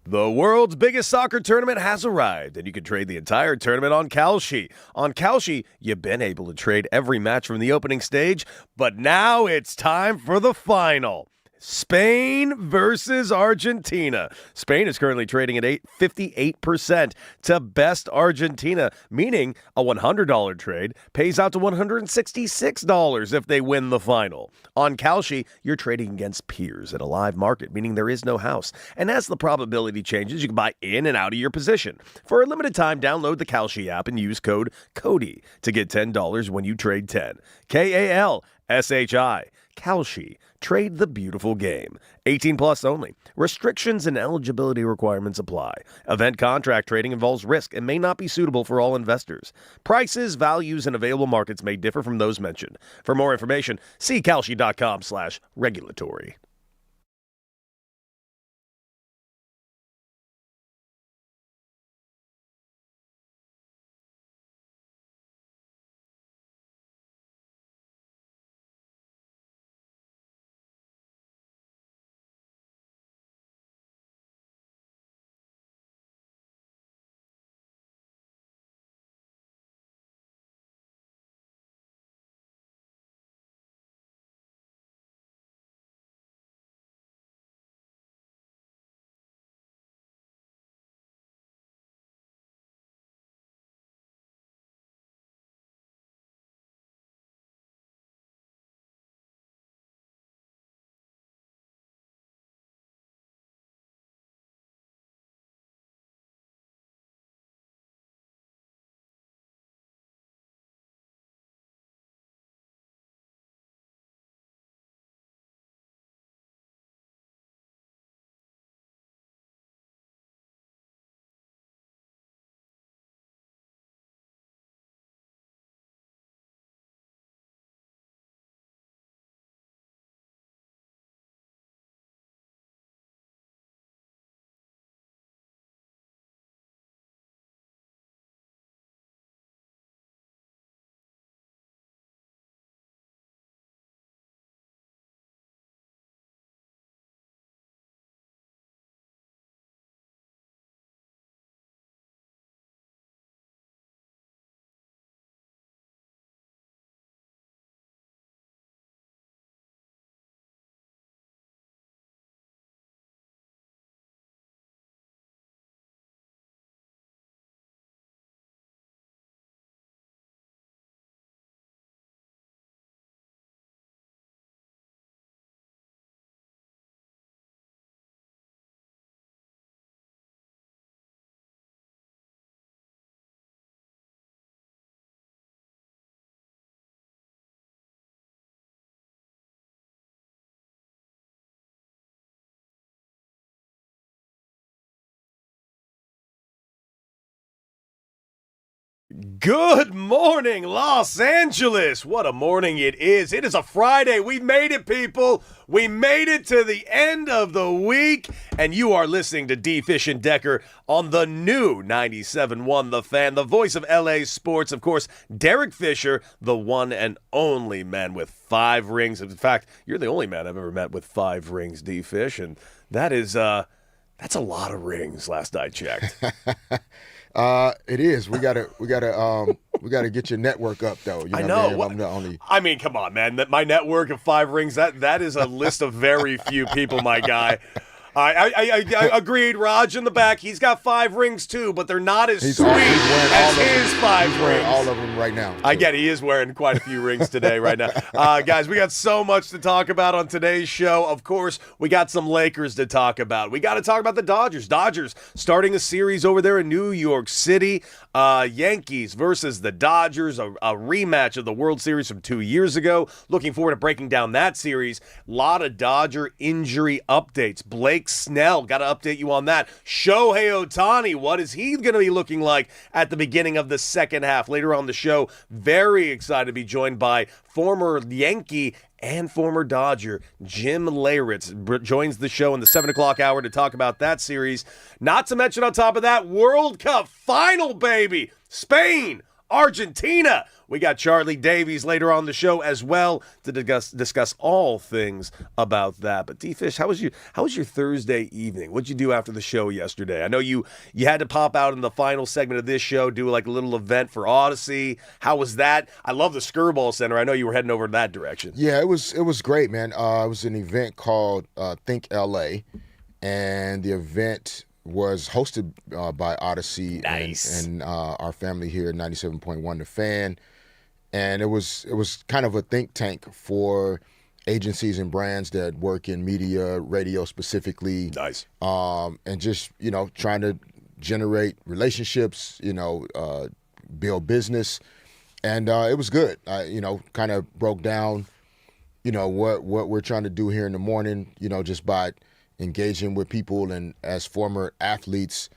The world's biggest soccer tournament has arrived, and you can trade the entire tournament on Kalshi. On Kalshi, you've been able to trade every match from the opening stage, but now it's time for the final. Spain versus Argentina. Spain is currently trading at 58% to best Argentina, meaning a $100 trade pays out to $166 if they win the final. On Kalshi, you're trading against peers in a live market, meaning there is no house. And as the probability changes, you can buy in and out of your position. For a limited time, download the Kalshi app and use code CODY to get $10 when you trade 10. Kalshi. Kalshi. Trade the beautiful game. 18 plus only. Restrictions and eligibility requirements apply. Event contract trading involves risk and may not be suitable for all investors. Prices, values, and available markets may differ from those mentioned. For more information, see kalshi.com/regulatory. Good morning, Los Angeles. What a morning it is. It is a Friday. We made it, people. We made it to the end of the week, and you are listening to D. Fish and Decker on the new 97.1 The Fan, the voice of LA sports. Of course, Derek Fisher, the one and only man with 5 rings. In fact, you're the only man I've ever met with 5 rings, D. Fish, and that is that's a lot of rings. Last I checked. It is. We gotta get your network up though. You know I know. What I mean? I'm the only. I mean, come on, man. My network of 5 rings, that is a list of very few people, my guy. I agreed. Raj in the back, he's got 5 rings too, but they're not as sweet as his 5 rings. He's wearing all of them right now. I get it. He is wearing quite a few rings today right now. Guys, we got so much to talk about on today's show. Of course, we got some Lakers to talk about. We got to talk about the Dodgers. Dodgers starting a series over there in New York City. Yankees versus the Dodgers, a rematch of the World Series from 2 years ago. Looking forward to breaking down that series. A lot of Dodger injury updates. Blake Snell, got to update you on that. Shohei Ohtani, what is he going to be looking like at the beginning of the second half? Later on the show, very excited to be joined by former Yankee and former Dodger Jim Leyritz joins the show in the 7 o'clock hour to talk about that series. Not to mention on top of that, World Cup final, baby. Spain, Argentina. We got Charlie Davies later on the show as well to discuss all things about that. But D-Fish, how was your Thursday evening? What'd you do after the show yesterday? I know you had to pop out in the final segment of this show, do like a little event for Odyssey. How was that? I love the Skirball Center. I know you were heading over in that direction. Yeah, it was great, man. It was an event called Think LA, and the event was hosted by Odyssey and our family here at 97.1 The Fan. And it was kind of a think tank for agencies and brands that work in media, radio specifically. Nice. And just, trying to generate relationships, build business. And it was good. Kind of broke down, what we're trying to do here in the morning, just by engaging with people. And as former athletes,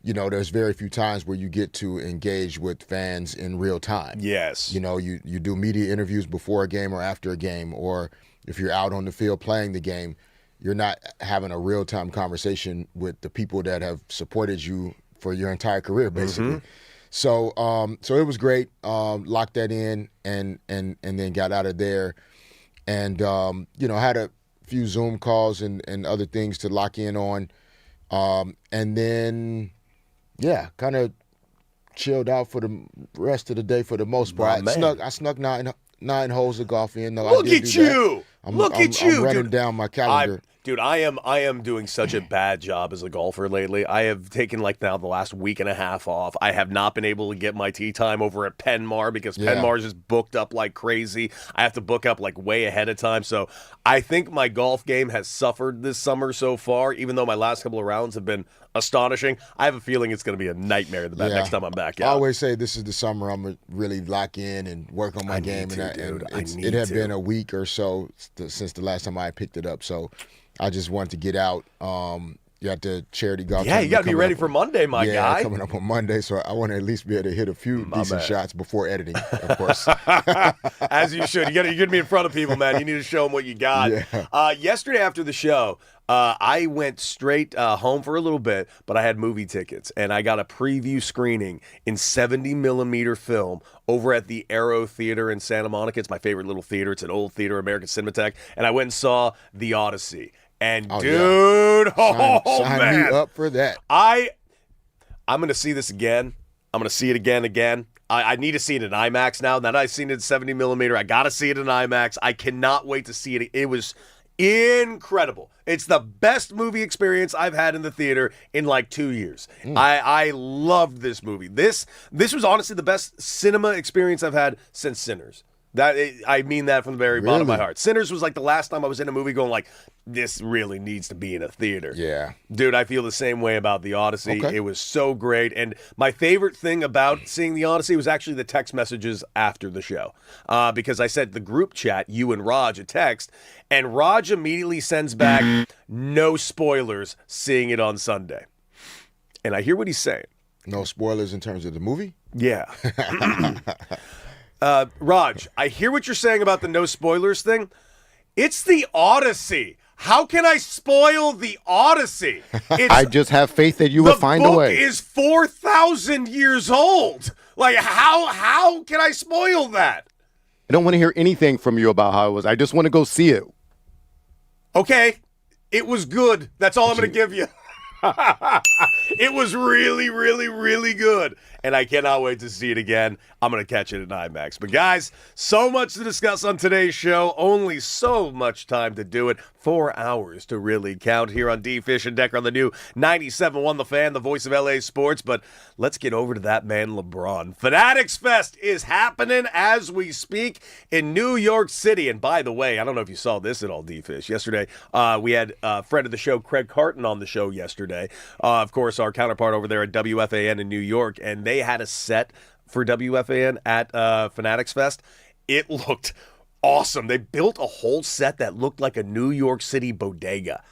there's very few times where you get to engage with fans in real time. Yes. You do media interviews before a game or after a game, or if you're out on the field playing the game, you're not having a real-time conversation with the people that have supported you for your entire career, basically. Mm-hmm. So it was great. Locked that in and then got out of there, and had a few Zoom calls and other things to lock in on, and then. Yeah, kind of chilled out for the rest of the day for the most part. I snuck nine holes of golf in. No, Look at you! Look at you! I'm running down my calendar. Dude, I am doing such a bad job as a golfer lately. I have taken now the last week and a half off. I have not been able to get my tee time over at Penmar because Penmar's is booked up like crazy. I have to book up way ahead of time. So I think my golf game has suffered this summer so far, even though my last couple of rounds have been astonishing. I have a feeling it's going to be a nightmare next time I'm back out. I always say this is the summer I'm going to really lock in and work on my game. It had been a week or so since the last time I picked it up. So I just wanted to get out. You got the charity golf. Yeah, you got to be ready for Monday, my guy. Yeah, coming up on Monday, so I want to at least be able to hit a few decent shots before editing, of course. As you should. You're going to be in front of people, man. You need to show them what you got. Yeah. Yesterday after the show, I went straight home for a little bit, but I had movie tickets, and I got a preview screening in 70mm film over at the Aero Theater in Santa Monica. It's my favorite little theater. It's an old theater, American Cinematheque, and I went and saw The Odyssey. And dude, sign me up for that. I'm going to see this again. I'm going to see it again. I need to see it in IMAX now. Now that I've seen it in 70mm, I got to see it in IMAX. I cannot wait to see it. It was incredible. It's the best movie experience I've had in the theater in 2 years. I loved this movie. This was honestly the best cinema experience I've had since Sinners. I mean that from the very bottom of my heart. Sinners was the last time I was in a movie going this really needs to be in a theater. Yeah. Dude, I feel the same way about The Odyssey. Okay. It was so great. And my favorite thing about seeing The Odyssey was actually the text messages after the show. Because I sent the group chat, you and Raj, a text, and Raj immediately sends back, no spoilers, seeing it on Sunday. And I hear what he's saying. No spoilers in terms of the movie? Yeah. Raj, I hear what you're saying about the no spoilers thing. It's The Odyssey. How can I spoil The Odyssey? I just have faith that you will find a way. The book is 4,000 years old. How can I spoil that? I don't want to hear anything from you about how it was. I just want to go see it. Okay. It was good. That's all I'm going to give you. It was really, really, really good. And I cannot wait to see it again. I'm going to catch it in IMAX. But guys, so much to discuss on today's show. Only so much time to do it. 4 hours to really count here on D-Fish and Decker on the new 97.1 The Fan, the voice of LA sports. But let's get over to that man, LeBron. Fanatics Fest is happening as we speak in New York City. And by the way, I don't know if you saw this at all, D-Fish. Yesterday, we had a friend of the show, Craig Carton, on the show yesterday. Of course, our counterpart over there at WFAN in New York. And they had a set for WFAN at Fanatics Fest. It looked awesome. They built a whole set that looked like a New York City bodega.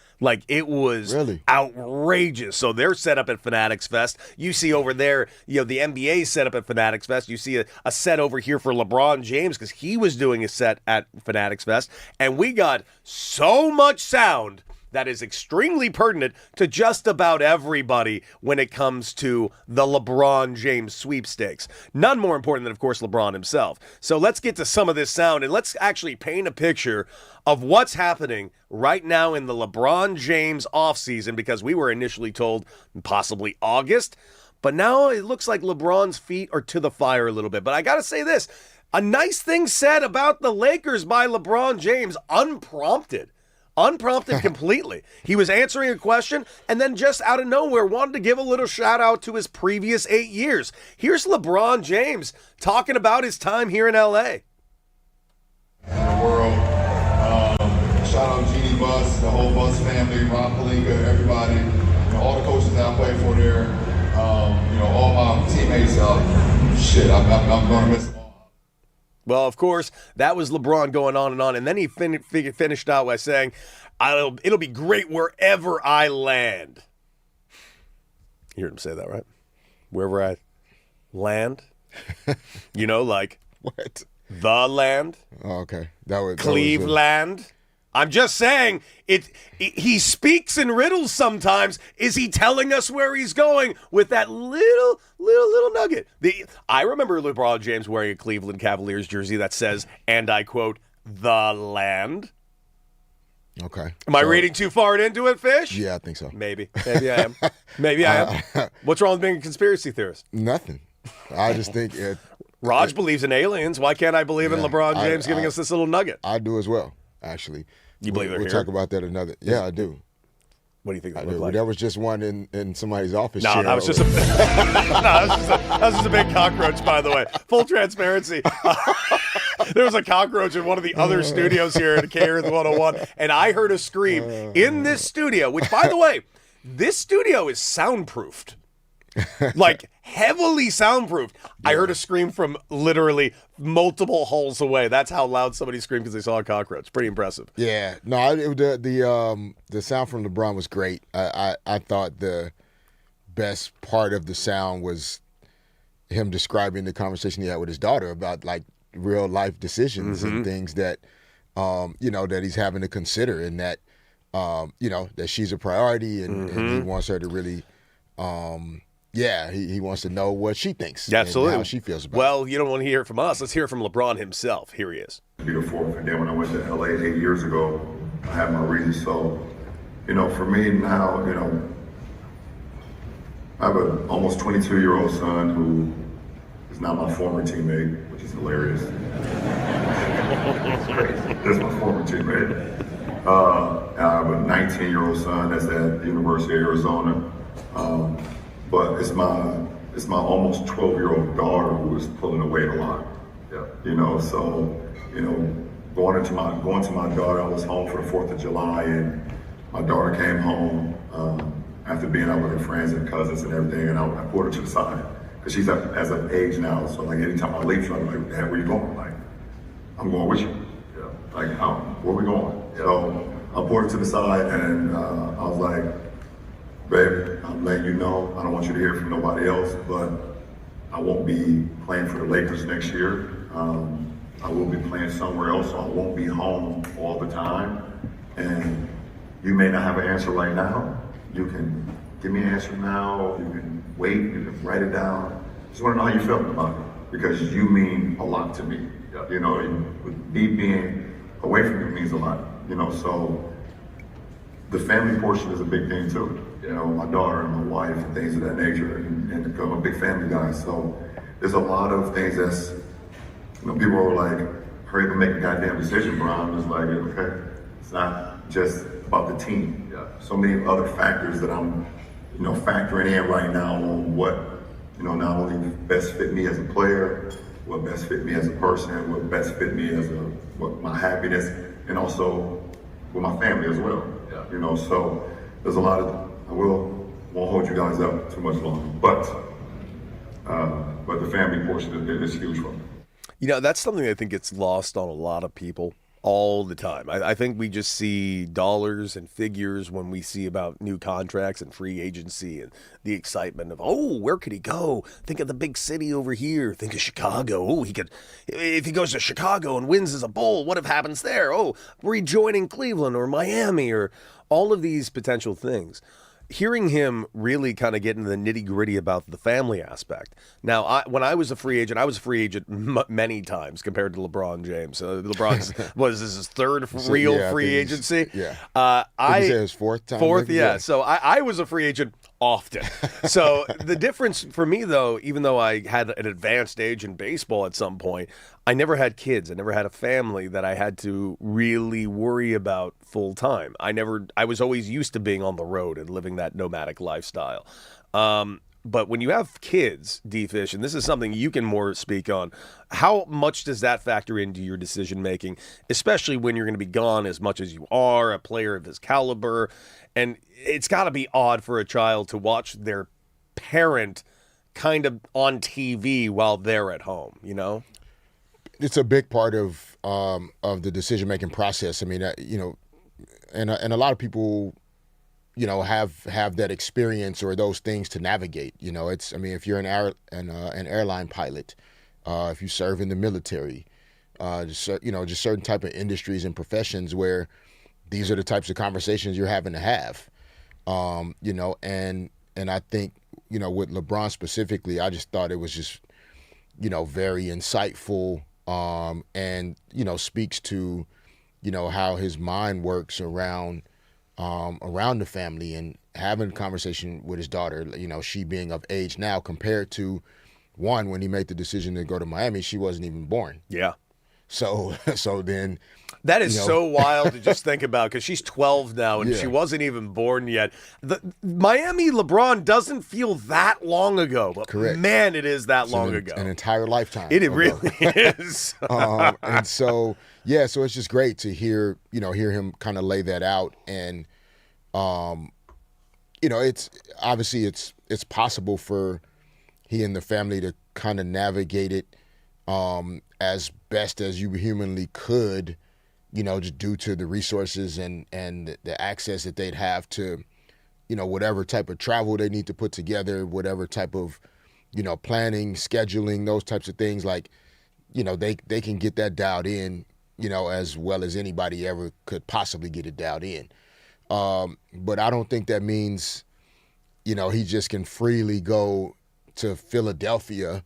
It was really outrageous. So they're set up at Fanatics Fest. You see over there, the NBA set up at Fanatics Fest. You see a set over here for LeBron James because he was doing a set at Fanatics Fest. And we got so much sound that is extremely pertinent to just about everybody when it comes to the LeBron James sweepstakes. None more important than, of course, LeBron himself. So let's get to some of this sound, and let's actually paint a picture of what's happening right now in the LeBron James offseason, because we were initially told possibly August, but now it looks like LeBron's feet are to the fire a little bit. But I got to say this, a nice thing said about the Lakers by LeBron James, unprompted completely. He was answering a question and then just out of nowhere wanted to give a little shout out to his previous 8 years. Here's LeBron James talking about his time here in LA. In the world, shout out Jeannie Buss, the whole Buss family, Rob Pelinka, everybody, all the coaches that I played for there, all my teammates. I'm going to miss them all. Well, of course, that was LeBron going on, and then he finished out by saying, it'll be great wherever I land. You heard him say that, right? Wherever I land? Like What? the land? Oh, okay. That was Cleveland? I'm just saying, he speaks in riddles sometimes. Is he telling us where he's going with that little nugget? I remember LeBron James wearing a Cleveland Cavaliers jersey that says, and I quote, the land. Okay. Am I reading too far into it, Fish? Yeah, I think so. Maybe I am. Maybe I am. What's wrong with being a conspiracy theorist? Nothing. I just think Raj believes in aliens. Why can't I believe in LeBron James giving us this little nugget? I do as well, actually. You believe they're We'll here? talk about that another. Yeah, I do. What do you think I they look do. like? That was just one in somebody's office. No, chair. that was just that was just a big cockroach, by the way. Full transparency. There was a cockroach in one of the other studios here at KR 101, and I heard a scream in this studio, which, by the way, this studio is soundproofed. Like, heavily soundproofed. I heard a scream from literally multiple halls away. That's how loud somebody screamed because they saw a cockroach. Pretty impressive. Yeah. No, the sound from LeBron was great. I thought the best part of the sound was him describing the conversation he had with his daughter about like real life decisions and things that that he's having to consider, and that that she's a priority, and he wants her to really he wants to know what she thinks. Absolutely. And how she feels about it. Well, you don't want to hear it from us. Let's hear it from LeBron himself. Here he is. Be the fourth. And then when I went to LA 8 years ago, I had my reasons. So, for me now, I have an almost 22-year-old son who is not my former teammate, which is hilarious. That's my former teammate. And I have a 19-year-old son that's at the University of Arizona. But it's my almost 12-year-old daughter who is pulling the weight a lot. Yeah. So going to my daughter, I was home for the 4th of July, and my daughter came home after being out with her friends and cousins and everything, and I pulled her to the side because she's at an age now. So like anytime I leave, she's like, "Dad, where you going?" Like, "I'm going with you." Yeah. Like, where we going? Yeah. So I pulled her to the side, and I was like, "Babe, I'm letting you know, I don't want you to hear from nobody else, but I won't be playing for the Lakers next year. I will be playing somewhere else, so I won't be home all the time. And you may not have an answer right now. You can give me an answer now, you can wait, you can write it down. Just want to know how you felt about it, because you mean a lot to me. Yeah. With me being away from you means a lot. So the family portion is a big thing too. My daughter and my wife and things of that nature, and I'm a big family guy. So there's a lot of things that's, people are like, hurry up and make a goddamn decision, bro. I'm just like, okay, it's not just about the team. Yeah. So many other factors that I'm, factoring in right now on what, not only best fit me as a player, what best fit me as a person, what best fit me as what my happiness, and also with my family as well. Yeah. So there's a lot of, won't hold you guys up too much longer, but the family portion is huge for me. That's something I think gets lost on a lot of people all the time. I think we just see dollars and figures when we see about new contracts and free agency and the excitement of, where could he go? Think of the big city over here. Think of Chicago. If he goes to Chicago and wins as a Bull, what happens there? Rejoining Cleveland or Miami or all of these potential things. Hearing him really kind of get into the nitty-gritty about the family aspect. Now, when I was a free agent, I was a free agent many times compared to LeBron James. LeBron was his third real free agency. Yeah. I say his fourth time. Fourth, yeah. So I was a free agent often. So the difference for me, though, even though I had an advanced age in baseball at some point, I never had kids. I never had a family that I had to really worry about full time. I was always used to being on the road and living that nomadic lifestyle. But when you have kids, D-Fish, and this is something you can more speak on, how much does that factor into your decision making, especially when you're going to be gone as much as you are, a player of his caliber? And it's got to be odd for a child to watch their parent kind of on TV while they're at home, you know? It's a big part of the decision-making process. I mean, and a lot of people, have that experience or those things to navigate. If you're an airline pilot, if you serve in the military, just certain type of industries and professions where these are the types of conversations you're having to have. And I think, with LeBron specifically, I just thought it was just, very insightful, and, speaks to, how his mind works around the family and having a conversation with his daughter, she being of age now compared to when he made the decision to go to Miami, she wasn't even born. Yeah. So then that is so wild to just think about, because she's 12 now and Yeah. she wasn't even born yet. The Miami LeBron doesn't feel that long ago, but Correct. man, it is that long ago. An entire lifetime. It ago. really is. And so it's just great to hear him kind of lay that out. And, it's obviously it's possible for he and the family to kind of navigate it, as best as you humanly could, just due to the resources and the access that they'd have to, whatever type of travel they need to put together, whatever type of, planning, scheduling, those types of things. Like, they can get that dialed in, as well as anybody ever could possibly get it dialed in. But I don't think that means, he just can freely go to Philadelphia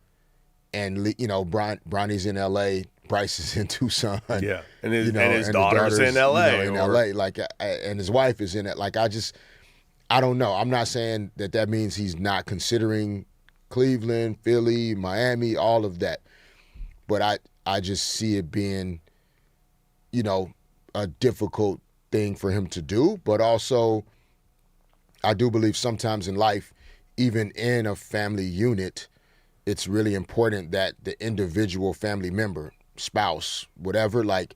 and, Bronny's in L.A., Bryce is in Tucson. Yeah, and his daughter's in L.A. In L.A. And his wife is in it. Like, I don't know. I'm not saying that means he's not considering Cleveland, Philly, Miami, all of that. But I just see it being, a difficult thing for him to do. But also, I do believe sometimes in life, even in a family unit, it's really important that the individual family member, spouse, whatever, like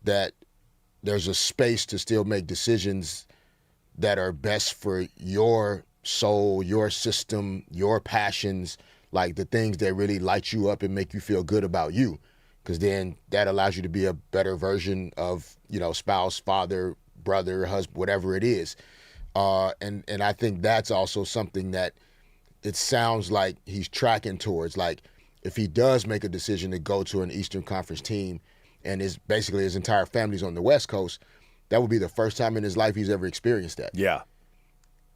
that there's a space to still make decisions that are best for your soul, your system, your passions, like the things that really light you up and make you feel good about you. Because then that allows you to be a better version of, spouse, father, brother, husband, whatever it is. And I think that's also something that it sounds like he's tracking towards. Like, if he does make a decision to go to an Eastern Conference team and basically his entire family's on the West Coast, that would be the first time in his life he's ever experienced that. Yeah.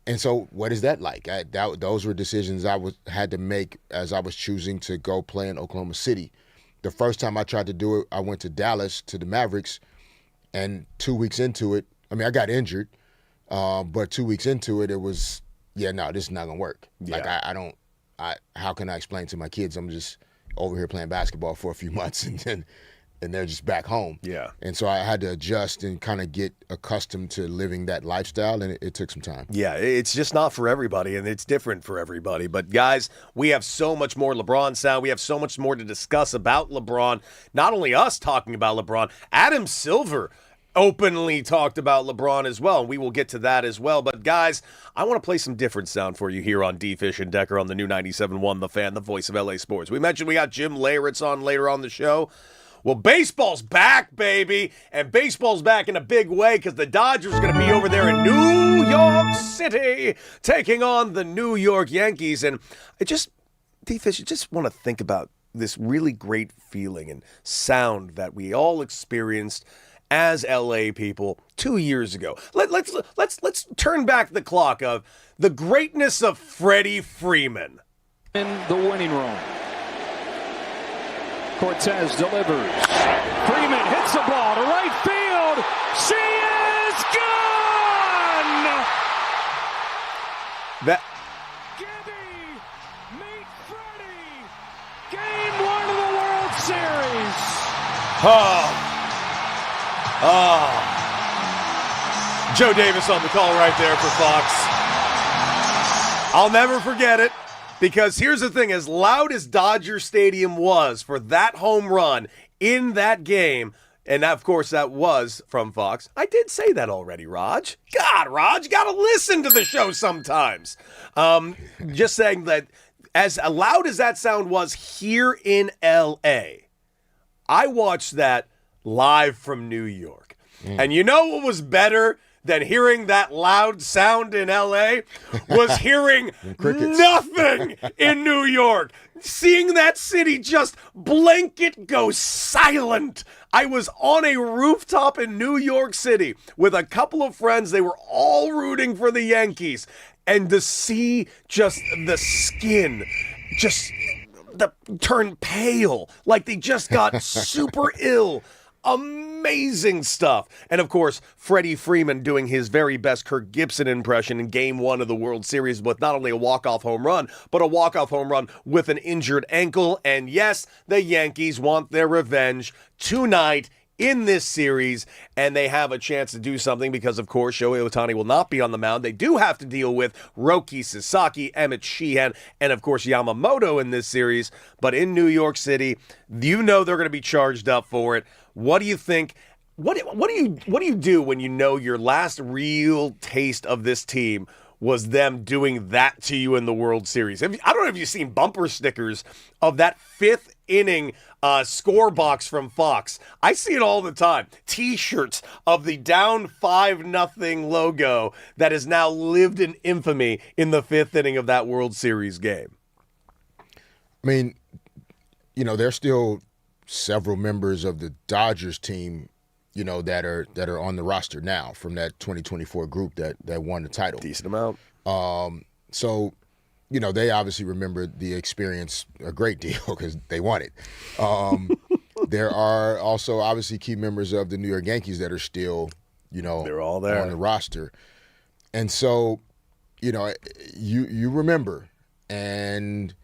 And so what is that like? Those were decisions I had to make as I was choosing to go play in Oklahoma City. The first time I tried to do it, I went to Dallas to the Mavericks, and 2 weeks into it, I got injured, but 2 weeks into it, it was, this is not going to work. Yeah. Like, how can I explain to my kids I'm just over here playing basketball for a few months and they're just back home. Yeah. And so I had to adjust and kind of get accustomed to living that lifestyle, and it took some time. Yeah, it's just not for everybody, and it's different for everybody. But, guys, we have so much more LeBron sound. We have so much more to discuss about LeBron. Not only us talking about LeBron, Adam Silver openly talked about LeBron as well. We will get to that as well. But, guys, I want to play some different sound for you here on D-Fish and Decker on the new 97.1 The Fan, the voice of LA Sports. We mentioned we got Jim Leyritz on later on the show. Well, baseball's back, baby, and baseball's back in a big way because the Dodgers are going to be over there in New York City taking on the New York Yankees. And D-Fish, I just want to think about this really great feeling and sound that we all experienced as LA people 2 years ago. Let's turn back the clock of the greatness of Freddie Freeman. In the winning room. Cortez delivers. Freeman hits the ball to right field. She is gone! Getty, meet Freddie. Game 1 of the World Series. Joe Davis on the call right there for Fox. I'll never forget it, because here's the thing. As loud as Dodger Stadium was for that home run in that game, and of course that was from Fox. I did say that already, Raj. God, Raj, gotta listen to the show sometimes. Just saying that as loud as that sound was here in L.A., I watched that live from New York. And you know what was better than hearing that loud sound in L.A. was hearing nothing in New York. Seeing that city just blanket go silent. I was on a rooftop in New York City with a couple of friends. They were all rooting for the Yankees. And to see just the skin just turn pale, like they just got super ill. Amazing stuff. And of course, Freddie Freeman doing his very best Kirk Gibson impression in Game 1 of the World Series with not only a walk-off home run, but a walk-off home run with an injured ankle. And yes, the Yankees want their revenge tonight in this series, and they have a chance to do something because, of course, Shohei Ohtani will not be on the mound. They do have to deal with Roki Sasaki, Emmett Sheehan, and, of course, Yamamoto in this series. But in New York City, you know they're going to be charged up for it. What do you think? What do you do when you know your last real taste of this team was them doing that to you in the World Series? I don't know if you've seen bumper stickers of that fifth inning score box from Fox. I see it all the time. T-shirts of the down 5-0 logo that has now lived in infamy in the fifth inning of that World Series game. I mean, you know, there's still several members of the Dodgers team, you know, that are on the roster now from that 2024 group that won the title. Decent amount. So, you know, they obviously remember the experience a great deal because they won it. There are also obviously key members of the New York Yankees that are still, you know, they're all there on the roster. And so, you know, you remember, and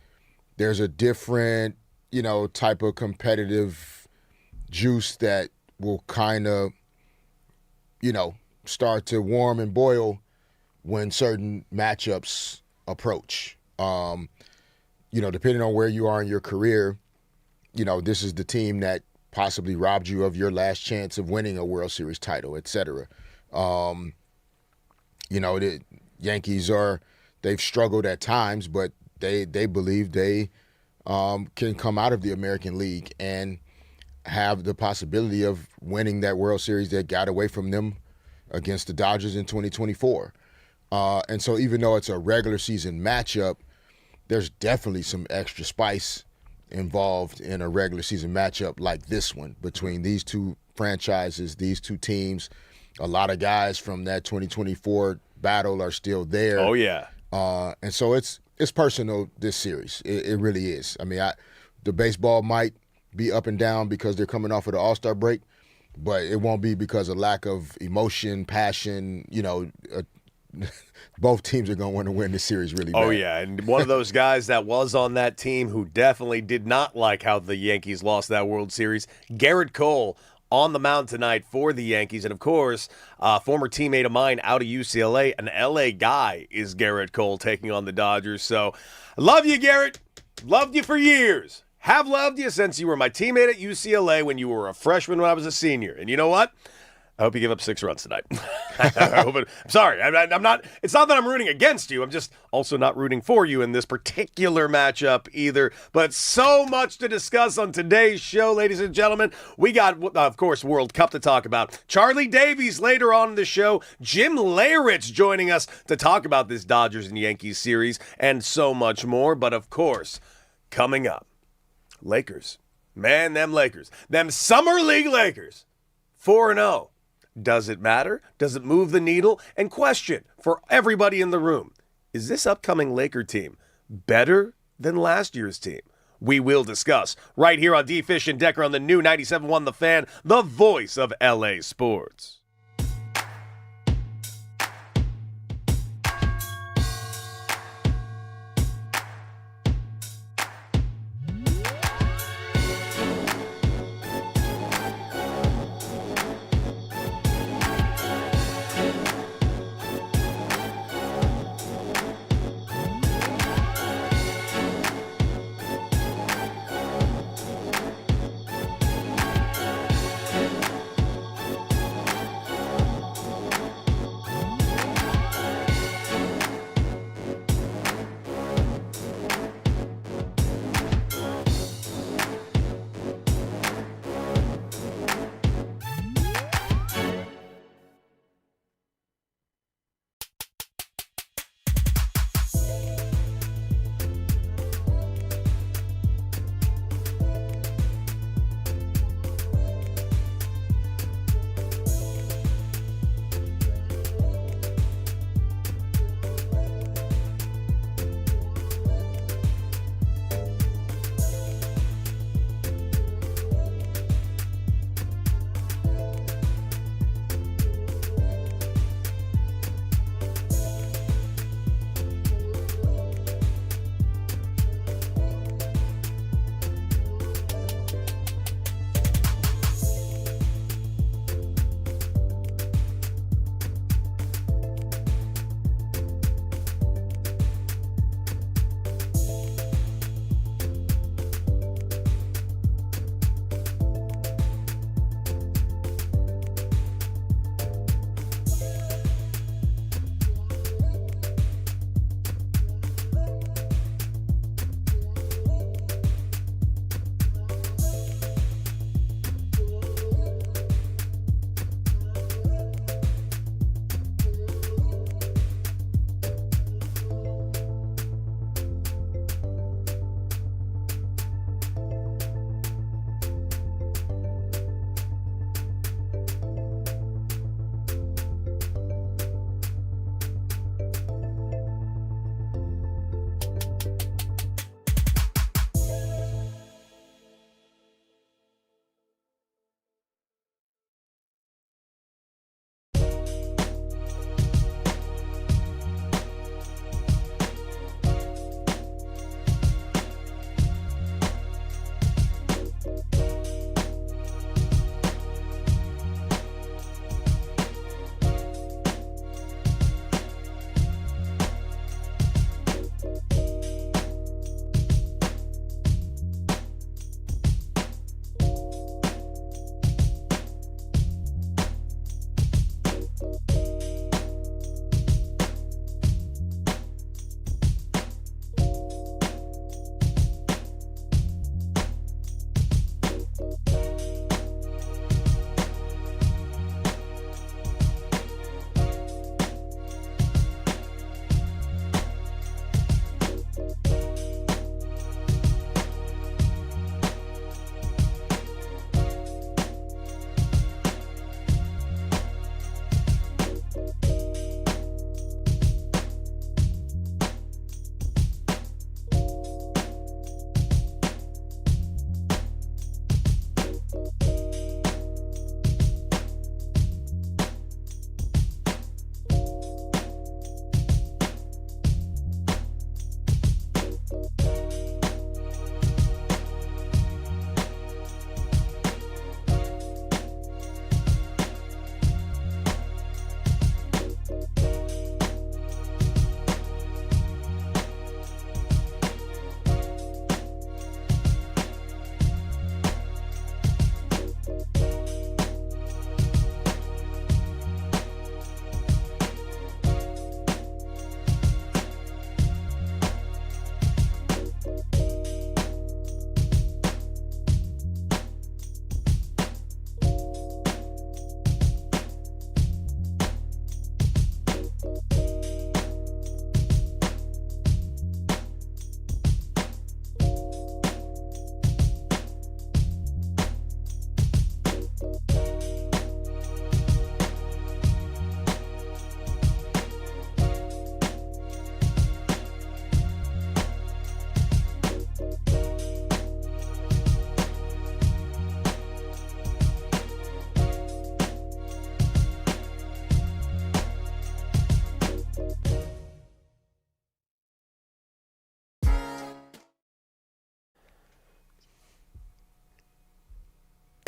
there's a different, you know, type of competitive juice that will kind of, you know, start to warm and boil when certain matchups approach. You know, depending on where you are in your career, you know, this is the team that possibly robbed you of your last chance of winning a World Series title, et cetera. You know, the Yankees they've struggled at times, but they believe they can come out of the American League and have the possibility of winning that World Series that got away from them against the Dodgers in 2024. And so even though it's a regular season matchup, there's definitely some extra spice involved in a regular season matchup like this one between these two franchises, these two teams. A lot of guys from that 2024 battle are still there. Oh, yeah. And so it's personal, this series. It really is. I mean, the baseball might be up and down because they're coming off of the All-Star break, but it won't be because of lack of emotion, passion. You know, both teams are going to want to win this series really bad. Oh, yeah, and one of those guys that was on that team who definitely did not like how the Yankees lost that World Series, Garrett Cole, on the mound tonight for the Yankees. And, of course, former teammate of mine out of UCLA, an L.A. guy, is Garrett Cole taking on the Dodgers. So, I love you, Garrett. Loved you for years. Have loved you since you were my teammate at UCLA when you were a freshman when I was a senior. And you know what? I hope you give up 6 runs tonight. I'm sorry. I'm not. It's not that I'm rooting against you. I'm just also not rooting for you in this particular matchup either. But so much to discuss on today's show, ladies and gentlemen. We got, of course, World Cup to talk about. Charlie Davies later on in the show. Jim Leyritz joining us to talk about this Dodgers and Yankees series and so much more. But, of course, coming up, Lakers. Man, them Lakers. Them Summer League Lakers. 4-0. Does it matter? Does it move the needle? And question for everybody in the room, is this upcoming Laker team better than last year's team? We will discuss right here on D. Fish and Decker on the new 97.1 The Fan, the voice of LA sports.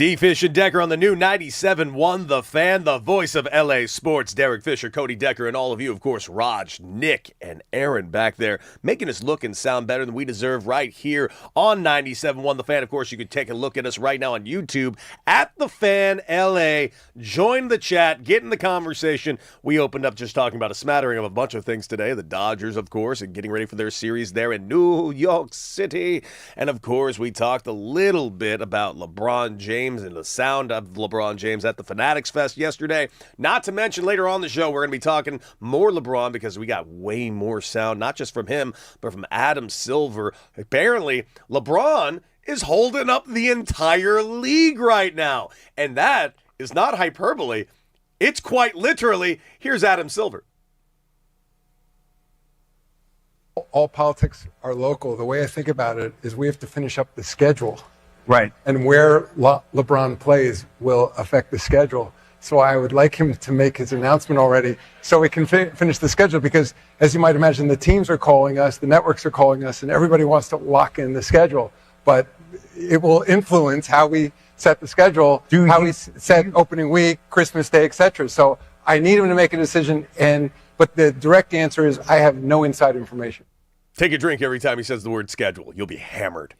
D. Fish and Decker on the new 97.1 The Fan, the voice of LA sports. Derek Fisher, Cody Decker, and all of you, of course, Raj, Nick, and Aaron back there, making us look and sound better than we deserve right here on 97.1 The Fan. Of course, you can take a look at us right now on YouTube at The Fan LA. Join the chat, get in the conversation. We opened up just talking about a smattering of a bunch of things today. The Dodgers, of course, and getting ready for their series there in New York City. And, of course, we talked a little bit about LeBron James and the sound of LeBron James at the Fanatics Fest yesterday. Not to mention later on the show, we're going to be talking more LeBron because we got way more sound, not just from him, but from Adam Silver. Apparently, LeBron is holding up the entire league right now. And that is not hyperbole. It's quite literally. Here's Adam Silver. All politics are local. The way I think about it is we have to finish up the schedule. Right. And where LeBron plays will affect the schedule. So I would like him to make his announcement already so we can finish the schedule because, as you might imagine, the teams are calling us, the networks are calling us, and everybody wants to lock in the schedule. But it will influence how we set the schedule, how we set opening week, Christmas Day, etc. So I need him to make a decision. But the direct answer is I have no inside information. Take a drink every time he says the word schedule. You'll be hammered.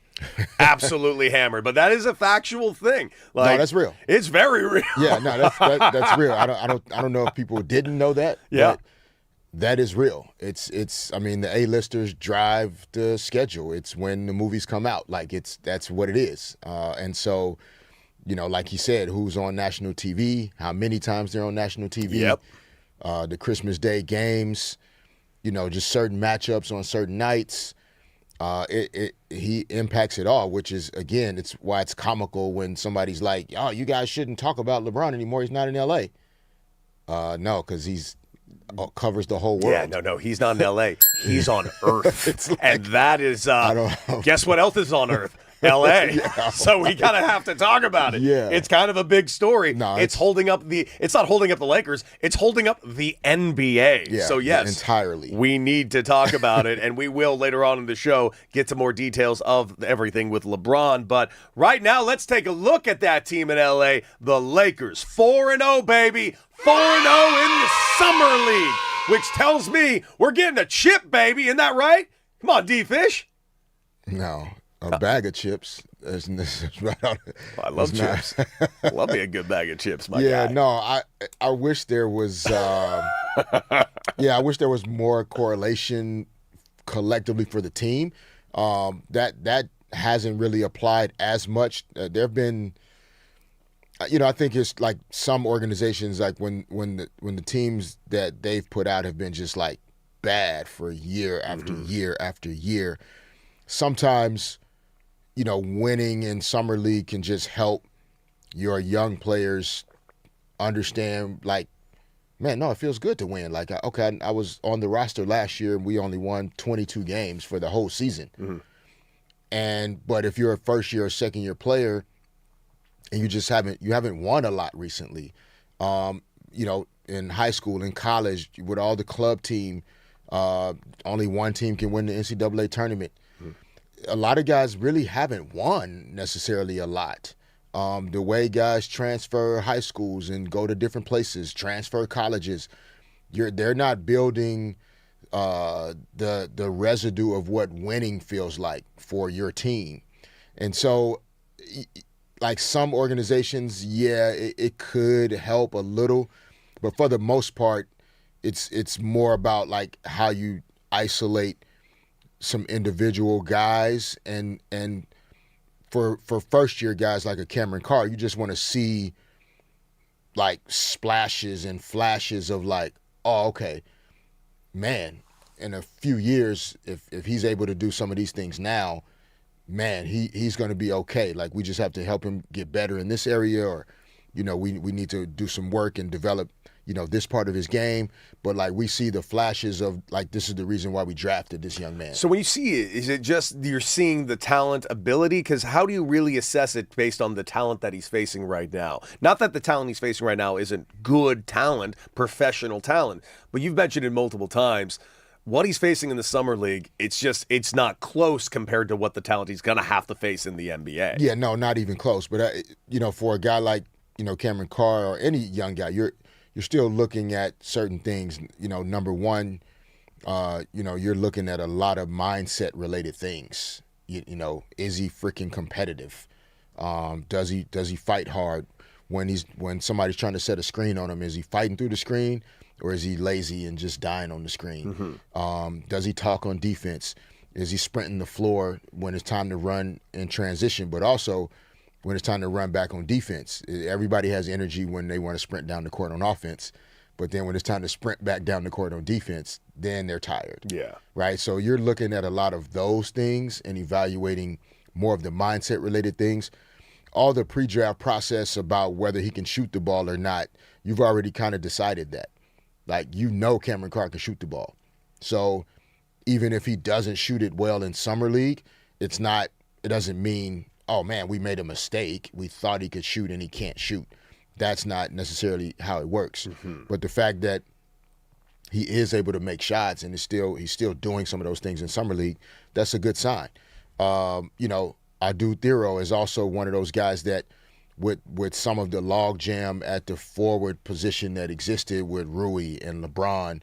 Absolutely hammered. But that is a factual thing. No, that's real. It's very real. Yeah, no, that's real. I don't know if people didn't know that. Yeah. But that is real. It's I mean, the A-listers drive the schedule. It's when the movies come out. Like that's what it is. And so, like he said, who's on national TV, how many times they're on national TV. Yep. The Christmas Day games, just certain matchups on certain nights. He impacts it all, which is, again, it's why it's comical when somebody's like, oh, you guys shouldn't talk about LeBron anymore. He's not in L.A. No, because he's covers the whole world. Yeah, no, he's not in L.A. He's on Earth. Like, and that is, I don't know. Guess what else is on Earth? L.A. Yeah. So we kind of have to talk about it. Yeah. It's kind of a big story. No, it's holding up it's not holding up the Lakers. It's holding up the NBA. Yeah, so yes, entirely. we need to talk about it, and we will later on in the show get to more details of everything with LeBron. But right now, let's take a look at that team in L.A., the Lakers. 4-0, baby. 4-0 in the Summer League, which tells me we're getting a chip, baby. Isn't that right? Come on, D-Fish. No. A bag of chips. Is right on. I love chips. Love me a good bag of chips, my yeah, guy. no, I wish there was I wish there was more correlation collectively for the team. That hasn't really applied as much. There have been I think it's like some organizations, like when the teams that they've put out have been just like bad for year after year after year. Sometimes winning in Summer League can just help your young players understand, like, man, no, it feels good to win. Like, okay, I was on the roster last year and we only won 22 games for the whole season. Mm-hmm. But if you're a first year or second year player and you haven't won a lot recently, in high school, in college, with all the club team, only one team can win the NCAA tournament. A lot of guys really haven't won necessarily a lot. The way guys transfer high schools and go to different places, transfer colleges, they're not building the residue of what winning feels like for your team. And so, like some organizations, it could help a little, but for the most part, it's more about like how you isolate some individual guys, and for first year guys like a Cameron Carr, you just want to see like splashes and flashes of like, oh, okay, man, in a few years, if he's able to do some of these things now, man, he's going to be okay. Like, we just have to help him get better in this area, or we need to do some work and develop this part of his game. But like, we see the flashes of like, this is the reason why we drafted this young man. So when you see it, is it just you're seeing the talent, ability? Because how do you really assess it based on the talent that he's facing right now? Not that the talent he's facing right now isn't good talent, professional talent, but you've mentioned it multiple times. what he's facing in the summer league, it's not close compared to what the talent he's going to have to face in the NBA. Yeah, no, not even close. But for a guy like Cameron Carr or any young guy, you're still looking at certain things. Number one, you're looking at a lot of mindset related things. Is he freaking competitive? Does he fight hard when somebody's trying to set a screen on him? Is he fighting through the screen, or is he lazy and just dying on the screen? Does he talk on defense? Is he sprinting the floor when it's time to run in transition, but also when it's time to run back on defense? Everybody has energy when they want to sprint down the court on offense, but then when it's time to sprint back down the court on defense, then they're tired. Yeah. Right? So you're looking at a lot of those things and evaluating more of the mindset-related things. All the pre-draft process about whether he can shoot the ball or not, you've already kind of decided that. Like, Cameron Carr can shoot the ball. So even if he doesn't shoot it well in summer league, it doesn't mean, oh man, we made a mistake. We thought he could shoot and he can't shoot. That's not necessarily how it works. But the fact that he is able to make shots and he's still doing some of those things in summer league, that's a good sign. Adu Thero is also one of those guys that with some of the log jam at the forward position that existed with Rui and LeBron,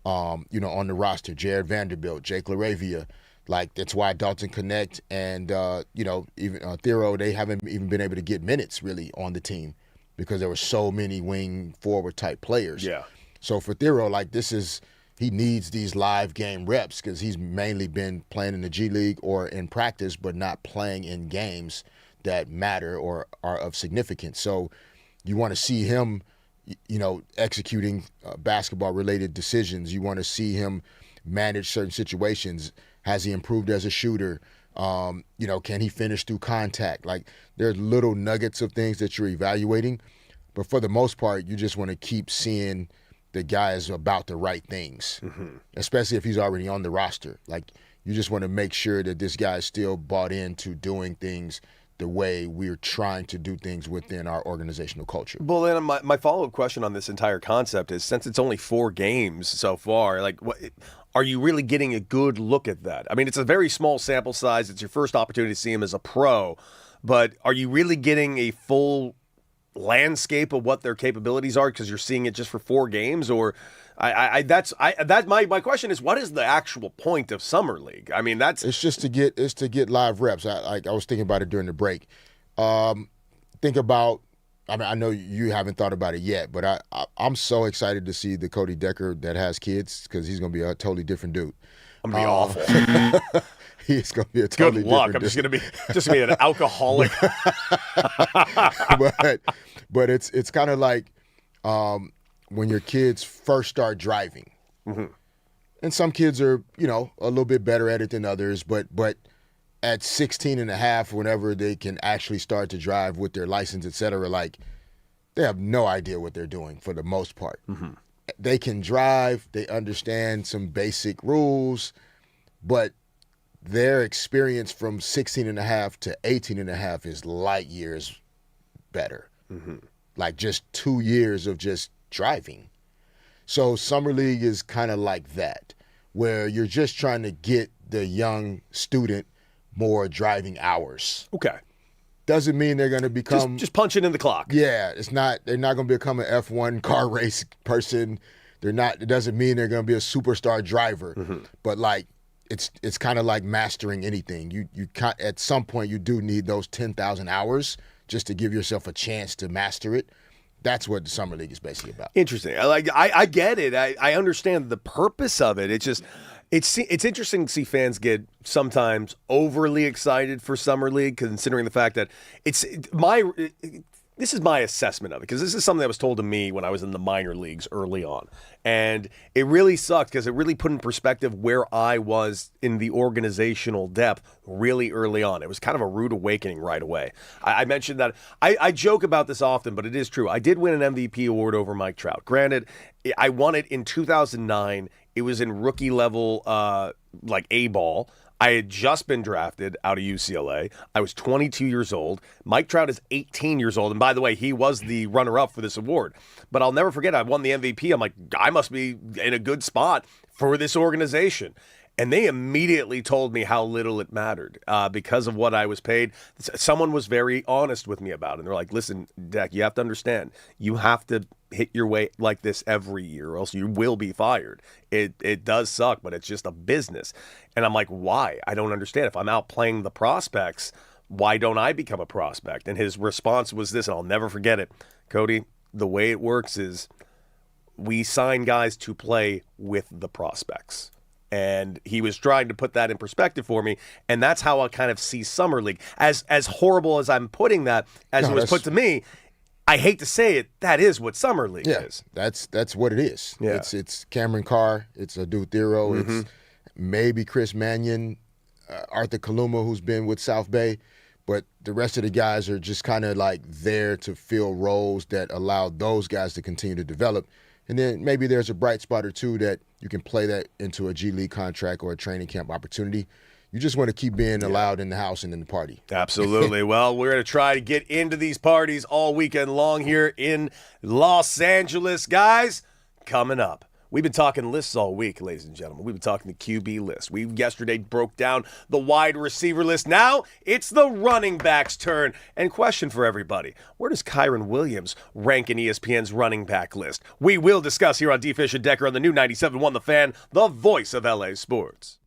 on the roster, Jared Vanderbilt, Jake LaRavia, like that's why Dalton Connect and even Thero, they haven't even been able to get minutes really on the team because there were so many wing forward type players. Yeah. So for Thero, he needs these live game reps because he's mainly been playing in the G League or in practice, but not playing in games that matter or are of significance. So you want to see him, executing basketball-related decisions. You want to see him manage certain situations. Has he improved as a shooter? Can he finish through contact? Like, there's little nuggets of things that you're evaluating. But for the most part, you just want to keep seeing the guy is about the right things, especially if he's already on the roster. Like, you just want to make sure that this guy is still bought into doing things the way we're trying to do things within our organizational culture. Well, then my follow-up question on this entire concept is, since it's only 4 games so far, are you really getting a good look at that? I mean, it's a very small sample size. It's your first opportunity to see him as a pro, but are you really getting a full landscape of what their capabilities are because you're seeing it just for 4 games? Or my question is, what is the actual point of summer league? I mean, it's to get live reps. I was thinking about it during the break. Think about, I know you haven't thought about it yet, but I'm so excited to see the Cody Decker that has kids, because he's going to be a totally different dude. I'm going to be awful. He's going to be a totally good luck. different I'm just going to be an alcoholic. but it's kind of like when your kids first start driving. And some kids are, a little bit better at it than others, but at 16 and a half, whenever they can actually start to drive with their license, et cetera, they have no idea what they're doing for the most part. They can drive, they understand some basic rules, but their experience from 16 and a half to 18 and a half is light years better. Like just 2 years of just driving. So Summer League is kind of like that, where you're just trying to get the young student more driving hours. Okay. Doesn't mean they're going to become just punching in the clock. Yeah, they're not going to become an F1 car race person. It doesn't mean they're going to be a superstar driver. But it's kind of like mastering anything. You at some point you do need those 10,000 hours just to give yourself a chance to master it. That's what the Summer League is basically about. Interesting. I get it. I understand the purpose of it. It's just it's interesting to see fans get sometimes overly excited for Summer League, considering the fact that this is my assessment of it, because this is something that was told to me when I was in the minor leagues early on. And it really sucked, because it really put in perspective where I was in the organizational depth really early on. It was kind of a rude awakening right away. I mentioned that I joke about this often, but it is true. I did win an MVP award over Mike Trout. Granted, I won it in 2009. It was in rookie level, A ball. I had just been drafted out of UCLA. I was 22 years old. Mike Trout is 18 years old. And by the way, he was the runner-up for this award. But I'll never forget, I won the MVP. I'm like, I must be in a good spot for this organization. And they immediately told me how little it mattered because of what I was paid. Someone was very honest with me about it. And they're like, listen, Dak, you have to understand, you have to hit your weight like this every year or else you will be fired. It does suck, but it's just a business. And I'm like, why? I don't understand. If I'm out playing the prospects, why don't I become a prospect? And his response was this, and I'll never forget it. Cody, the way it works is we sign guys to play with the prospects. And he was trying to put that in perspective for me. And that's how I kind of see Summer League. As horrible as I'm putting that, as it was put to me, I hate to say it, that is what Summer League is. That's what it is. Yeah. It's Cameron Carr, it's Adu Thero, it's maybe Chris Mannion, Arthur Kaluma, who's been with South Bay. But the rest of the guys are just kind of like there to fill roles that allow those guys to continue to develop. And then maybe there's a bright spot or two that you can play that into a G League contract or a training camp opportunity. You just want to keep being allowed in the house and in the party. Absolutely. Well, we're going to try to get into these parties all weekend long here in Los Angeles. Guys, coming up. We've been talking lists all week, ladies and gentlemen. We've been talking the QB list. We yesterday broke down the wide receiver list. Now it's the running back's turn. And question for everybody, where does Kyron Williams rank in ESPN's running back list? We will discuss here on D. Fish and Decker on the new 97.1 The Fan, the voice of LA sports.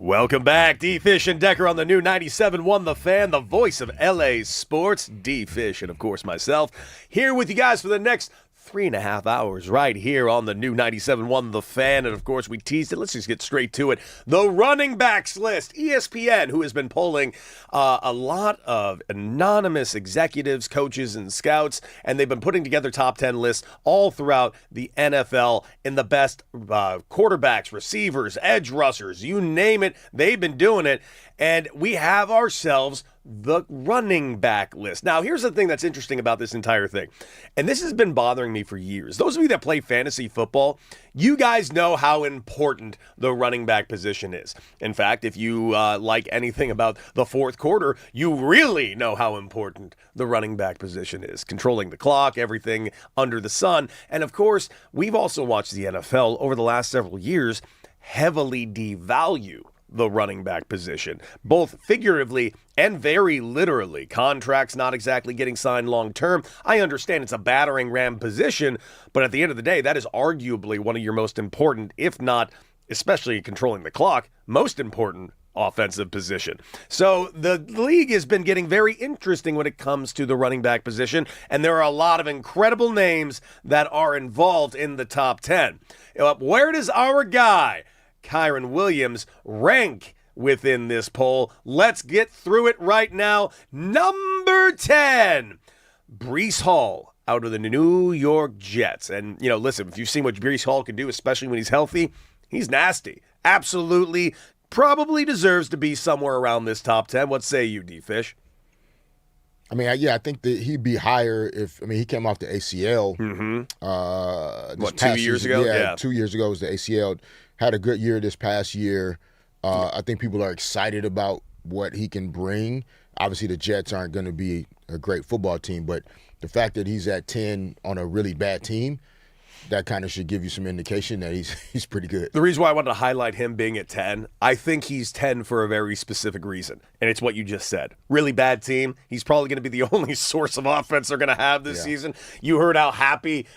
Welcome back. D-Fish and Decker on the new 97.1 The Fan, the voice of LA sports. D-Fish and, of course, myself here with you guys for the next 3.5 hours right here on the new 97.1 The Fan. And, of course, we teased it. Let's just get straight to it. The running backs list. ESPN, who has been polling a lot of anonymous executives, coaches, and scouts, and they've been putting together top 10 lists all throughout the NFL in the best quarterbacks, receivers, edge rushers, you name it. They've been doing it. And we have ourselves the running back list. Now, here's the thing that's interesting about this entire thing, and this has been bothering me for years. Those of you that play fantasy football, you guys know how important the running back position is. In fact, if you like anything about the fourth quarter, you really know how important the running back position is. Controlling the clock, everything under the sun. And of course, we've also watched the NFL over the last several years heavily devalue the running back position, both figuratively and very literally. Contracts not exactly getting signed long term. I understand it's a battering ram position, but at the end of the day, that is arguably one of your most important, if not, especially controlling the clock, most important offensive position. So the league has been getting very interesting when it comes to the running back position, and there are a lot of incredible names that are involved in the top 10. Where does our guy Kyren Williams rank within this poll? Let's get through it right now. Number 10, Breece Hall out of the New York Jets. And, listen, if you've seen what Breece Hall can do, especially when he's healthy, he's nasty. Absolutely, probably deserves to be somewhere around this top 10. What say you, D-Fish? I mean, I think that he'd be higher he came off the ACL. What, 2 years ago? Yeah, 2 years ago was the ACL. Had a good year this past year. I think people are excited about what he can bring. Obviously, the Jets aren't going to be a great football team, but the fact that he's at 10 on a really bad team, that kind of should give you some indication that he's pretty good. The reason why I wanted to highlight him being at 10, I think he's 10 for a very specific reason, and it's what you just said. Really bad team. He's probably going to be the only source of offense they're going to have this season. You heard how happy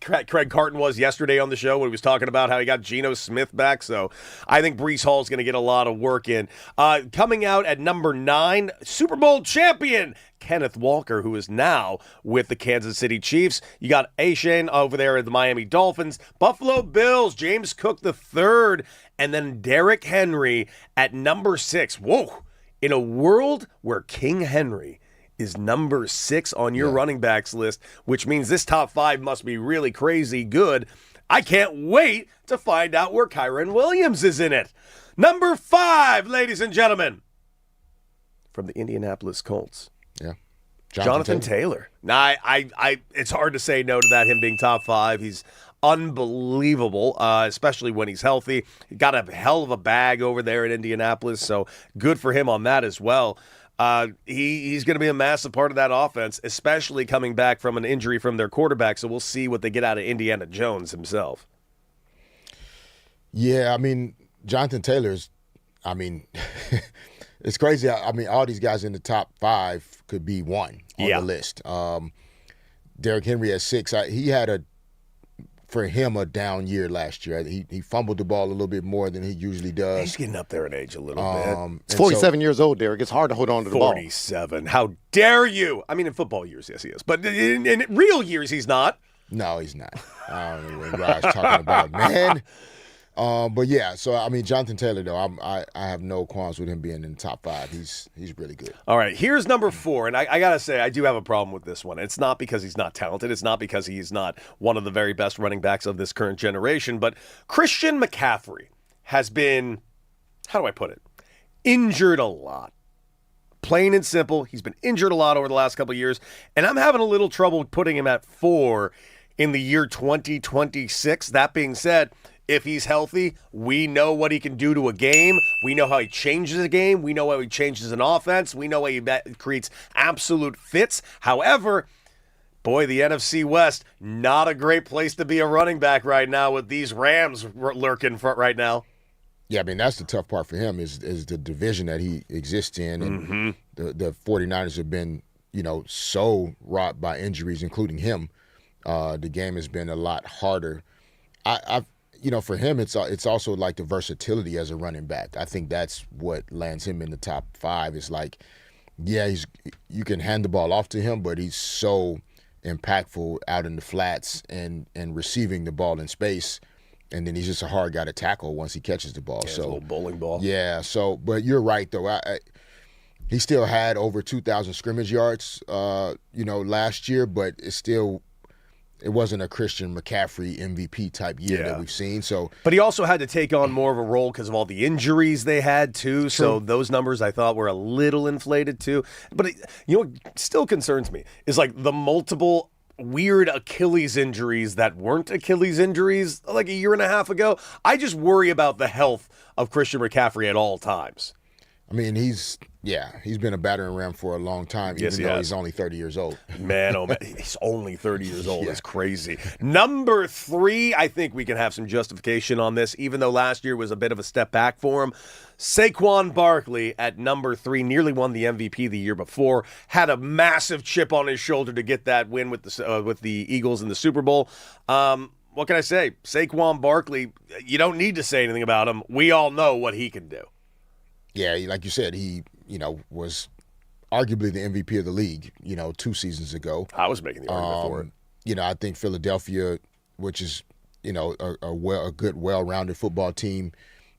Craig Carton was yesterday on the show when he was talking about how he got Geno Smith back, so I think Breece Hall is going to get a lot of work in. Coming out at number 9, Super Bowl champion Kenneth Walker, who is now with the Kansas City Chiefs. You got Ashane over there at the Miami Dolphins, Buffalo Bills, James Cook III, and then Derrick Henry at number 6. Whoa! In a world where King Henry is number 6 on your running backs list, which means this top 5 must be really crazy good. I can't wait to find out where Kyren Williams is in it. Number 5, ladies and gentlemen, from the Indianapolis Colts. Yeah. Jonathan Taylor. Now, it's hard to say no to that, him being top 5. He's unbelievable, especially when he's healthy. He got a hell of a bag over there in Indianapolis, so good for him on that as well. He's going to be a massive part of that offense, especially coming back from an injury from their quarterback, so we'll see what they get out of Indiana Jones himself. Yeah, Jonathan Taylor's, it's crazy. All these guys in the top 5 could be one on the list. Derrick Henry at 6. He had for him a down year last year. He fumbled the ball a little bit more than he usually does. He's getting up there in age a little bit. He's 47 years old, Derek. It's hard to hold on to the ball. 47. How dare you? In football years, yes, he is. But in real years, he's not. No, he's not. I don't know what Rod's talking about, man. But yeah, so Jonathan Taylor though, I have no qualms with him being in the top 5. He's really good. All right, here's number 4, and I gotta say I do have a problem with this one. It's not because he's not talented. It's not because he's not one of the very best running backs of this current generation. But Christian McCaffrey has been, how do I put it, injured a lot. Plain and simple, he's been injured a lot over the last couple of years, and I'm having a little trouble putting him at 4 in the year 2026. That being said, if he's healthy, we know what he can do to a game. We know how he changes a game. We know how he changes an offense. We know how he creates absolute fits. However, boy, the NFC West, not a great place to be a running back right now with these Rams lurking front right now. Yeah, that's the tough part for him is the division that he exists in. And the 49ers have been, so wrought by injuries, including him. The game has been a lot harder. for him, it's also like the versatility as a running back. I think that's what lands him in the top 5. It's like, yeah, you can hand the ball off to him, but he's so impactful out in the flats and receiving the ball in space. And then he's just a hard guy to tackle once he catches the ball. Yeah, so a little bowling ball. Yeah. So, but you're right though. He still had over 2,000 scrimmage yards, last year, but it wasn't a Christian McCaffrey MVP type year that we've seen. So, but he also had to take on more of a role because of all the injuries they had too. True. So those numbers I thought were a little inflated too. But what still concerns me is like the multiple weird Achilles injuries that weren't Achilles injuries like a year and a half ago. I just worry about the health of Christian McCaffrey at all times. I mean, he's been a battering ram for a long time, even though he's only 30 years old. Man, oh man, he's only 30 years old. It's crazy. Number 3, I think we can have some justification on this, even though last year was a bit of a step back for him. Saquon Barkley at number 3 nearly won the MVP the year before, had a massive chip on his shoulder to get that win with the Eagles in the Super Bowl. What can I say? Saquon Barkley, you don't need to say anything about him. We all know what he can do. Yeah, like you said, he was arguably the MVP of the league, 2 seasons ago. I was making the argument for it. I think Philadelphia, which is, a good, well-rounded football team,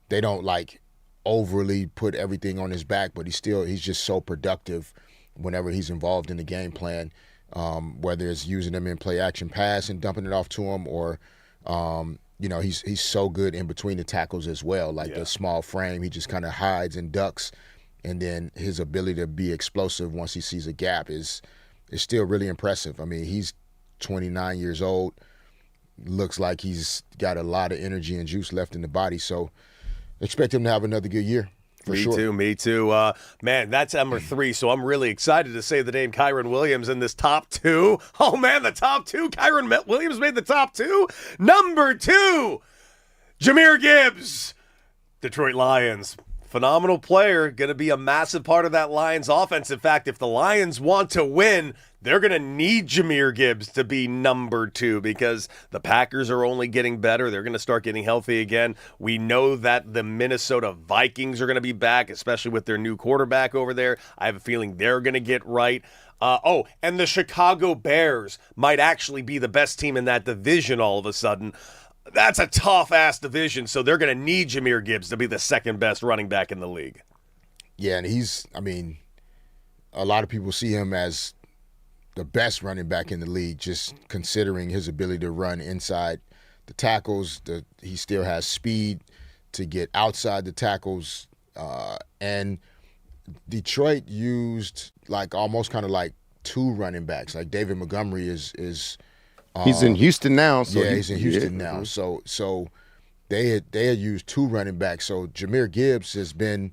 they don't like overly put everything on his back, but he's just so productive whenever he's involved in the game plan, whether it's using them in play action pass and dumping it off to him or he's so good in between the tackles as well. Like the small frame, he just kind of hides and ducks. And then his ability to be explosive once he sees a gap is still really impressive. I mean, he's 29 years old. Looks like he's got a lot of energy and juice left in the body. So expect him to have another good year. Me too. Man, that's number 3, so I'm really excited to say the name Kyren Williams in this top 2. Oh, man, the top 2. Kyren Williams made the top 2. Number 2, Jahmyr Gibbs, Detroit Lions. Phenomenal player, going to be a massive part of that Lions offense. In fact, if the Lions want to win, they're going to need Jahmyr Gibbs to be number 2 because the Packers are only getting better. They're going to start getting healthy again. We know that the Minnesota Vikings are going to be back, especially with their new quarterback over there. I have a feeling they're going to get right. And the Chicago Bears might actually be the best team in that division all of a sudden. That's a tough-ass division, so they're going to need Jahmyr Gibbs to be the second-best running back in the league. Yeah, and a lot of people see him as the best running back in the league, just considering his ability to run inside the tackles. He still has speed to get outside the tackles. And Detroit used almost kind of like 2 running backs. Like David Montgomery is he's in Houston now. So he's in Houston now. So they had used 2 running backs. So Jahmyr Gibbs has been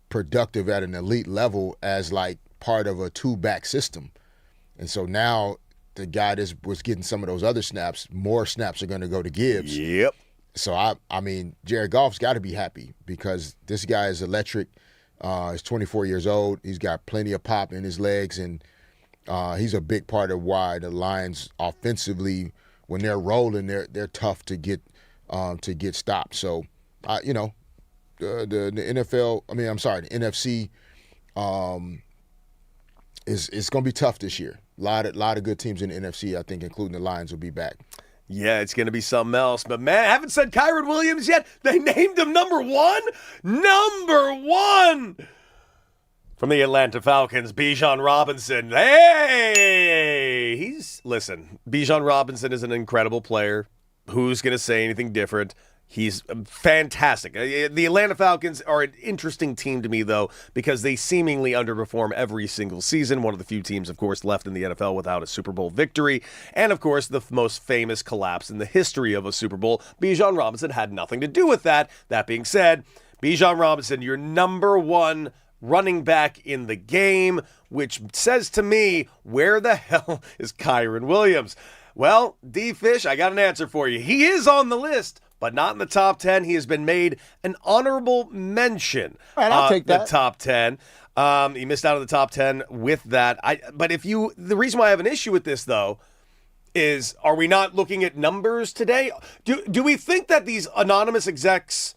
productive at an elite level as part of a 2-back system. And so now the guy that was getting some of those other snaps, more snaps are going to go to Gibbs. Yep. So I mean, Jared Goff's got to be happy because this guy is electric. He's 24 years old. He's got plenty of pop in his legs, and he's a big part of why the Lions offensively, when they're rolling, they're tough to get stopped. So, the NFL, the NFC is going to be tough this year. A lot of good teams in the NFC, I think, including the Lions, will be back. Yeah, it's going to be something else. But, man, I haven't said Kyren Williams yet. They named him number 1? Number 1! From the Atlanta Falcons, Bijan Robinson. Hey! Bijan Robinson is an incredible player. Who's going to say anything different? He's fantastic. The Atlanta Falcons are an interesting team to me, though, because they seemingly underperform every single season. One of the few teams, of course, left in the NFL without a Super Bowl victory. And, of course, the most famous collapse in the history of a Super Bowl. Bijan Robinson had nothing to do with that. That being said, Bijan Robinson, your number 1 running back in the game, which says to me, where the hell is Kyren Williams? Well, D-Fish, I got an answer for you. He is on the list, but not in the top 10. He has been made an honorable mention. All right, I'll take that. The top 10. He missed out on the top 10 with that. The reason why I have an issue with this, though, are we not looking at numbers today? Do we think that these anonymous execs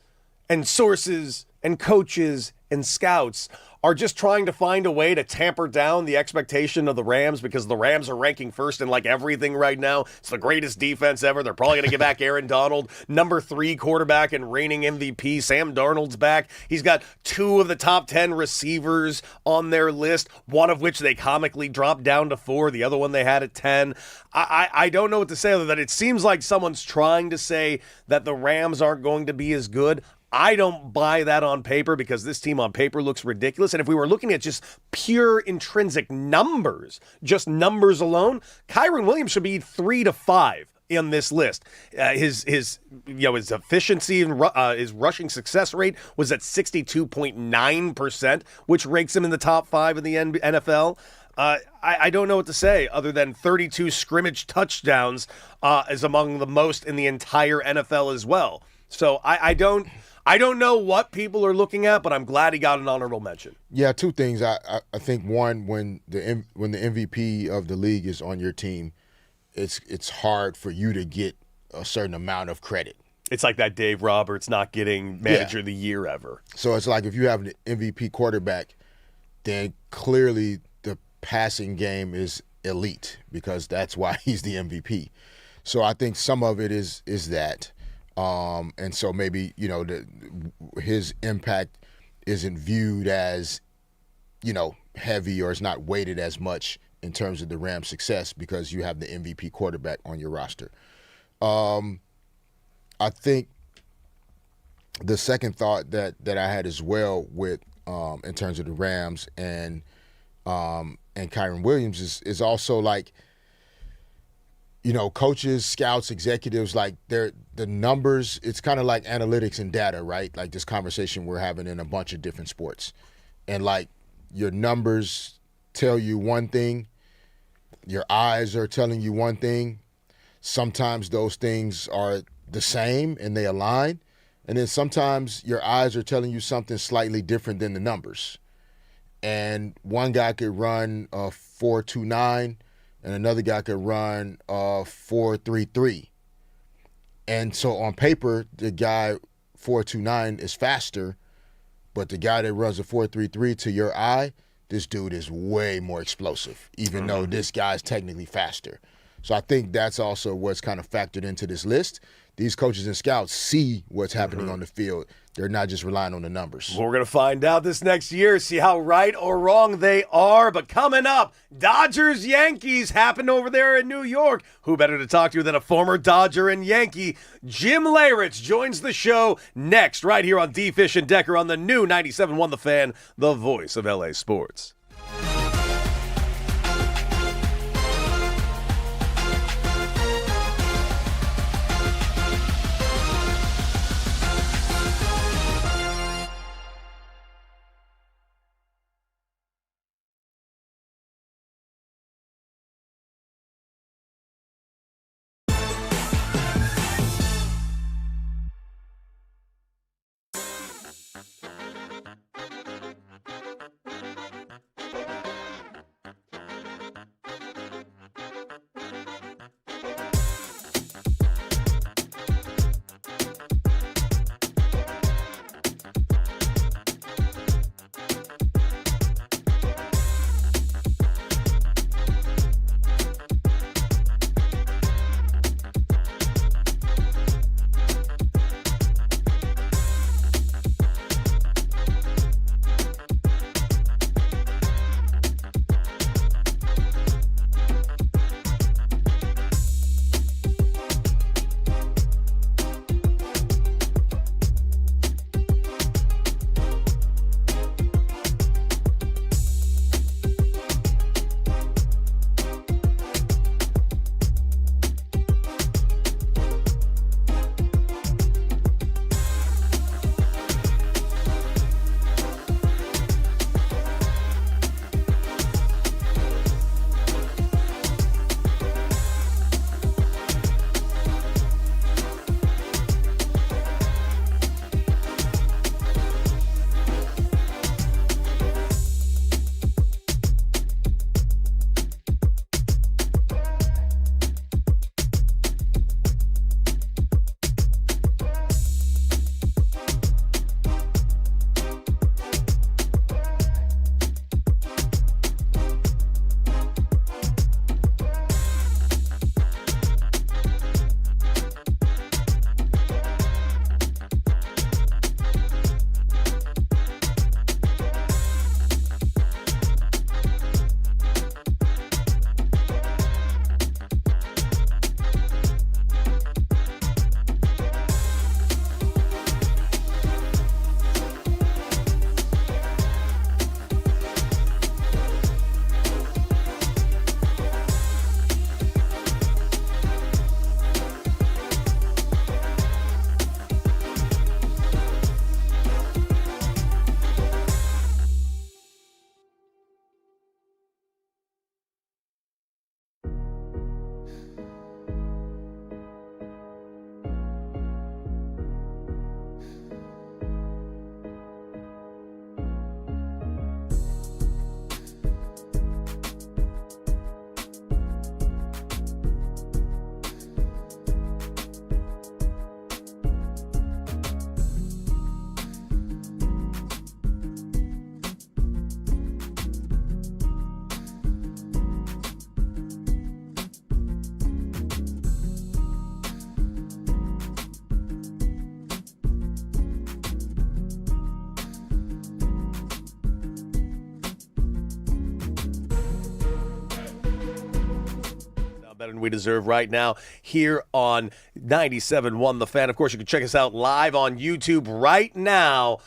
and sources and coaches and scouts are just trying to find a way to tamper down the expectation of the Rams because the Rams are ranking first in like everything right now? It's the greatest defense ever. They're probably going to get back Aaron Donald, number 3 quarterback and reigning MVP. Sam Darnold's back. He's got 2 of the top 10 receivers on their list, one of which they comically dropped down to 4, the other one they had at 10. I don't know what to say other than it seems like someone's trying to say that the Rams aren't going to be as good. I don't buy that on paper because this team on paper looks ridiculous. And if we were looking at just pure intrinsic numbers, just numbers alone, Kyren Williams should be 3 to 5 in this list. His efficiency and his rushing success rate was at 62.9%, which ranks him in the top 5 in the NFL. I don't know what to say other than 32 scrimmage touchdowns is among the most in the entire NFL as well. So I don't know what people are looking at, but I'm glad he got an honorable mention. Yeah, 2 things. I think one, when the MVP of the league is on your team, it's hard for you to get a certain amount of credit. It's like that Dave Roberts not getting manager of the year ever. So it's like if you have an MVP quarterback, then clearly the passing game is elite because that's why he's the MVP. So I think some of it is that. And so maybe, his impact isn't viewed as, heavy, or it's not weighted as much in terms of the Rams' success because you have the MVP quarterback on your roster. I think the second thought that I had as well with in terms of the Rams and Kyren Williams is also like, coaches, scouts, executives, like the numbers, it's kind of like analytics and data, right? Like this conversation we're having in a bunch of different sports. And like your numbers tell you one thing, your eyes are telling you one thing. Sometimes those things are the same and they align. And then sometimes your eyes are telling you something slightly different than the numbers. And one guy could run a 4.29 and another guy could run 4.33. And so on paper, the guy 4.29 is faster, but the guy that runs a 4.33 to your eye, this dude is way more explosive, even though this guy's technically faster. So I think that's also what's kind of factored into this list. These coaches and scouts see what's happening on the field. They're not just relying on the numbers. We're going to find out this next year, see how right or wrong they are. But coming up, Dodgers-Yankees happened over there in New York. Who better to talk to than a former Dodger and Yankee? Jim Leyritz joins the show next, right here on D. Fish and Decker on the new 97.1 The Fan, the voice of LA Sports. better than we deserve right now here on 97.1 The Fan. Of course, you can check us out live on YouTube right now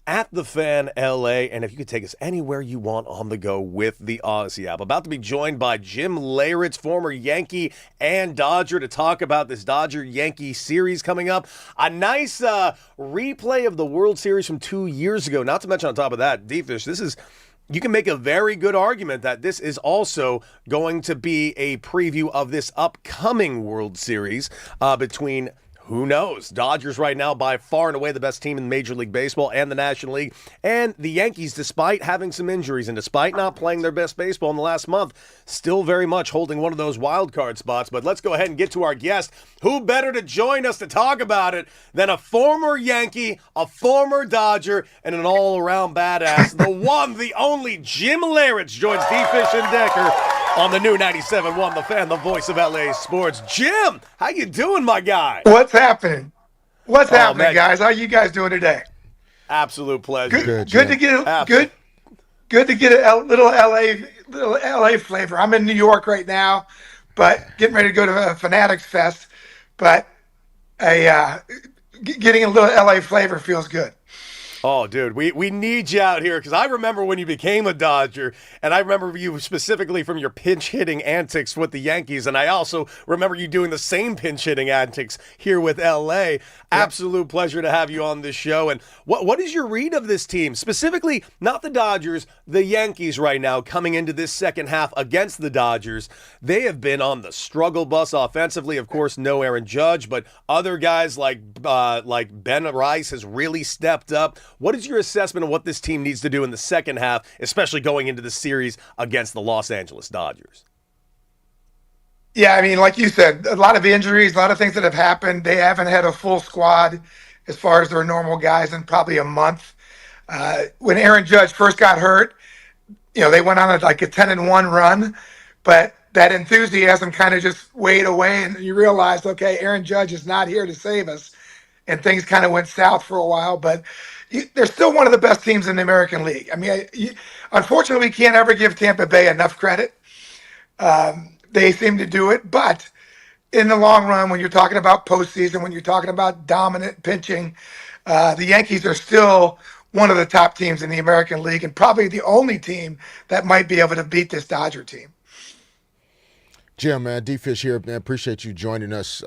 at The Fan LA, and if you could take us anywhere you want on the go with the Odyssey app. About to be joined by Jim Leyritz, former Yankee and Dodger, to talk about this Dodger-Yankee series coming up. A nice replay of the World Series from 2 years ago. Not to mention, on top of that, D-Fish, you can make a very good argument that this is also going to be a preview of this upcoming World Series between, who knows, Dodgers right now by far and away the best team in Major League Baseball and the National League, and the Yankees, despite having some injuries and despite not playing their best baseball in the last month, still very much holding one of those wild card spots. But let's go ahead and get to our guest. Who better to join us to talk about it than a former Yankee, a former Dodger, and an all-around badass. The one, the only Jim Leyritz joins D-Fish and Decker on the new 97.1 The Fan, the voice of LA Sports. Jim, how you doing, my guy? What's happening? What's happening, man. guys? How you guys doing today? Absolute pleasure. Good to get a little LA flavor. I'm in New York right now, but getting ready to go to a Fanatics Fest. But getting a little LA flavor feels good. Oh, dude, we need you out here because I remember when you became a Dodger, and I remember you specifically from your pinch-hitting antics with the Yankees, and I also remember you doing the same pinch-hitting antics here with L.A. Absolute pleasure to have you on this show. And what is your read of this team? Specifically, not the Dodgers, the Yankees right now coming into this second half against the Dodgers. They have been on the struggle bus offensively. Of course, no Aaron Judge, but other guys like Ben Rice has really stepped up. What is your assessment of what this team needs to do in the second half, especially going into the series against the Los Angeles Dodgers? Yeah, I mean, like you said, a lot of injuries, a lot of things that have happened. They haven't had a full squad as far as their normal guys in probably a month. When Aaron Judge first got hurt, they went on a 10-1 run, but that enthusiasm kind of just weighed away, and you realized, okay, Aaron Judge is not here to save us, and things kind of went south for a while, but they're still one of the best teams in the American League. I mean, unfortunately, we can't ever give Tampa Bay enough credit. They seem to do it, but in the long run, when you're talking about postseason, when you're talking about dominant pitching, the Yankees are still one of the top teams in the American League and probably the only team that might be able to beat this Dodger team. Jim, man, D-Fish here, man. Appreciate you joining us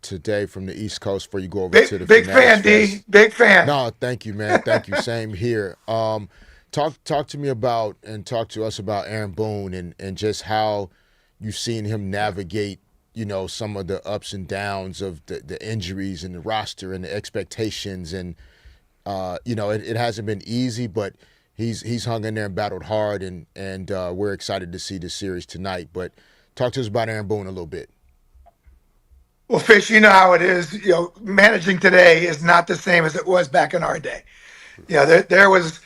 today from the East Coast before you go over to the big fan, D. Big fan. No, thank you, man. Thank you. Same here. Talk to me about and talk to us about Aaron Boone and just how you've seen him navigate, some of the ups and downs of the injuries and the roster and the expectations. And, it hasn't been easy, but he's hung in there and battled hard, and we're excited to see this series tonight. But talk to us about Aaron Boone a little bit. Well, Fish, you know how it is. Managing today is not the same as it was back in our day. There was,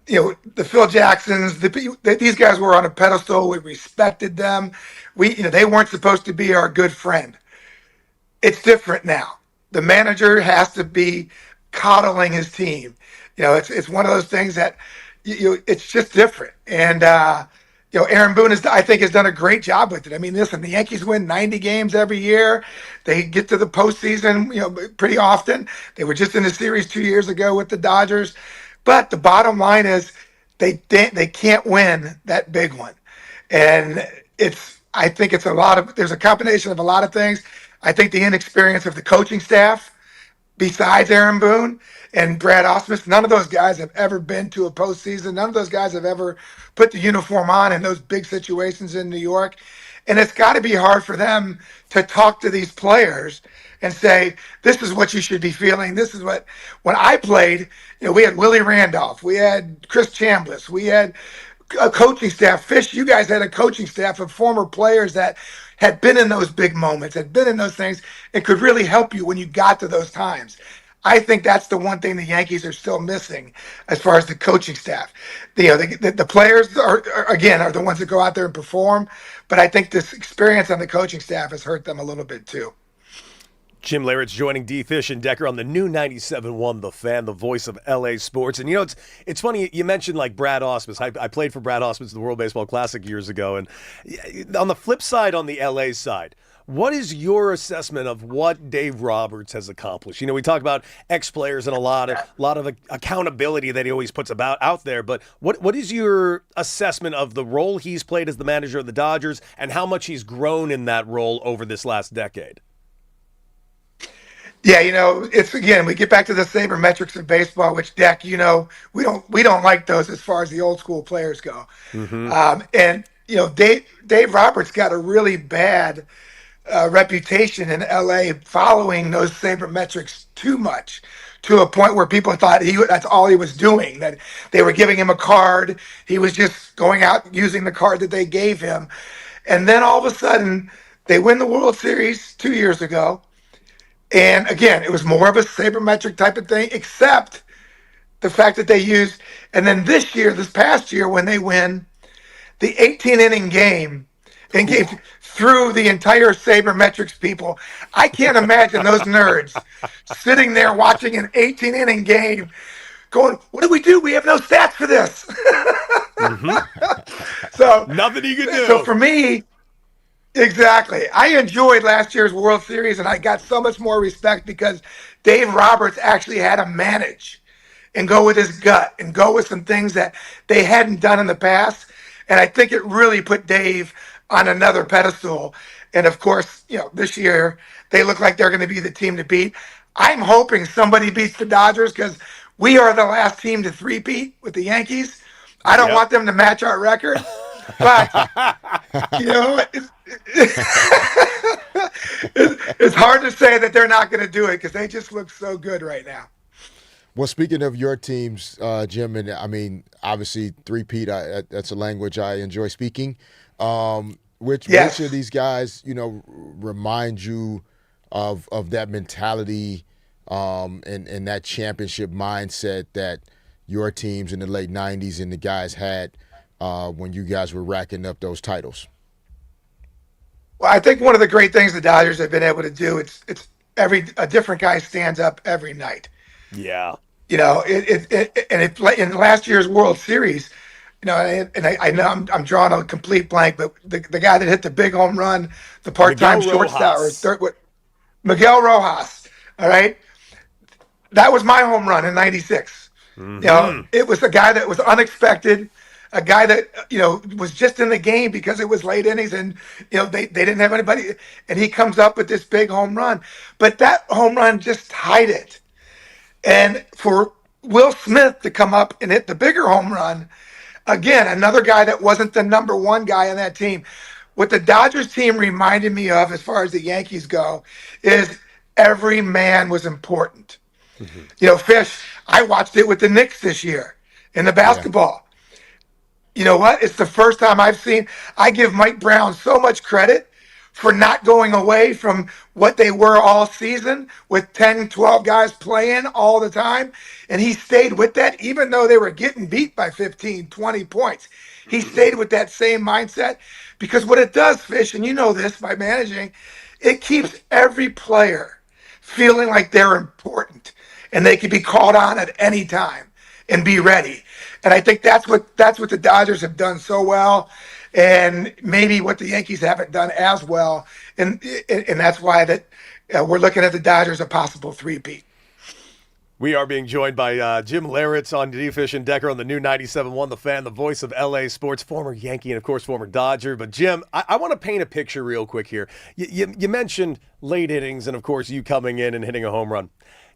the Phil Jacksons. These guys were on a pedestal. We respected them. They weren't supposed to be our good friend. It's different now. The manager has to be coddling his team. It's one of those things that it's just different. And Aaron Boone I think has done a great job with it. I mean, listen, the Yankees win 90 games every year. They get to the postseason, pretty often. They were just in a series 2 years ago with the Dodgers. But the bottom line is they can't win that big one. And I think there's a combination of a lot of things. I think the inexperience of the coaching staff, besides Aaron Boone and Brad Ausmus, none of those guys have ever been to a postseason. None of those guys have ever put the uniform on in those big situations in New York. And it's got to be hard for them to talk to these players and say, this is what you should be feeling. This is what, when I played, we had Willie Randolph, we had Chris Chambliss, we had a coaching staff. Fish, you guys had a coaching staff of former players that had been in those big moments, had been in those things, and could really help you when you got to those times. I think that's the one thing the Yankees are still missing as far as the coaching staff. The players are the ones that go out there and perform, but I think this experience on the coaching staff has hurt them a little bit too. Jim Lehrett's joining D. Fish and Decker on the new 97.1 The Fan, the voice of LA sports. And, it's funny, you mentioned like Brad Ausmus. I played for Brad Ausmus at the World Baseball Classic years ago. And on the flip side, on the LA side, what is your assessment of what Dave Roberts has accomplished? We talk about ex-players and a lot of accountability that he always puts out there. But what is your assessment of the role he's played as the manager of the Dodgers and how much he's grown in that role over this last decade? Yeah, it's again, we get back to the sabermetrics of baseball, which Deck, we don't like those as far as the old school players go. And Dave Roberts got a really bad reputation in LA following those sabermetrics too much, to a point where people thought that's all he was doing, that they were giving him a card. He was just going out using the card that they gave him. And then all of a sudden they win the World Series 2 years ago. And again, it was more of a sabermetric type of thing, except the fact that they used, and then this past year, when they win the 18-inning game and gave through the entire sabermetrics people, I can't imagine those nerds sitting there watching an 18-inning game going, what do? We have no stats for this. So nothing you can do. So for me, exactly. I enjoyed last year's World Series, and I got so much more respect because Dave Roberts actually had to manage and go with his gut and go with some things that they hadn't done in the past. And I think it really put Dave on another pedestal. And of course, this year they look like they're going to be the team to beat. I'm hoping somebody beats the Dodgers because we are the last team to three-peat with the Yankees. I don't want them to match our record, but it's hard to say that they're not going to do it because they just look so good right now. Well, speaking of your teams, Jim, and I mean, obviously, three-peat, that's a language I enjoy speaking. Which of these guys, remind you of that mentality and that championship mindset that your teams in the late 90s and the guys had when you guys were racking up those titles? Well, I think one of the great things the Dodgers have been able to do, it's a different guy stands up every night. Yeah. In last year's World Series, and I know I'm drawing a complete blank, but the guy that hit the big home run, the part-time shortstop, Miguel Rojas, all right? That was my home run in 96. It was a guy that was unexpected, a guy that, was just in the game because it was late innings and, they didn't have anybody. And he comes up with this big home run. But that home run just tied it. And for Will Smith to come up and hit the bigger home run, again, another guy that wasn't the number one guy on that team. What the Dodgers team reminded me of, as far as the Yankees go, is every man was important. Fish, I watched it with the Knicks this year in the basketball. You know what? It's the first time I give Mike Brown so much credit for not going away from what they were all season with 10, 12 guys playing all the time. And he stayed with that, even though they were getting beat by 15, 20 points. He stayed with that same mindset because what it does, Fish, and you know this by managing, it keeps every player feeling like they're important and they can be called on at any time and be ready. And I think that's what the Dodgers have done so well, and maybe what the Yankees haven't done as well. And that's why we're looking at the Dodgers a possible three-peat. We are being joined by Jim Lehrett's on D. Fish and Decker on the new 97.1 The Fan, the voice of LA sports, former Yankee and, of course, former Dodger. But, Jim, I want to paint a picture real quick here. You mentioned late innings and, of course, you coming in and hitting a home run.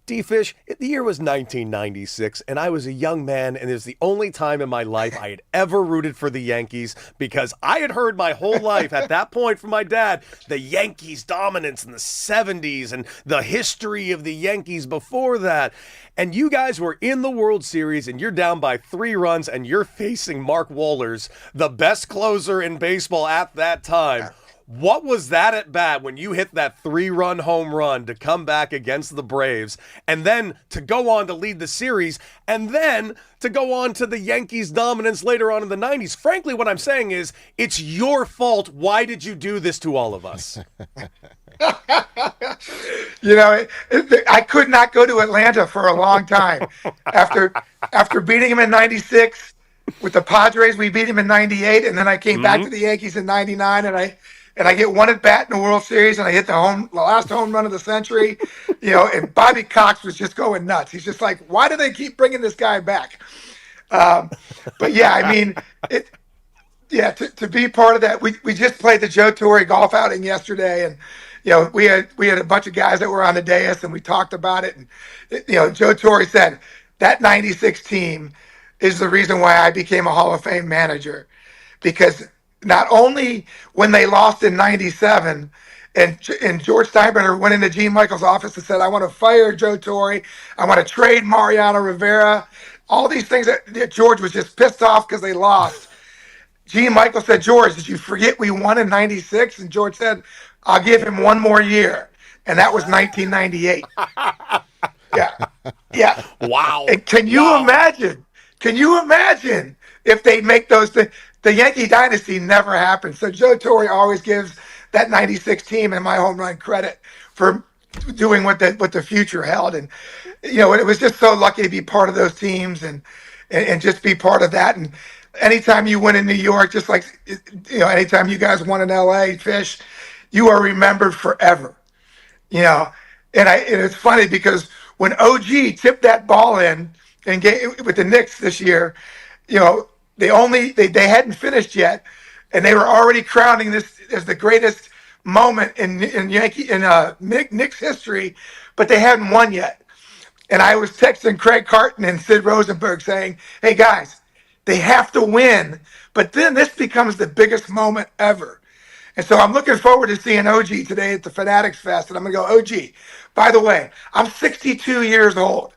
D-Fish, the year was 1996, and I was a young man, and it was the only time in my life I had ever rooted for the Yankees because I had heard my whole life at that point from my dad the Yankees' dominance in the 70s and the history of the Yankees before that. And you guys were in the World Series, and you're down by 3 runs, and you're facing Mark Wohlers, the best closer in baseball at that time. What was that at bat when you hit that 3-run home run to come back against the Braves and then to go on to lead the series and then to go on to the Yankees' dominance later on in the 90s? Frankly, what I'm saying is it's your fault. Why did you do this to all of us? I could not go to Atlanta for a long time. After beating him in 96 with the Padres, we beat him in 98, and then I came back to the Yankees in 99, and I get one at bat in the World Series, and I hit the last home run of the century, and Bobby Cox was just going nuts. He's just like, why do they keep bringing this guy back? But yeah, I mean, to be part of that, we just played the Joe Torre golf outing yesterday, and we had a bunch of guys that were on the dais, and we talked about it, and Joe Torre said that 96 team is the reason why I became a Hall of Fame manager, because not only when they lost in 97 and George Steinbrenner went into Gene Michael's office and said, I want to fire Joe Torre, I want to trade Mariano Rivera, all these things that George was just pissed off because they lost. Gene Michael said, George, did you forget we won in 96? And George said, I'll give him one more year. And that was 1998. Yeah. Wow. And can you imagine if they make those things? The Yankee dynasty never happened. So Joe Torre always gives that 96 team and my home run credit for doing what the future held. And, it was just so lucky to be part of those teams and just be part of that. And anytime you win in New York, just like, anytime you guys won in LA, Fish, you are remembered forever, and it's funny because when OG tipped that ball in and with the Knicks this year, they hadn't finished yet, and they were already crowning this as the greatest moment in Knicks history, but they hadn't won yet. And I was texting Craig Carton and Sid Rosenberg saying, "Hey guys, they have to win, but then this becomes the biggest moment ever." And so I'm looking forward to seeing OG today at the Fanatics Fest, and I'm going to go, OG, by the way, I'm 62 years old.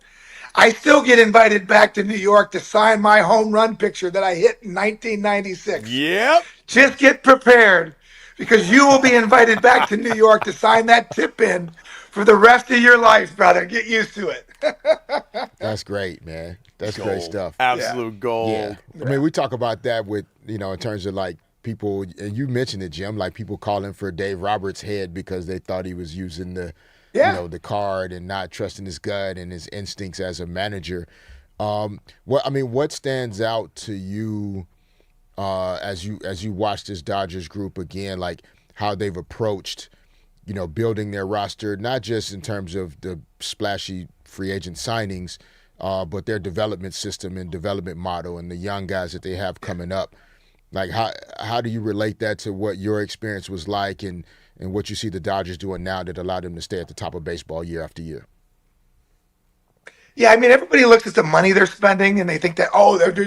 I still get invited back to New York to sign my home run picture that I hit in 1996. Yep. Just get prepared, because you will be invited back to New York to sign that tip in for the rest of your life, brother. Get used to it. That's great, man. That's great stuff. Absolute gold. Yeah. I mean, we talk about that with, in terms of like people, and you mentioned it, Jim, like people calling for Dave Roberts' head because they thought he was using the card and not trusting his gut and his instincts as a manager. What stands out to you as you watch this Dodgers group again, like how they've approached, building their roster, not just in terms of the splashy free agent signings, but their development system and development model and the young guys that they have coming up. Like how do you relate that to what your experience was like and what you see the Dodgers doing now that allowed them to stay at the top of baseball year after year? Yeah, I mean, everybody looks at the money they're spending and they think that,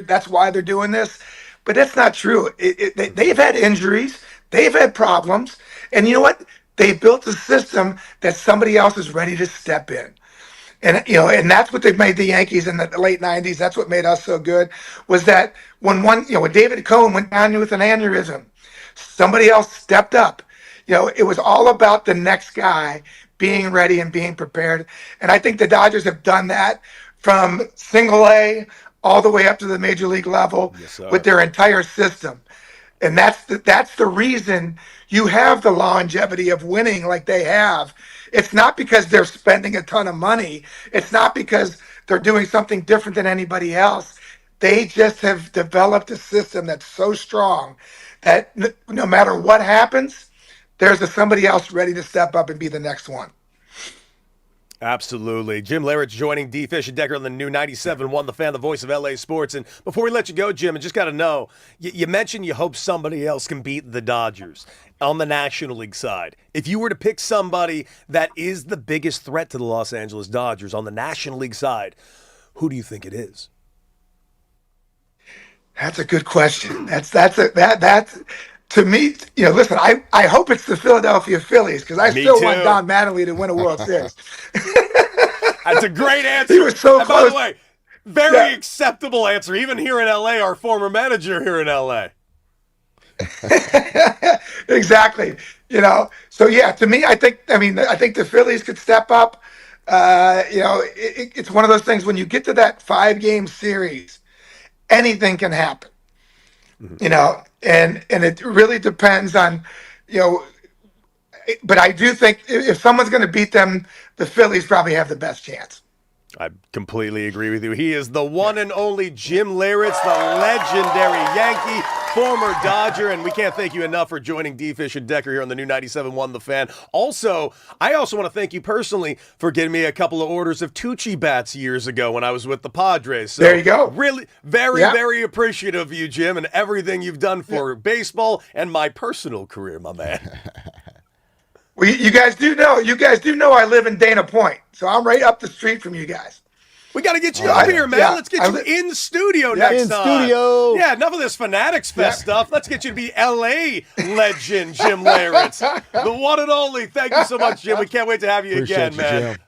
that's why they're doing this. But that's not true. They've had injuries. They've had problems. And you know what? They built a system that somebody else is ready to step in. And, and that's what they made the Yankees in the late 90s. That's what made us so good, was that when David Cohn went down with an aneurysm, somebody else stepped up. It was all about the next guy being ready and being prepared. And I think the Dodgers have done that from single A all the way up to the major league level with their entire system. And that's the reason you have the longevity of winning like they have. It's not because they're spending a ton of money. It's not because they're doing something different than anybody else. They just have developed a system that's so strong that no matter what happens, there's somebody else ready to step up and be the next one. Absolutely. Jim Leyritz joining D. Fish and Decker on the new 97.1 The Fan, the voice of LA Sports. And before we let you go, Jim, I just got to know, you mentioned you hope somebody else can beat the Dodgers on the National League side. If you were to pick somebody that is the biggest threat to the Los Angeles Dodgers on the National League side, who do you think it is? That's a good question. That's to me, listen, I hope it's the Philadelphia Phillies, because I still want Don Mattingly to win a World Series. That's a great answer. He was so and close. By the way, very acceptable answer. Even here in LA, our former manager here in LA. Exactly. So yeah, to me, I think the Phillies could step up. It's one of those things when you get to that 5-game series, anything can happen. And it really depends on, you know, but I do think if someone's going to beat them, the Phillies probably have the best chance. I completely agree with you. He is the one and only Jim Leyritz, the legendary Yankee, former Dodger, and we can't thank you enough for joining D. Fish and Decker here on the new 97.1 The Fan. I also want to thank you personally for getting me a couple of orders of Tucci bats years ago when I was with the Padres. So there you go. Really, very appreciative of you, Jim, and everything you've done for baseball and my personal career, my man. Well, you guys do know I live in Dana Point, so I'm right up the street from you guys. We got to get you up here, man. Yeah, Let's get you in studio next time. studio. Yeah, enough of this Fanatics Fest stuff. Let's get you to be L.A. legend, Jim Leyritz. The one and only. Thank you so much, Jim. We can't wait to have you again, man. Jim.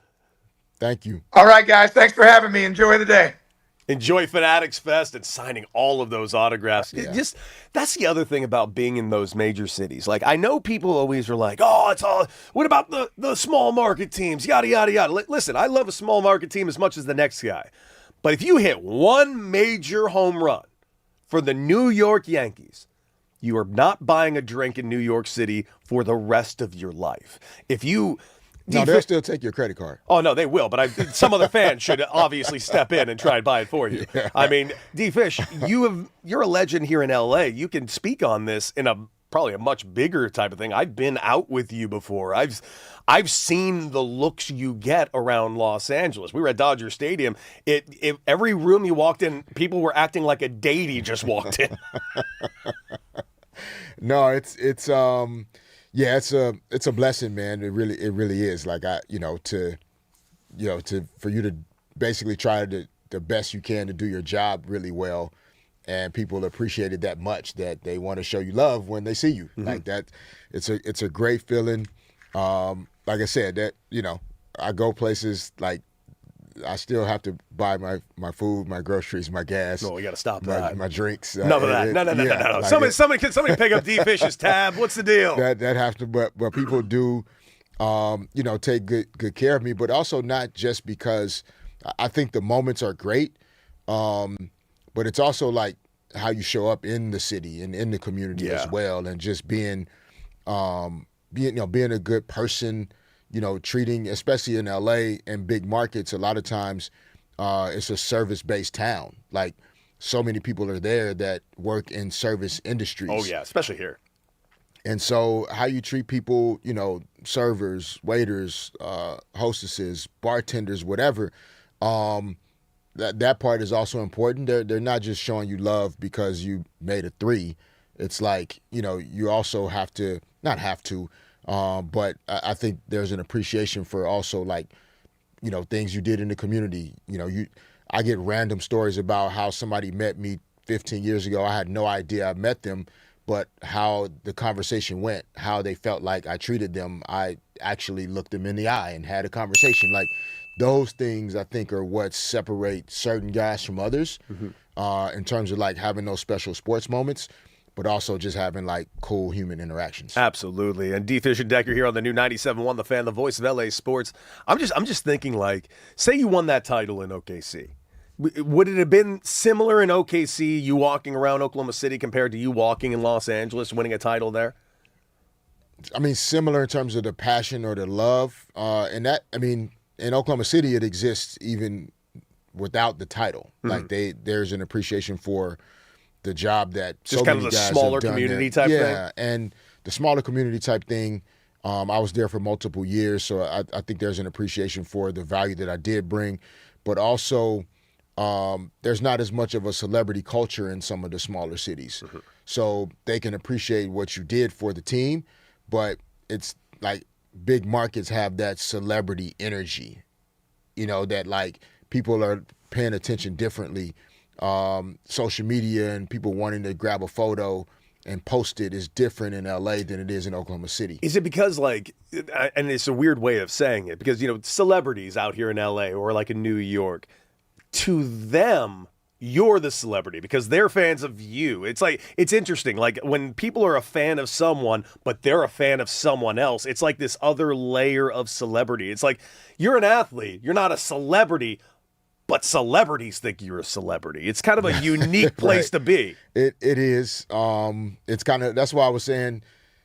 Thank you. All right, guys. Thanks for having me. Enjoy the day. Enjoy Fanatics Fest and signing all of those autographs. Yeah. That's the other thing about being in those major cities. Like, I know people always are like, oh, it's all, what about the small market teams? Yada, yada, yada. Listen, I love a small market team as much as the next guy. But if you hit one major home run for the New York Yankees, you are not buying a drink in New York City for the rest of your life. No, they'll still take your credit card. Oh, no, they will. But some other fan should obviously step in and try and buy it for you. Yeah. I mean, D-Fish, you're a legend here in L.A. You can speak on this in probably a much bigger type of thing. I've been out with you before. I've seen the looks you get around Los Angeles. We were at Dodger Stadium. Every room you walked in, people were acting like a deity just walked in. No, it's yeah, it's a blessing, man. It really is. Like for you to basically try the best you can to do your job really well, and people appreciate it that much that they want to show you love when they see you. Mm-hmm. Like that, it's a great feeling. Like I said, that I go places like I still have to buy my food, my groceries, my gas. No, we got to stop that. My drinks. None of that. No. Like somebody pick up D-Fish's tab. What's the deal? That has to, but people do, take good care of me. But also not just because I think the moments are great, but it's also like how you show up in the city and in the community as well, and just being a good person. Treating, especially in LA and big markets, a lot of times it's a service-based town. Like, so many people are there that work in service industries. Oh, yeah, especially here. And so how you treat people, servers, waiters, hostesses, bartenders, whatever, that part is also important. They're not just showing you love because you made a 3. It's like, you also have to, not have to, but I think there's an appreciation for also things you did in the community. I get random stories about how somebody met me 15 years ago. I had no idea I met them, but how the conversation went, how they felt like I treated them. I actually looked them in the eye and had a conversation. Like, those things I think are what separate certain guys from others, in terms of having those special sports moments, but also just having cool human interactions. Absolutely. And D. Fish and Decker here on the new 97.1 The Fan, the voice of LA sports. I'm just thinking, say you won that title in OKC. Would it have been similar in OKC, you walking around Oklahoma City, compared to you walking in Los Angeles, winning a title there? I mean, similar in terms of the passion or the love. In Oklahoma City, it exists even without the title. Mm-hmm. There's an appreciation for the job that just so kind many of the guys smaller community type thing. Yeah, and the smaller community type thing. I was there for multiple years, so I think there's an appreciation for the value that I did bring, but also there's not as much of a celebrity culture in some of the smaller cities, so they can appreciate what you did for the team, but it's like big markets have that celebrity energy, that people are paying attention differently. Social media and people wanting to grab a photo and post it is different in LA than it is in Oklahoma City. Is it because and it's a weird way of saying it, because celebrities out here in LA or in New York, to them you're the celebrity because they're fans of you. It's like, it's interesting. Like when people are a fan of someone, but they're a fan of someone else, it's like this other layer of celebrity. It's like you're an athlete. You're not a celebrity, but celebrities think you're a celebrity. It's kind of a unique place to be. It is. It's kind of, that's why I was saying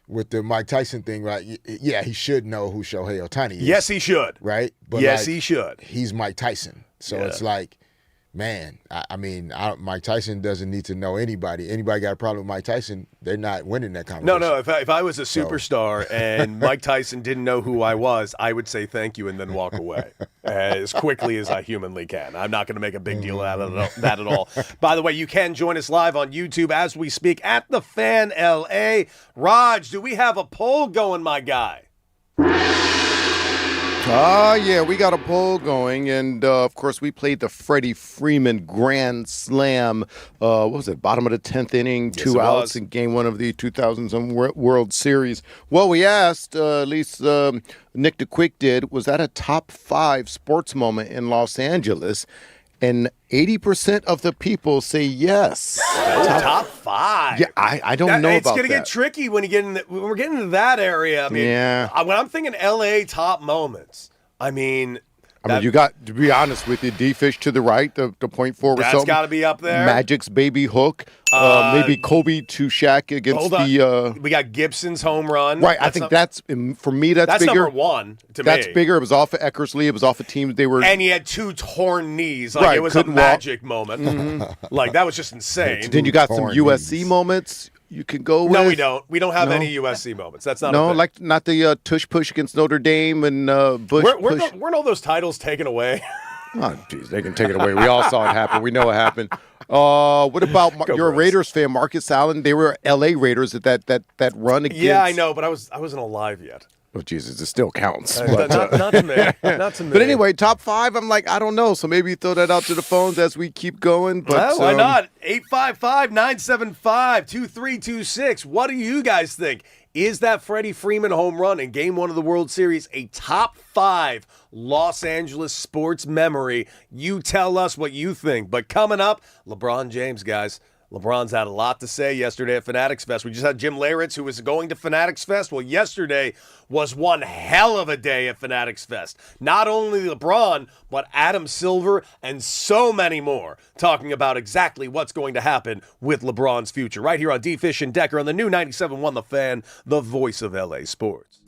with the Mike Tyson thing, right? Yeah, he should know who Shohei Ohtani is. Yes, he should. Right? But yes, he should. He's Mike Tyson. So it's like, man, I mean, Mike Tyson doesn't need to know anybody. Anybody got a problem with Mike Tyson, they're not winning that conversation. No. If I was a superstar and Mike Tyson didn't know who I was, I would say thank you and then walk away as quickly as I humanly can. I'm not going to make a big deal out of that at all. By the way, you can join us live on YouTube as we speak at The Fan LA. Raj, do we have a poll going, my guy? Yeah, we got a poll going, and of course we played the Freddie Freeman Grand Slam. What was it? Bottom of the 10th inning, Yes, 2 outs in Game 1 of the 2000 World Series. Well, we asked, at least Nick the Quick did, was that a top 5 sports moment in Los Angeles? And 80% of the people say yes. Top 5. Yeah, I don't know about that. It's going to get tricky when when we're getting into that area. I mean, when I'm thinking LA top moments, I mean, you got, to be honest with you, D-Fish to the right, the point forward. That's got to be up there. Magic's baby hook. Maybe Kobe to Shaq against we got Gibson's home run. Right, I think that's, for me, that's bigger. Number 1 to me. That's bigger. It was off of Eckersley. It was off a team they were. And he had 2 torn knees. Like, it was a magic moment. Mm-hmm. Like, that was just insane. Then you got some USC moments you can go with. No, we don't. We don't have any USC moments. That's not a thing. Like not the tush push against Notre Dame and Bush push. Weren't all those titles taken away? Oh, jeez, they can take it away. We all saw it happen. We know it happened. What about you're a Raiders fan, Marcus Allen? They were L.A. Raiders at that run against. Yeah, I know, but I wasn't alive yet. Oh, Jesus, it still counts. Not to me. Not to me. But anyway, top 5, I'm like, I don't know. So maybe throw that out to the phones as we keep going. But why not? 855-975-2326. What do you guys think? Is that Freddie Freeman home run in Game 1 of the World Series a top 5 Los Angeles sports memory? You tell us what you think. But coming up, LeBron James, guys. LeBron's had a lot to say yesterday at Fanatics Fest. We just had Jim Leyritz, who was going to Fanatics Fest. Well, yesterday was one hell of a day at Fanatics Fest. Not only LeBron, but Adam Silver and so many more talking about exactly what's going to happen with LeBron's future. Right here on D-Fish and Decker on the new 97.1 The Fan, the voice of LA sports.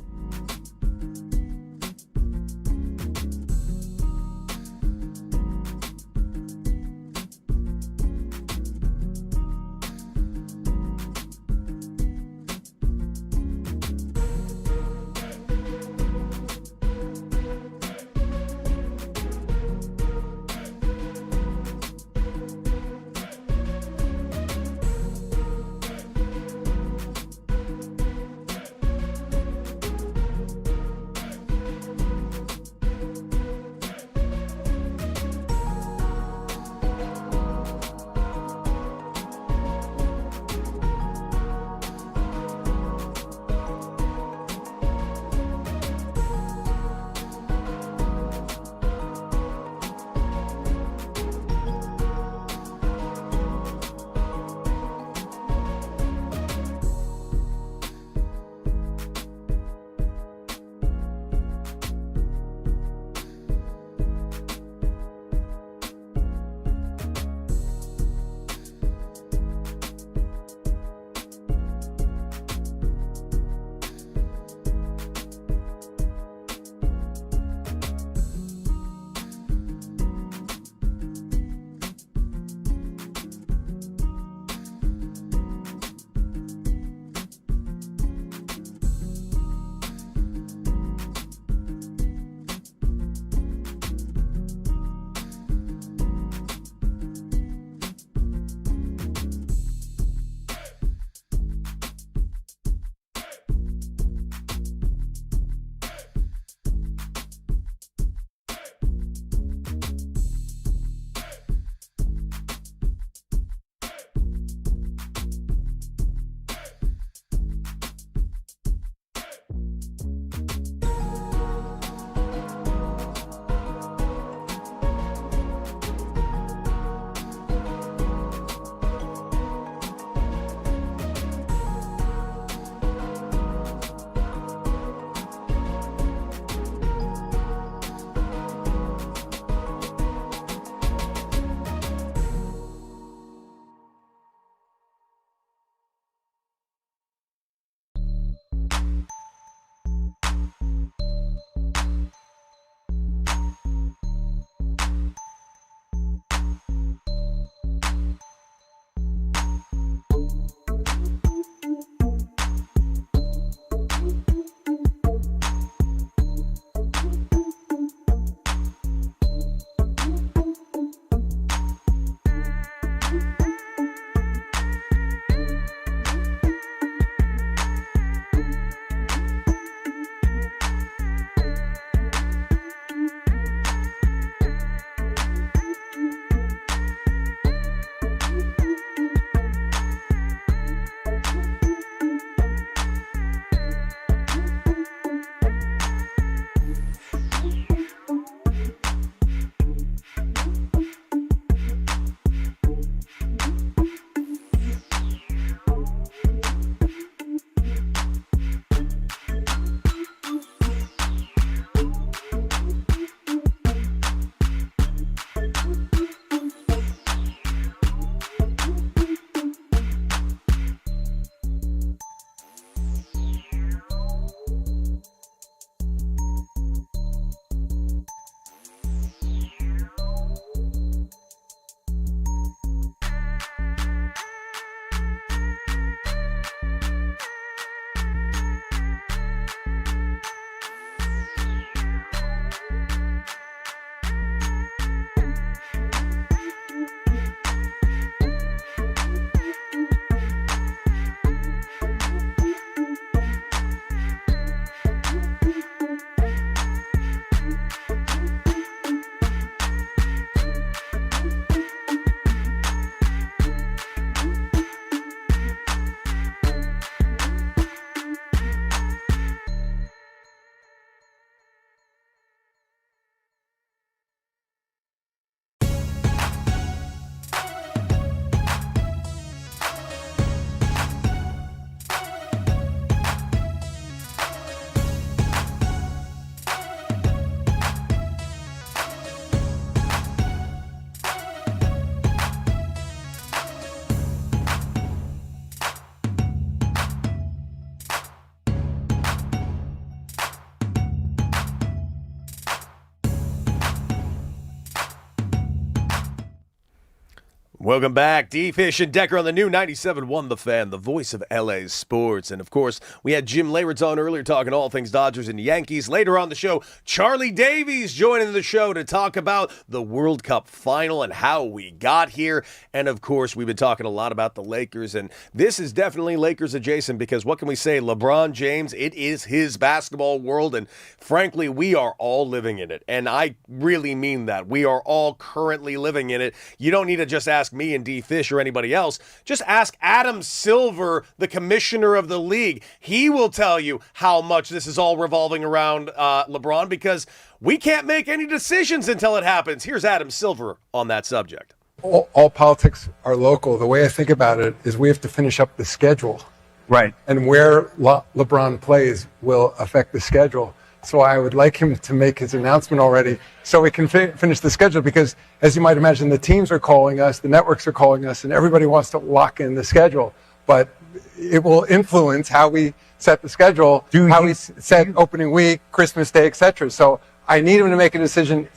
Welcome back. D-Fish and Decker on the new 97.1 The Fan, the voice of LA sports. And, of course, we had Jim Leyritz on earlier talking all things Dodgers and Yankees. Later on the show, Charlie Davies joining the show to talk about the World Cup final and how we got here. And, of course, we've been talking a lot about the Lakers. And this is definitely Lakers adjacent because what can we say? LeBron James, it is his basketball world. And, frankly, we are all living in it. And I really mean that. We are all currently living in it. You don't need to just ask me and D-Fish or anybody else. Just ask Adam Silver, the commissioner of the league. He will tell you how much this is all revolving around LeBron because we can't make any decisions until it happens. Here's Adam Silver on that subject. All politics are local. The way I think about it is we have to finish up the schedule. Right. And where LeBron plays will affect the schedule. So I would like him to make his announcement already so we can finish the schedule because, as you might imagine, the teams are calling us, the networks are calling us, and everybody wants to lock in the schedule. But it will influence how we set the schedule, how we set opening week, Christmas Day, etc. So I need him to make a decision,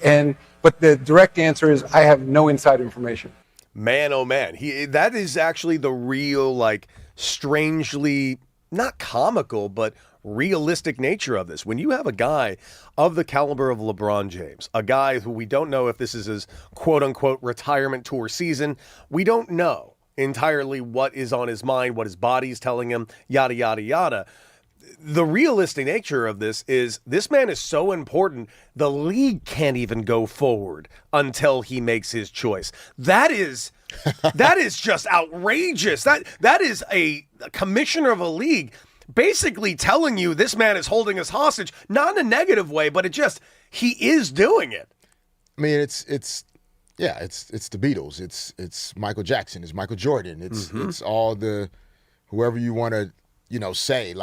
but the direct answer is I have no inside information. Man, oh man. That is actually the real, strangely, not comical, but realistic nature of this. When you have a guy of the caliber of LeBron James, a guy who we don't know if this is his quote-unquote retirement tour season, we don't know entirely what is on his mind, what his body's telling him, yada, yada, yada. The realistic nature of this is this man is so important, the league can't even go forward until he makes his choice. That is just outrageous. That is a commissioner of a league basically telling you this man is holding us hostage, not in a negative way, but he is doing it. I mean, it's the Beatles. It's Michael Jackson. It's Michael Jordan. It's all the whoever you want to say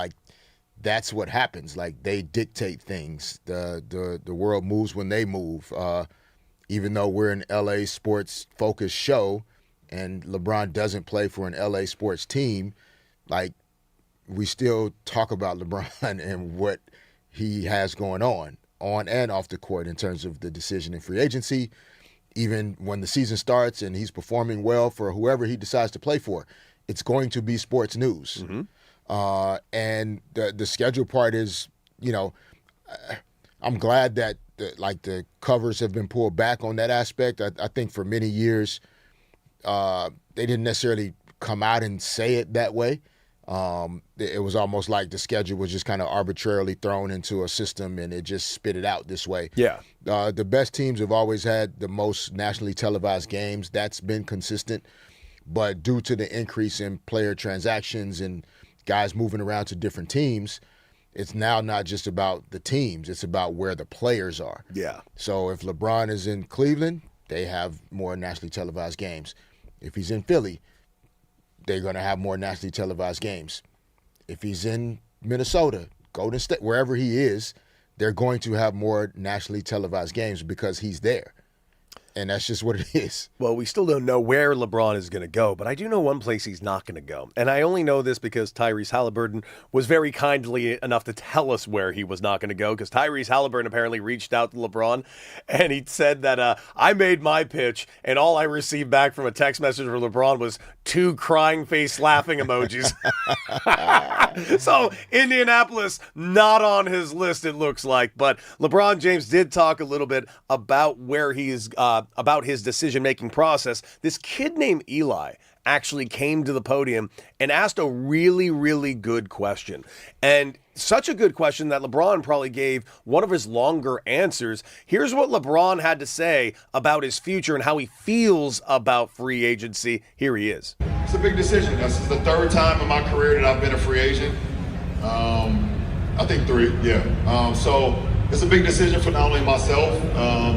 that's what happens. They dictate things. The world moves when they move. Even though we're an LA sports focused show, and LeBron doesn't play for an LA sports team, we still talk about LeBron and what he has going on and off the court in terms of the decision in free agency, even when the season starts and he's performing well for whoever he decides to play for. It's going to be sports news. Mm-hmm. And the schedule part is, I'm glad that the covers have been pulled back on that aspect. I think for many years they didn't necessarily come out and say it that way. It was almost like the schedule was just kind of arbitrarily thrown into a system and it just spit it out this way. Yeah. The best teams have always had the most nationally televised games. That's been consistent. But due to the increase in player transactions and guys moving around to different teams, it's now not just about the teams. It's about where the players are. Yeah. So if LeBron is in Cleveland, they have more nationally televised games. If he's in Philly, they're going to have more nationally televised games. If he's in Minnesota, Golden State, wherever he is, they're going to have more nationally televised games because he's there. And that's just what it is. Well, we still don't know where LeBron is going to go, but I do know one place he's not going to go. And I only know this because Tyrese Halliburton was very kindly enough to tell us where he was not going to go, because Tyrese Halliburton apparently reached out to LeBron, and he said that I made my pitch, and all I received back from a text message from LeBron was 2 crying face laughing emojis. So Indianapolis, not on his list, it looks like. But LeBron James did talk a little bit about where he is about his decision-making process. This kid named Eli actually came to the podium and asked a really, really good question. And such a good question that LeBron probably gave one of his longer answers. Here's what LeBron had to say about his future and how he feels about free agency. Here he is. It's a big decision. This is the 3rd time in my career that I've been a free agent. I think 3, yeah. So it's a big decision for not only myself,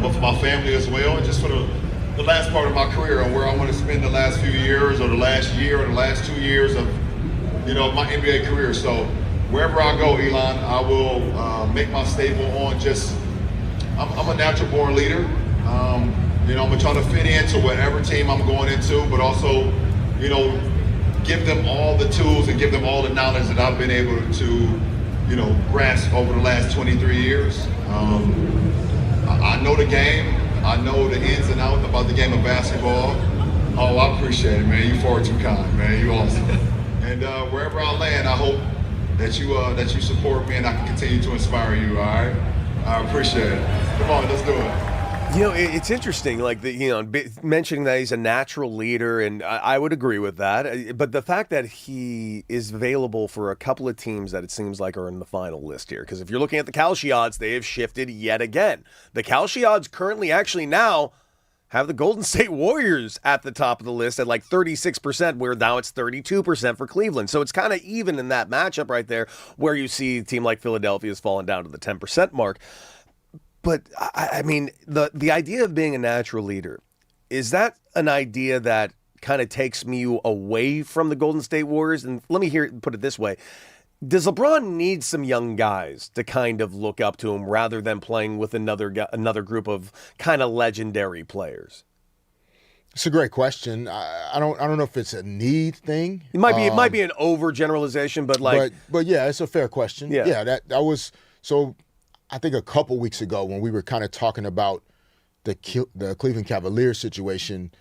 but for my family as well, and just for the last part of my career and where I want to spend the last few years or the last year or the last 2 years of, my NBA career. So wherever I go, Elon, I will make my staple on I'm a natural born leader. I'm going to try to fit into whatever team I'm going into, but also, give them all the tools and give them all the knowledge that I've been able to, grasp over the last 23 years. I know the game. I know the ins and outs about the game of basketball. Oh, I appreciate it, man. You far too kind, man. You awesome. And wherever I land, I hope that you support me and I can continue to inspire you. All right? I appreciate it. Come on, let's do it. It's interesting, like mentioning that he's a natural leader, and I would agree with that. But the fact that he is available for a couple of teams that it seems like are in the final list here, because if you're looking at the Kalshi odds, they have shifted yet again. The Kalshi odds currently actually now have the Golden State Warriors at the top of the list at like 36%, where now it's 32% for Cleveland. So it's kind of even in that matchup right there, where you see a team like Philadelphia has fallen down to the 10% mark. But, I mean, the idea of being a natural leader, is that an idea that kind of takes me away from the Golden State Warriors? And let me put it this way. Does LeBron need some young guys to kind of look up to him rather than playing with another group of kind of legendary players? It's a great question. I don't know if it's a need thing. It might be an overgeneralization, but yeah, it's a fair question. Yeah, that was so. I think a couple weeks ago when we were kind of talking about the Cleveland Cavaliers situation,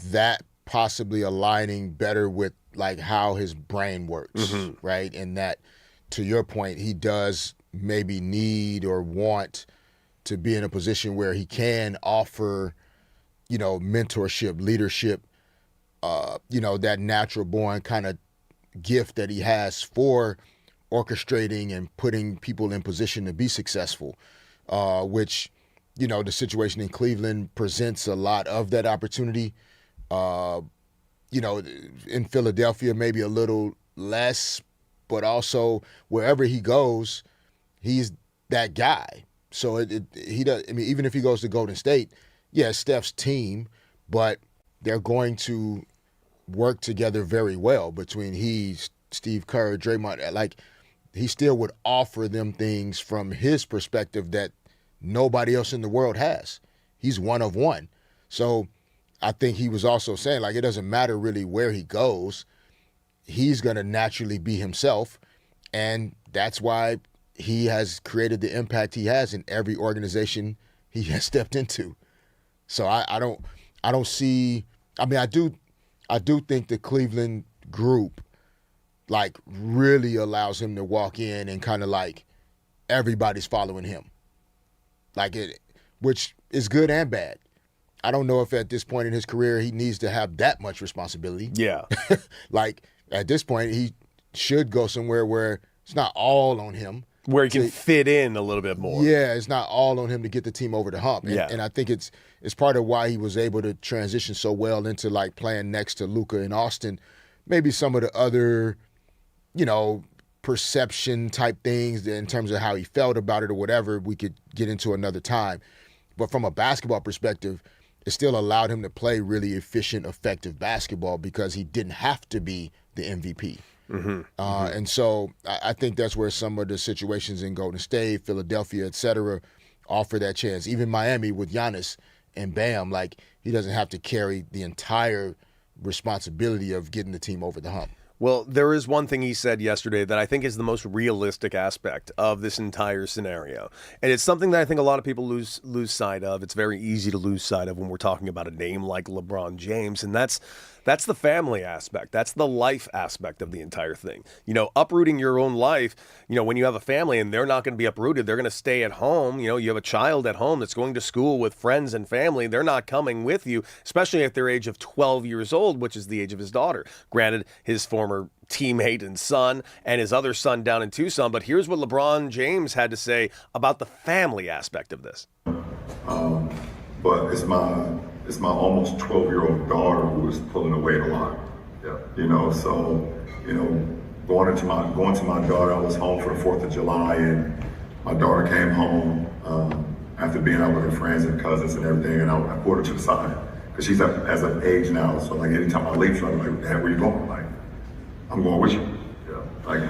that possibly aligning better with like how his brain works, right? And that, to your point, he does maybe need or want to be in a position where he can offer, mentorship, leadership, that natural born kind of gift that he has for orchestrating and putting people in position to be successful, which, the situation in Cleveland presents a lot of that opportunity. In Philadelphia, maybe a little less, but also wherever he goes, he's that guy. So he does. I mean, even if he goes to Golden State, yeah, Steph's team, but they're going to work together very well between Steve Kerr, Draymond. Like, he still would offer them things from his perspective that nobody else in the world has. He's one of one. So I think he was also saying, like, it doesn't matter really where he goes. He's going to naturally be himself. And that's why he has created the impact he has in every organization he has stepped into. So I don't see, I mean, I do think the Cleveland group, like, really allows him to walk in and kind of like everybody's following him. Like, which is good and bad. I don't know if at this point in his career he needs to have that much responsibility. Yeah. Like, at this point, he should go somewhere where it's not all on him. Where he can fit in a little bit more. Yeah, it's not all on him to get the team over the hump. And, yeah. And I think it's part of why he was able to transition so well into, like, playing next to Luka in Austin. Maybe some of the other, perception type things in terms of how he felt about it or whatever, we could get into another time. But from a basketball perspective, it still allowed him to play really efficient, effective basketball because he didn't have to be the MVP. And so I think that's where some of the situations in Golden State, Philadelphia, et cetera, offer that chance. Even Miami with Giannis and Bam, like, he doesn't have to carry the entire responsibility of getting the team over the hump. Well, there is one thing he said yesterday that I think is the most realistic aspect of this entire scenario. And it's something that I think a lot of people lose sight of. It's very easy to lose sight of when we're talking about a name like LeBron James. And that's the family aspect. That's the life aspect of the entire thing. Uprooting your own life, when you have a family and they're not going to be uprooted, they're going to stay at home. You have a child at home that's going to school with friends and family. They're not coming with you, especially at their age of 12 years old, which is the age of his daughter. Granted, his former teammate and son and his other son down in Tucson. But here's what LeBron James had to say about the family aspect of this. But it's my almost 12-year-old daughter who is pulling the weight a lot. Yeah. So going to my daughter, I was home for the 4th of July, and my daughter came home after being out with her friends and cousins and everything, and I pulled her to the side because she's as an age now. So, like, anytime I leave, she's like, "Dad, where you going?" Like, "I'm going with you." Yeah. Like,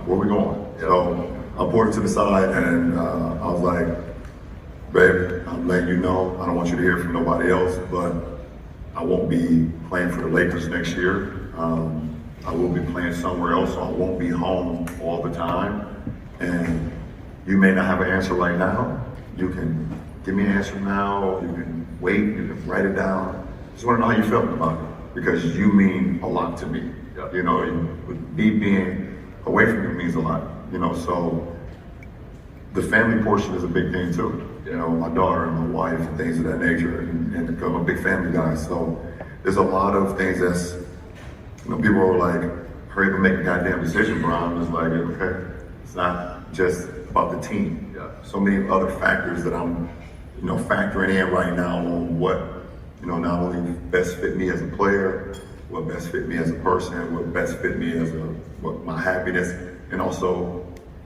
where we going? Yeah. So I pulled her to the side, and I was like, "Baby, I'm letting you know, I don't want you to hear from nobody else, but I won't be playing for the Lakers next year. I will be playing somewhere else, so I won't be home all the time. And you may not have an answer right now. You can give me an answer now, you can wait, you can write it down. Just want to know how you're feeling about it." because you mean a lot to me. You know, me being away from you means a lot. You know, so the family portion is a big thing too. You know, my daughter and my wife and things of that nature, and I'm a big family guy. So there's a lot of things that's, you know, people are like, hurry up and make a goddamn decision, Brian. It's like, okay, it's not just about the team. So many other factors that I'm, you know, factoring in right now on what, you know, not only best fit me as a player, what best fit me as a person, what best fit me as what my happiness, and also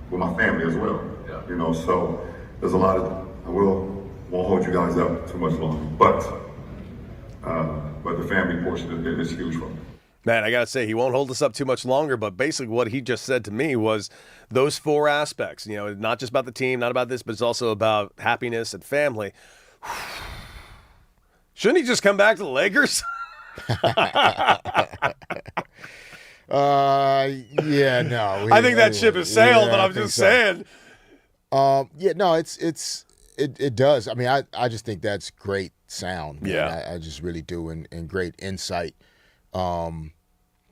with my family as well. You know, so there's a lot of, won't hold you guys up too much longer, but the family portion is huge for me. Man, I got to say, he won't hold us up too much longer, but basically what he just said to me was those 4 aspects, you know, not just about the team, not about this, but it's also about happiness and family. Shouldn't he just come back to the Lakers? Yeah, no. I think that ship has sailed, but I'm just saying. Yeah, no, it does. I mean, I just think that's great sound. Man. Yeah. I just really do, and great insight.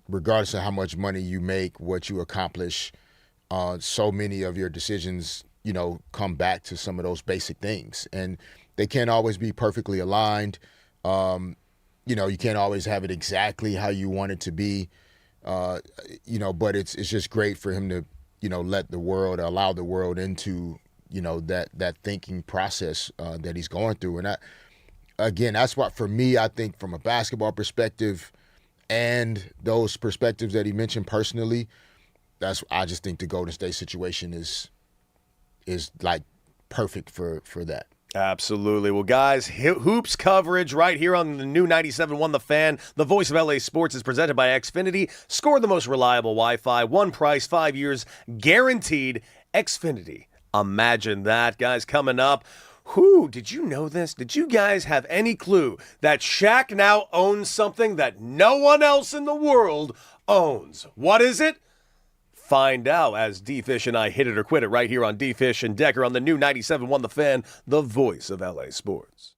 Regardless of how much money you make, what you accomplish, so many of your decisions, you know, come back to some of those basic things, and they can't always be perfectly aligned. You know, you can't always have it exactly how you want it to be. You know, but it's just great for him to, you know, allow the world into, you know, that thinking process that he's going through. And again, that's what, for me, I think from a basketball perspective and those perspectives that he mentioned personally, I just think the Golden State situation is like perfect for that. Absolutely. Well, guys, hoops coverage right here on the new 97.1 The Fan. The voice of LA Sports is presented by Xfinity. Score the most reliable Wi-Fi. One price, 5 years, guaranteed. Xfinity. Imagine that, guys. Coming up, did you know this? Did you guys have any clue that Shaq now owns something that no one else in the world owns? What is it? Find out as D-Fish and I hit it or quit it right here on D-Fish and Decker on the new 97.1 The Fan, the voice of LA Sports.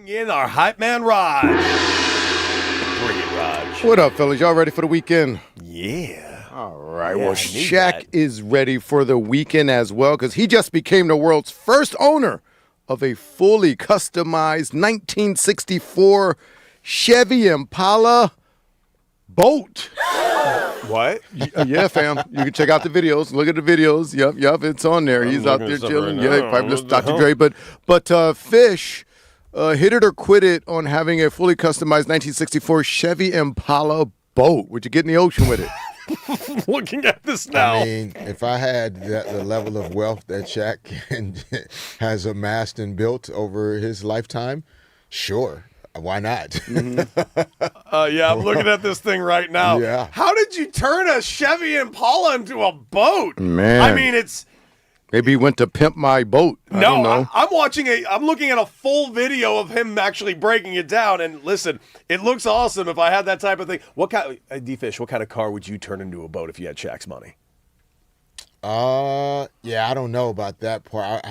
bring in our hype man, Raj. Bring it, Raj. What up, fellas? Y'all ready for the weekend? Yeah. All right. Yeah, Well, I need Shaq that. is ready for the weekend as well because he just became the world's first owner of a fully customized 1964 Chevy Impala boat. What? Yeah, fam. You can check out the videos. Look at the videos. Yep, it's on there. He's out there chilling. Right now. Probably just Dr. Dre. But Fish hit it or quit it on having a fully customized 1964 Chevy Impala boat. Would you get in the ocean with it? Looking at this now. I mean, if I had the level of wealth that Shaq has amassed and built over his lifetime, sure. Why not? Yeah, I'm looking at this thing right now. Yeah. How did you turn a Chevy Impala into a boat? Man. I mean, it's Maybe he went to pimp my boat. I don't know. I'm looking at a full video of him actually breaking it down. And listen, it looks awesome if I had that type of thing. What kind, D-Fish, what kind of car would you turn into a boat if you had Shaq's money? Yeah, I don't know about that part.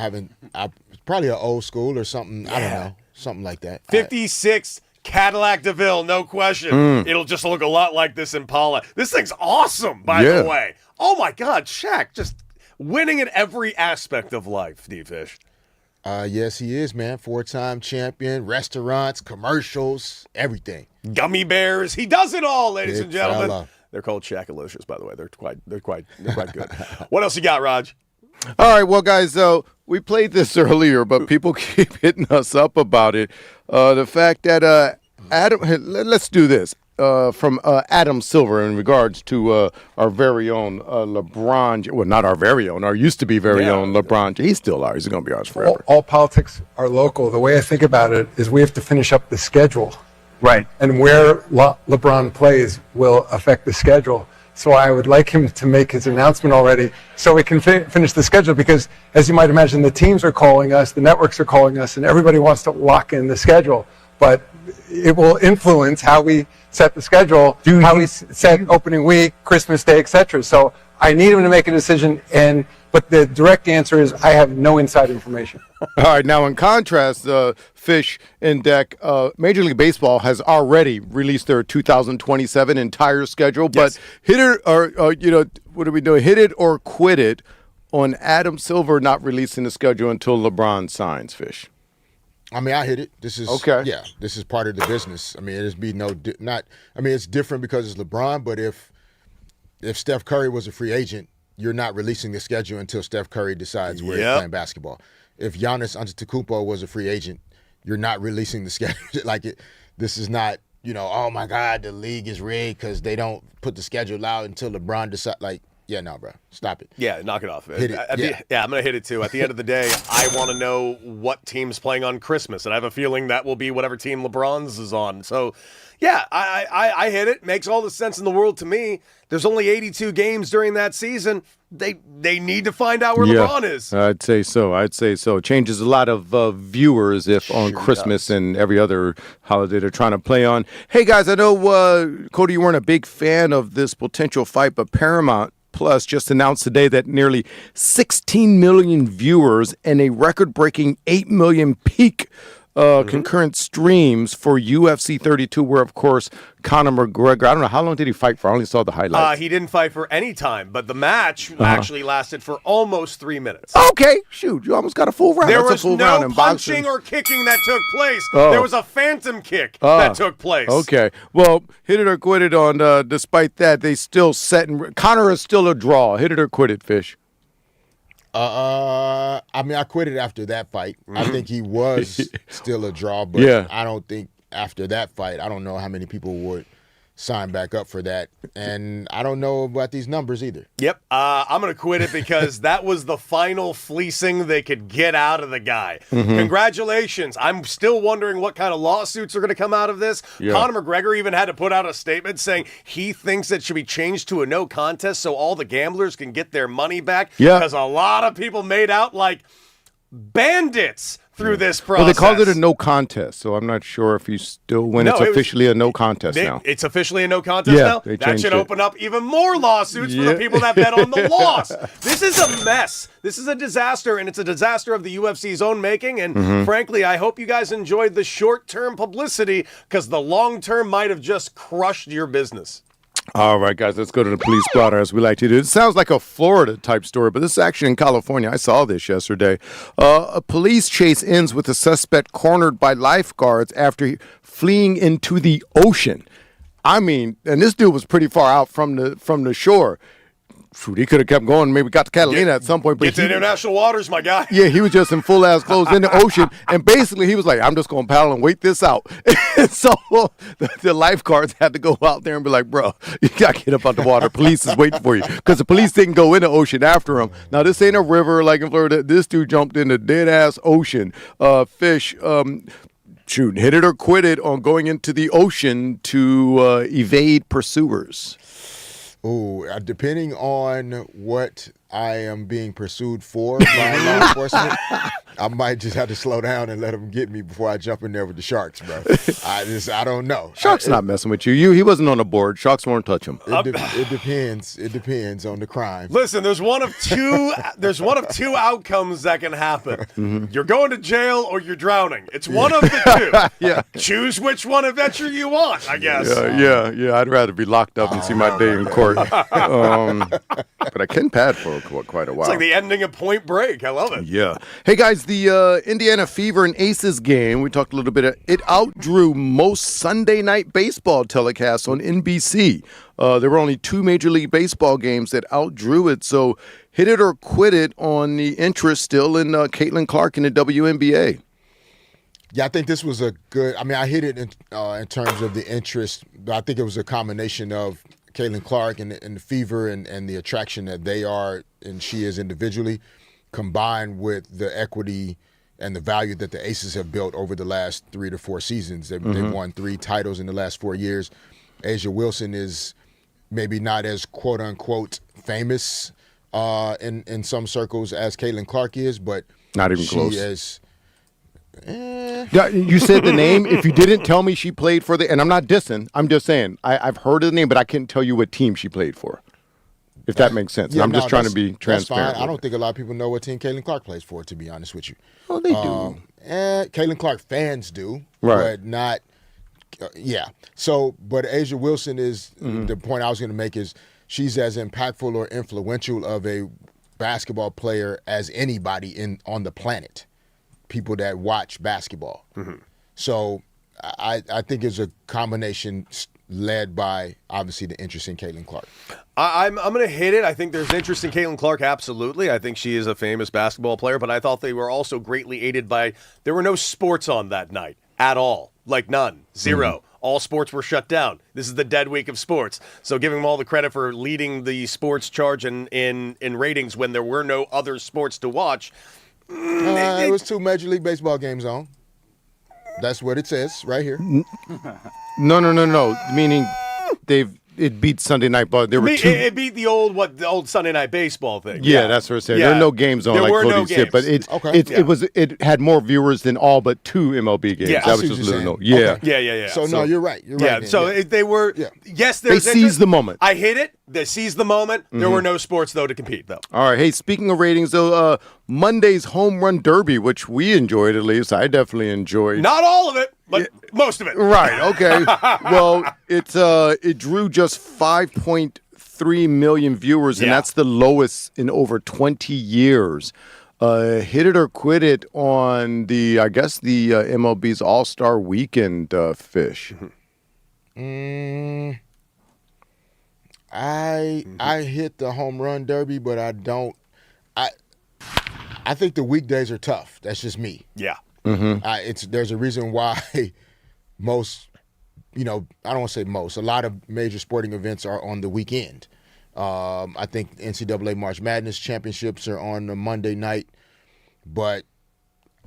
Probably an old school or something. I don't know. Something like that. 56 Cadillac DeVille, no question. It'll just look a lot like this Impala. This thing's awesome, by the way. Oh my God, Shaq just winning in every aspect of life, D-Fish. Yes, he is, man. 4-time champion, restaurants, commercials, everything. Gummy bears. He does it all, ladies Big and gentlemen. fella. They're called Shaq-alicious, by the way. They're quite good. What else you got, Raj? All right, well, guys, we played this earlier, but people keep hitting us up about it. The fact that Adam, let's do this. From Adam Silver in regards to our very own LeBron. Well, not our very own, our used to be very own LeBron. He's still ours. He's going to be ours forever. All politics are local. The way I think about it is we have to finish up the schedule. Right. And where LeBron plays will affect the schedule. So I would like him to make his announcement already so we can finish the schedule because, as you might imagine, the teams are calling us, the networks are calling us, and everybody wants to lock in the schedule. But it will influence how we set the schedule, how we set opening week, Christmas Day, etc. So I need him to make a decision, but the direct answer is I have no inside information. All right, now in contrast, Fish and Deck, Major League Baseball has already released their 2027 entire schedule, but hit it or what are we doing? Hit it or quit it on Adam Silver not releasing the schedule until LeBron signs, Fish. I mean, I hit it. This is okay. Yeah, this is part of the business. I mean, it's it's different because it's LeBron. But if Steph Curry was a free agent, you're not releasing the schedule until Steph Curry decides where he's playing basketball. If Giannis Antetokounmpo was a free agent, you're not releasing the schedule. This is not oh my God, the league is rigged because they don't put the schedule out until LeBron decides. Yeah, no, bro. Stop it. Yeah, knock it off. Hit it. I'm going to hit it too. At the end of the day, I want to know what team's playing on Christmas, and I have a feeling that will be whatever team LeBron's is on. So, yeah, I hit it. Makes all the sense in the world to me. There's only 82 games during that season. They need to find out where LeBron is. I'd say so. It changes a lot of viewers if on Christmas and every other holiday they're trying to play on. Hey, guys, I know, Cody, you weren't a big fan of this potential fight, but Paramount Plus just announced today that nearly 16 million viewers and a record-breaking 8 million peak concurrent streams for UFC 32, where, of course, Conor McGregor, I don't know, how long did he fight for? I only saw the highlights. He didn't fight for any time, but the match actually lasted for almost 3 minutes. Okay, shoot, you almost got a full round. There That's was a full no round in punching boxing. or kicking that took place. There was a phantom kick that took place. Okay, well, hit it or quit it on, despite that, they still Conor is still a draw. Hit it or quit it, Fish. I mean, I quit it after that fight. I think he was still a draw, but I don't think after that fight, I don't know how many people would sign back up for that. And I don't know about these numbers either. Yep. I'm going to quit it because that was the final fleecing they could get out of the guy. Congratulations. I'm still wondering what kind of lawsuits are going to come out of this. Conor McGregor even had to put out a statement saying he thinks it should be changed to a no contest so all the gamblers can get their money back. Because a lot of people made out like bandits. through this process. Well, they called it a no contest, so I'm not sure if he's still when it's officially a no contest now. It's officially a no contest now? That should open up even more lawsuits for the people that bet on the loss. This is a mess. This is a disaster, and it's a disaster of the UFC's own making. And frankly, I hope you guys enjoyed the short-term publicity because the long-term might have just crushed your business. All right, guys, let's go to the police blotter, as we like to do. It sounds like a Florida-type story, but this is actually in California. I saw this yesterday. A police chase ends with a suspect cornered by lifeguards after fleeing into the ocean. I mean, and this dude was pretty far out from the shore. Shoot, he could have kept going, maybe got to Catalina at some point. But Get to international waters, my guy. Yeah, he was just in full-ass clothes in the ocean, and basically he was like, I'm just going to paddle and wait this out. And so the lifeguards had to go out there and be like, bro, you got to get up out the water. Police is waiting for you, because the police didn't go in the ocean after him. Now, this ain't a river like in Florida. This dude jumped in the dead-ass ocean. Fish, hit it or quit it on going into the ocean to evade pursuers. Ooh, depending on what I am being pursued for by law enforcement, I might just have to slow down and let them get me before I jump in there with the sharks, bro. I don't know. Shark's not messing with you. He wasn't on the board. Sharks won't touch him. It depends. It depends on the crime. Listen, there's one of two outcomes that can happen. You're going to jail or you're drowning. It's one of the two. Yeah. Choose which one adventure you want, I guess. Yeah. I'd rather be locked up and see my day in court. But I can pad for quite a while. It's like the ending of Point Break. I love it. Yeah. Hey, guys, the Indiana Fever and Aces game, we talked a little bit, it outdrew most Sunday night baseball telecasts on NBC. There were only 2 Major League Baseball games that outdrew it, so hit it or quit it on the interest still in Caitlin Clark in the WNBA. Yeah, I think this was a good – I mean, I hit it in terms of the interest, but I think it was a combination of Caitlin Clark and the Fever and the attraction that they are and she is individually, combined with the equity and the value that the Aces have built over the last 3 to 4 seasons. They've won 3 titles in the last 4 years. A'ja Wilson is maybe not as quote-unquote famous in some circles as Caitlin Clark is, but not even she close. Is Yeah, you said the name. If you didn't tell me she played for and I'm not dissing, I'm just saying, I've heard of the name, but I couldn't tell you what team she played for, if that makes sense. Yeah, I'm just trying to be transparent. That's fine. I don't think a lot of people know what team Caitlin Clark plays for, to be honest with you. Oh, they do. Caitlin Clark fans do, right? But not. Yeah. So, but A'ja Wilson is the point I was going to make is she's as impactful or influential of a basketball player as anybody on the planet. People that watch basketball. So I think it's a combination led by, obviously, the interest in Caitlin Clark. I'm going to hit it. I think there's interest in Caitlin Clark, absolutely. I think she is a famous basketball player, but I thought they were also greatly aided by there were no sports on that night at all. Like none. Zero. All sports were shut down. This is the dead week of sports. So giving them all the credit for leading the sports charge in ratings when there were no other sports to watch. It was 2 Major League Baseball games on. That's what it says right here. No. Meaning it beat Sunday Night Ball. There were 2. It beat the old Sunday Night Baseball thing. Yeah, that's what it said. There are no games on. There like were Cody no said, games. but it had more viewers than all but 2 MLB games. Yeah, that was just a little note. Yeah. Yeah. So no, you're right. You're right. They were. Yeah. Yes, They there's seized interest. the moment. I hit it. They seized the moment. There were no sports though to compete though. All right. Hey, speaking of ratings, though, Monday's home run derby, which we enjoyed, at least I definitely enjoyed. Not all of it, but most of it. Right. Okay. Well, it drew just 5.3 million viewers, and that's the lowest in over 20 years. Hit it or quit it on the MLB's All-Star Weekend fish. I hit the home run derby, but I don't. I think the weekdays are tough. That's just me. Yeah. There's a reason why most, I don't want to say most, a lot of major sporting events are on the weekend. I think NCAA March Madness championships are on a Monday night, but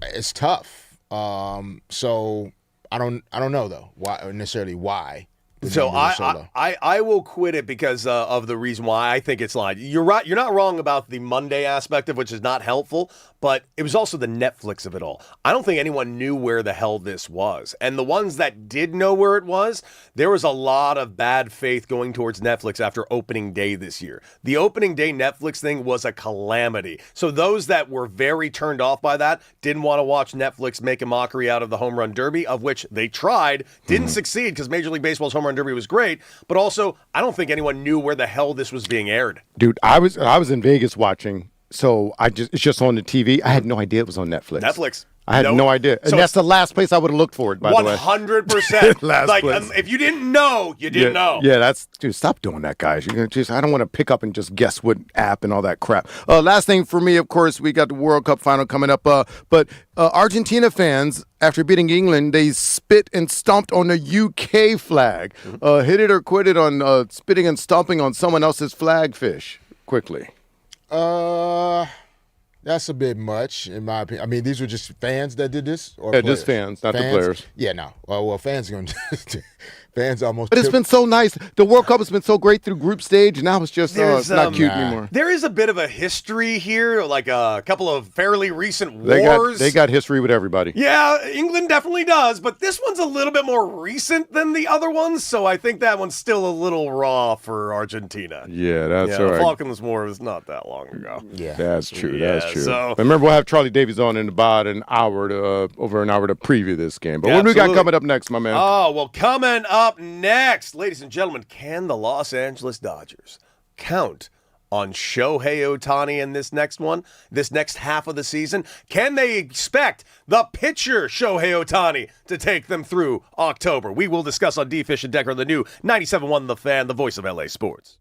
it's tough. So I don't know though why. the So numbers are so low. I will quit it because of the reason why I think it's lying. You're right. You're not wrong about the Monday aspect of which is not helpful, but it was also the Netflix of it all. I don't think anyone knew where the hell this was. And the ones that did know where it was, there was a lot of bad faith going towards Netflix after opening day this year. The opening day Netflix thing was a calamity. So those that were very turned off by that didn't want to watch Netflix make a mockery out of the Home Run Derby, of which they tried, didn't succeed because Major League Baseball's Home Run Derby was great, but also I don't think anyone knew where the hell this was being aired. Dude, I was in Vegas watching, so it's just on the TV. I had no idea it was on Netflix. Netflix. I had no idea. And So that's the last place I would have looked for it, by the way. 100%. Last Like, place. if you didn't know, you didn't know. Yeah, dude, stop doing that, guys. You're gonna I don't want to pick up and just guess what app and all that crap. Last thing for me, of course, we got the World Cup final coming up. But Argentina fans, after beating England, they spit and stomped on the UK flag. Hit it or quit it on spitting and stomping on someone else's flag, Fish. Quickly. That's a bit much, in my opinion. I mean, these were just fans that did this, or Yeah, players? just fans, not the players. Yeah, no. Well, fans are going to fans almost. But it's been so nice. The World Cup has been so great through group stage. Now it's just There's, not cute anymore. There is a bit of a history here, like a couple of fairly recent wars. They got history with everybody. Yeah, England definitely does, but this one's a little bit more recent than the other ones, so I think that one's still a little raw for Argentina. Yeah, that's all The right. Falklands War was not that long ago. Yeah, That's true. Yeah, That's true. so- Remember, we'll have Charlie Davies on in about over an hour to preview this game. But Yeah, what do we got absolutely. coming up next, my man? Oh, well, coming up next, ladies and gentlemen, can the Los Angeles Dodgers count on Shohei Ohtani in this next half of the season? Can they expect the pitcher Shohei Ohtani to take them through October? We will discuss on D. Fish and Decker, the new 97.1 The Fan, the voice of LA Sports.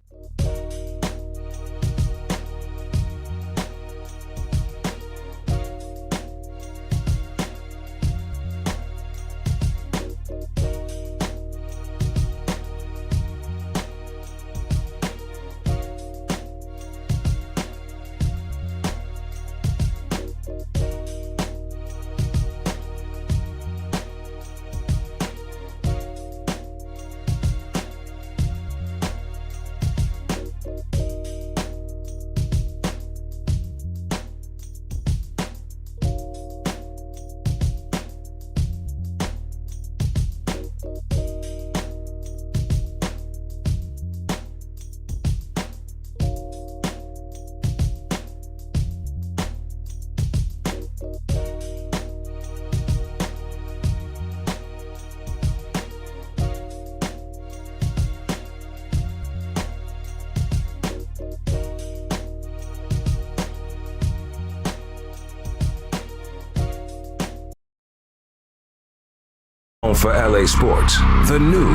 For LA Sports, the new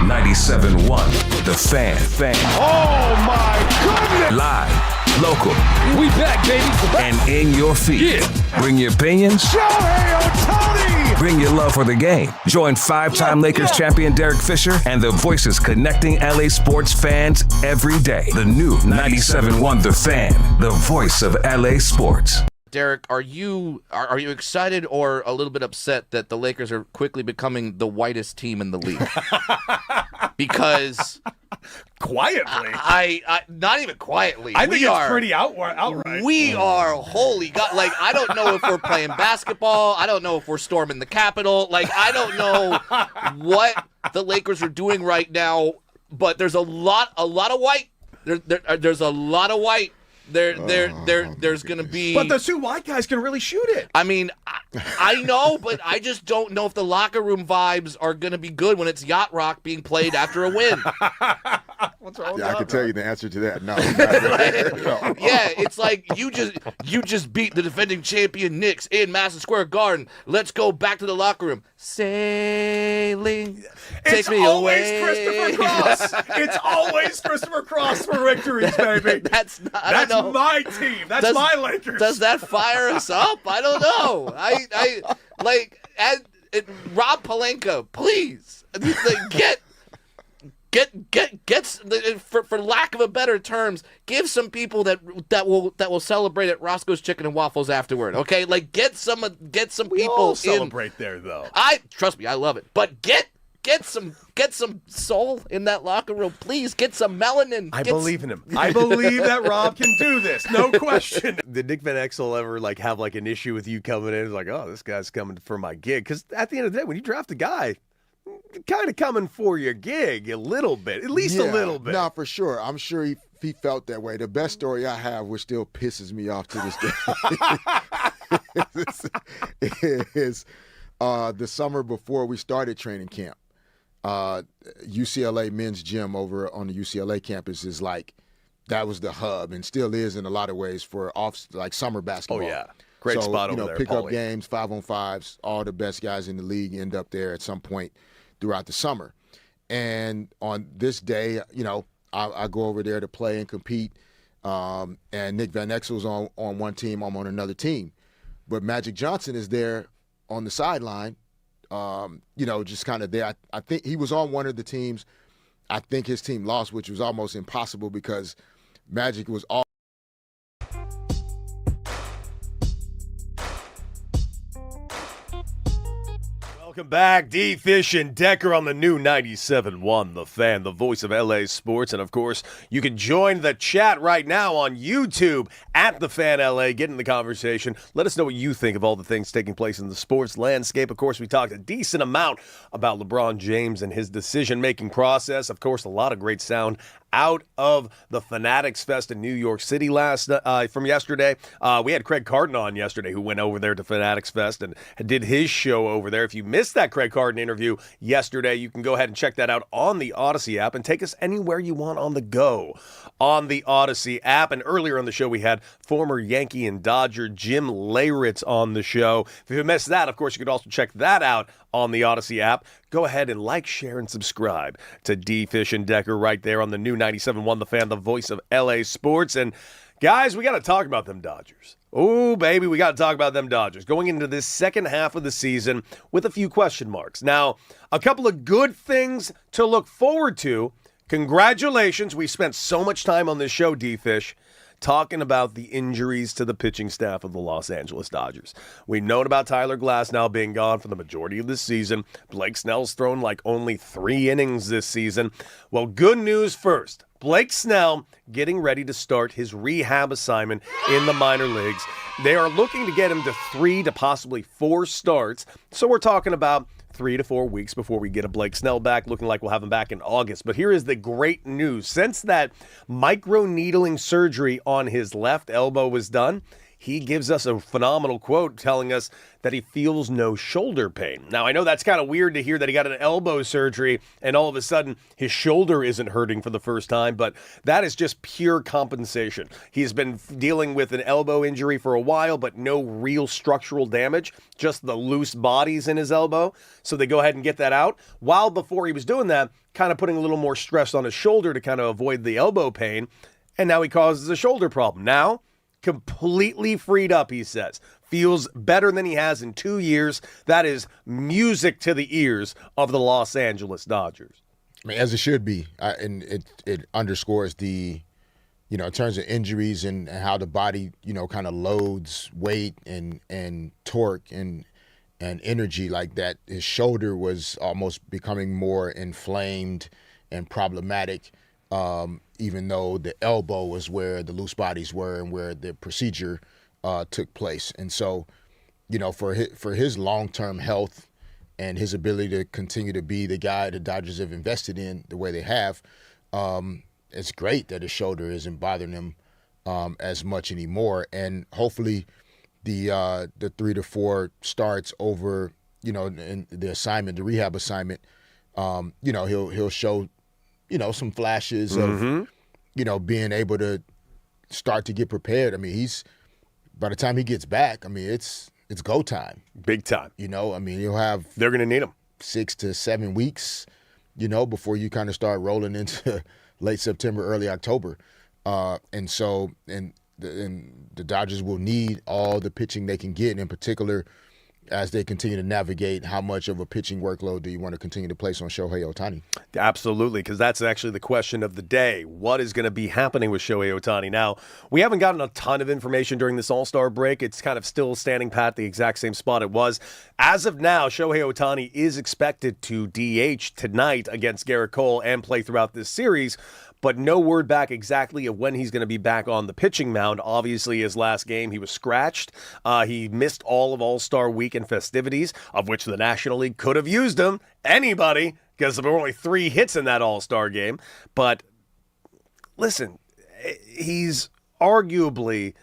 97.1 The Fan. Oh my goodness! Live, local, We back, baby. and in your feed. Yeah. Bring your opinions, Shohei Ohtani! bring your love for the game. Join five-time Lakers champion Derek Fisher and the voices connecting LA sports fans every day. The new 97.1 The Fan, the voice of LA sports. Derek, are you excited or a little bit upset that the Lakers are quickly becoming the whitest team in the league? Because Quietly. I not even quietly. I think we it's are, pretty outright. We are, holy God. Like, I don't know if we're playing basketball. I don't know if we're storming the Capitol. Like, I don't know what the Lakers are doing right now, but there's a lot of white. There's a lot of white. There's going to be. But the two white guys can really shoot it. I mean, I know, but I just don't know if the locker room vibes are going to be good when it's Yacht Rock being played after a win. What's wrong with Yeah, I that, can bro? tell you the answer to that. No, not really. Yeah, it's like you just beat the defending champion Knicks in Madison Square Garden. Let's go back to the locker room. Sailing, take It's me always away. Christopher Cross. It's always Christopher Cross for victories, baby. That's not. I That's don't know. my team. That's my Lakers. Does that fire us up? I don't know. I like Rob Pelinka, please like, for lack of a better terms, give some people that will celebrate at Roscoe's Chicken and Waffles afterward. Okay, like get some we people all in. celebrate there, though. Trust me, I love it. But get get some soul in that locker room. Please get some melanin. I believe in him. I believe that Rob can do this. No question. Did Nick Van Exel ever have an issue with you coming in? It's like, oh, this guy's coming for my gig. Because at the end of the day, when you draft a guy, kind of coming for your gig a little bit, at least a little bit. No, for sure. I'm sure he felt that way. The best story I have, which still pisses me off to this day, is the summer before we started training camp. UCLA men's gym over on the UCLA campus is that was the hub and still is in a lot of ways for summer basketball. Oh yeah, great spot over there. Pick-up games, 5-on-5s, all the best guys in the league end up there at some point throughout the summer. And on this day, I go over there to play and compete. And Nick Van Exel's on one team, I'm on another team. But Magic Johnson is there on the sideline, just kind of there. I think he was on one of the teams. I think his team lost, which was almost impossible because Magic was all. Welcome back, D. Fish and Decker on the new 97.1 The Fan, the voice of LA sports. And, of course, you can join the chat right now on YouTube at The Fan LA. Get in the conversation. Let us know what you think of all the things taking place in the sports landscape. Of course, we talked a decent amount about LeBron James and his decision-making process. Of course, a lot of great sound out of the Fanatics Fest in New York City from yesterday. We had Craig Carton on yesterday, who went over there to Fanatics Fest and did his show over there. If you missed that Craig Carton interview yesterday, you can go ahead and check that out on the Odyssey app and take us anywhere you want on the go on the Odyssey app. And earlier on the show, we had former Yankee and Dodger Jim Leyritz on the show. If you missed that, of course, you could also check that out on the Odyssey app. Go ahead and like, share, and subscribe to D. Fish and Decker right there on the new 97.1 The Fan, the voice of LA sports. And guys, we got to talk about them Dodgers. Oh, baby, we got to talk about them Dodgers going into this second half of the season with a few question marks. Now, a couple of good things to look forward to. Congratulations. We spent so much time on this show, D-Fish, talking about the injuries to the pitching staff of the Los Angeles Dodgers. We've known about Tyler Glass now being gone for the majority of the season. Blake Snell's thrown only 3 innings this season. Well, good news first. Blake Snell getting ready to start his rehab assignment in the minor leagues. They are looking to get him to 3 to possibly 4 starts. So we're talking about 3 to 4 weeks before we get a Blake Snell back, looking like we'll have him back in August. But here is the great news. Since that microneedling surgery on his left elbow was done, he gives us a phenomenal quote telling us that he feels no shoulder pain. Now, I know that's kind of weird to hear that he got an elbow surgery and all of a sudden his shoulder isn't hurting for the first time, but that is just pure compensation. He's been dealing with an elbow injury for a while, but no real structural damage, just the loose bodies in his elbow. So they go ahead and get that out. While before he was doing that, kind of putting a little more stress on his shoulder to kind of avoid the elbow pain, and now he causes a shoulder problem. Now, completely freed up, he says. Feels better than he has in 2 years. That is music to the ears of the Los Angeles Dodgers. I mean, as it should be. And it underscores the, in terms of injuries and how the body, kind of loads weight and torque and energy like that. His shoulder was almost becoming more inflamed and problematic. Even though the elbow was where the loose bodies were and where the procedure took place. And so, for his long-term health and his ability to continue to be the guy the Dodgers have invested in the way they have, it's great that his shoulder isn't bothering him as much anymore. And hopefully the 3 to 4 starts over, in the assignment, the rehab assignment, he'll show some flashes of, being able to start to get prepared. I mean, by the time he gets back, I mean, it's go time. Big time. You'll have. They're going to need him 6 to 7 weeks, before you kind of start rolling into late September, early October. And the Dodgers will need all the pitching they can get, in particular, as they continue to navigate how much of a pitching workload do you want to continue to place on Shohei Ohtani. Absolutely, because that's actually the question of the day. What is going to be happening with Shohei Ohtani? Now, we haven't gotten a ton of information during this All-Star break. It's kind of still standing pat the exact same spot it was. As of now, Shohei Ohtani is expected to DH tonight against Garrett Cole and play throughout this series, but no word back exactly of when he's going to be back on the pitching mound. Obviously, his last game, he was scratched. He missed all of All-Star Weekend festivities, of which the National League could have used him. Anybody, because there were only 3 hits in that All-Star game. But listen, he's arguably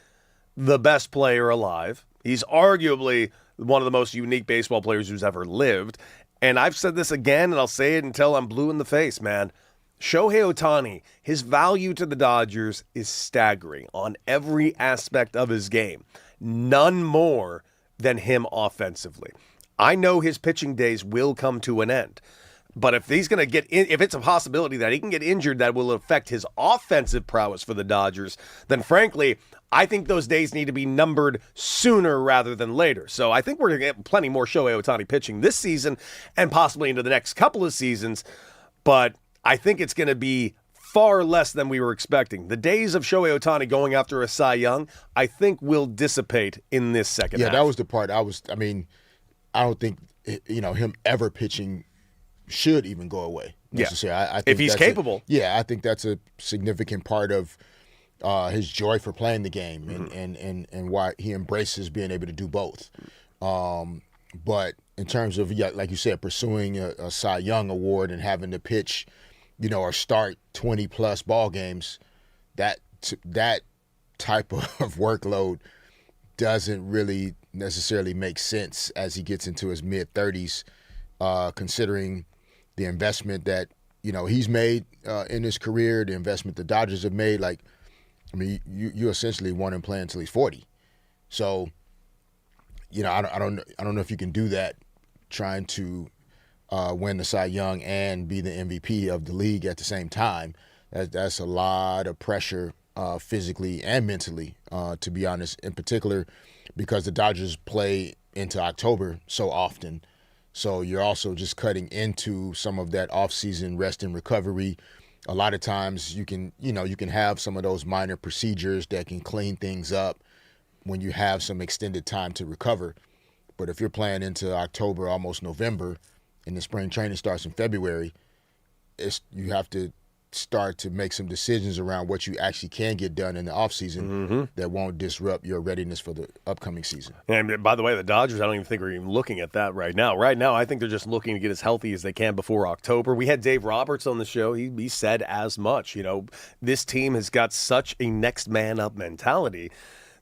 the best player alive. He's arguably one of the most unique baseball players who's ever lived. And I've said this again, and I'll say it until I'm blue in the face, man. Shohei Ohtani, his value to the Dodgers is staggering on every aspect of his game. None more than him offensively. I know his pitching days will come to an end. But if he's going to if it's a possibility that he can get injured that will affect his offensive prowess for the Dodgers, then frankly, I think those days need to be numbered sooner rather than later. So I think we're going to get plenty more Shohei Ohtani pitching this season and possibly into the next couple of seasons. But I think it's going to be far less than we were expecting. The days of Shohei Ohtani going after a Cy Young, I think will dissipate in this second half. Yeah, that was the part I don't think, him ever pitching should even go away necessarily. Yeah. I think if he's capable. I think that's a significant part of his joy for playing the game and why he embraces being able to do both. But in terms of, like you said, pursuing a Cy Young award and having to pitch, or start 20-plus ball games, that type of workload doesn't really necessarily make sense as he gets into his mid-30s, considering the investment that, he's made in his career, the investment the Dodgers have made. You essentially want him playing until he's 40. So, I don't know if you can do that trying to win the Cy Young and be the MVP of the league at the same time. That's a lot of pressure physically and mentally, to be honest, in particular because the Dodgers play into October so often. So you're also just cutting into some of that off-season rest and recovery. A lot of times you can have some of those minor procedures that can clean things up when you have some extended time to recover. But if you're playing into October, almost November, and the spring training starts in February, you have to start to make some decisions around what you actually can get done in the offseason that won't disrupt your readiness for the upcoming season. And by the way, the Dodgers, I don't even think we're even looking at that right now. Right now, I think they're just looking to get as healthy as they can before October. We had Dave Roberts on the show. He said as much. This team has got such a next man up mentality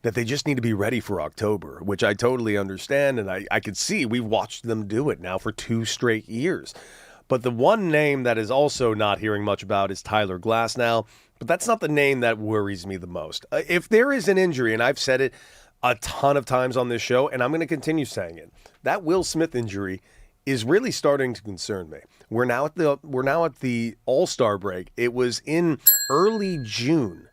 that they just need to be ready for October, which I totally understand, and I could see we've watched them do it now for 2 straight years. But the one name that is also not hearing much about is Tyler Glasnow, but that's not the name that worries me the most. If there is an injury, and I've said it a ton of times on this show, and I'm going to continue saying it, that Will Smith injury is really starting to concern me. We're now at the All-Star break. It was in early June,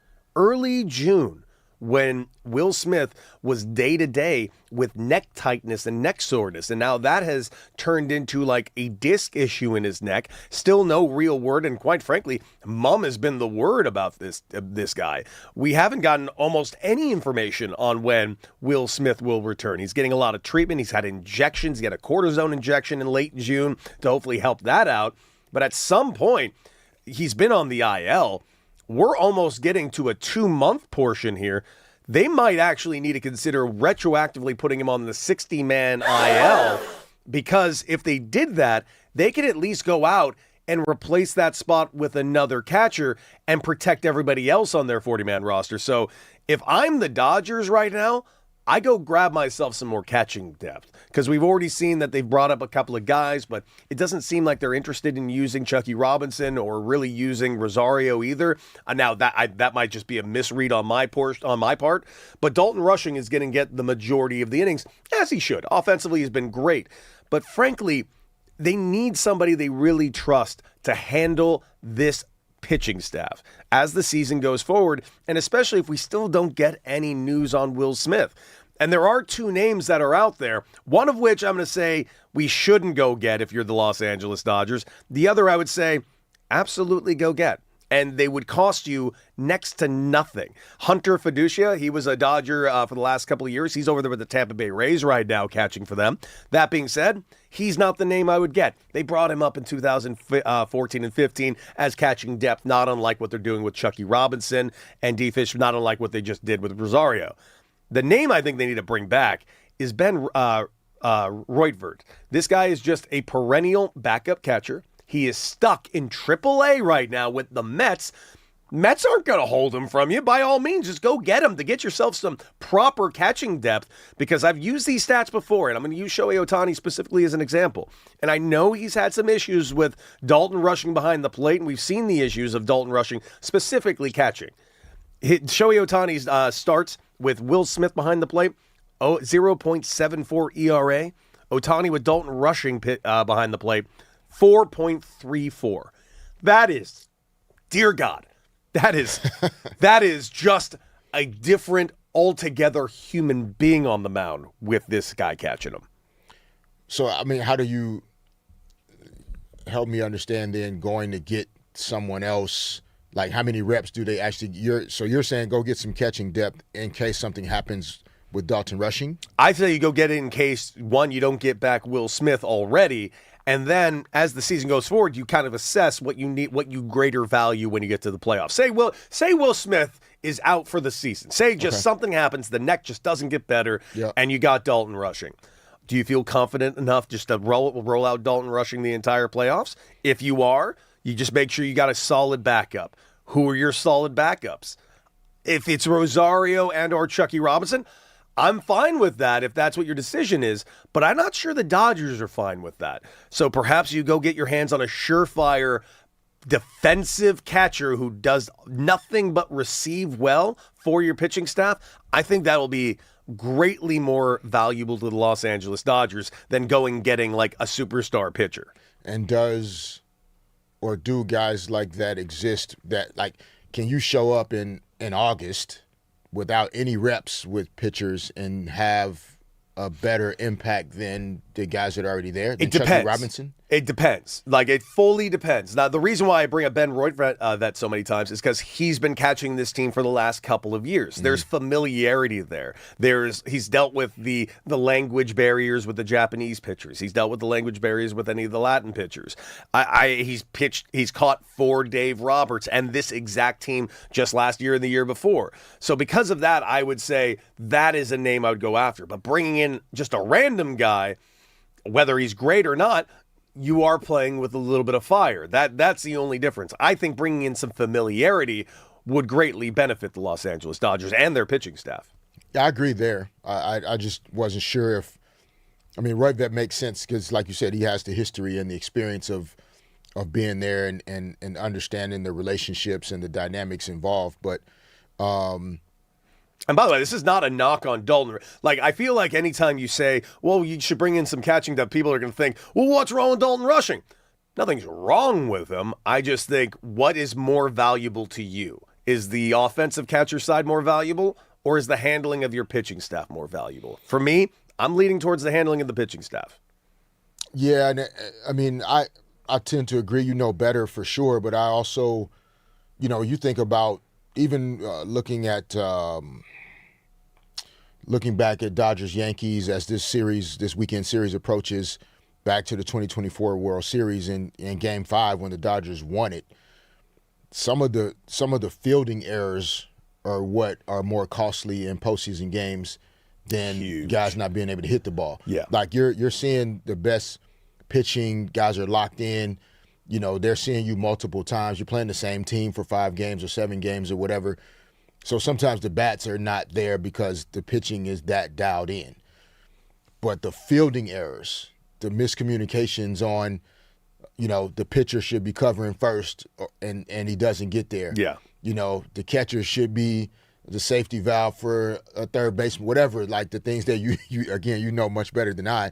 when Will Smith was day-to-day with neck tightness and neck soreness. And now that has turned into like a disc issue in his neck. Still no real word. And quite frankly, mum has been the word about this guy. We haven't gotten almost any information on when Will Smith will return. He's getting a lot of treatment. He's had injections. He had a cortisone injection in late June to hopefully help that out. But at some point, he's been on the IL. We're almost getting to a 2-month portion here. They might actually need to consider retroactively putting him on the 60-man IL, because if they did that, they could at least go out and replace that spot with another catcher and protect everybody else on their 40-man roster. So if I'm the Dodgers right now, I go grab myself some more catching depth, because we've already seen that they've brought up a couple of guys, but it doesn't seem like they're interested in using Chucky Robinson or really using Rosario either. Now that might just be a misread on my part, but Dalton Rushing is going to get the majority of the innings, as he should. Offensively, he's been great, but frankly, they need somebody they really trust to handle this pitching staff as the season goes forward, and especially if we still don't get any news on Will Smith. And there are two names that are out there, one of which I'm going to say we shouldn't go get if you're the Los Angeles Dodgers. The other I would say absolutely go get. And they would cost you next to nothing. Hunter Fiducia, he was a Dodger for the last couple of years. He's over there with the Tampa Bay Rays right now catching for them. That being said, he's not the name I would get. They brought him up in 2014 and 15 as catching depth, not unlike what they're doing with Chucky Robinson and D-Fish, not unlike what they just did with Rosario. The name I think they need to bring back is Ben Reiter. This guy is just a perennial backup catcher. He is stuck in AAA right now with the Mets. Mets aren't going to hold him from you. By all means, just go get him to get yourself some proper catching depth, because I've used these stats before, and I'm going to use Shohei Ohtani specifically as an example. And I know he's had some issues with Dalton rushing behind the plate, and we've seen the issues of Dalton rushing, specifically catching. Shohei Ohtani starts with Will Smith behind the plate, 0.74 ERA. Ohtani with Dalton rushing behind the plate, 4.34. That is, dear God, that is just a different, altogether human being on the mound with this guy catching him. So, I mean, how do you help me understand then going to get someone else? Like, how many reps do they actually? You're saying go get some catching depth in case something happens with Dalton rushing? I say you go get it in case, one, you don't get back Will Smith already. And then as the season goes forward, you kind of assess what you need, what you greater value when you get to the playoffs. Say Will Smith is out for the season. Say just something happens, the neck just doesn't get better, and you got Dalton rushing. Do you feel confident enough just to roll out Dalton rushing the entire playoffs? If you are, you just make sure you got a solid backup. Who are your solid backups? If it's Rosario and or Chucky Robinson, I'm fine with that if that's what your decision is, but I'm not sure the Dodgers are fine with that. So perhaps you go get your hands on a surefire defensive catcher who does nothing but receive well for your pitching staff. I think that will be greatly more valuable to the Los Angeles Dodgers than getting like a superstar pitcher. And do guys like that exist that, like, can you show up in August without any reps with pitchers and have a better impact than the guys that are already there? It depends. Chucky Robinson? It depends. Like, it fully depends. Now, the reason why I bring up Ben Reiter that so many times is because he's been catching this team for the last couple of years. There's familiarity there. He's dealt with the language barriers with the Japanese pitchers. He's dealt with the language barriers with any of the Latin pitchers. He's caught for Dave Roberts and this exact team just last year and the year before. So because of that, I would say that is a name I would go after. But bringing in just a random guy, whether he's great or not, you are playing with a little bit of fire. That's the only difference. I think bringing in some familiarity would greatly benefit the Los Angeles Dodgers and their pitching staff. Yeah, I agree there. I just wasn't sure if – I mean, Reiter makes sense because, like you said, he has the history and the experience of being there and understanding the relationships and the dynamics involved. But and by the way, this is not a knock on Dalton. Like, I feel like anytime you say, well, you should bring in some catching that people are going to think, well, what's wrong with Dalton rushing? Nothing's wrong with him. I just think, what is more valuable to you? Is the offensive catcher side more valuable, or is the handling of your pitching staff more valuable? For me, I'm leaning towards the handling of the pitching staff. Yeah, and I mean, I tend to agree, better for sure, but I also, you think about even looking back at Dodgers-Yankees as this weekend series approaches, back to the 2024 World Series in Game 5 when the Dodgers won it, some of the fielding errors are what are more costly in postseason games than guys not being able to hit the ball. Yeah. Like you're seeing the best pitching, guys are locked in, they're seeing you multiple times. You're playing the same team for 5 games or 7 games or whatever. So sometimes the bats are not there because the pitching is that dialed in. But the fielding errors, the miscommunications on, the pitcher should be covering first and he doesn't get there. Yeah. The catcher should be the safety valve for a third baseman, whatever, like the things that you much better than I.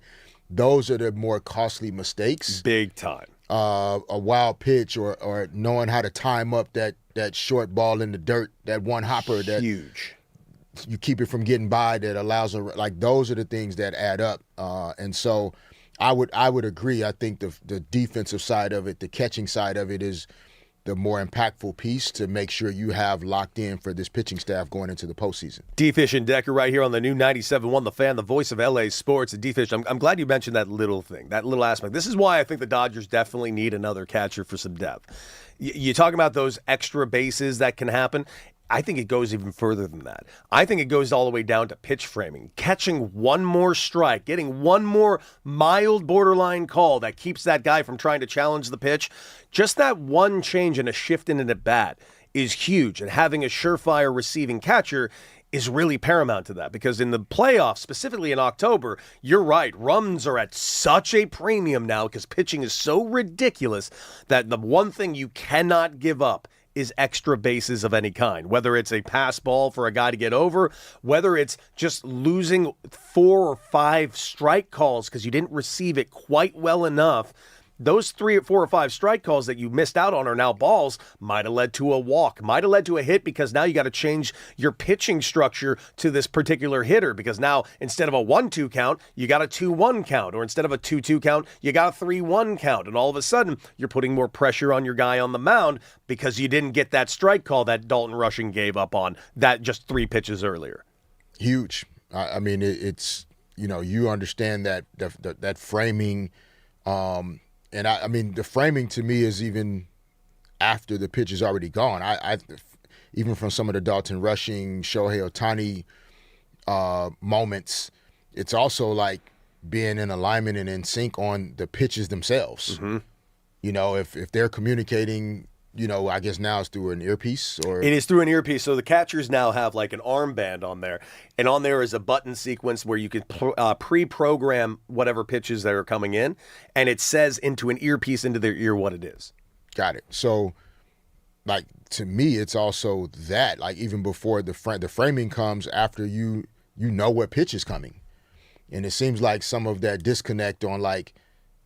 Those are the more costly mistakes. Big time. A wild pitch or knowing how to time up that short ball in the dirt, that one hopper. Huge. you keep it from getting by, that allows like those are the things that add up. And so I would agree. I think the defensive side of it, the catching side of it, is the more impactful piece to make sure you have locked in for this pitching staff going into the postseason. D-Fish and Decker right here on the new 97.1 The Fan, the voice of LA sports. And D-Fish, I'm glad you mentioned that little thing, that little aspect. This is why I think the Dodgers definitely need another catcher for some depth. You're talking about those extra bases that can happen. I think it goes even further than that. I think it goes all the way down to pitch framing, catching one more strike, getting one more mild borderline call that keeps that guy from trying to challenge the pitch. Just that one change and a shift in an at-bat is huge, and having a surefire receiving catcher is really paramount to that, because in the playoffs, specifically in October, you're right, runs are at such a premium now because pitching is so ridiculous that the one thing you cannot give up is extra bases of any kind, whether it's a pass ball for a guy to get over, whether it's just losing 4 or 5 strike calls because you didn't receive it quite well enough. Those 3 or 4 or 5 strike calls that you missed out on are now balls. Might have led to a walk, might have led to a hit, because now you got to change your pitching structure to this particular hitter, because now instead of a 1-2 count, you got a 2-1 count, or instead of a 2-2 count, you got a 3-1 count, and all of a sudden you're putting more pressure on your guy on the mound because you didn't get that strike call that Dalton Rushing gave up on that just 3 pitches earlier. Huge. I mean, it's, you understand that that framing. And I mean, the framing to me is even after the pitch is already gone. I even from some of the Dalton Rushing, Shohei Ohtani moments, it's also like being in alignment and in sync on the pitches themselves. Mm-hmm. If they're communicating, I guess now it's through an earpiece, or it is through an earpiece. So the catchers now have like an armband on there, and on there is a button sequence where you can pre-program whatever pitches that are coming in, and it says into an earpiece into their ear what it is. Got it. So, like, to me, it's also that, like, even before the framing comes, after you know what pitch is coming, and it seems like some of that disconnect on, like,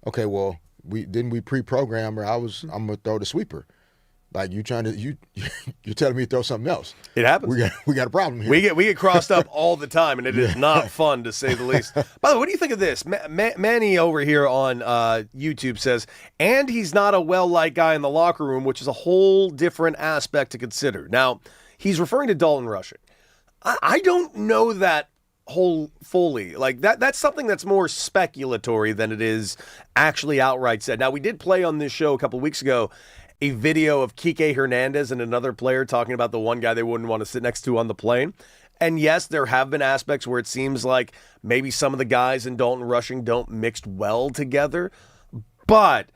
okay, well, we pre-program, or I'm gonna throw the sweeper. Like, you're telling me to throw something else. It happens. We got a problem here. We get crossed up all the time, and it is not fun, to say the least. By the way, what do you think of this? Manny over here on YouTube says, and he's not a well-liked guy in the locker room, which is a whole different aspect to consider. Now, he's referring to Dalton Rushing. I don't know that fully. Like, that's something that's more speculatory than it is actually outright said. Now, we did play on this show a couple weeks ago a video of Kike Hernandez and another player talking about the one guy they wouldn't want to sit next to on the plane. And yes, there have been aspects where it seems like maybe some of the guys in Dalton Rushing don't mix well together. But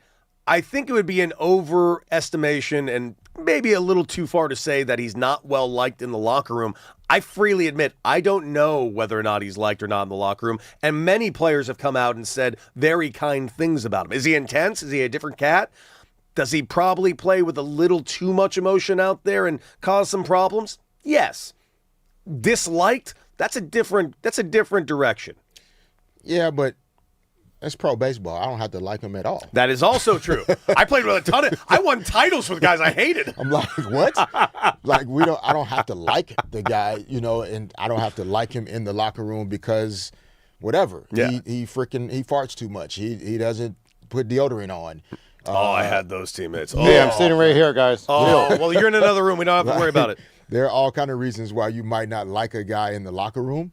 I think it would be an overestimation and maybe a little too far to say that he's not well liked in the locker room. I freely admit I don't know whether or not he's liked or not in the locker room. And many players have come out and said very kind things about him. Is he intense? Is he a different cat? Does he probably play with a little too much emotion out there and cause some problems? Yes. Disliked? That's a different direction. Yeah, but that's pro baseball. I don't have to like him at all. That is also true. I played with I won titles with guys I hated. I'm like, what? Like, I don't have to like the guy, and I don't have to like him in the locker room because whatever. Yeah. He farts too much. He doesn't put deodorant on. I had those teammates. Hey, I'm sitting right here, guys. Oh, well, you're in another room. We don't have to worry about it. There are all kind of reasons why you might not like a guy in the locker room,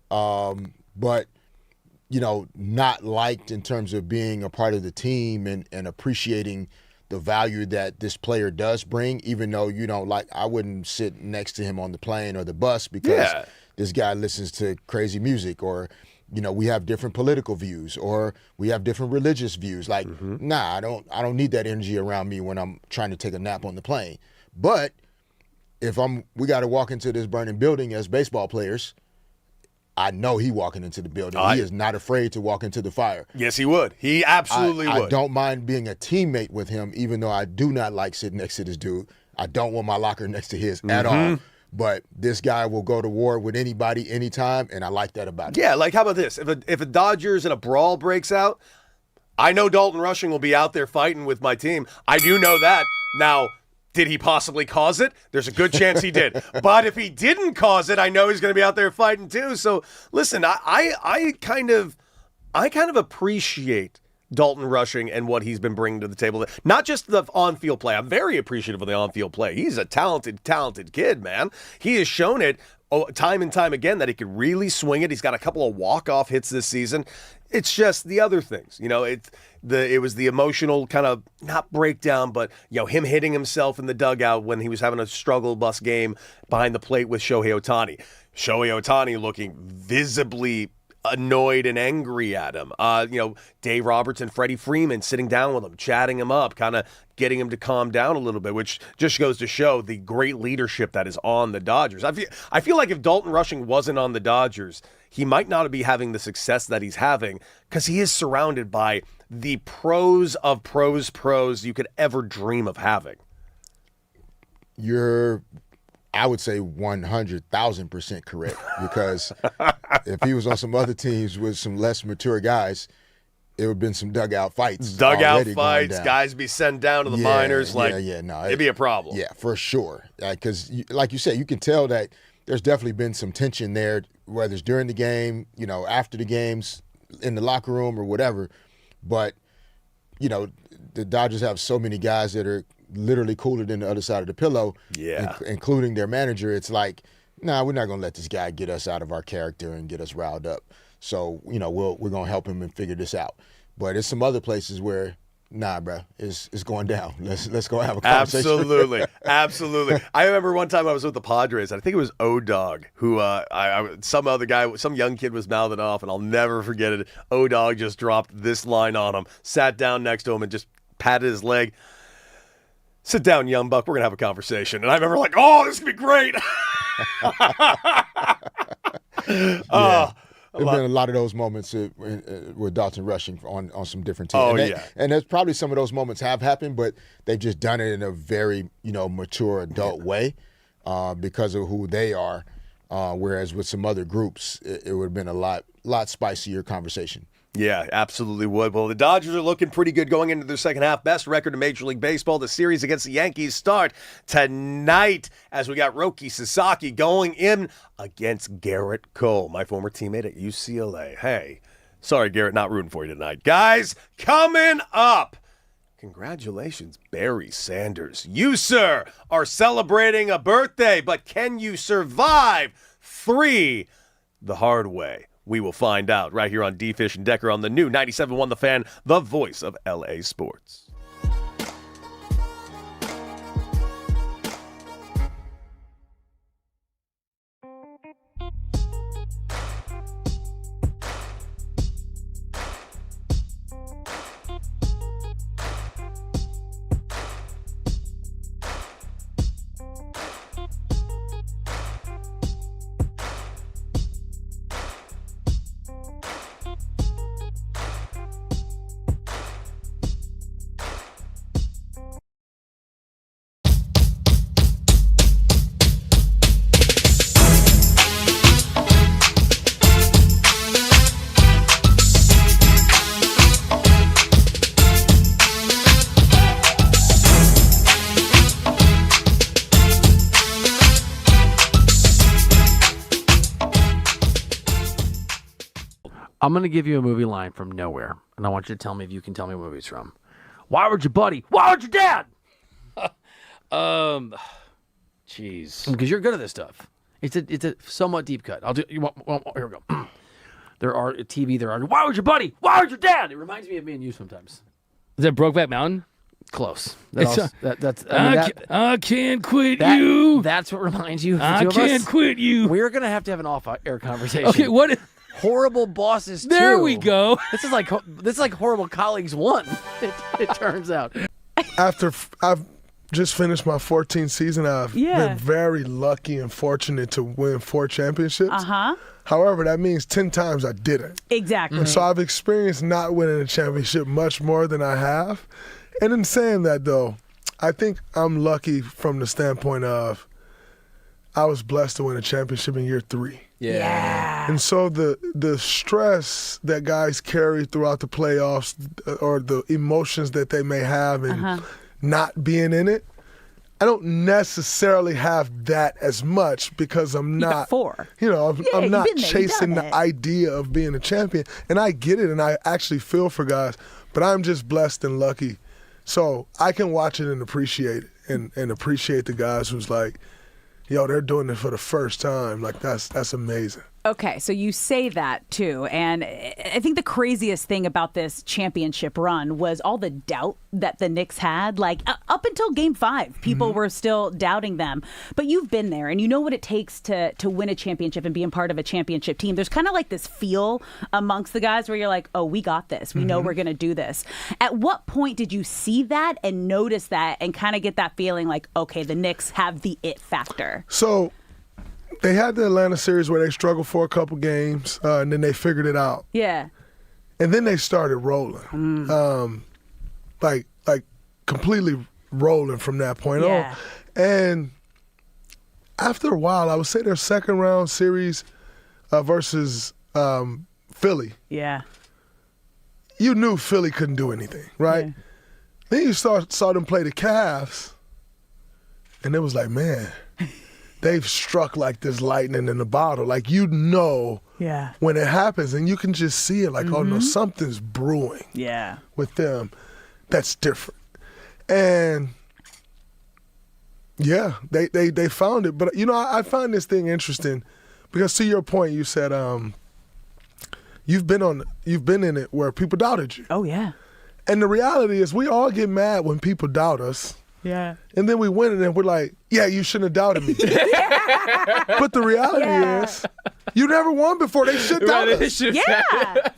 but not liked in terms of being a part of the team and appreciating the value that this player does bring, even though you don't like. I wouldn't sit next to him on the plane or the bus because this guy listens to crazy music, or we have different political views, or we have different religious views. Like, nah, I don't need that energy around me when I'm trying to take a nap on the plane. But if we got to walk into this burning building as baseball players, I know he walking into the building. He is not afraid to walk into the fire. Yes, he would. He absolutely would. I don't mind being a teammate with him, even though I do not like sitting next to this dude. I don't want my locker next to his at all. But this guy will go to war with anybody, anytime, and I like that about him. Yeah, like, how about this? If a Dodgers and a brawl breaks out, I know Dalton Rushing will be out there fighting with my team. I do know that. Now, Did he possibly cause it? There's a good chance he did. But if he didn't cause it, I know he's going to be out there fighting too. So listen, I kind of appreciate Dalton Rushing and what he's been bringing to the table. Not just the on-field play. I'm very appreciative of the on-field play. He's a talented kid, man. He has shown it time and time again that he could really swing it. He's got a couple of walk-off hits this season. It's just the other things. It was the emotional kind of, not breakdown, but him hitting himself in the dugout when he was having a struggle bus game behind the plate with Shohei Ohtani. Shohei Ohtani looking visibly annoyed and angry at him. Dave Roberts and Freddie Freeman sitting down with him, chatting him up, kind of getting him to calm down a little bit, which just goes to show the great leadership that is on the Dodgers. I feel like if Dalton Rushing wasn't on the Dodgers, he might not be having the success that he's having because he is surrounded by the pros of pros you could ever dream of having. I would say 100,000% correct, because if he was on some other teams with some less mature guys, it would have been some dugout fights. Guys be sent down to the minors. It'd be a problem. Yeah, for sure. Because, like you said, you can tell that there's definitely been some tension there, whether it's during the game, after the games, in the locker room or whatever. But, the Dodgers have so many guys that are literally cooler than the other side of the pillow, including their manager. It's like, nah, we're not going to let this guy get us out of our character and get us riled up. So, we're going to help him and figure this out. But there's some other places where, nah, bro, it's going down. Let's go have a conversation. Absolutely. I remember one time I was with the Padres. I think it was O-Dog, who some young kid was mouthing off, and I'll never forget it. O-Dog just dropped this line on him, sat down next to him, and just patted his leg. Sit down, young buck. We're going to have a conversation. And I remember this is going to be great. There's been a lot of those moments with Dalton Rushing on some different teams. And there's probably some of those moments have happened, but they've just done it in a very, mature adult way because of who they are. Whereas with some other groups, it would have been a lot spicier conversation. Yeah, absolutely would. Well, the Dodgers are looking pretty good going into their second half. Best record in Major League Baseball. The series against the Yankees start tonight as we got Roki Sasaki going in against Garrett Cole, my former teammate at UCLA. Hey, sorry, Garrett, not rooting for you tonight. Guys, coming up, congratulations, Barry Sanders. You, sir, are celebrating a birthday, but can you survive 3 the hard way? We will find out right here on D. Fish and Decker on the new 97.1 The Fan, the voice of LA Sports. I'm going to give you a movie line from nowhere, and I want you to tell me if you can tell me what movie it's from. Why would your buddy? Why would your dad? Jeez. Because you're good at this stuff. It's a somewhat deep cut. I'll do. Here we go. There are TV. There are. Why would your buddy? Why would your dad? It reminds me of me and you sometimes. Is that Brokeback Mountain? Close. I can't quit you. That's what reminds you. I can't quit you. We're gonna have to have an off-air conversation. Okay, what? Horrible Bosses 2. There we go. This is like Horrible Colleagues 1. It turns out. After I've just finished my 14th season, I've been very lucky and fortunate to win 4 championships. However, that means 10 times I didn't. Exactly. So I've experienced not winning a championship much more than I have. And in saying that, though, I think I'm lucky from the standpoint of I was blessed to win a championship in year 3. Yeah. And so the stress that guys carry throughout the playoffs or the emotions that they may have and not being in it, I don't necessarily have that as much because I'm not. Four. You know, I'm not you've been there, you've chasing done the it. idea of being a champion, and I get it, and I actually feel for guys, but I'm just blessed and lucky, so I can watch it and appreciate it, and appreciate the guys who's like, yo, they're doing it for the first time. Like that's amazing. Okay, so you say that too, and I think the craziest thing about this championship run was all the doubt that the Knicks had. Like up until Game 5, people were still doubting them. But you've been there, and you know what it takes to win a championship and being part of a championship team. There's kind of like this feel amongst the guys where you're like, oh, we got this. We know we're going to do this. At what point did you see that and notice that and kind of get that feeling like, okay, the Knicks have the it factor? So they had the Atlanta series where they struggled for a couple games, and then they figured it out. Yeah. And then they started rolling, like completely rolling from that point Yeah. on. And after a while, I would say their second round series versus Philly, Yeah. you knew Philly couldn't do anything, right? Yeah. Then you saw them play the Cavs, and it was like, man, they've struck like this lightning in a bottle. Like, you know Yeah. when it happens, and you can just see it like, oh, no, something's brewing Yeah. with them that's different. And, yeah, they found it. But, you know, I find this thing interesting because, to your point, you said you've been in it where people doubted you. Oh, yeah. And the reality is we all get mad when people doubt us. Yeah. And then we win it and we're like, yeah, you shouldn't have doubted me. But the reality is, you never won before. They should doubt us. Yeah.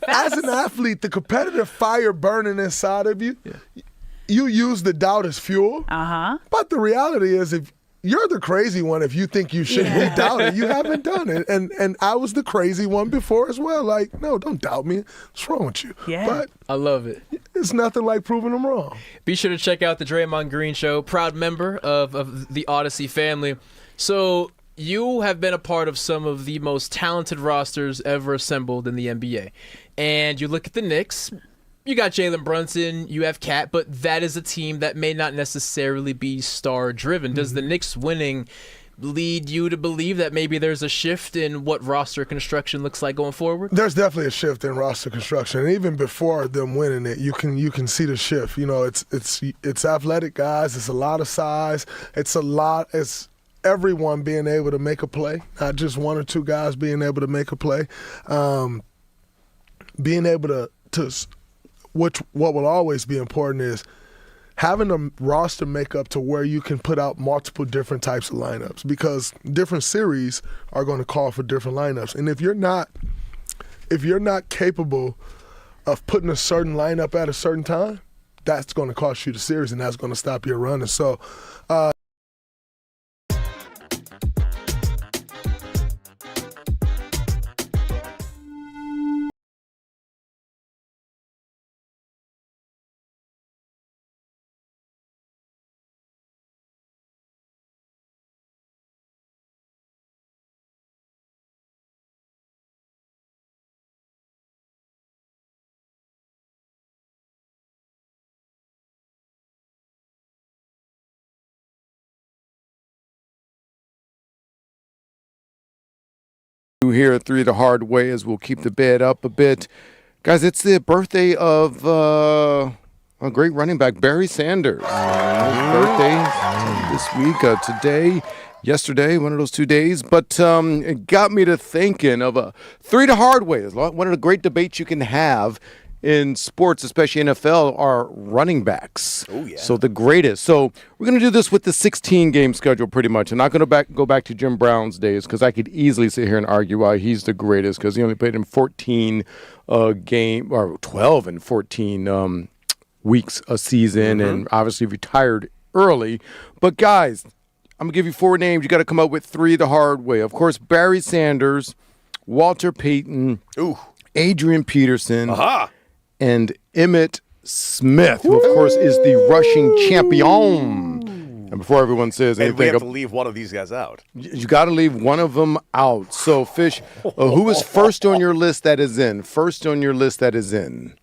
As an athlete, the competitive fire burning inside of you, you use the doubt as fuel. Uh-huh. But the reality is, if you're the crazy one, if you think you shouldn't be doubted, you haven't done it. And I was the crazy one before as well. Like, no, don't doubt me. What's wrong with you? Yeah. But I love it. it's nothing like proving them wrong. Be sure to check out the Draymond Green Show, proud member of the Odyssey family. So you have been a part of some of the most talented rosters ever assembled in the NBA. And you look at the Knicks, you got Jalen Brunson, you have Cat, but that is a team that may not necessarily be star-driven. Does the Knicks winning lead you to believe that maybe there's a shift in what roster construction looks like going forward? There's definitely a shift in roster construction. And even before them winning it, you can see the shift. You know, it's athletic guys. It's a lot of size. It's everyone being able to make a play, not just one or two guys being able to make a play. Being able to what will always be important is having a roster makeup to where you can put out multiple different types of lineups, because different series are going to call for different lineups. And if you're not capable of putting a certain lineup at a certain time, that's going to cost you the series, and that's going to stop your run. And so Here at 3 the hard way as we'll keep the bed up a bit. Guys, it's the birthday of a great running back, Barry Sanders. His birthday this week, today, yesterday, one of those 2 days. But it got me to thinking of a 3 the hard way. One of the great debates you can have in sports, especially NFL, are running backs. Oh, yeah. So the greatest. So we're going to do this with the 16-game schedule pretty much. I'm not going to go back to Jim Brown's days, because I could easily sit here and argue why he's the greatest, because he only played in 14 game or 12 and 14 weeks a season, and obviously retired early. But guys, I'm going to give you 4 names. You got to come up with 3 the hard way. Of course, Barry Sanders, Walter Payton, Adrian Peterson, and Emmitt Smith, who, of course, is the rushing champion. And before everyone says anything, and we have to leave one of these guys out. You got to leave one of them out. So, Fish, who is first on your list that is in? First on your list that is in.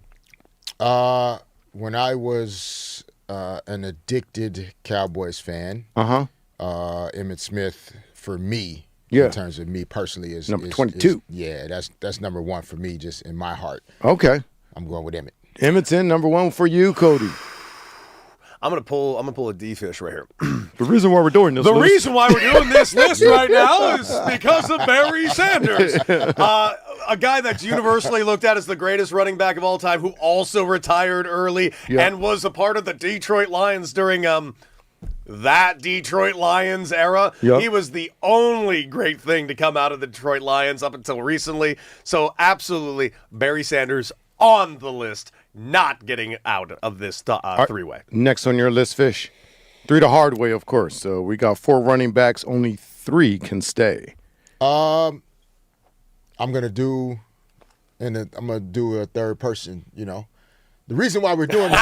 When I was an addicted Cowboys fan. Emmitt Smith, for me, in terms of me personally, is number 22. That's number one for me, just in my heart. Okay. I'm going with Emmitt. Emmitt's in number one for you, Cody. I'm gonna pull a D-fish right here. The reason why we're doing this. The reason why we're doing this list right now is because of Barry Sanders, a guy that's universally looked at as the greatest running back of all time, who also retired early and was a part of the Detroit Lions during that Detroit Lions era. Yep. He was the only great thing to come out of the Detroit Lions up until recently. So absolutely, Barry Sanders on the list, not getting out of this three-way. Next on your list, Fish. 3 the hard way, of course. So we got 4 running backs. Only 3 can stay. I'm gonna do a third person. You know, the reason why we're doing this.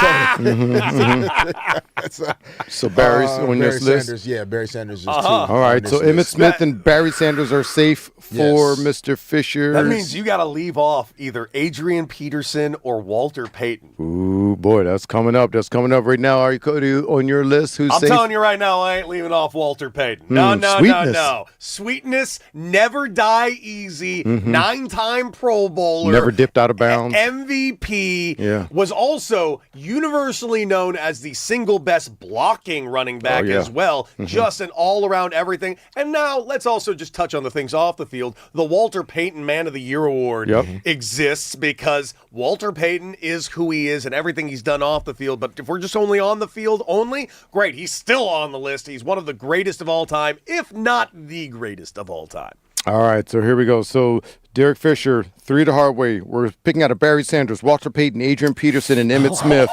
So Barry's on Barry this list. Sanders, yeah, Barry Sanders is 2. All right, so Emmitt Smith and Barry Sanders are safe for Mr. Fisher. That means you got to leave off either Adrian Peterson or Walter Payton. Ooh, boy, that's coming up. That's coming up right now. Are you, Cody, on your list? Who's I'm safe? telling you right now, I ain't leaving off Walter Payton. No. Sweetness, never die easy, 9-time Pro Bowler. Never dipped out of bounds. MVP. Was also universally known as the single best blocking running back as well. Just an all-around everything. And now let's also just touch on the things off the field. The Walter Payton Man of the Year Award exists because Walter Payton is who he is and everything he's done off the field. But if we're just only on the field only, great. He's still on the list. He's one of the greatest of all time, if not the greatest of all time. All right, so here we go. So Derek Fisher, 3 the hard way. We're picking out of Barry Sanders, Walter Payton, Adrian Peterson, and Emmitt Smith.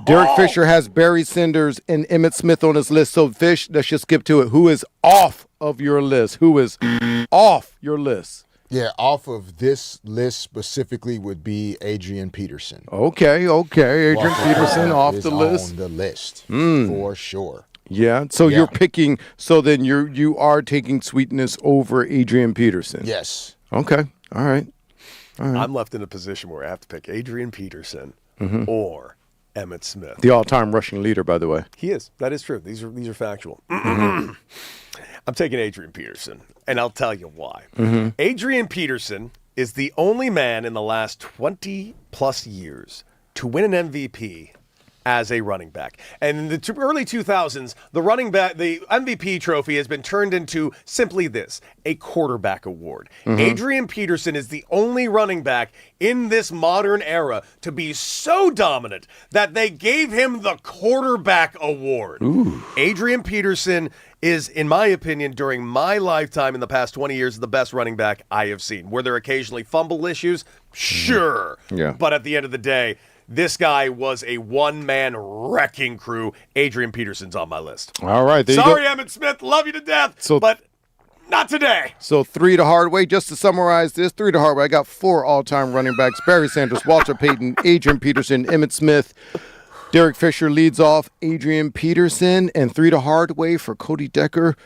Derek Fisher has Barry Sanders and Emmitt Smith on his list. So Fish, let's just skip to it. Who is off of your list? Who is off your list? Yeah, off of this list specifically would be Adrian Peterson. Okay. Adrian Peterson off the list. On the list for sure. Yeah. So you're picking. So then you are taking Sweetness over Adrian Peterson. Yes. Okay. All right. I'm left in a position where I have to pick Adrian Peterson or Emmitt Smith. The all-time rushing leader, by the way. He is. That is true. These are factual. I'm taking Adrian Peterson, and I'll tell you why. Adrian Peterson is the only man in the last 20-plus years to win an MVP as a running back. And in the early 2000s, the MVP trophy has been turned into simply this, a quarterback award. Adrian Peterson is the only running back in this modern era to be so dominant that they gave him the quarterback award. Adrian Peterson is, in my opinion, during my lifetime in the past 20 years, the best running back I have seen. Were there occasionally fumble issues? Sure. Yeah. But at the end of the day, this guy was a one-man wrecking crew. Adrian Peterson's on my list. All right. Sorry, Emmitt Smith. Love you to death, but not today. So 3 the hard way. Just to summarize this, 3 the hard way. I got 4 all-time running backs. Barry Sanders, Walter Payton, Adrian Peterson, Emmitt Smith. Derek Fisher leads off Adrian Peterson. And 3 the hard way for Cody Decker.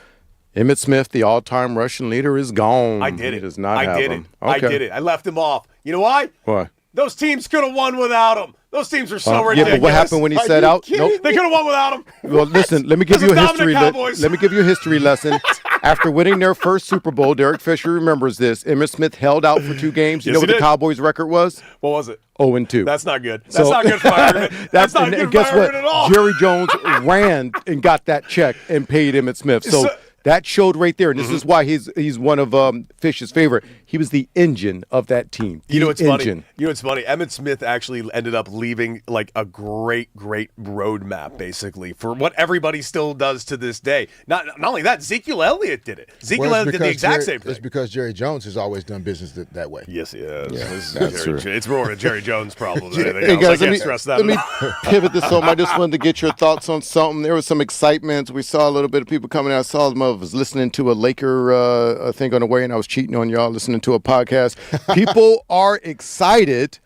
Emmitt Smith, the all-time rushing leader, is gone. I did it. He does not I have did him. it. Okay. I did it. I left him off. You know why? Why? Those teams could have won without him. Those teams are so ridiculous. Yeah, but what happened when he said out? Nope. They could have won without him. Well, listen, let me give you a history Cowboys. Let me give you a history lesson. After winning their first Super Bowl, Derek Fisher remembers this. Emmitt Smith held out for 2 games. You know what the Cowboys' record was? What was it? 0-2. That's not good. That's not good for argument. That's not good for argument at all. Jerry Jones ran and got that check and paid Emmitt Smith. So that showed right there, and this is why he's one of Fish's favorite. He was the engine of that team. You know what's funny? You know what's funny? Emmitt Smith actually ended up leaving like a great roadmap, basically, for what everybody still does to this day. Not only that, Ezekiel Elliott did it. Ezekiel Elliott did the exact same thing. It's because Jerry Jones has always done business that way. Yes, he has. Yeah, that's true. It's more a Jerry Jones problem than anything Hey else. guys, I can't stress that let me enough. pivot this home. I just wanted to get your thoughts on something. There was some excitement. We saw a little bit of people coming out. I saw them. I was listening to a Laker thing on the way, and I was cheating on y'all listening to a podcast. People are excited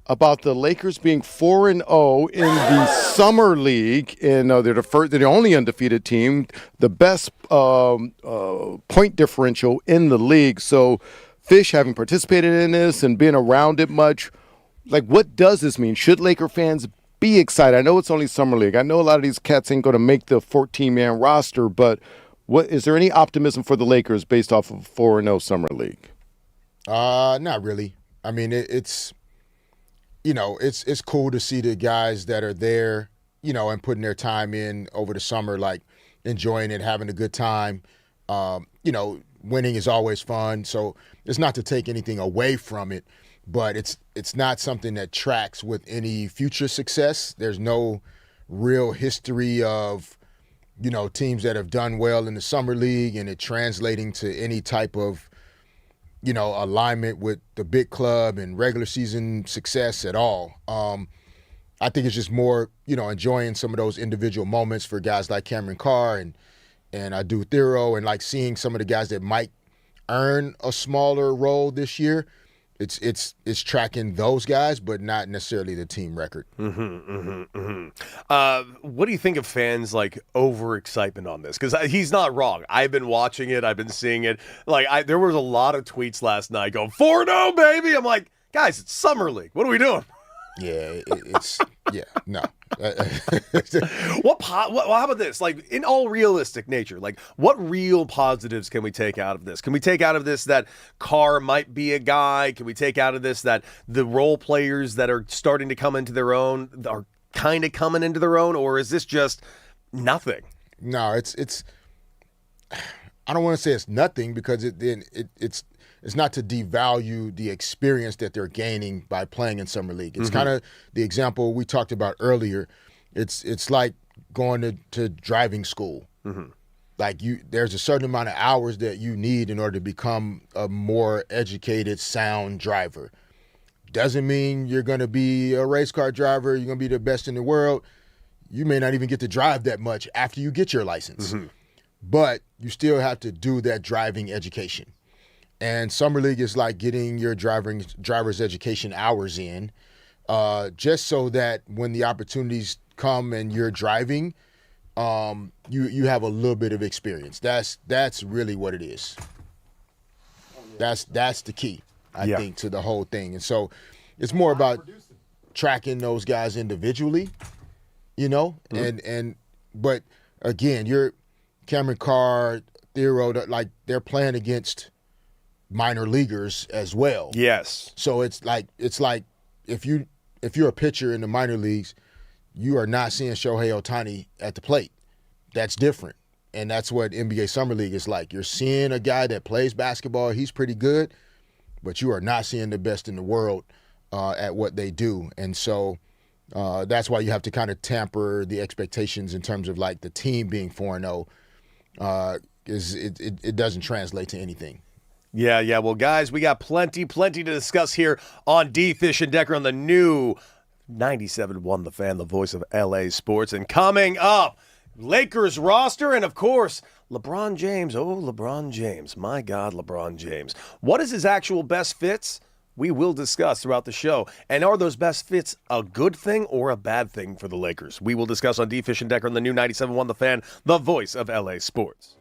about the Lakers being 4-0 in the Summer League, and they're the only undefeated team, the best point differential in the league. So, Fish, having participated in this and being around it much, like, what does this mean? Should Laker fans be excited? I know it's only summer league. I know a lot of these cats ain't going to make the 14-man roster, but what is there any optimism for the Lakers based off of 4-0 summer league? Not really. I mean, it's cool to see the guys that are there, and putting their time in over the summer, like enjoying it, having a good time. Winning is always fun. So it's not to take anything away from it, but it's not something that tracks with any future success. There's no real history of, teams that have done well in the summer league and it translating to any type of, alignment with the big club and regular season success at all. I think it's just more, enjoying some of those individual moments for guys like Cameron Carr and I do Thero, and like seeing some of the guys that might earn a smaller role this year. It's tracking those guys, but not necessarily the team record. What do you think of fans like overexcitement on this? Because he's not wrong. I've been watching it. I've been seeing it. Like there was a lot of tweets last night going 4-0, baby. I'm like, guys, it's summer league. What are we doing? Yeah, no. How about this? Like, in all realistic nature, like, what real positives can we take out of this? Can we take out of this that Carr might be a guy? Can we take out of this that the role players that are starting to come into their own are kind of coming into their own? Or is this just nothing? No, it's I don't want to say it's nothing, because it's not to devalue the experience that they're gaining by playing in summer league. It's kind of the example we talked about earlier. It's like going to driving school. Like there's a certain amount of hours that you need in order to become a more educated, sound driver. Doesn't mean you're going to be a race car driver. You're going to be the best in the world. You may not even get to drive that much after you get your license. But you still have to do that driving education. And summer league is like getting your driver's education hours in, just so that when the opportunities come and you're driving, you have a little bit of experience. That's really what it is. That's the key, I think, to the whole thing. And so it's more about tracking those guys individually, but again, you're Cameron Carr, Thero, like they're playing against minor leaguers as well. Yes. So it's like if you're a pitcher in the minor leagues, you are not seeing Shohei Ohtani at the plate. That's different. And that's what NBA Summer League is like. You're seeing a guy that plays basketball, he's pretty good, but you are not seeing the best in the world at what they do. And so that's why you have to kind of temper the expectations in terms of like the team being 4-0. It doesn't translate to anything. Yeah. Well, guys, we got plenty to discuss here on D. Fish and Decker on the new 97.1 The Fan, the voice of LA Sports. And coming up, Lakers roster and, of course, LeBron James. Oh, LeBron James. My God, LeBron James. What is his actual best fits? We will discuss throughout the show. And are those best fits a good thing or a bad thing for the Lakers? We will discuss on D. Fish and Decker on the new 97.1 The Fan, the voice of LA Sports.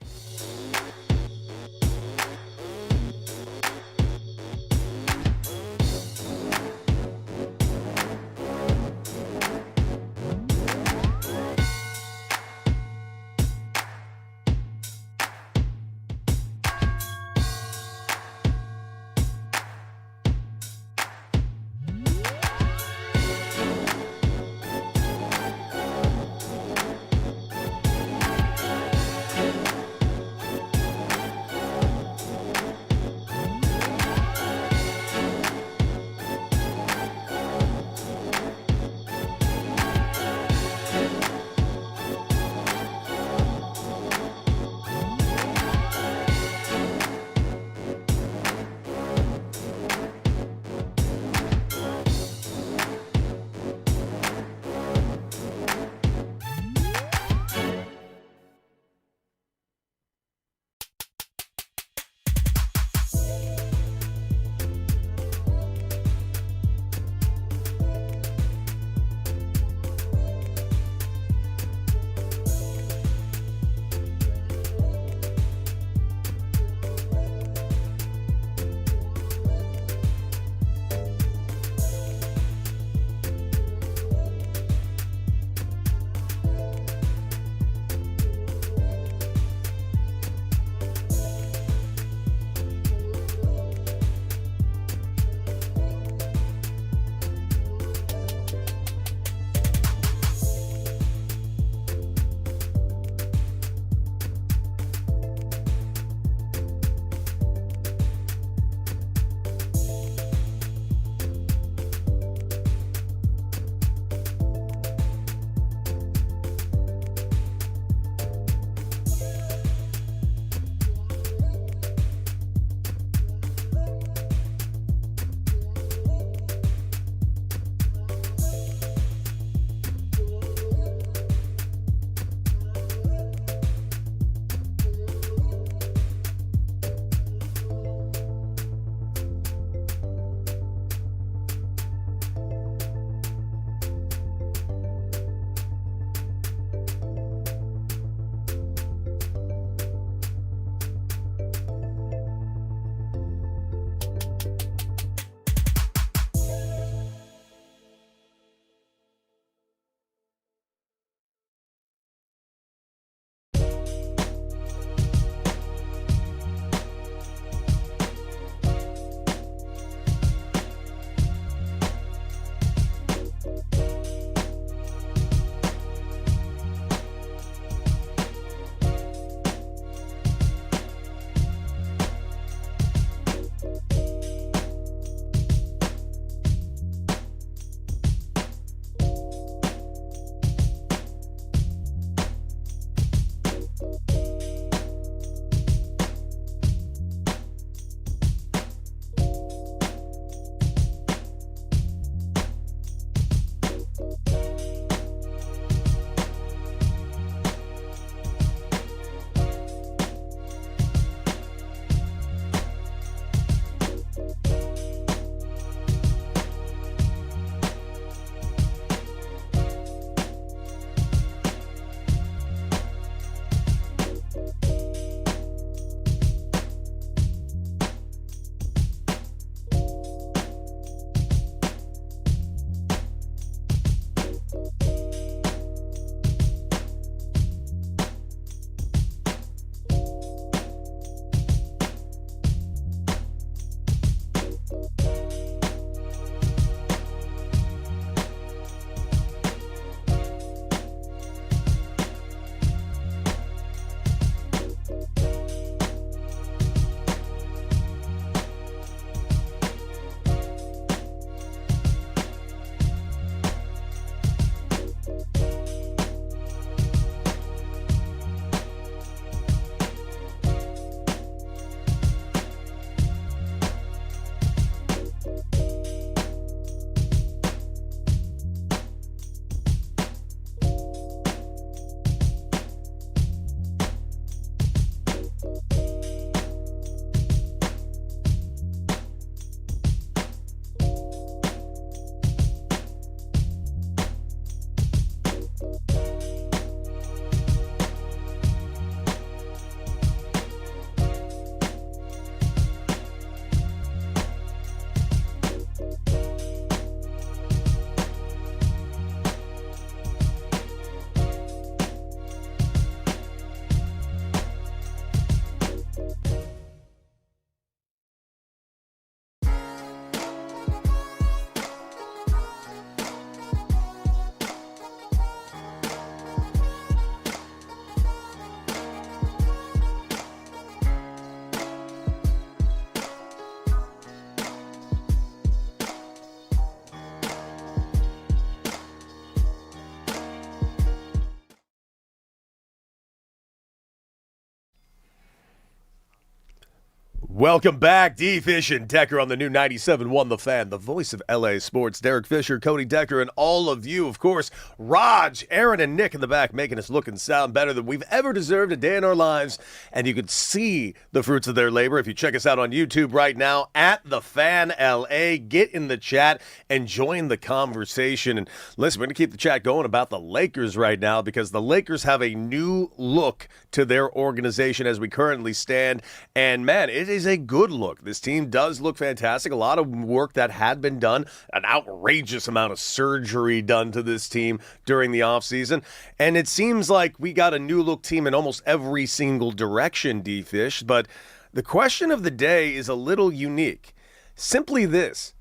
Welcome back, D. Fish and Decker on the new 97.1 The Fan, the voice of LA Sports. Derek Fisher, Cody Decker, and all of you, of course. Raj, Aaron, and Nick in the back making us look and sound better than we've ever deserved a day in our lives. And you can see the fruits of their labor if you check us out on YouTube right now at The Fan LA. Get in the chat and join the conversation. And listen, we're going to keep the chat going about the Lakers right now because the Lakers have a new look to their organization as we currently stand. And man, it is a good look. This team does look fantastic. A lot of work that had been done, an outrageous amount of surgery done to this team during the offseason. And it seems like we got a new look team in almost every single direction, D-Fish. But the question of the day is a little unique. Simply this: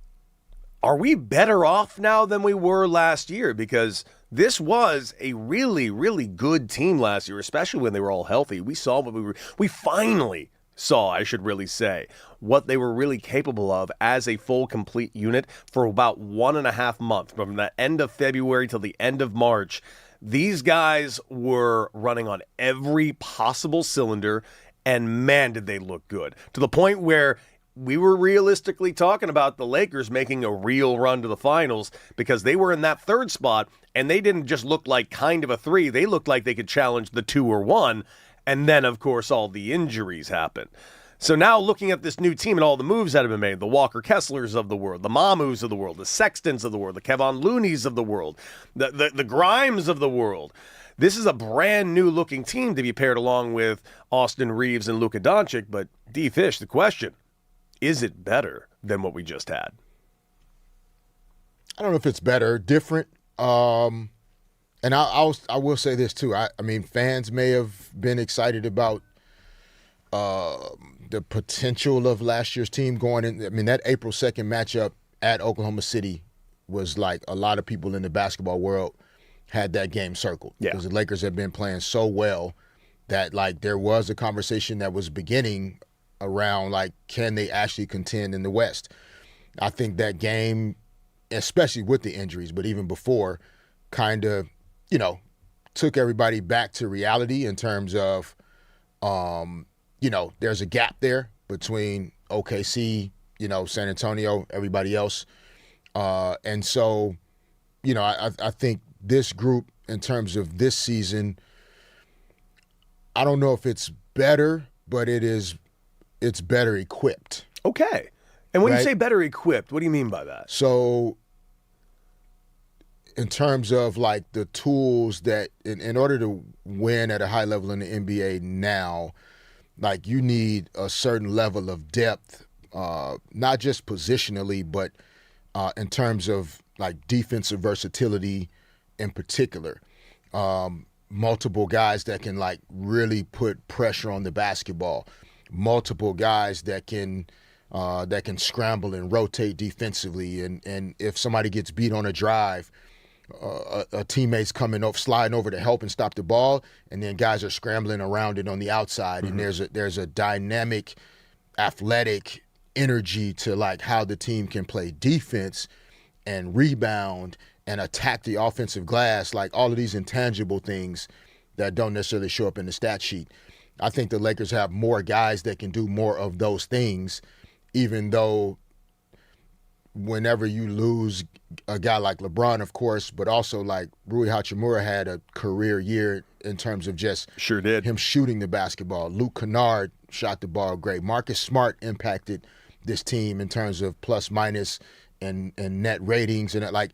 are we better off now than we were last year? Because this was a really, really good team last year, especially when they were all healthy. We saw what we finally saw, I should really say, what they were really capable of as a full, complete unit for about 1.5 months, from the end of February till the end of March. These guys were running on every possible cylinder, and man, did they look good. To the point where we were realistically talking about the Lakers making a real run to the finals because they were in that third spot, and they didn't just look like kind of a 3. They looked like they could challenge the 2 or 1. And then, of course, all the injuries happen. So now looking at this new team and all the moves that have been made, the Walker Kesslers of the world, the Mamus of the world, the Sextons of the world, the Kevon Looneys of the world, the Grimes of the world. This is a brand new looking team to be paired along with Austin Reeves and Luka Doncic. But D-Fish, the question, is it better than what we just had? I don't know if it's better, different. And I will say this too. I mean, fans may have been excited about the potential of last year's team going in. I mean, that April 2nd matchup at Oklahoma City was like a lot of people in the basketball world had that game circled. Yeah. Because the Lakers had been playing so well that like there was a conversation that was beginning around like, can they actually contend in the West? I think that game, especially with the injuries, but even before, kind of, took everybody back to reality in terms of, there's a gap there between OKC, San Antonio, everybody else. And so, I think this group, in terms of this season, I don't know if it's better, but it's better equipped. Okay. And when right? you say better equipped, what do you mean by that? So in terms of like the tools that in order to win at a high level in the NBA now, like you need a certain level of depth, not just positionally, but in terms of like defensive versatility in particular. Multiple guys that can like really put pressure on the basketball, multiple guys that can scramble and rotate defensively. And if somebody gets beat on a drive, a teammate's coming up, sliding over to help and stop the ball, and then guys are scrambling around it on the outside. Mm-hmm. And there's a dynamic, athletic energy to like how the team can play defense and rebound and attack the offensive glass, like all of these intangible things that don't necessarily show up in the stat sheet. I think the Lakers have more guys that can do more of those things, even though whenever you lose a guy like LeBron, of course, but also like Rui Hachimura had a career year in terms of just sure did him shooting the basketball. Luke Kennard shot the ball great. Marcus Smart impacted this team in terms of plus minus and net ratings and like.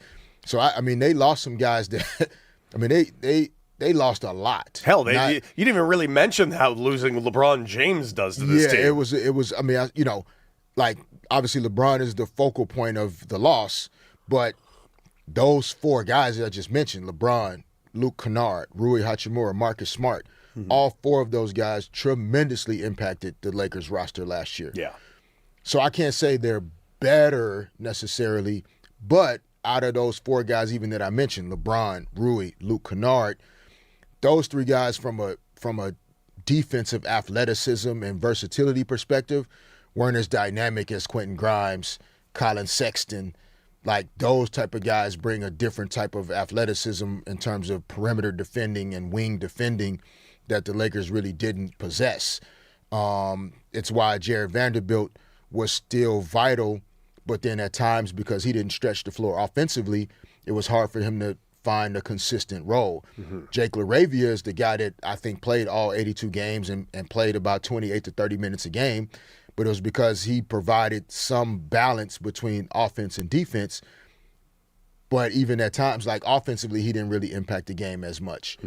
So I mean, they lost some guys that I mean they lost a lot. Hell, you didn't even really mention how losing LeBron James does to this team. Yeah, it was. I mean, like obviously LeBron is the focal point of the loss, but those 4 guys that I just mentioned, LeBron, Luke Kennard, Rui Hachimura, Marcus Smart, all 4 of those guys tremendously impacted the Lakers roster last year. Yeah. So I can't say they're better necessarily, but out of those 4 guys even that I mentioned, LeBron, Rui, Luke Kennard, those 3 guys from a defensive athleticism and versatility perspective weren't as dynamic as Quentin Grimes, Colin Sexton. Like those type of guys bring a different type of athleticism in terms of perimeter defending and wing defending that the Lakers really didn't possess. It's why Jared Vanderbilt was still vital, but then at times, because he didn't stretch the floor offensively, it was hard for him to find a consistent role. Jake LaRavia is the guy that I think played all 82 games and played about 28 to 30 minutes a game, but it was because he provided some balance between offense and defense. But even at times, like offensively, he didn't really impact the game as much.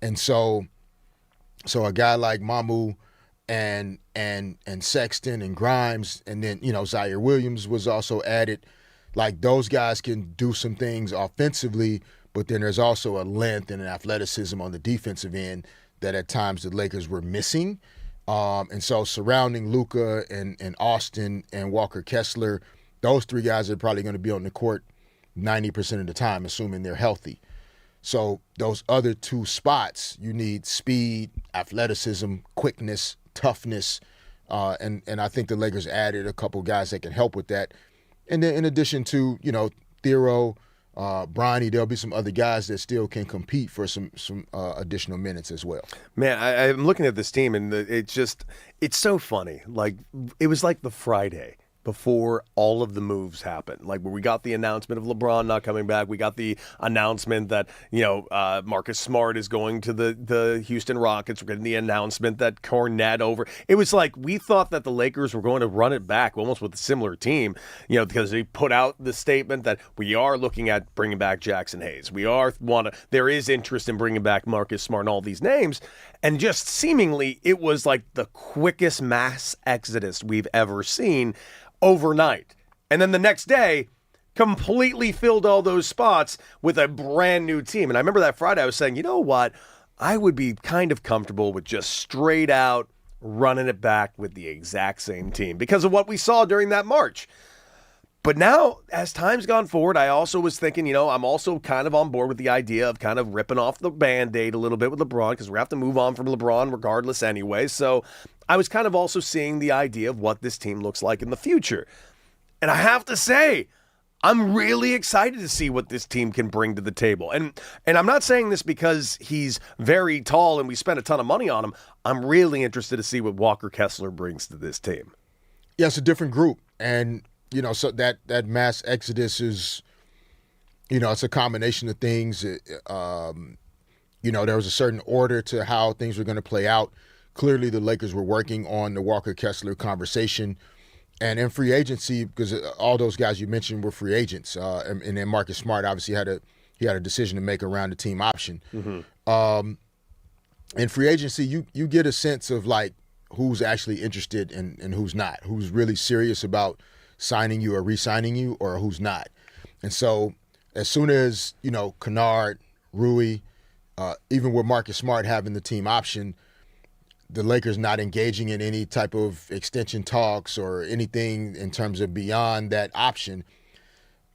And so a guy like Mamu and Sexton and Grimes, and then, Zaire Williams was also added. Like, those guys can do some things offensively, but then there's also a length and an athleticism on the defensive end that at times the Lakers were missing. And so surrounding Luka and Austin and Walker Kessler, those three guys are probably going to be on the court 90% of the time, assuming they're healthy. So those other two spots, you need speed, athleticism, quickness, toughness, and I think the Lakers added a couple guys that can help with that. And then in addition to, Thero, Bronny, there'll be some other guys that still can compete for some additional minutes as well. Man, I'm looking at this team, and it's so funny. Like, it was like the Friday before all of the moves happened. Like, where we got the announcement of LeBron not coming back. We got the announcement that, Marcus Smart is going to the Houston Rockets. We're getting the announcement that Cornette over. It was like we thought that the Lakers were going to run it back almost with a similar team, because they put out the statement that we are looking at bringing back Jackson Hayes. There is interest in bringing back Marcus Smart and all these names. And just seemingly, it was like the quickest mass exodus we've ever seen overnight. And then the next day, completely filled all those spots with a brand new team. And I remember that Friday I was saying, you know what? I would be kind of comfortable with just straight out running it back with the exact same team because of what we saw during that March. But now, as time's gone forward, I also was thinking, I'm also kind of on board with the idea of kind of ripping off the Band-Aid a little bit with LeBron, because we have to move on from LeBron regardless anyway. So I was kind of also seeing the idea of what this team looks like in the future. And I have to say, I'm really excited to see what this team can bring to the table. And I'm not saying this because he's very tall and we spent a ton of money on him. I'm really interested to see what Walker Kessler brings to this team. Yeah, it's a different group. And so that mass exodus is, it's a combination of things. There was a certain order to how things were going to play out. Clearly, the Lakers were working on the Walker Kessler conversation. And in free agency, because all those guys you mentioned were free agents, and then Marcus Smart obviously had a decision to make around the team option. In free agency, you get a sense of like who's actually interested and who's not, who's really serious about signing you or re-signing you, or who's not. And so as soon as, Kennard, Rui, even with Marcus Smart having the team option, the Lakers not engaging in any type of extension talks or anything in terms of beyond that option,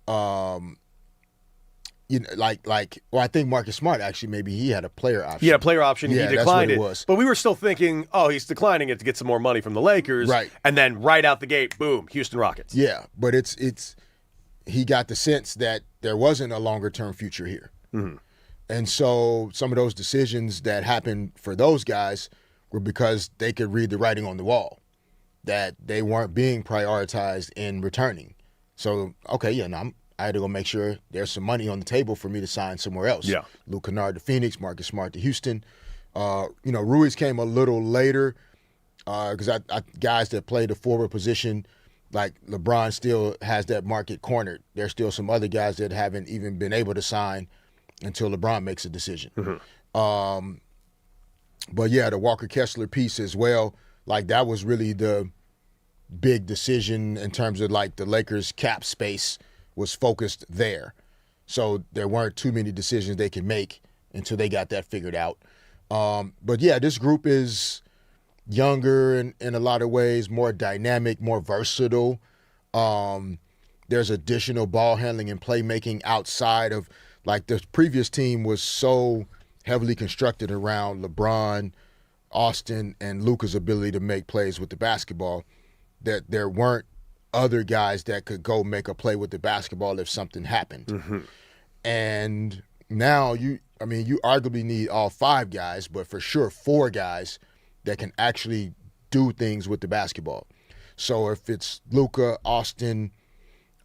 I think Marcus Smart actually, maybe he had a player option. He had a player option. Yeah, he declined that's what it. it was. But we were still thinking, he's declining it to get some more money from the Lakers. Right. And then right out the gate, boom, Houston Rockets. Yeah, but it's he got the sense that there wasn't a longer term future here. And so some of those decisions that happened for those guys were because they could read the writing on the wall, that they weren't being prioritized in returning. So, okay, I had to go make sure there's some money on the table for me to sign somewhere else. Yeah. Luke Kennard to Phoenix, Marcus Smart to Houston. Ruiz came a little later because guys that play the forward position, like LeBron still has that market cornered. There's still some other guys that haven't even been able to sign until LeBron makes a decision. But yeah, the Walker Kessler piece as well, like that was really the big decision in terms of like the Lakers cap space was focused there. So there weren't too many decisions they could make until they got that figured out. But yeah, this group is younger in a lot of ways, more dynamic, more versatile. There's additional ball handling and playmaking outside of, like, the previous team was so heavily constructed around LeBron, Austin, and Luka's ability to make plays with the basketball, that there weren't other guys that could go make a play with the basketball if something happened. And now you arguably need all five guys, but for sure 4 guys that can actually do things with the basketball. So if it's Luka, Austin,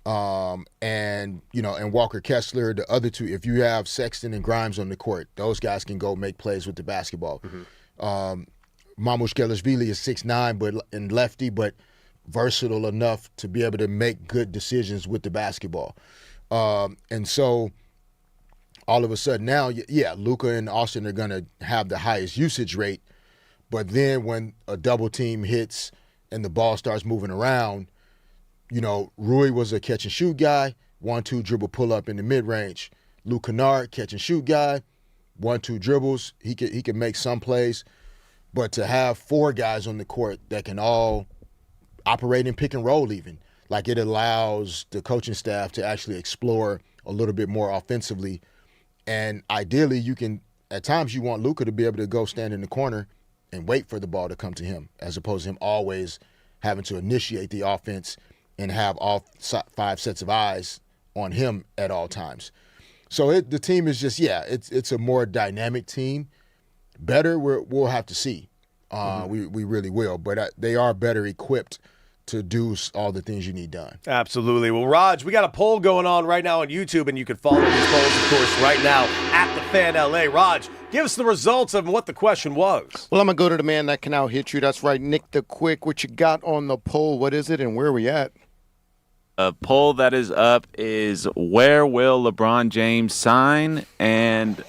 and Walker Kessler, the other two, if you have Sexton and Grimes on the court, those guys can go make plays with the basketball. Mamushkelashvili is 6'9", and lefty, but versatile enough to be able to make good decisions with the basketball. And so all of a sudden now, Luka and Austin are going to have the highest usage rate. But then when a double team hits and the ball starts moving around, Rui was a catch and shoot guy, 1-2 dribble pull up in the mid range. Luke Kennard, catch and shoot guy, 1-2 dribbles. He could make some plays. But to have 4 guys on the court that can all operate in pick and roll even, like it allows the coaching staff to actually explore a little bit more offensively. And ideally, at times you want Luka to be able to go stand in the corner and wait for the ball to come to him, as opposed to him always having to initiate the offense and have all 5 sets of eyes on him at all times. So the team is just, it's a more dynamic team. Better, we'll have to see. We really will. But they are better equipped to do all the things you need done. Absolutely. Well, Raj, we got a poll going on right now on YouTube, and you can follow these polls, of course, right now at The Fan LA. Raj, give us the results of what the question was. Well, I'm going to go to the man that can out-hit you. That's right, Nick the Quick. What you got on the poll? What is it, and where are we at? A poll that is up is, where will LeBron James sign? And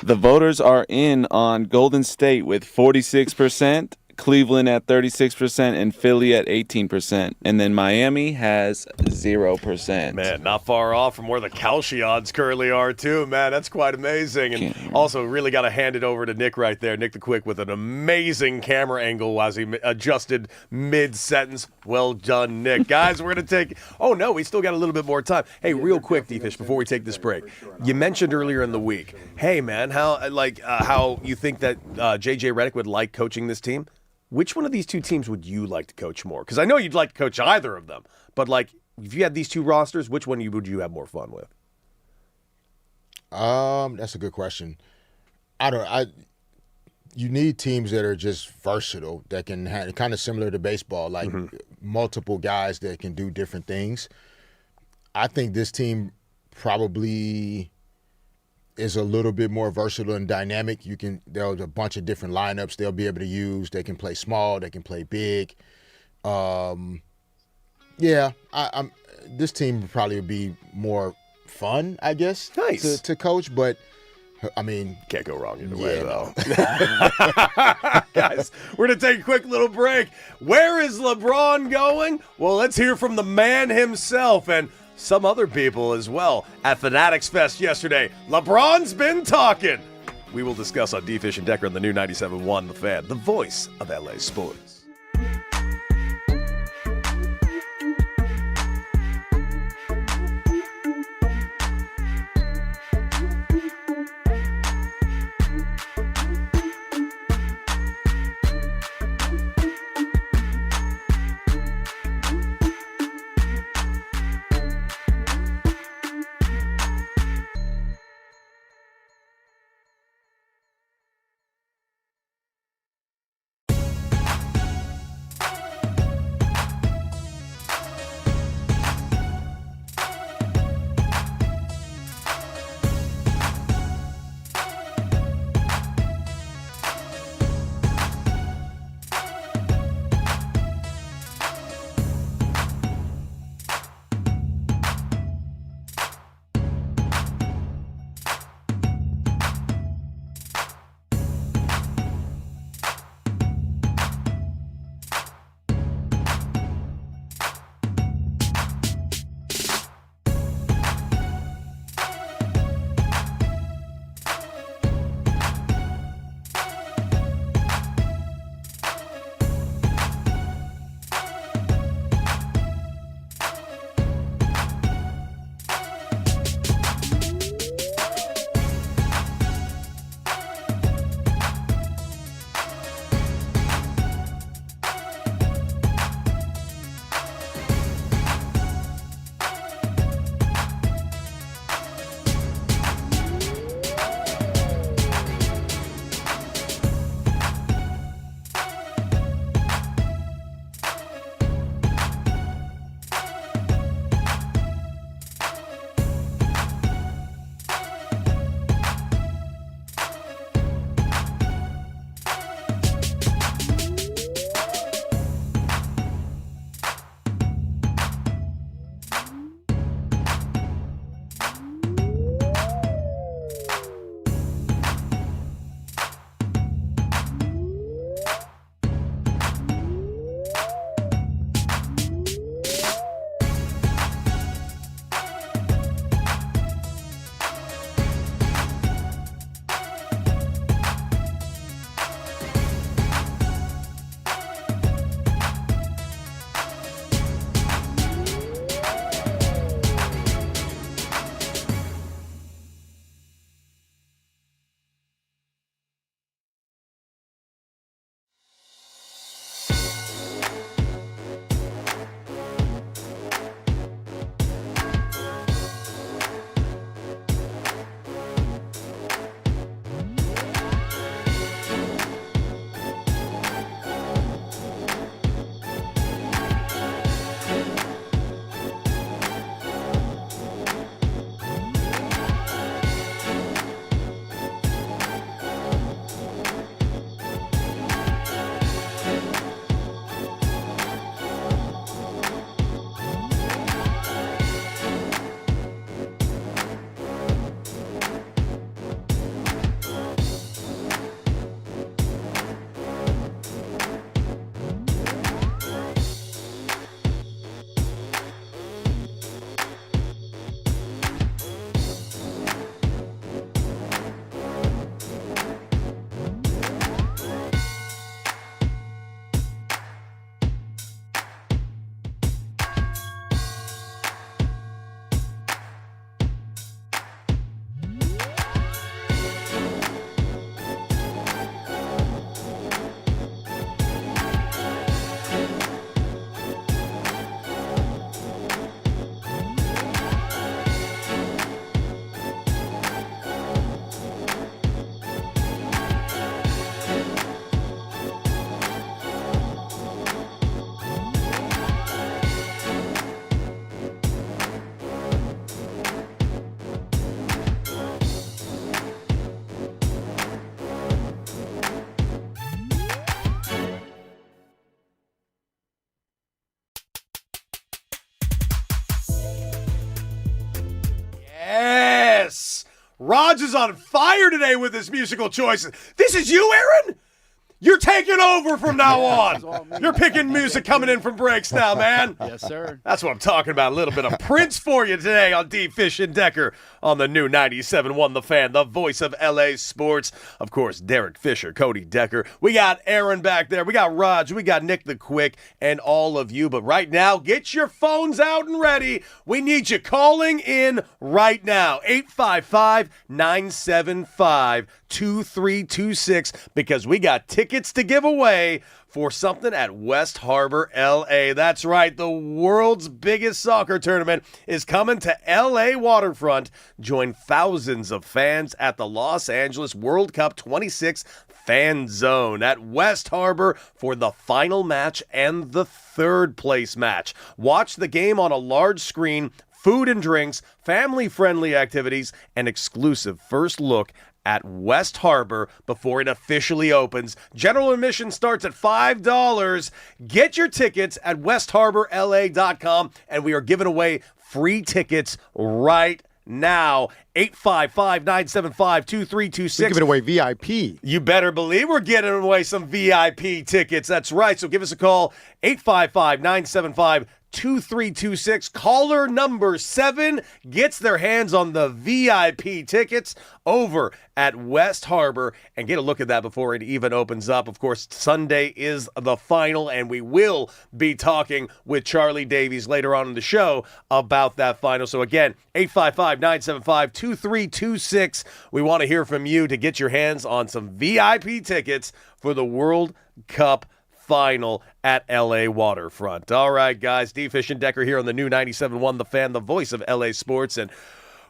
the voters are in on Golden State with 46%, Cleveland at 36%, and Philly at 18%. And then Miami has 0%. Man, not far off from where the Kalshi odds currently are, too. Man, that's quite amazing. And also really got to hand it over to Nick right there, Nick the Quick, with an amazing camera angle as he adjusted mid-sentence. Well done, Nick. Guys, we're going to take – oh, no, we still got a little bit more time. Hey, real quick, D-Fish, before we take this break. You mentioned earlier in the week, hey, man, how you think that J.J. Redick would like coaching this team? Which one of these two teams would you like to coach more? Because I know you'd like to coach either of them. But, if you had these two rosters, which one would you have more fun with? That's a good question. You need teams that are just versatile, that can have, kind of similar to baseball, multiple guys that can do different things. I think this team probably is a little bit more versatile and dynamic. There's a bunch of different lineups they'll be able to use. They can play small, they can play big. This team probably would be more fun, I guess, to coach, but I mean, can't go wrong either way, though. Guys, we're going to take a quick little break. Where is LeBron going? Well, let's hear from the man himself and some other people as well at Fanatics Fest yesterday. LeBron's been talking. We will discuss on D-Fish and Decker on the new 97.1 The Fan, the voice of LA sports. Raj is on fire today with his musical choices. This is you, Aaron? You're taking over from now on. You're picking music coming in from breaks now, man. Yes, sir. That's what I'm talking about. A little bit of Prince for you today on D. Fish and Decker on the new 97.1 The Fan, the voice of LA sports. Of course, Derek Fisher, Cody Decker. We got Aaron back there. We got Raj. We got Nick the Quick and all of you. But right now, get your phones out and ready. We need you calling in right now. 855-975-2326 because we got tickets to give away for something at West Harbor, LA. That's right. The world's biggest soccer tournament is coming to LA waterfront. Join thousands of fans at the Los Angeles World Cup 26 Fan Zone at West Harbor for the final match and the third place match. Watch the game on a large screen, food and drinks, family-friendly activities, and exclusive first look at West Harbor before it officially opens. General admission starts at $5. Get your tickets at westharborla.com, and we are giving away free tickets right now. 855-975-2326. We're giving away VIP. You better believe we're getting away some VIP tickets. That's right. So give us a call, 855-975-2326. Caller number 7 gets their hands on the VIP tickets over at West Harbor, and get a look at that before it even opens up. Of course, Sunday is the final, and we will be talking with Charlie Davies later on in the show about that final. So again, 855-975-2326. We want to hear from you to get your hands on some VIP tickets for the World Cup final at LA Waterfront. All right, guys, D. Fish and Decker here on the new 97.1 The Fan, the voice of LA sports. And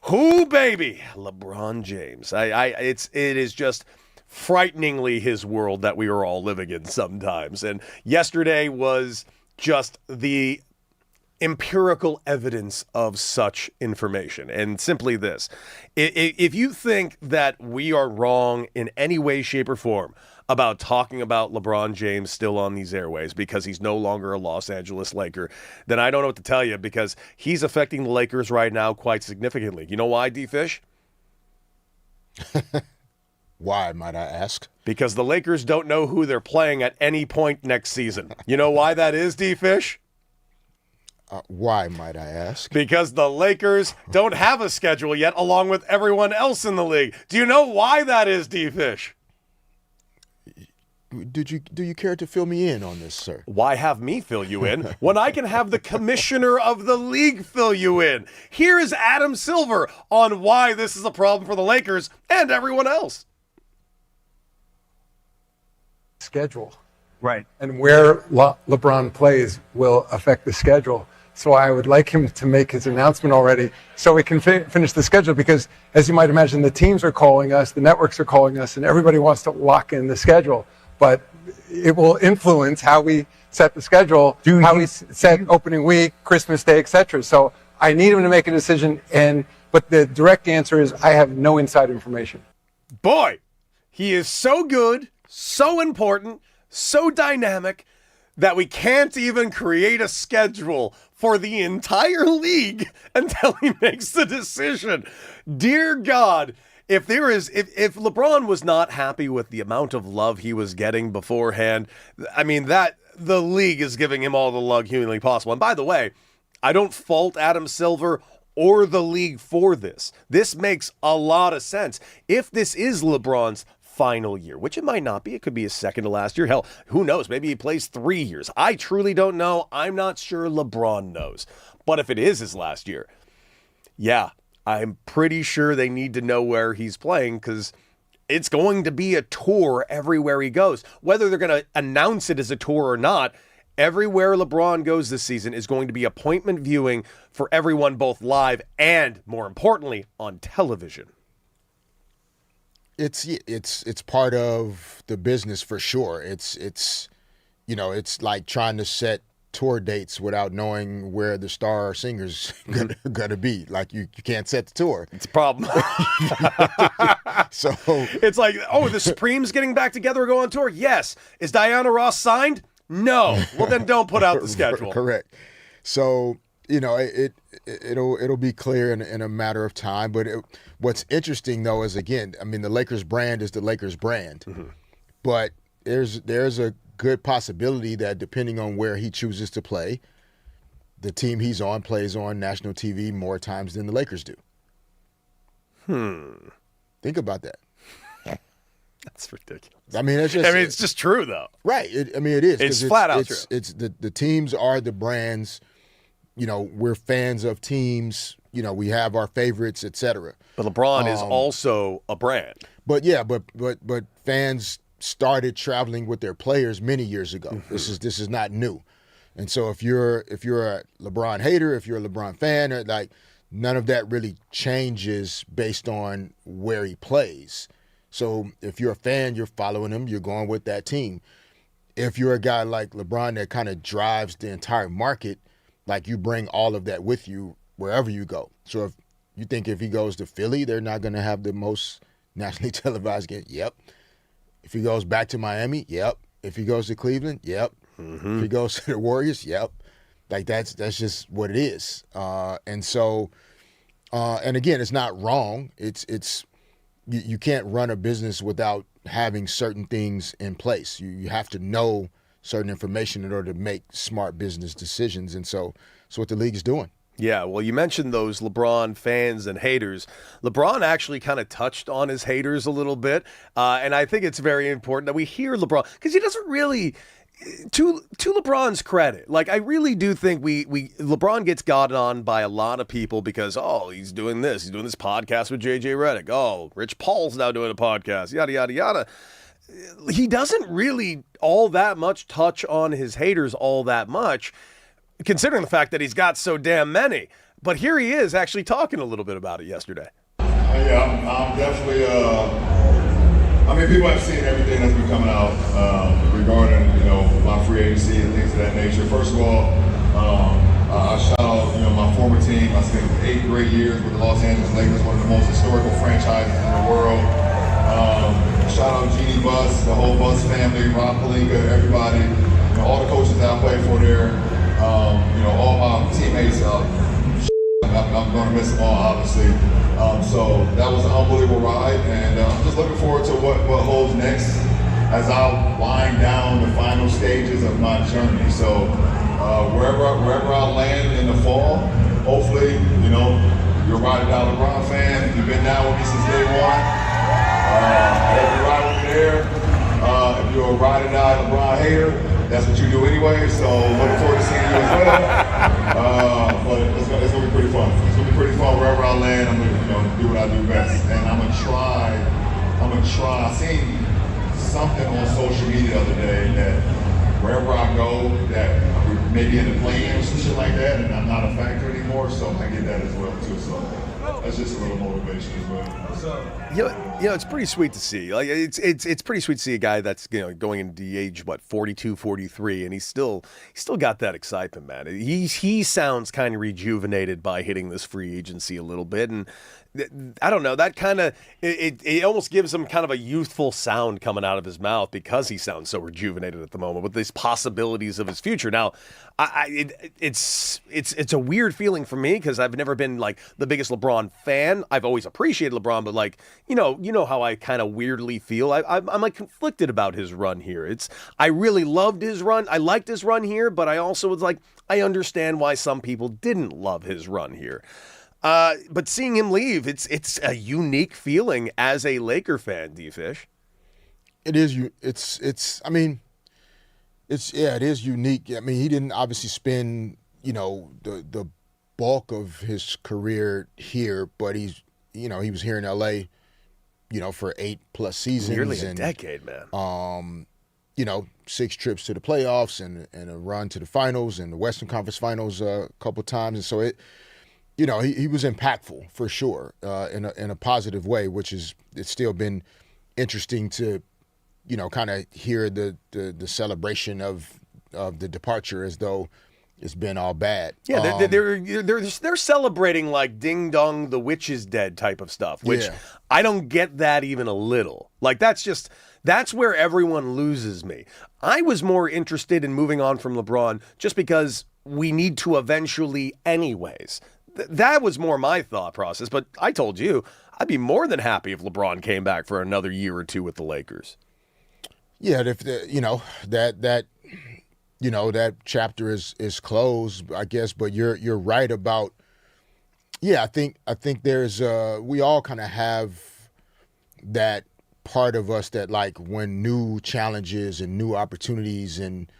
who, baby? LeBron James. It is just frighteningly his world that we are all living in sometimes. And yesterday was just the empirical evidence of such information. And simply this: if you think that we are wrong in any way, shape, or form about talking about LeBron James still on these airways because he's no longer a Los Angeles Laker, then I don't know what to tell you, because he's affecting the Lakers right now quite significantly. You know why, D-Fish? Why, might I ask? Because the Lakers don't know who they're playing at any point next season. You know why that is, D-Fish? Why, might I ask? Because the Lakers don't have a schedule yet, along with everyone else in the league. Do you know why that is, D-Fish? Do you care to fill me in on this, sir? Why have me fill you in when I can have the commissioner of the league fill you in? Here is Adam Silver on why this is a problem for the Lakers and everyone else. Schedule. Right. And where LeBron plays will affect the schedule. So I would like him to make his announcement already so we can finish the schedule, because as you might imagine, the teams are calling us, the networks are calling us, and everybody wants to lock in the schedule. But it will influence how we set the schedule, how we set opening week, Christmas Day, etc. So I need him to make a decision, but the direct answer is I have no inside information. Boy, he is so good, so important, so dynamic that we can't even create a schedule for the entire league until he makes the decision. Dear God, if LeBron was not happy with the amount of love he was getting beforehand, I mean, that the league is giving him all the love humanly possible. And by the way, I don't fault Adam Silver or the league for this. This makes a lot of sense. If this is LeBron's final year, which it might not be, it could be his second to last year. Hell, who knows? Maybe he plays 3 years. I truly don't know. I'm not sure LeBron knows. But if it is his last year, yeah, I'm pretty sure they need to know where he's playing, because it's going to be a tour everywhere he goes. Whether they're going to announce it as a tour or not, everywhere LeBron goes this season is going to be appointment viewing for everyone, both live and, more importantly, on television. It's part of the business for sure. It's like trying to set tour dates without knowing where the star singer's gonna be. Like you can't set the tour. It's a problem. So it's like, oh, the Supremes getting back together or go on tour? Yes. Is Diana Ross signed? No. Well, then don't put out the schedule. Correct. So it'll be clear in a matter of time. But what's interesting though is, again, I mean, the Lakers brand is the Lakers brand, but there's a good possibility that depending on where he chooses to play, the team he's on plays on national TV more times than the Lakers do. Think about that. That's ridiculous. I mean, it's just true though. Right. It is. It's flat out true. It's the teams are the brands. We're fans of teams. We have our favorites, etc. But LeBron is also a brand. But yeah, but fans started traveling with their players many years ago. This is not new. And so if you're a LeBron hater, if you're a LeBron fan, like, none of that really changes based on where he plays. So if you're a fan, you're following him, you're going with that team. If you're a guy like LeBron that kind of drives the entire market, like, you bring all of that with you wherever you go. So if you think if he goes to Philly, they're not going to have the most nationally televised game, yep. If he goes back to Miami, yep. If he goes to Cleveland, yep. If he goes to the Warriors, yep. Like, that's just what it is. And so, and again, it's not wrong. It's you can't run a business without having certain things in place. You have to know certain information in order to make smart business decisions. And so that's what the league is doing. Yeah, well, you mentioned those LeBron fans and haters. LeBron actually kind of touched on his haters a little bit, and I think it's very important that we hear LeBron, because he doesn't really, to LeBron's credit, like, I really do think LeBron gets gotten on by a lot of people because, he's doing this podcast with JJ Redick. Oh, Rich Paul's now doing a podcast, yada, yada, yada. He doesn't really all that much touch on his haters all that much, considering the fact that he's got so damn many. But here he is actually talking a little bit about it yesterday. Yeah, I'm definitely, people have seen everything that's been coming out regarding, my free agency and things of that nature. First of all, I shout out, my former team. I spent 8 great years with the Los Angeles Lakers, one of the most historical franchises in the world. Shout out Jeannie Buss, the whole Buss family, Rob Pelinka, everybody, all the coaches that I played for there. All my teammates, I'm going to miss them all, obviously. So that was an unbelievable ride, and I'm just looking forward to what holds next as I wind down the final stages of my journey. So wherever I land in the fall, hopefully, you're a ride or die LeBron fan. You've been down with me since day one. I hope you ride with me there. If you're a ride or die LeBron hater, that's what you do anyway, so looking forward to seeing you as well. But it's gonna be pretty fun. It's gonna be pretty fun wherever I land. I'm gonna do what I do best, and I'm gonna try. I seen something on social media the other day that wherever I go, that maybe in the plane or some shit like that, and I'm not a factor anymore, so I get that as well too. So that's just a little motivation as well. It's pretty sweet to see. Like, it's pretty sweet to see a guy that's going into the age 42, 43, and he's still got that excitement, man. He sounds kind of rejuvenated by hitting this free agency a little bit, and I don't know, that kind of it almost gives him kind of a youthful sound coming out of his mouth because he sounds so rejuvenated at the moment with these possibilities of his future. Now, it's a weird feeling for me because I've never been like the biggest LeBron fan. I've always appreciated LeBron, but like you know how I kind of weirdly feel. I'm like conflicted about his run here. I really loved his run. I liked his run here, but I also was like, I understand why some people didn't love his run here. But seeing him leave, it's a unique feeling as a Laker fan, D-Fish. It is. It is unique. I mean, he didn't obviously spend, the bulk of his career here, but he was here in LA, for 8+ seasons. Nearly a decade, man. 6 trips to the playoffs and a run to the finals and the Western Conference Finals a couple times. And so he was impactful for sure, in a positive way, which is, it's still been interesting to, kind of hear the celebration of the departure as though it's been all bad. Yeah, they're celebrating like "Ding Dong, the witch is dead" type of stuff, which I don't get that even a little. Like that's where everyone loses me. I was more interested in moving on from LeBron just because we need to eventually, anyways. That was more my thought process. But I told you I'd be more than happy if LeBron came back for another year or two with the Lakers. Yeah, if that chapter is closed, I guess. But you're right about. Yeah, I think there's we all kind of have that part of us that, like, when new challenges and new opportunities and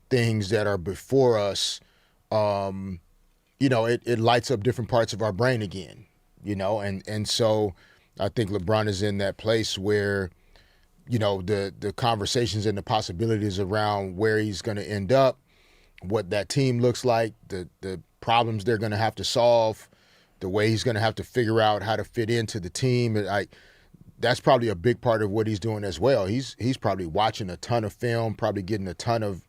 things that are before us, it lights up different parts of our brain again, and so I think LeBron is in that place where, the conversations and the possibilities around where he's going to end up, what that team looks like, the problems they're going to have to solve, the way he's going to have to figure out how to fit into the team. That's probably a big part of what he's doing as well. He's probably watching a ton of film, probably getting a ton of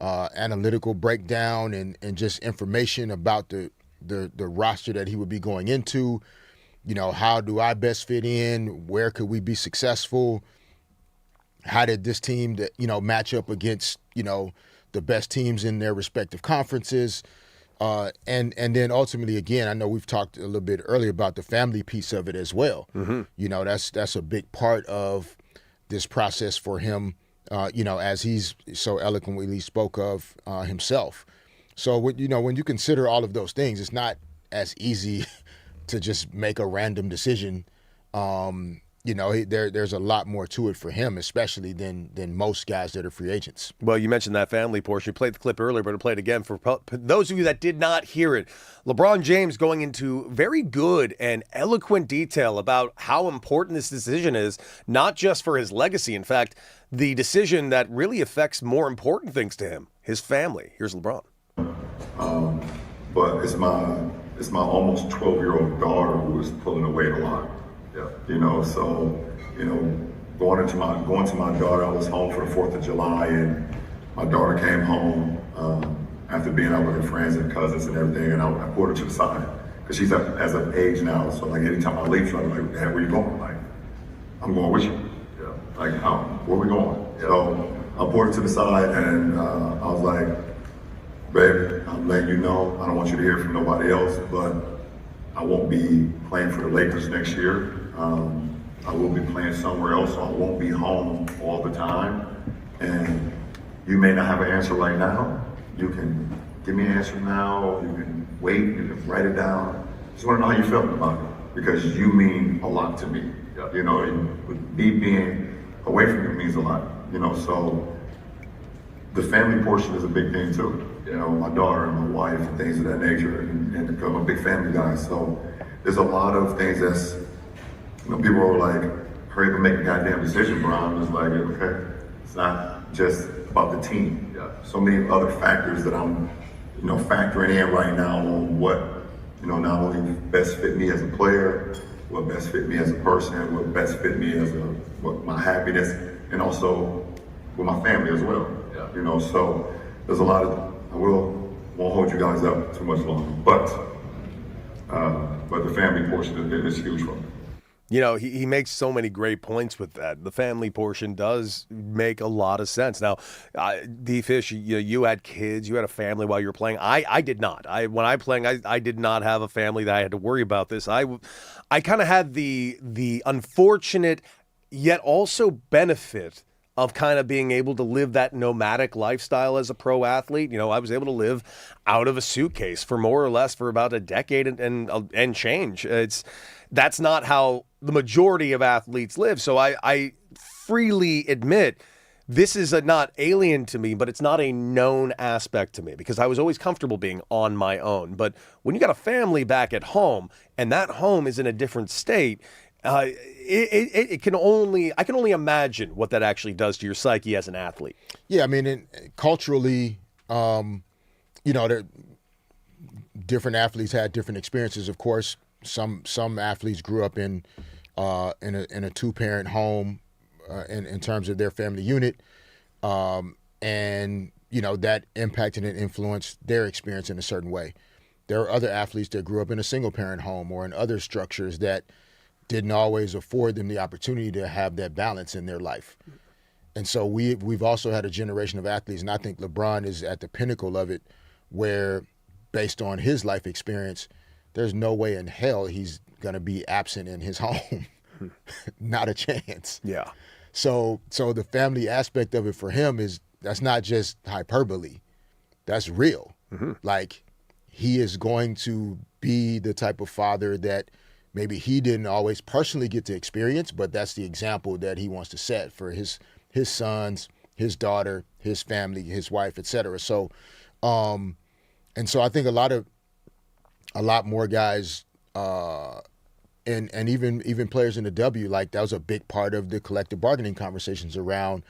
analytical breakdown and just information about the roster that he would be going into. How do I best fit in? Where could we be successful? How did this team match up against, the best teams in their respective conferences? And then ultimately, again, I know we've talked a little bit earlier about the family piece of it as well. Mm-hmm. That's a big part of this process for him, as he's so eloquently spoke of himself. So, when you consider all of those things, it's not as easy to just make a random decision. There's a lot more to it for him, especially than most guys that are free agents. Well, you mentioned that family portion. You played the clip earlier, but I'll play it again for those of you that did not hear it. LeBron James going into very good and eloquent detail about how important this decision is, not just for his legacy. In fact, the decision that really affects more important things to him, his family. Here's LeBron. But it's my almost 12-year-old daughter who is pulling the weight a lot. So going to my daughter, I was home for the 4th of July, and my daughter came home after being out with her friends and cousins and everything, and I pulled her to the side because she's as of age now. So like anytime I leave, I'm like, "Dad, where you going?" Like, "I'm going with you." Yeah. Like, where we going? Yeah. So I pulled her to the side, and I was like, "Baby, I'm letting you know, I don't want you to hear from nobody else, but I won't be playing for the Lakers next year. I will be playing somewhere else, so I won't be home all the time. And you may not have an answer right now. You can give me an answer now. You can wait. You can write it down. Just want to know how you're feeling about it, because you mean a lot to me. With me being away from you means a lot. So the family portion is a big thing too. My daughter and my wife and things of that nature, and I'm a big family guy. So there's a lot of things that's, people are like, hurry up and make a goddamn decision, bro. I'm just like, okay, it's not just about the team. So many other factors that I'm, factoring in right now on what, not only best fit me as a player, what best fit me as a person, what best fit me as what my happiness, and also with my family as well. So there's a lot of, won't hold you guys up too much longer, but the family portion is huge for me. He makes so many great points with that. The family portion does make a lot of sense. Now, D-Fish, you had kids, you had a family while you were playing. I did not. When I playing, I did not have a family that I had to worry about this. I kind of had the unfortunate yet also benefit of kind of being able to live that nomadic lifestyle as a pro athlete. I was able to live out of a suitcase for more or less for about a decade and change. That's not how the majority of athletes live. So I freely admit this is not alien to me, but it's not a known aspect to me because I was always comfortable being on my own. But when you got a family back at home and that home is in a different state, I can only imagine what that actually does to your psyche as an athlete. Yeah, I mean, culturally, different athletes had different experiences. Of course, some athletes grew up in a two-parent home in terms of their family unit, and that impacted and influenced their experience in a certain way. There are other athletes that grew up in a single-parent home or in other structures that didn't always afford them the opportunity to have that balance in their life. And so we've also had a generation of athletes, and I think LeBron is at the pinnacle of it, where based on his life experience, there's no way in hell he's going to be absent in his home. Not a chance. Yeah. So the family aspect of it for him that's not just hyperbole. That's real. Like, he is going to be the type of father that maybe he didn't always personally get to experience, but that's the example that he wants to set for his sons, his daughter, his family, his wife, etc. So, and so I think a lot more guys, and even players in the W, like, that was a big part of the collective bargaining conversations around,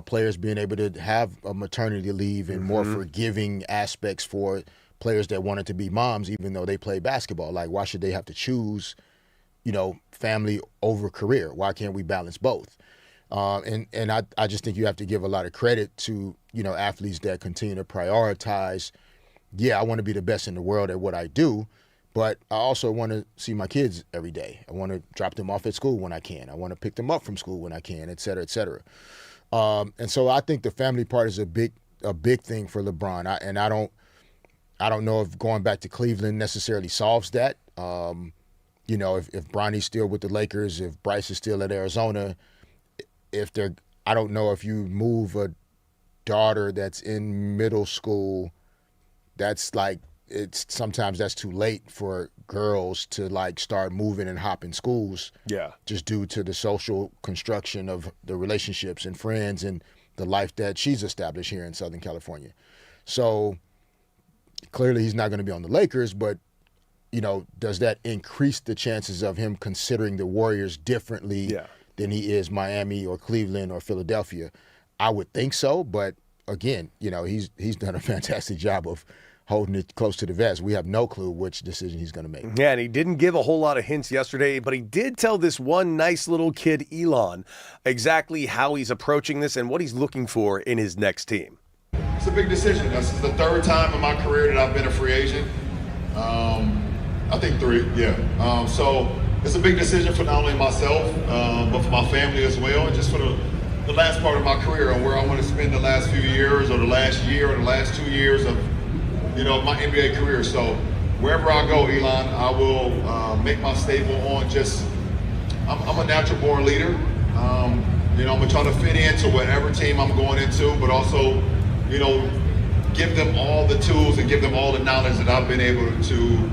players being able to have a maternity leave and more forgiving aspects for players that wanted to be moms, even though they play basketball. Like, why should they have to choose, family over career? Why can't we balance both? And I just think you have to give a lot of credit to, athletes that continue to prioritize, I want to be the best in the world at what I do, but I also want to see my kids every day. I want to drop them off at school when I can. I want to pick them up from school when I can, et cetera, et cetera. And so I think the family part is a big thing for LeBron. I don't know if going back to Cleveland necessarily solves that. If Bronny's still with the Lakers, if Bryce is still at Arizona, I don't know if you move a daughter that's in middle school, sometimes that's too late for girls to start moving and hopping schools. Yeah. Just due to the social construction of the relationships and friends and the life that she's established here in Southern California. So clearly he's not going to be on the Lakers, but does that increase the chances of him considering the Warriors differently than he is Miami or Cleveland or Philadelphia? I would think so, but again, he's done a fantastic job of holding it close to the vest. We have no clue which decision he's going to make. Yeah, and he didn't give a whole lot of hints yesterday, but he did tell this one nice little kid, Elon, exactly how he's approaching this and what he's looking for in his next team. It's a big decision. This is the third time in my career that I've been a free agent. I think 3, yeah. So it's a big decision for not only myself, but for my family as well, and just for the last part of my career and where I want to spend the last few years or the last year or the last 2 years of my NBA career. So wherever I go, Elon, I will make my staple on I'm a natural born leader. I'm gonna try to fit into whatever team I'm going into, but also, give them all the tools and give them all the knowledge that I've been able to,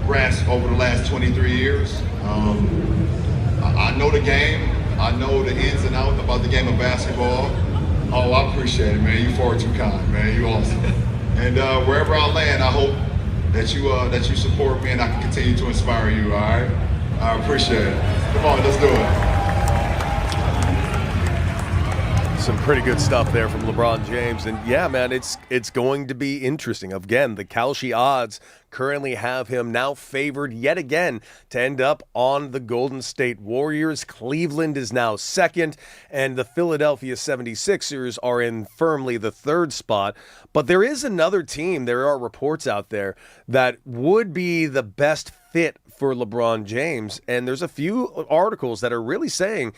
grasp over the last 23 years. I know the game. I know the ins and outs about the game of basketball. Oh, I appreciate it, man. You far too kind, man. You awesome. And wherever I land, I hope that you support me and I can continue to inspire you, all right? I appreciate it. Come on, let's do it. Some pretty good stuff there from LeBron James. And yeah, man, it's going to be interesting. Again, the Kalshi odds currently have him now favored yet again to end up on the Golden State Warriors. Cleveland is now second, and the Philadelphia 76ers are in firmly the third spot. But there is another team, there are reports out there, that would be the best fit for LeBron James. And there's a few articles that are really saying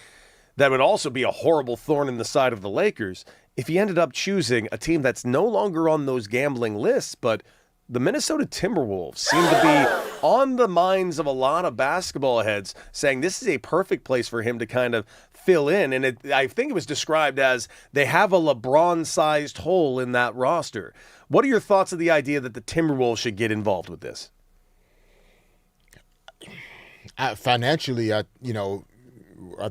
that would also be a horrible thorn in the side of the Lakers if he ended up choosing a team that's no longer on those gambling lists, but the Minnesota Timberwolves seem to be on the minds of a lot of basketball heads, saying this is a perfect place for him to kind of fill in. And I think it was described as they have a LeBron-sized hole in that roster. What are your thoughts of the idea that the Timberwolves should get involved with this? Financially, I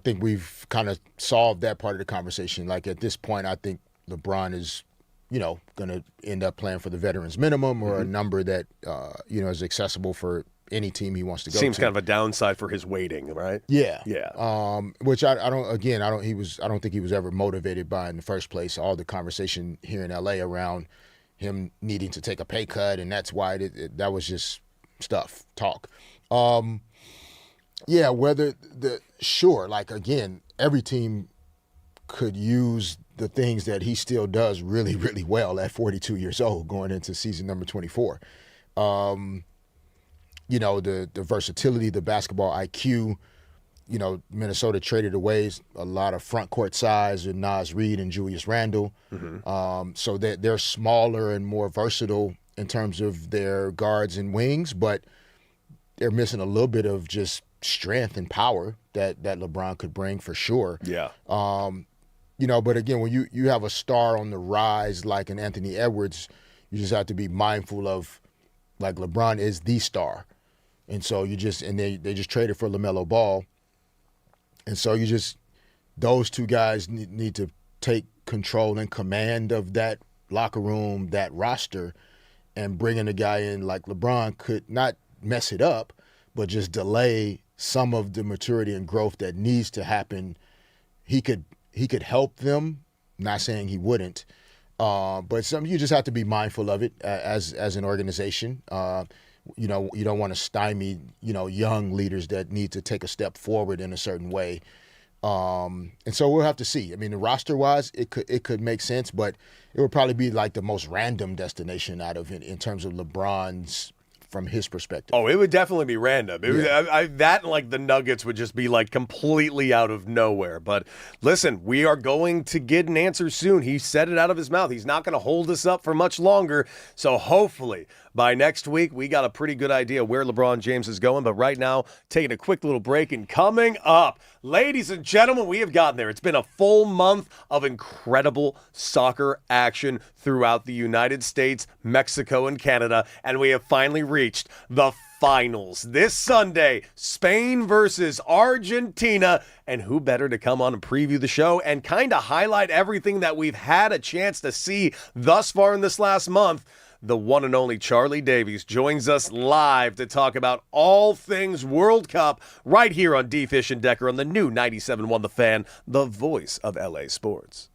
think we've kind of solved that part of the conversation. Like, at this point, I think LeBron is, going to end up playing for the veterans minimum or a number that, is accessible for any team he wants to go to. Seems kind of a downside for his waiting, right? Yeah. Yeah. Which I don't think he was ever motivated by in the first place. All the conversation here in LA around him needing to take a pay cut, and that's why that was just talk. Yeah, whether sure, like, again, every team could use the things that he still does really, really well at 42 years old going into season number 24. You know, the versatility, the basketball IQ. You know, Minnesota traded away a lot of front court size with Naz Reid and Julius Randle. So they're smaller and more versatile in terms of their guards and wings, but they're missing a little bit of just strength and power that LeBron could bring for sure. Yeah. You know, but again, when you have a star on the rise like an Anthony Edwards, you just have to be mindful of, like, LeBron is the star. And so they just traded for LaMelo Ball. And so those two guys need to take control and command of that locker room, that roster, and bringing a guy in like LeBron could not mess it up, but just delay some of the maturity and growth that needs to happen. He could help them, not saying he wouldn't, but you just have to be mindful of it as an organization. You know, you don't want to stymie, you know, young leaders that need to take a step forward in a certain way. And so we'll have to see. I mean, the roster-wise, it could make sense, but it would probably be like the most random destination out of it in terms of LeBron's, from his perspective. Oh, it would definitely be random. That and like the Nuggets would just be like completely out of nowhere. But listen, we are going to get an answer soon. He said it out of his mouth. He's not going to hold us up for much longer. So hopefully by next week, we got a pretty good idea where LeBron James is going. But right now, taking a quick little break, and coming up, ladies and gentlemen, we have gotten there. It's been a full month of incredible soccer action throughout the United States, Mexico, and Canada, and we have finally reached the finals. This Sunday, Spain versus Argentina, and who better to come on and preview the show and kind of highlight everything that we've had a chance to see thus far in this last month. The one and only Charlie Davies joins us live to talk about all things World Cup right here on D. Fish and Decker on the new 97.1 The Fan, the voice of LA sports.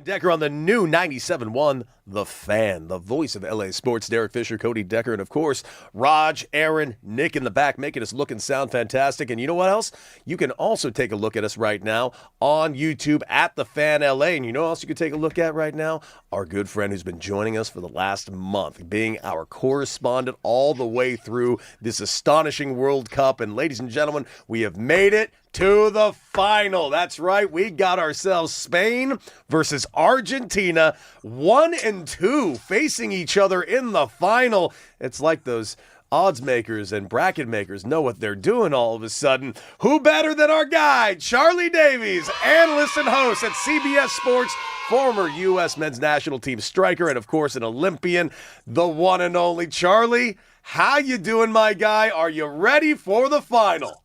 Decker on the new 97.1 The Fan, the voice of LA Sports. Derek Fisher, Cody Decker, and of course, Raj, Aaron, Nick in the back, making us look and sound fantastic. And you know what else? You can also take a look at us right now on YouTube at The Fan LA. And you know what else you can take a look at right now? Our good friend who's been joining us for the last month, being our correspondent all the way through this astonishing World Cup. And ladies and gentlemen, we have made it to the final. That's right. We got ourselves Spain versus Argentina, 1-2 facing each other in the final. It's like those odds makers and bracket makers know what they're doing all of a sudden. Who better than our guy, Charlie Davies, analyst and host at CBS Sports, former U.S. men's national team striker, and of course an Olympian, the one and only Charlie. How you doing, my guy? Are you ready for the final?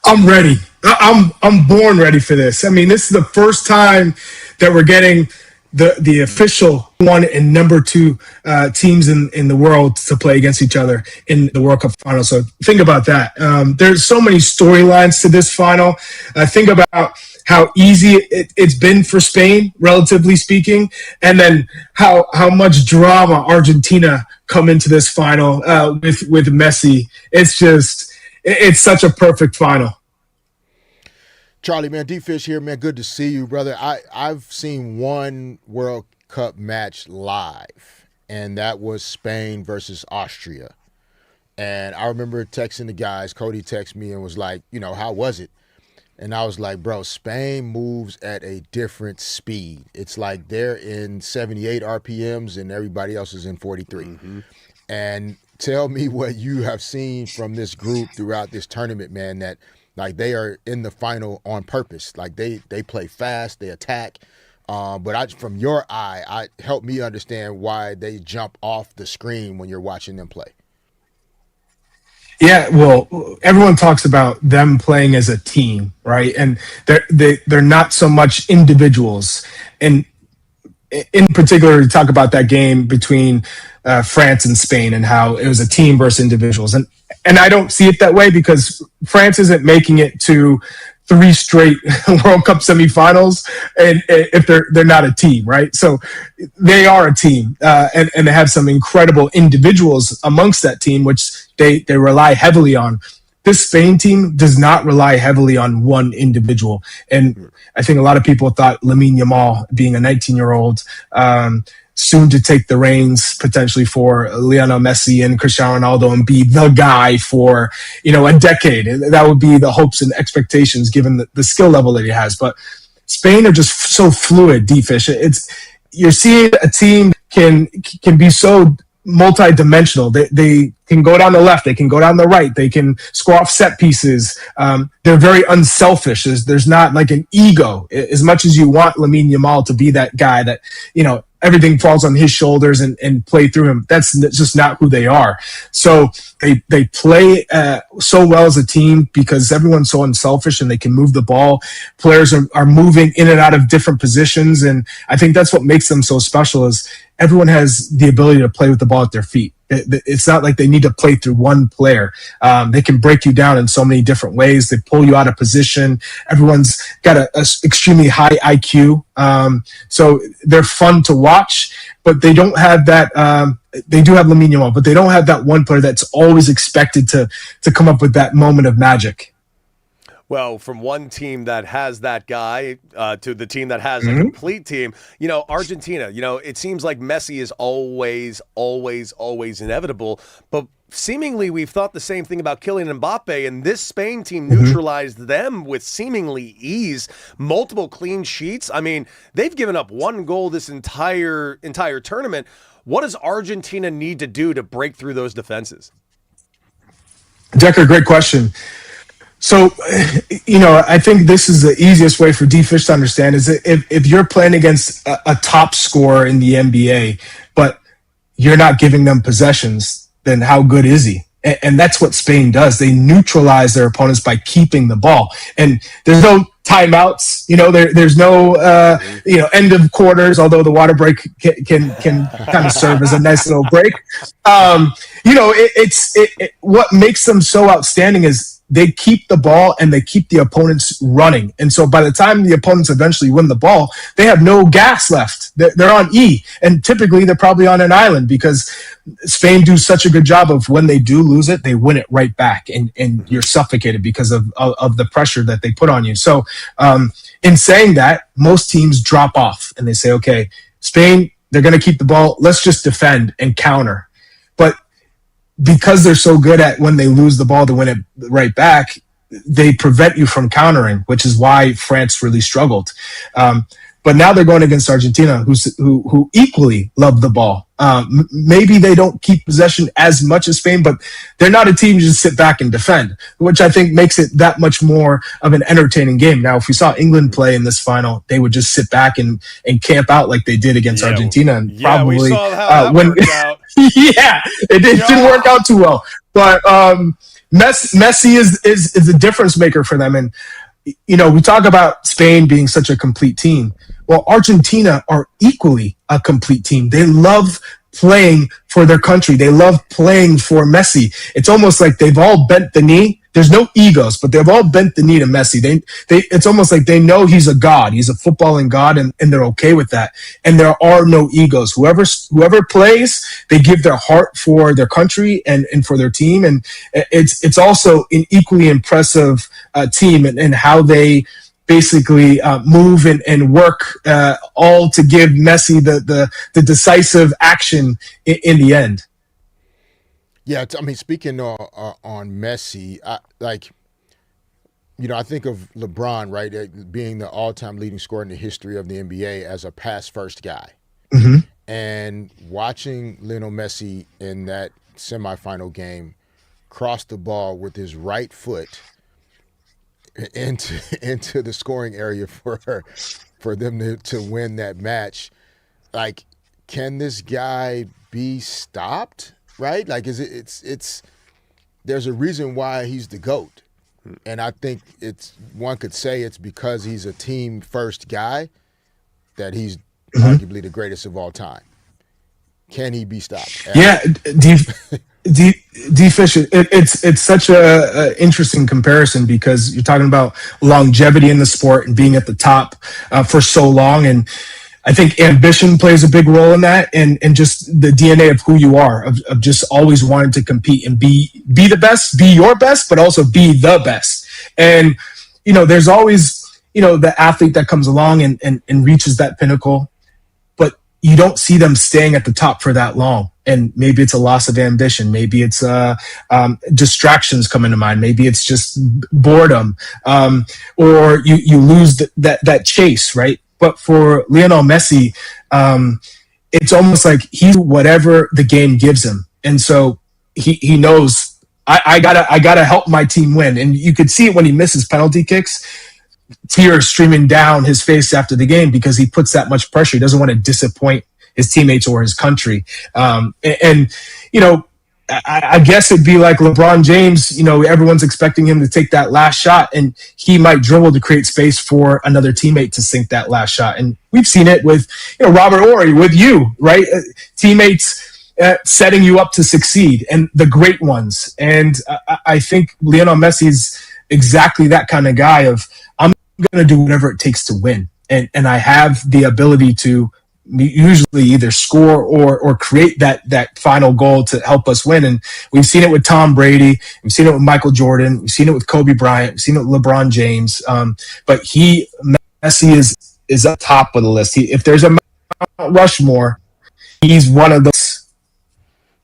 I'm ready. I'm born ready for this. I mean, this is the first time that we're getting the official 1 and number 2 teams in the world to play against each other in the World Cup final. So think about that. There's so many storylines to this final. Think about how easy it's been for Spain, relatively speaking, and then how much drama Argentina come into this final with Messi. It's such a perfect final. Charlie, man, D-Fish here, man. Good to see you, brother. I've seen one World Cup match live, and that was Spain versus Austria. And I remember texting the guys. Cody texted me and was like, how was it? And I was like, bro, Spain moves at a different speed. It's like they're in 78 RPMs and everybody else is in 43. Mm-hmm. And tell me what you have seen from this group throughout this tournament, man, that like they are in the final on purpose. Like they play fast, they attack. But from your eye, help me understand why they jump off the screen when you're watching them play. Yeah, well, everyone talks about them playing as a team, right? And they're not so much individuals. And in particular, to talk about that game between France and Spain and how it was a team versus individuals. And I don't see it that way because France isn't making it to 3 straight World Cup semifinals, and if they're not a team, right? So they are a team, and they have some incredible individuals amongst that team, which they rely heavily on. This Spain team does not rely heavily on one individual, and I think a lot of people thought Lamine Yamal, being a 19-year-old, soon to take the reins potentially for Lionel Messi and Cristiano Ronaldo and be the guy for, a decade. That would be the hopes and expectations given the skill level that he has. But Spain are just so fluid, D-Fish. You're seeing a team can be so multi-dimensional. They can go down the left, they can go down the right, they can score off set pieces. They're very unselfish. There's not like an ego. As much as you want Lamine Yamal to be that guy that, everything falls on his shoulders and play through him. That's just not who they are. So they play so well as a team because everyone's so unselfish and they can move the ball. Players are moving in and out of different positions. And I think that's what makes them so special is everyone has the ability to play with the ball at their feet. It's not like they need to play through one player. They can break you down in so many different ways. They pull you out of position. Everyone's got a extremely high IQ. So they're fun to watch, but they don't have that. They do have Lamine Yamal, but they don't have that one player that's always expected to come up with that moment of magic. Well, from one team that has that guy to the team that has a complete team, Argentina, it seems like Messi is always inevitable. But seemingly we've thought the same thing about Kylian Mbappe, and this Spain team neutralized them with seemingly ease. Multiple clean sheets. I mean, they've given up 1 goal this entire tournament. What does Argentina need to do to break through those defenses? Decker, great question. So, I think this is the easiest way for D-Fish to understand is that if you're playing against a top scorer in the NBA, but you're not giving them possessions, then how good is he? And that's what Spain does. They neutralize their opponents by keeping the ball. And there's no timeouts. There's no end of quarters. Although the water break can kind of serve as a nice little break. What makes them so outstanding is they keep the ball and they keep the opponents running. And so by the time the opponents eventually win the ball, they have no gas left. They're on E. And typically they're probably on an island because Spain do such a good job of when they do lose it, they win it right back. And you're suffocated because of the pressure that they put on you. So in saying that, most teams drop off and they say, okay, Spain, they're going to keep the ball. Let's just defend and counter. But because they're so good at when they lose the ball to win it right back, they prevent you from countering, which is why France really struggled. But now they're going against Argentina, who equally love the ball. Maybe they don't keep possession as much as Spain, but they're not a team to just sit back and defend, which I think makes it that much more of an entertaining game. Now, if we saw England play in this final, they would just sit back and camp out like they did against Argentina. And probably we saw how that worked out. Yeah, it didn't work out too well. But Messi is a difference maker for them. And, we talk about Spain being such a complete team. Well, Argentina are equally a complete team. They love playing for their country. They love playing for Messi. It's almost like they've all bent the knee. There's no egos, but they've all bent the knee to Messi. It's almost like they know he's a god. He's a footballing god, and they're okay with that. And there are no egos. Whoever plays, they give their heart for their country and for their team. And it's also an equally impressive team and how they basically move and work all to give Messi the decisive action in the end. Yeah, I mean, speaking on Messi, I think of LeBron, right, being the all-time leading scorer in the history of the NBA as a pass-first guy. Mm-hmm. And watching Lionel Messi in that semifinal game cross the ball with his right foot into the scoring area for them to win that match, like, can this guy be stopped? Right? Like, it's there's a reason why he's the GOAT. And I think one could say it's because he's a team first guy that he's arguably the greatest of all time. Can he be stopped? Yeah, D Fish, it's such a interesting comparison because you're talking about longevity in the sport and being at the top for so long. And I think ambition plays a big role in that, and just the DNA of who you are, of just always wanting to compete and be the best, be your best, but also be the best. And, there's always, the athlete that comes along and reaches that pinnacle, but you don't see them staying at the top for that long. And maybe it's a loss of ambition. Maybe it's distractions coming to mind. Maybe it's just boredom, or you lose that chase, right? But for Lionel Messi, it's almost like he's whatever the game gives him. And so he knows I gotta help my team win. And you could see it when he misses penalty kicks, tears streaming down his face after the game because he puts that much pressure. He doesn't want to disappoint his teammates or his country. I guess it'd be like LeBron James, everyone's expecting him to take that last shot and he might dribble to create space for another teammate to sink that last shot. And we've seen it with, Robert Horry, with you, right? Teammates setting you up to succeed, and the great ones. And I think Lionel Messi's exactly that kind of guy of, I'm going to do whatever it takes to win. And I have the ability to usually either score or create that final goal to help us win. And we've seen it with Tom Brady. We've seen it with Michael Jordan. We've seen it with Kobe Bryant. We've seen it with LeBron James. But Messi is up top of the list. If there's a Mount Rushmore, he's one of those.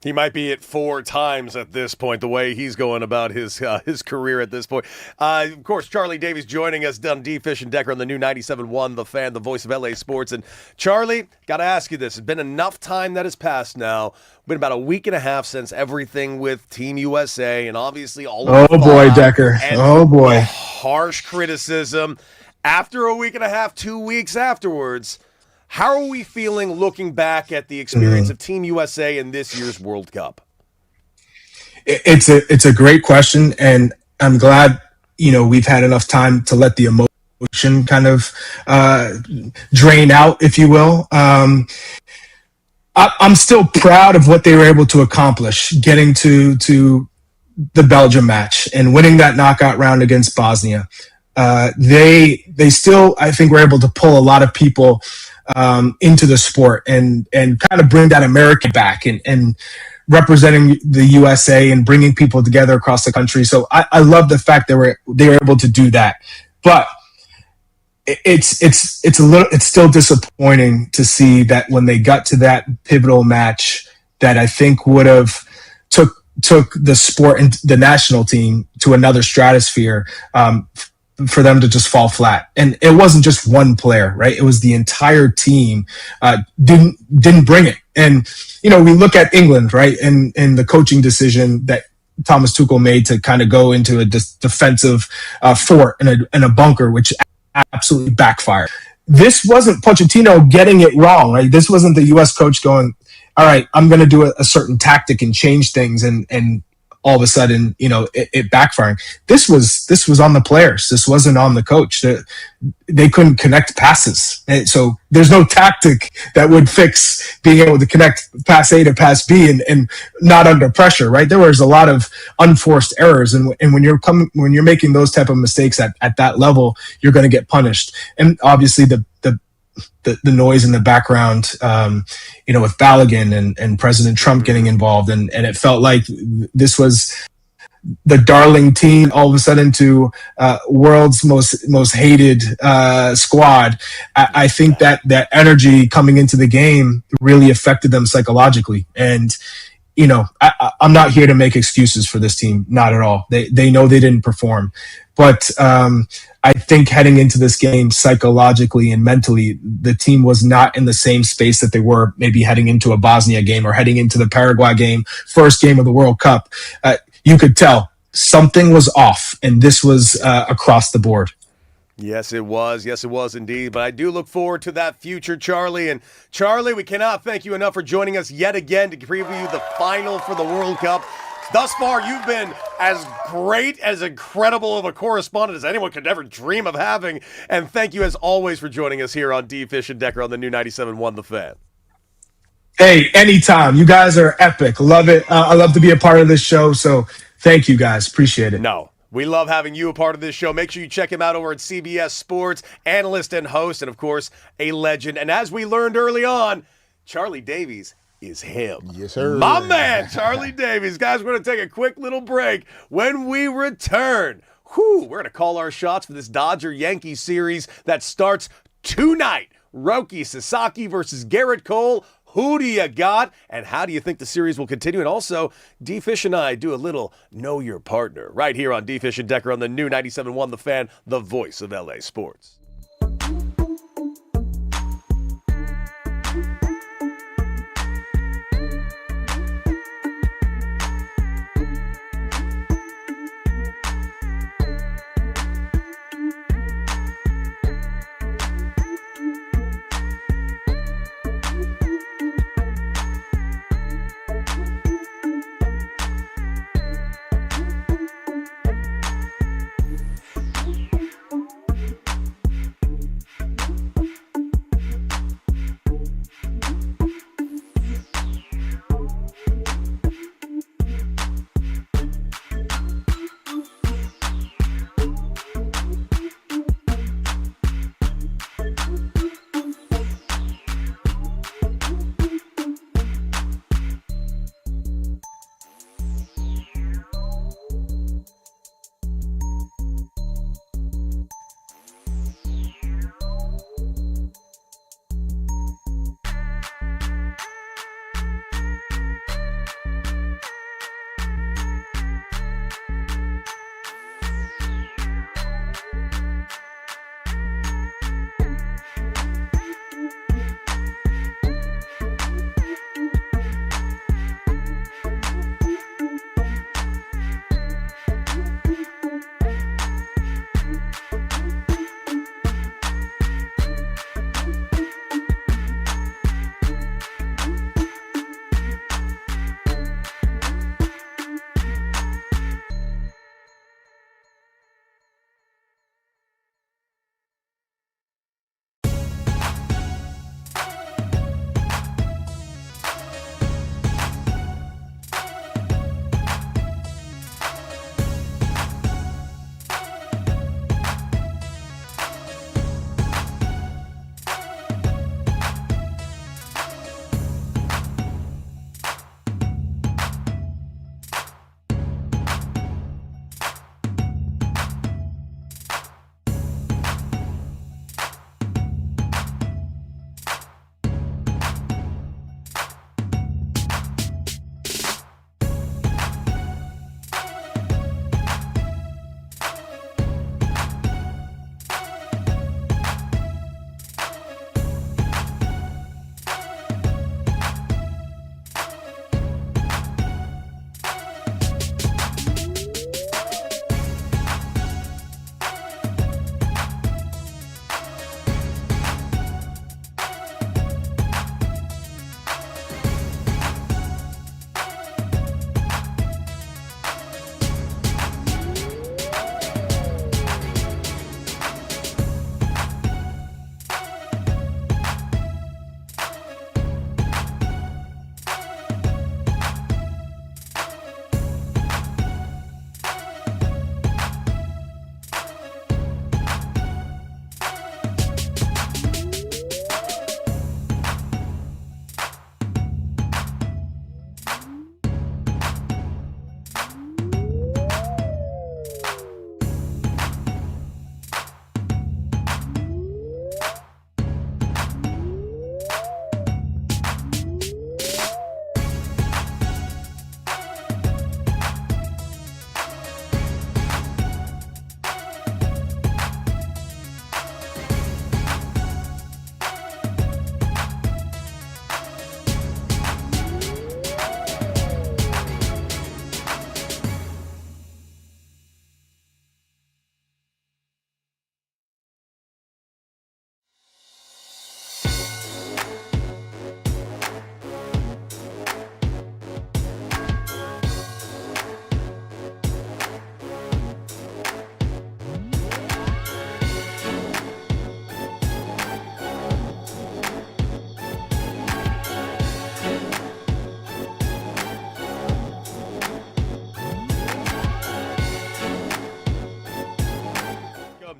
He might be at 4 times at this point, the way he's going about his career at this point. Of course, Charlie Davies joining us down D. Fish and Decker on the new 97.1 The Fan, the voice of LA Sports. And Charlie, got to ask you this. It's been enough time that has passed now. Been about a week and a half since everything with Team USA and obviously all of the boy, Decker. Oh, boy. Harsh criticism. After a week and a half, 2 weeks afterwards, how are we feeling looking back at the experience of Team USA in this year's World Cup? It's a great question, and I'm glad we've had enough time to let the emotion kind of drain out, if you will. I'm still proud of what they were able to accomplish, getting to the Belgium match and winning that knockout round against Bosnia, they still, I think, were able to pull a lot of people into the sport and kind of bring that American back and representing the USA and bringing people together across the country. So I love the fact that they were able to do that. But it's still disappointing to see that when they got to that pivotal match that I think would have took the sport and the national team to another stratosphere, for them to just fall flat. And it wasn't just one player, right? It was the entire team didn't bring it. And, we look at England, right? And the coaching decision that Thomas Tuchel made to kind of go into a defensive fort and a bunker, which absolutely backfired. This wasn't Pochettino getting it wrong, right? This wasn't the U.S. coach going, all right, I'm going to do a certain tactic and change things and all of a sudden, it backfiring. This was on the players. This wasn't on the coach. They couldn't connect passes. So there's no tactic that would fix being able to connect pass A to pass B and not under pressure, right? There was a lot of unforced errors. And when you're making those type of mistakes at that level, you're going to get punished. And obviously the noise in the background, with Balogun and President Trump getting involved. And it felt like this was the darling team all of a sudden to world's most hated squad. I think that energy coming into the game really affected them psychologically. And, I'm not here to make excuses for this team. Not at all. They know they didn't perform. But I think heading into this game psychologically and mentally, the team was not in the same space that they were maybe heading into a Bosnia game or heading into the Paraguay game, first game of the World Cup. You could tell something was off, and this was across the board. Yes, it was. Yes, it was indeed. But I do look forward to that future, Charlie. And Charlie, we cannot thank you enough for joining us yet again to preview the final for the World Cup. Thus far, you've been as great, as incredible of a correspondent as anyone could ever dream of having. And thank you, as always, for joining us here on D. Fish and Decker on the new 97.1 The Fan. Hey, anytime. You guys are epic. Love it. I love to be a part of this show. So thank you, guys. Appreciate it. No. We love having you a part of this show. Make sure you check him out over at CBS Sports, analyst and host, and, of course, a legend. And as we learned early on, Charlie Davies is him. Yes, sir. My man, Charlie Davies. Guys, we're going to take a quick little break. When we return, we're going to call our shots for this Dodger-Yankee series that starts tonight. Roki Sasaki versus Garrett Cole. Who do you got, and how do you think the series will continue? And also, D-Fish and I do a little Know Your Partner right here on D-Fish and Decker on the new 97.1 The Fan, the voice of LA sports.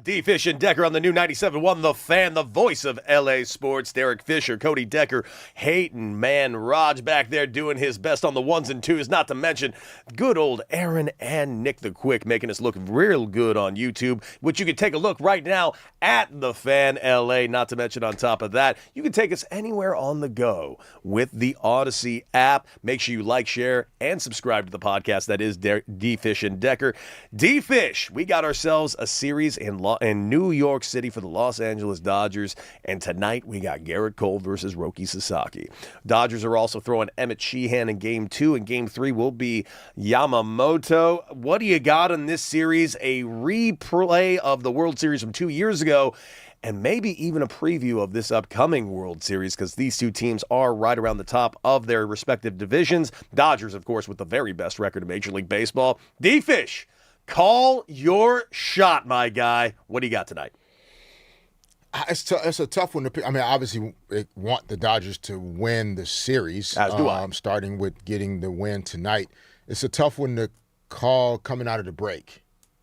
D-Fish and Decker on the new 97.1 The Fan, the voice of L.A. sports. Derek Fisher, Cody Decker, Hayden, man, Raj back there doing his best on the ones and twos, not to mention good old Aaron and Nick the Quick making us look real good on YouTube, which you can take a look right now at The Fan LA. Not to mention on top of that, you can take us anywhere on the go with the Odyssey app. Make sure you like, share, and subscribe to the podcast. That is D-Fish and Decker. D-Fish, we got ourselves a series in New York City for the Los Angeles Dodgers, and tonight we got Garrett Cole versus Roki Sasaki. Dodgers are also throwing Emmett Sheehan in Game 2, and Game 3 will be Yamamoto. What do you got in this series? A replay of the World Series from 2 years ago, and maybe even a preview of this upcoming World Series, because these two teams are right around the top of their respective divisions. Dodgers, of course, with the very best record in Major League Baseball. D-Fish, call your shot, my guy. What do you got tonight? It's a tough one to pick. I mean, obviously, I want the Dodgers to win the series. As do I. Starting with getting the win tonight. It's a tough one to call coming out of the break.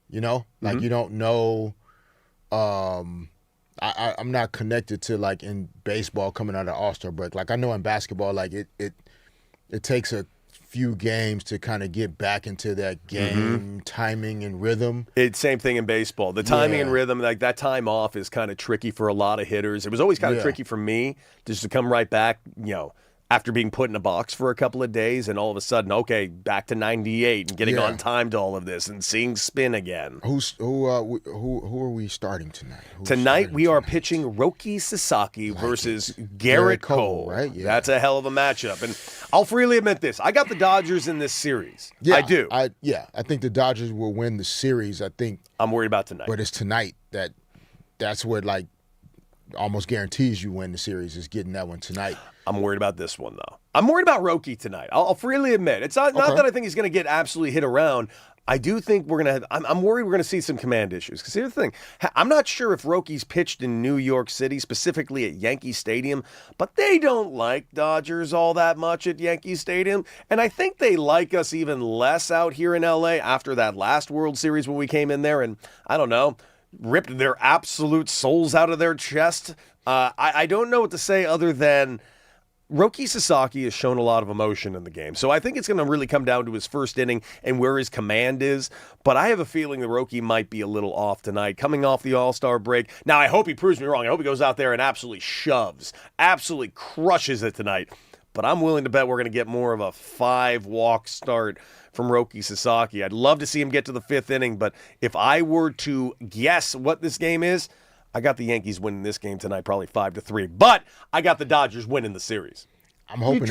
You know? Like, you don't know. I'm not connected to, like, in baseball coming out of All-Star break. Like, I know in basketball, like, it takes a few games to kind of get back into that game timing and rhythm. It's same thing in baseball. The timing and rhythm, like that time off is kind of tricky for a lot of hitters. It was always kind of tricky for me just to come right back, after being put in a box for a couple of days and all of a sudden, okay, back to 98 and getting on time to all of this and seeing spin again. Who are we starting tonight? Tonight we are pitching Roki Sasaki versus Garrett Cole. Right? Yeah. That's a hell of a matchup. And I'll freely admit this. I got the Dodgers in this series. Yeah, I do. I think the Dodgers will win the series. I'm worried about tonight. But it's tonight that's what, like, almost guarantees you win the series, is getting that one tonight. I'm worried about this one, though. I'm worried about Roki tonight. I'll freely admit. It's not that I think he's going to get absolutely hit around. I do think we're going to I'm worried we're going to see some command issues. Because here's the thing. I'm not sure if Roki's pitched in New York City, specifically at Yankee Stadium, but they don't like Dodgers all that much at Yankee Stadium. And I think they like us even less out here in L.A. after that last World Series when we came in there and, I don't know, ripped their absolute souls out of their chest. I don't know what to say other than Roki Sasaki has shown a lot of emotion in the game. So I think it's going to really come down to his first inning and where his command is. But I have a feeling that Roki might be a little off tonight, coming off the All-Star break. Now, I hope he proves me wrong. I hope he goes out there and absolutely shoves, absolutely crushes it tonight. But I'm willing to bet we're going to get more of a 5-walk start from Roki Sasaki. I'd love to see him get to the 5th inning, but if I were to guess what this game is, I got the Yankees winning this game tonight, probably 5-3. But I got the Dodgers winning the series. I'm hoping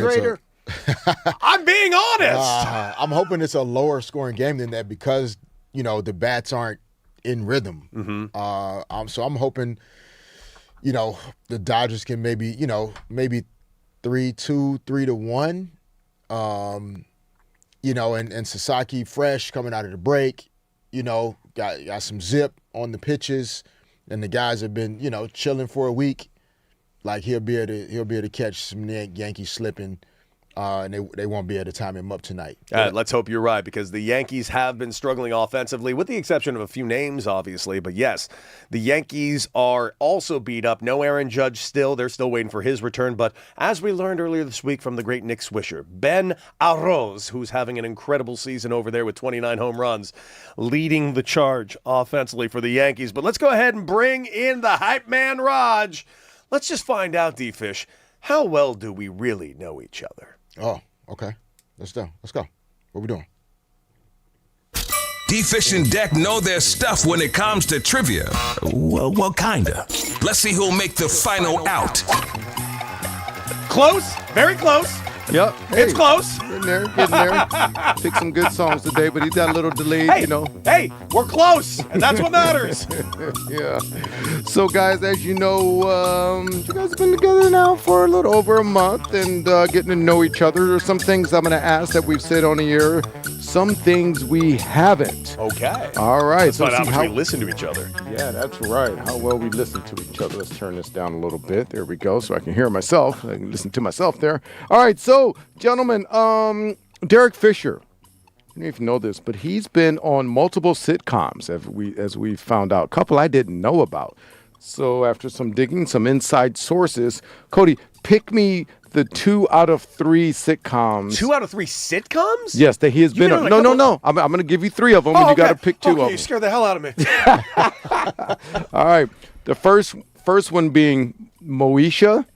I'm being honest. I'm hoping it's a lower scoring game than that because, the bats aren't in rhythm. So I'm hoping, the Dodgers can maybe 3-2, 3-1. And Sasaki fresh coming out of the break, got some zip on the pitches, and the guys have been, chilling for a week. Like he'll be able to catch some Yankees slipping, and they won't be able to time him up tonight. Let's hope you're right, because the Yankees have been struggling offensively, with the exception of a few names, obviously. But yes, the Yankees are also beat up. No Aaron Judge still. They're still waiting for his return. But as we learned earlier this week from the great Nick Swisher, Ben Arroz, who's having an incredible season over there with 29 home runs, leading the charge offensively for the Yankees. But let's go ahead and bring in the hype man, Raj. Let's just find out, D-Fish, how well do we really know each other? Oh, okay. Let's go. What we doing? D-Fish and Deck know their stuff when it comes to trivia. Well, kinda. Let's see who'll make the final out. Close. Very close. Yep. It's close. Getting there. Picked some good songs today, but he got a little delayed, Hey, we're close, and that's what matters. Yeah. So, guys, as you know, you guys have been together now for a little over a month and getting to know each other. There's some things I'm going to ask that we've said on the air, some things we haven't. Okay. All right. Let's find out how much we listen to each other. Yeah, that's right. How well we listen to each other. Let's turn this down a little bit. There we go, so I can hear myself. I can listen to myself there. All right, so, gentlemen, Derek Fisher, don't even know this, but he's been on multiple sitcoms, as we found out. A couple I didn't know about. So after some digging, some inside sources, Cody, pick me the 2 out of 3 sitcoms. 2 out of 3 sitcoms? Yes, that he has been on. No. I'm going to give you 3 of them, and you got to pick 2 of them. You scared the hell out of me. All right. The first one being Moesha,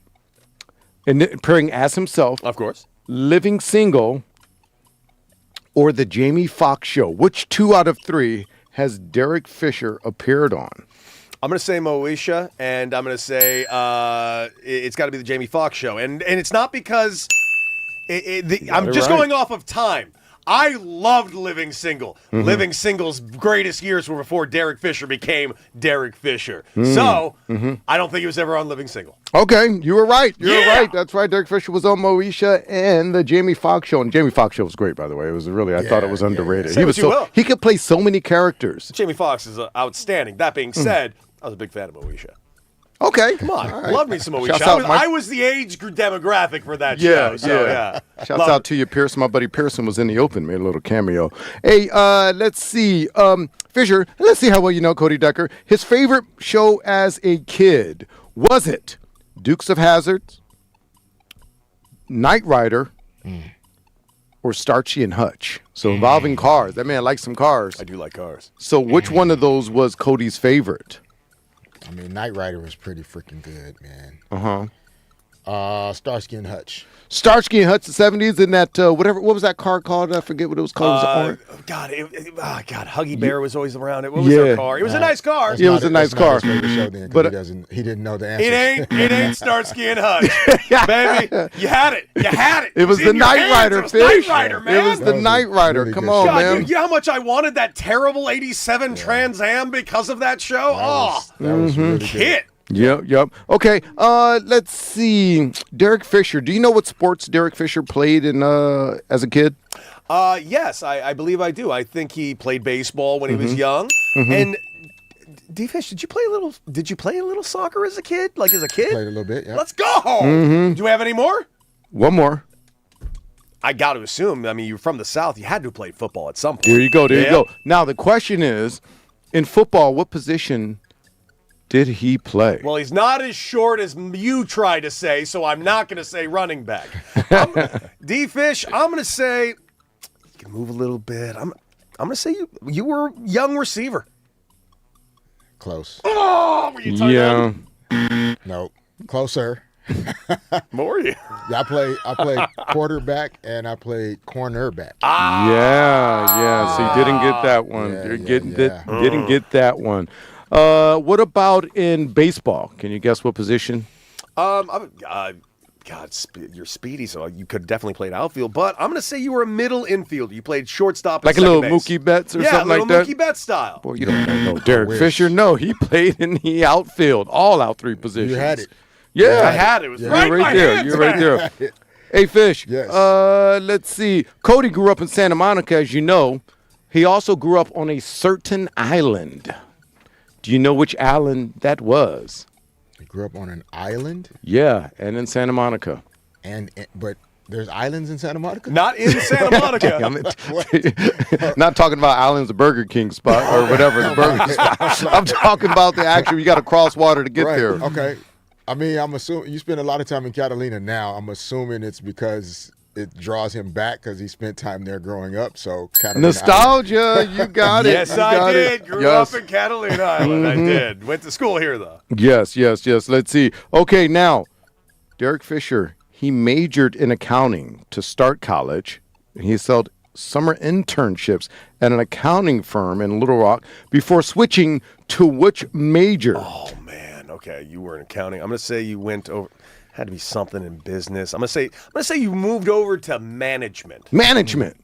and appearing as himself. Of course. Living Single, or The Jamie Foxx Show. Which 2 out of 3 has Derek Fisher appeared on? I'm going to say Moesha, and I'm going to say it's got to be the Jamie Foxx Show. And it's not because I'm just going off of time. I loved Living Single. Mm-hmm. Living Single's greatest years were before Derek Fisher became Derek Fisher. So I don't think he was ever on Living Single. Okay, you were right. You were right. That's right. Derek Fisher was on Moesha and the Jamie Foxx Show. And Jamie Foxx Show was great, by the way. It was really, I thought it was underrated. He could play so many characters. Jamie Foxx is outstanding. That being said, I was a big fan of Moesha. Okay. Come on. Right. Love me some Moesha. I was the age demographic for that show. So, yeah. Shouts out to you, Pearson. My buddy Pearson was in the open, made a little cameo. Hey, let's see. Fisher, let's see how well you know Cody Decker. His favorite show as a kid, was it Dukes of Hazzard, Knight Rider, or Starsky and Hutch? So involving cars. That man likes some cars. I do like cars. So which one of those was Cody's favorite? I mean, Knight Rider was pretty freaking good, man. Starsky and Hutch. Starsky and Hutch, the 70s, and that what was that car called? I forget what it was called. God, Huggy Bear was always around it. What was their car? It was a nice car. It was a nice car. But he didn't know the answer. It ain't Starsky and Hutch, baby. You had it. It was the Knight Rider, It was Knight Rider, man. It was the Knight Rider. Really Come good on, show. man. You know how much I wanted that terrible '87 Trans Am because of that show? That was really good. Hit. Yep. Okay, let's see. Derek Fisher. Do you know what sports Derek Fisher played in as a kid? Yes, I believe I do. I think he played baseball when he was young. And D-Fish, did you play a little soccer as a kid? Like as a kid? Played a little bit, yeah. Let's go! Do we have any more? One more. I got to assume, I mean, you're from the South. You had to have played football at some point. There you go. Now, the question is, in football, what position did he play? Well, he's not as short as you try to say, so I'm not going to say running back. D-Fish, I'm going to say, you can move a little bit. I'm going to say you were a young receiver. Close. Oh, were you tight end? Nope. Closer. More you. I played quarterback and I played cornerback. Yeah. So you didn't get that one. Didn't get that one. What about in baseball? Can you guess what position? You're speedy, so you could definitely play outfield. But I'm going to say you were a middle infielder. You played shortstop, and like a second little base. Mookie Betts or something like that. Yeah, little Mookie Betts style. Boy, you don't know Derek Fisher. No, he played in the outfield, all out 3 positions. You had it. Yeah, I had it. It was right in my there. hands, You're right man. there. Hey, Fish. Yes. Let's see. Cody grew up in Santa Monica, as you know. He also grew up on a certain island. Do you know which island that was? He grew up on an island? Yeah, and in Santa Monica. But there's islands in Santa Monica? Not in Santa Monica. Not talking about islands, the Burger King spot or whatever, the Burger spot. I'm talking about the actual, you got to cross water to get there. Okay. I mean, I'm assuming you spend a lot of time in Catalina now. I'm assuming it's it draws him back because he spent time there growing up. So Catalina nostalgia, Island. You got it. Yes, I did. Grew up in Catalina Island. I did. Went to school here though. Yes. Let's see. Okay, now Derek Fisher, he majored in accounting to start college. He held summer internships at an accounting firm in Little Rock before switching to which major? Oh man. Okay, you were in accounting. I'm going to say you went over. Had to be something in business. I'm going to say you moved over to management. Management.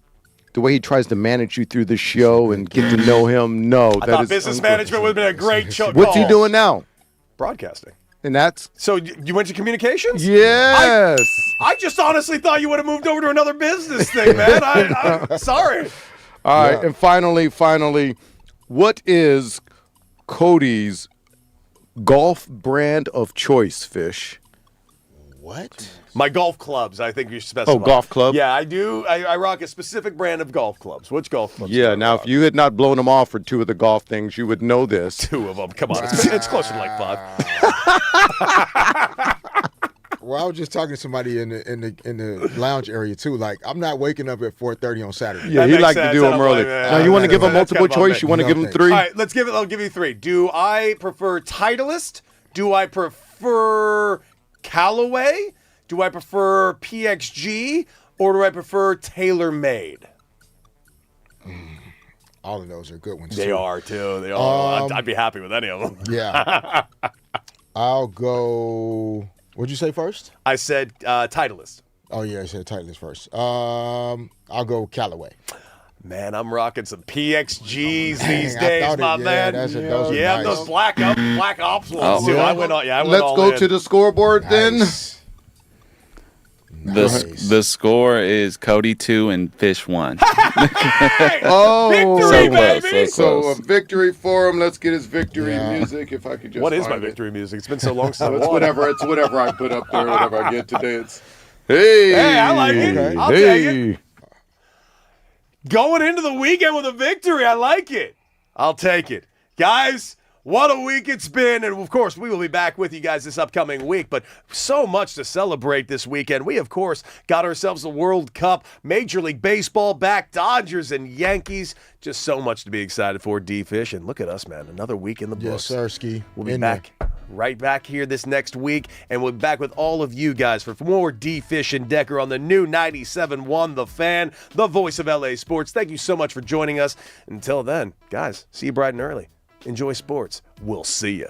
The way he tries to manage you through the show and get to know him. No, I thought business management would have been a great show. What's he doing now? Broadcasting. And that's so you went to communications? Yes. I just honestly thought you would have moved over to another business thing, man. I'm sorry. All right, and finally, what is Cody's golf brand of choice, Fish? What? My golf clubs, I think you should specify. Oh, golf club? Yeah, I do. I rock a specific brand of golf clubs. Which golf clubs? Yeah, now if you had not blown them off for 2 of the golf things, you would know this. 2 of them. Come on. It's closer to like 5. Well, I was just talking to somebody in the lounge area too. Like, I'm not waking up at 4:30 on Saturday. Yeah, he like to do them early. Now, you want to give them multiple choice? You want to give them 3? All right, I'll give you 3. Do I prefer Titleist? Do I prefer Callaway? Do I prefer PXG? Or do I prefer TaylorMade? All of those are good ones. They too. are too. They are. I'd be happy with any of them. Yeah. I'll go. What'd you say first? I said Titleist. Oh yeah, I said Titleist first. I'll go Callaway. Man, I'm rocking some PXGs Dang, these I days, thought my it- yeah, man. those are nice. Those black ops ones. Oh, too. yeah. I went all Let's all go in. to the scoreboard Nice. The score is Cody 2 and Fish 1. Oh, Victory, baby! So a victory for him. Let's get his victory Yeah. music. If I could just. What is my find it. victory music? It's been so long since I It's won. whatever. It's whatever I put up there. Whatever I get today. It's. Hey, I like it. I'll take it. Going into the weekend with a victory. I like it. I'll take it. Guys, what a week it's been. And, of course, we will be back with you guys this upcoming week. But so much to celebrate this weekend. We, of course, got ourselves the World Cup, Major League Baseball back, Dodgers and Yankees. Just so much to be excited for, D-Fish. And look at us, man. Another week in the Yes, books. sir, Ski. We'll be In back. Right back here this next week, and we'll be back with all of you guys for more D-Fish and Decker on the new 97.1 The Fan, the voice of LA Sports. Thank you so much for joining us. Until then, guys, see you bright and early. Enjoy sports. We'll see you.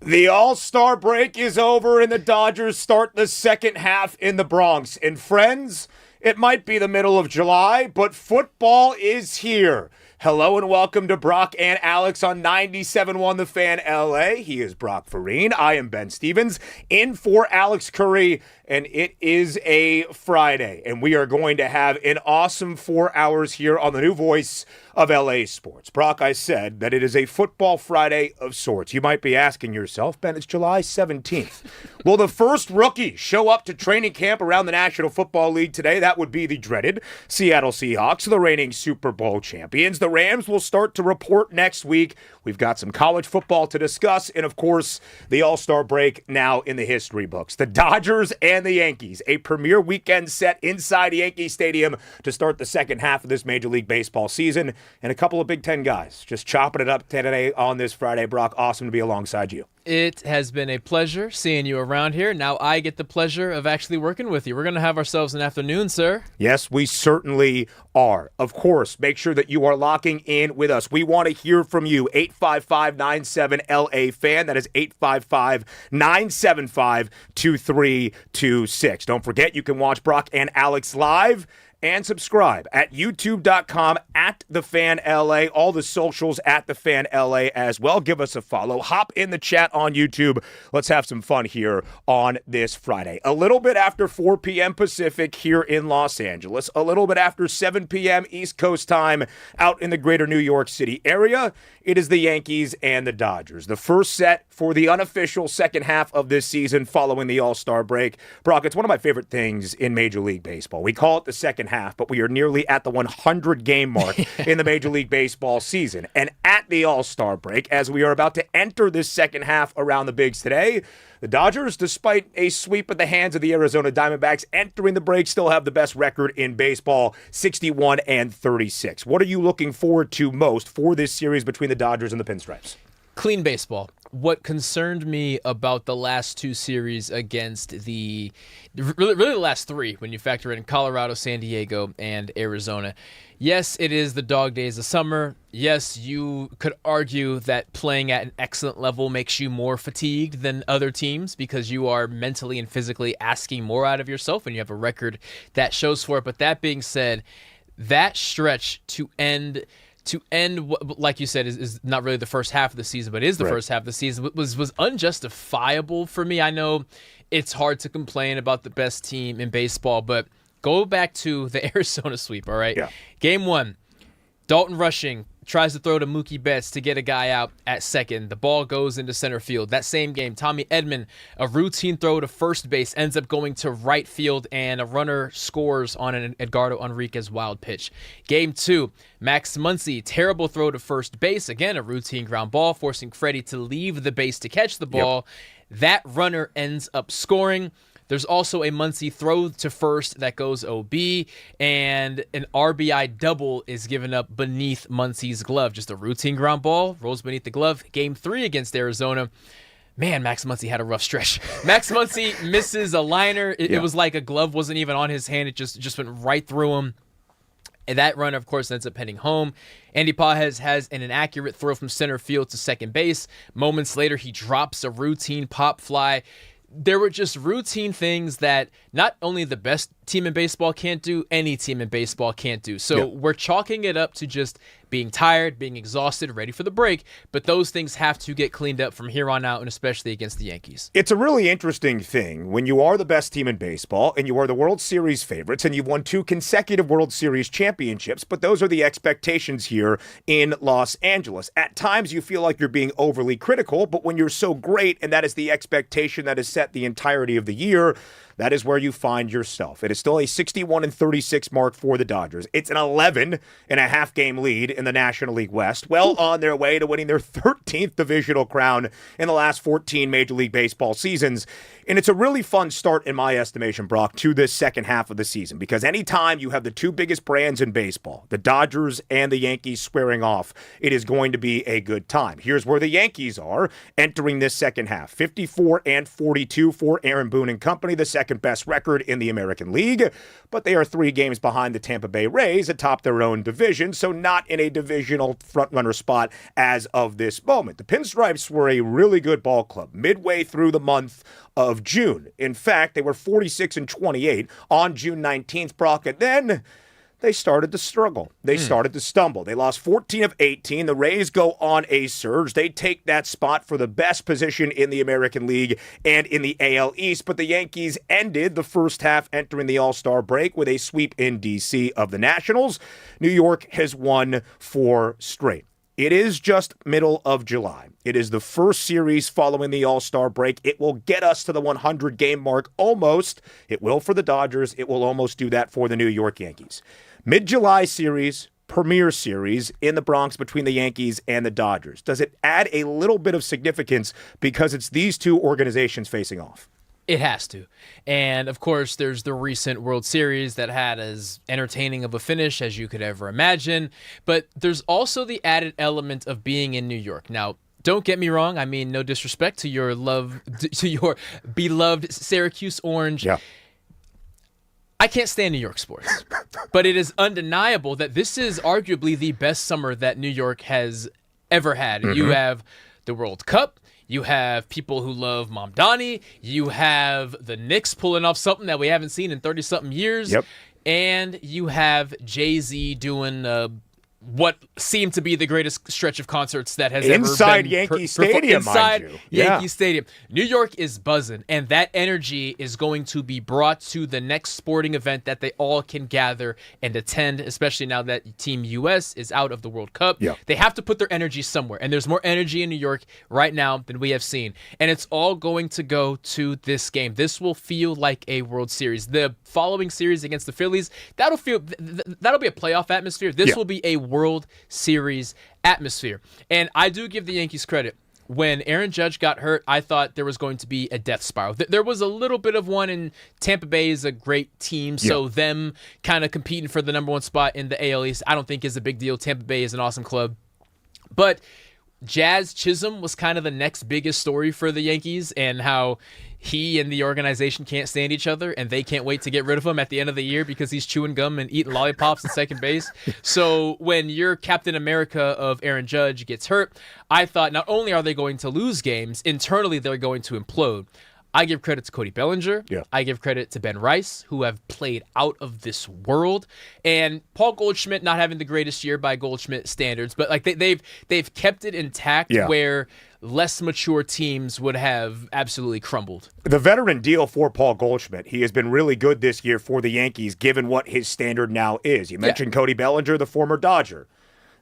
The All-Star break is over and the Dodgers start the second half in the Bronx. And friends, it might be the middle of July, but football is here. Hello and welcome to Brock and Alex on 97.1 The Fan LA. He is Brock Farine. I am Ben Stevens, in for Alex Curry, and it is a Friday. And we are going to have an awesome 4 hours here on the new voice of LA Sports. Brock, I said that it is a football Friday of sorts. You might be asking yourself, Ben, it's July 17th. Will the first rookie show up to training camp around the National Football League today? That would be the dreaded Seattle Seahawks, the reigning Super Bowl champions. The Rams will start to report next week. We've got some college football to discuss, and of course, the All-Star break now in the history books. The Dodgers and the Yankees, a premier weekend set inside Yankee Stadium to start the second half of this Major League Baseball season, and a couple of Big Ten guys just chopping it up today on this Friday. Brock, awesome to be alongside you. It has been a pleasure seeing you around here. Now I get the pleasure of actually working with you. We're going to have ourselves an afternoon, sir. Yes, we certainly are. Of course, make sure that you are locking in with us. We want to hear from you. 855-97-LA-FAN. That is 855-975-2326. Don't forget, you can watch Brock and Alex live and subscribe at youtube.com @TheFanLA. All the socials @TheFanLA as well. Give us a follow. Hop in the chat on YouTube. Let's have some fun here on this Friday. A little bit after 4 p.m. Pacific here in Los Angeles. A little bit after 7 p.m. East Coast time out in the greater New York City area. It is the Yankees and the Dodgers. The first set for the unofficial second half of this season following the All-Star break. Brock, it's one of my favorite things in Major League Baseball. We call it the second half, but we are nearly at the 100-game mark in the Major League Baseball season. And at the All-Star break, as we are about to enter this second half around the bigs today, the Dodgers, despite a sweep at the hands of the Arizona Diamondbacks, entering the break, still have the best record in baseball, 61-36. What are you looking forward to most for this series between the Dodgers and the Pinstripes? Clean baseball. What concerned me about the last two series against really the last three, when you factor in Colorado, San Diego, and Arizona. Yes, it is the dog days of summer. Yes, you could argue that playing at an excellent level makes you more fatigued than other teams because you are mentally and physically asking more out of yourself and you have a record that shows for it. But that being said, that stretch to end, like you said, is not really the first half of the season, but is the first half of the season, was unjustifiable for me. I know it's hard to complain about the best team in baseball, but go back to the Arizona sweep, all right? Yeah. Game one, Dalton Rushing tries to throw to Mookie Betts to get a guy out at second. The ball goes into center field. That same game, Tommy Edman, a routine throw to first base, ends up going to right field, and a runner scores on an Edgardo Enriquez wild pitch. Game two, Max Muncy, terrible throw to first base. Again, a routine ground ball, forcing Freddie to leave the base to catch the ball. Yep. That runner ends up scoring. There's also a Muncy throw to first that goes OB, and an RBI double is given up beneath Muncy's glove. Just a routine ground ball, rolls beneath the glove. Game three against Arizona. Man, Max Muncy had a rough stretch. Max Muncy misses a liner. It was like a glove wasn't even on his hand. It just went right through him. And that runner, of course, ends up heading home. Andy Pages has an inaccurate throw from center field to second base. Moments later, he drops a routine pop fly. There were just routine things that not only the best team in baseball can't do, any team in baseball can't do. So we're chalking it up to just being tired, being exhausted, ready for the break. But those things have to get cleaned up from here on out, and especially against the Yankees. It's a really interesting thing when you are the best team in baseball and you are the World Series favorites and you've won 2 consecutive World Series championships, but those are the expectations here in Los Angeles. At times you feel like you're being overly critical, but when you're so great and that is the expectation that is set the entirety of the year, that is where you find yourself. It is still a 61-36 mark for the Dodgers. It's an 11.5 game lead in the National League West, well on their way to winning their 13th divisional crown in the last 14 Major League Baseball seasons. And it's a really fun start, in my estimation, Brock, to this second half of the season, because anytime you have the 2 biggest brands in baseball, the Dodgers and the Yankees, squaring off, it is going to be a good time. Here's where the Yankees are entering this second half. 54-42 for Aaron Boone and company. The second second best record in the American League, but they are 3 games behind the Tampa Bay Rays atop their own division, so not in a divisional frontrunner spot as of this moment. The Pinstripes were a really good ball club midway through the month of June. In fact, they were 46-28 on June 19th, Brock, and then they started to struggle. They started to stumble. They lost 14 of 18. The Rays go on a surge. They take that spot for the best position in the American League and in the AL East, but the Yankees ended the first half entering the All-Star break with a sweep in D.C. of the Nationals. New York has won 4 straight. It is just middle of July. It is the first series following the All-Star break. It will get us to the 100-game mark almost. It will for the Dodgers. It will almost do that for the New York Yankees. Mid-July series, premier series in the Bronx between the Yankees and the Dodgers. Does it add a little bit of significance because it's these two organizations facing off? It has to. And, of course, there's the recent World Series that had as entertaining of a finish as you could ever imagine. But there's also the added element of being in New York. Now, don't get me wrong. I mean, no disrespect to your beloved Syracuse Orange. Yeah. I can't stand New York sports, but it is undeniable that this is arguably the best summer that New York has ever had. You have the World Cup. You have people who love Mamdani. You have the Knicks pulling off something that we haven't seen in 30-something years. Yep. And you have Jay-Z doing what seemed to be the greatest stretch of concerts that has ever been inside Yankee Stadium, inside mind you. Yankee Stadium. New York is buzzing, and that energy is going to be brought to the next sporting event that they all can gather and attend, especially now that Team US is out of the World Cup. Yeah. They have to put their energy somewhere, and there's more energy in New York right now than we have seen, and it's all going to go to this game. This will feel like a World Series. The following series against the Phillies, that'll be a playoff atmosphere. This will be a World Series atmosphere. And I do give the Yankees credit. When Aaron Judge got hurt, I thought there was going to be a death spiral. There was a little bit of one, and Tampa Bay is a great team, so them kind of competing for the number 1 spot in the AL East, I don't think is a big deal. Tampa Bay is an awesome club. But Jazz Chisholm was kind of the next biggest story for the Yankees, and how he and the organization can't stand each other, and they can't wait to get rid of him at the end of the year because he's chewing gum and eating lollipops at second base. So when your Captain America of Aaron Judge gets hurt, I thought not only are they going to lose games, internally they're going to implode. I give credit to Cody Bellinger. Yeah. I give credit to Ben Rice, who have played out of this world. And Paul Goldschmidt not having the greatest year by Goldschmidt standards, but like they've kept it intact where less mature teams would have absolutely crumbled. The veteran deal for Paul Goldschmidt, he has been really good this year for the Yankees, given what his standard now is. You mentioned Cody Bellinger, the former Dodger,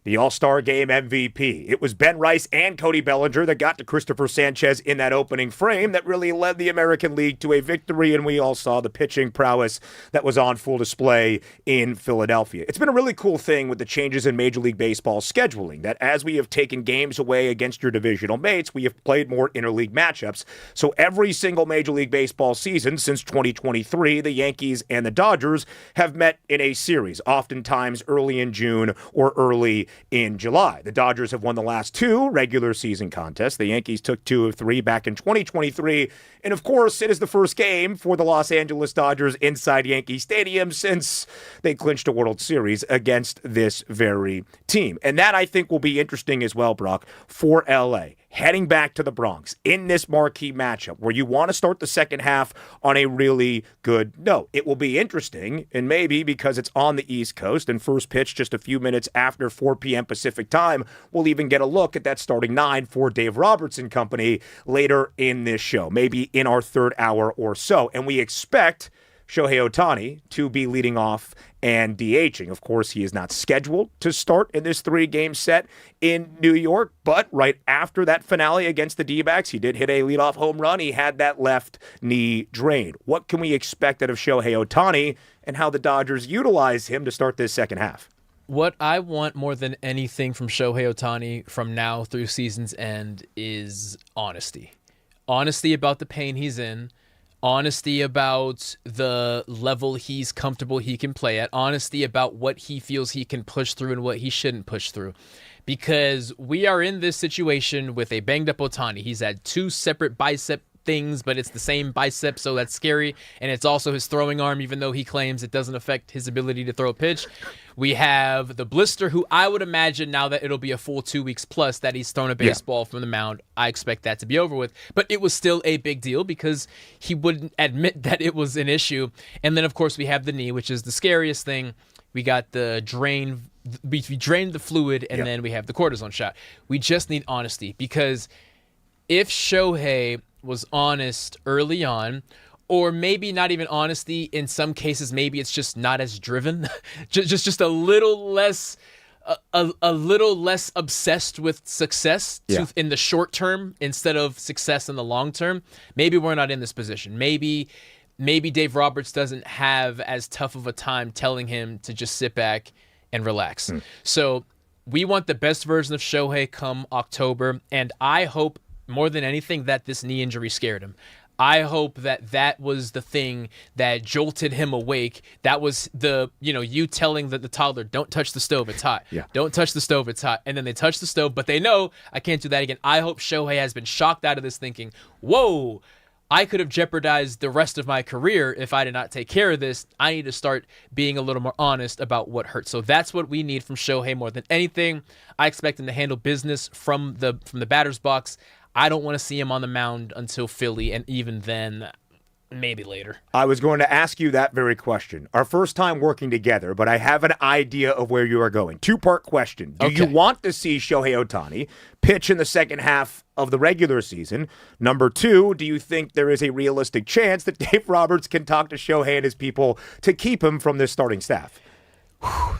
the All-Star Game MVP. It was Ben Rice and Cody Bellinger that got to Christopher Sanchez in that opening frame that really led the American League to a victory, and we all saw the pitching prowess that was on full display in Philadelphia. It's been a really cool thing with the changes in Major League Baseball scheduling, that as we have taken games away against your divisional mates, we have played more interleague matchups. So every single Major League Baseball season since 2023, the Yankees and the Dodgers have met in a series, oftentimes early in June or early in July. The Dodgers have won the last 2 regular season contests. The Yankees took 2 of 3 back in 2023. And of course, it is the first game for the Los Angeles Dodgers inside Yankee Stadium since they clinched a World Series against this very team. And that, I think, will be interesting as well, Brock, for LA. Heading back to the Bronx in this marquee matchup where you want to start the second half on a really good note. It will be interesting, and maybe because it's on the East Coast and first pitch just a few minutes after 4 p.m. Pacific time, we'll even get a look at that starting 9 for Dave Roberts and company later in this show, maybe in our third hour or so. And we expect Shohei Ohtani to be leading off and DHing. Of course, he is not scheduled to start in this 3-game set in New York, but right after that finale against the D-backs, he did hit a leadoff home run. He had that left knee drained. What can we expect out of Shohei Ohtani and how the Dodgers utilize him to start this second half? What I want more than anything from Shohei Ohtani from now through season's end is honesty. Honesty about the pain he's in. Honesty about the level he's comfortable he can play at. Honesty about what he feels he can push through and what he shouldn't push through. Because we are in this situation with a banged up Ohtani. He's had 2 separate bicep things, but it's the same bicep, so that's scary. And it's also his throwing arm, even though he claims it doesn't affect his ability to throw a pitch. We have the blister, who I would imagine now that it'll be a full 2 weeks plus that he's thrown a baseball from the mound. I expect that to be over with. But it was still a big deal because he wouldn't admit that it was an issue. And then, of course, we have the knee, which is the scariest thing. We got the drain. We drained the fluid, and then we have the cortisone shot. We just need honesty, because if Shohei was honest early on, or maybe not even honesty, in some cases, maybe it's just not as driven, just a little less, a little less obsessed with success in the short term instead of success in the long term. Maybe we're not in this position. Maybe Dave Roberts doesn't have as tough of a time telling him to just sit back and relax. So we want the best version of Shohei come October, and I hope more than anything that this knee injury scared him. I hope that was the thing that jolted him awake. That was you telling the toddler, don't touch the stove, it's hot. Don't touch the stove, it's hot. And then they touch the stove, but they know, I can't do that again. I hope Shohei has been shocked out of this thinking, whoa, I could have jeopardized the rest of my career if I did not take care of this. I need to start being a little more honest about what hurt. So that's what we need from Shohei more than anything. I expect him to handle business from the batter's box. I don't want to see him on the mound until Philly, and even then, maybe later. I was going to ask you that very question. Our first time working together, but I have an idea of where you are going. Two-part question. Do you want to see Shohei Ohtani pitch in the second half of the regular season? Number two, do you think there is a realistic chance that Dave Roberts can talk to Shohei and his people to keep him from this starting staff?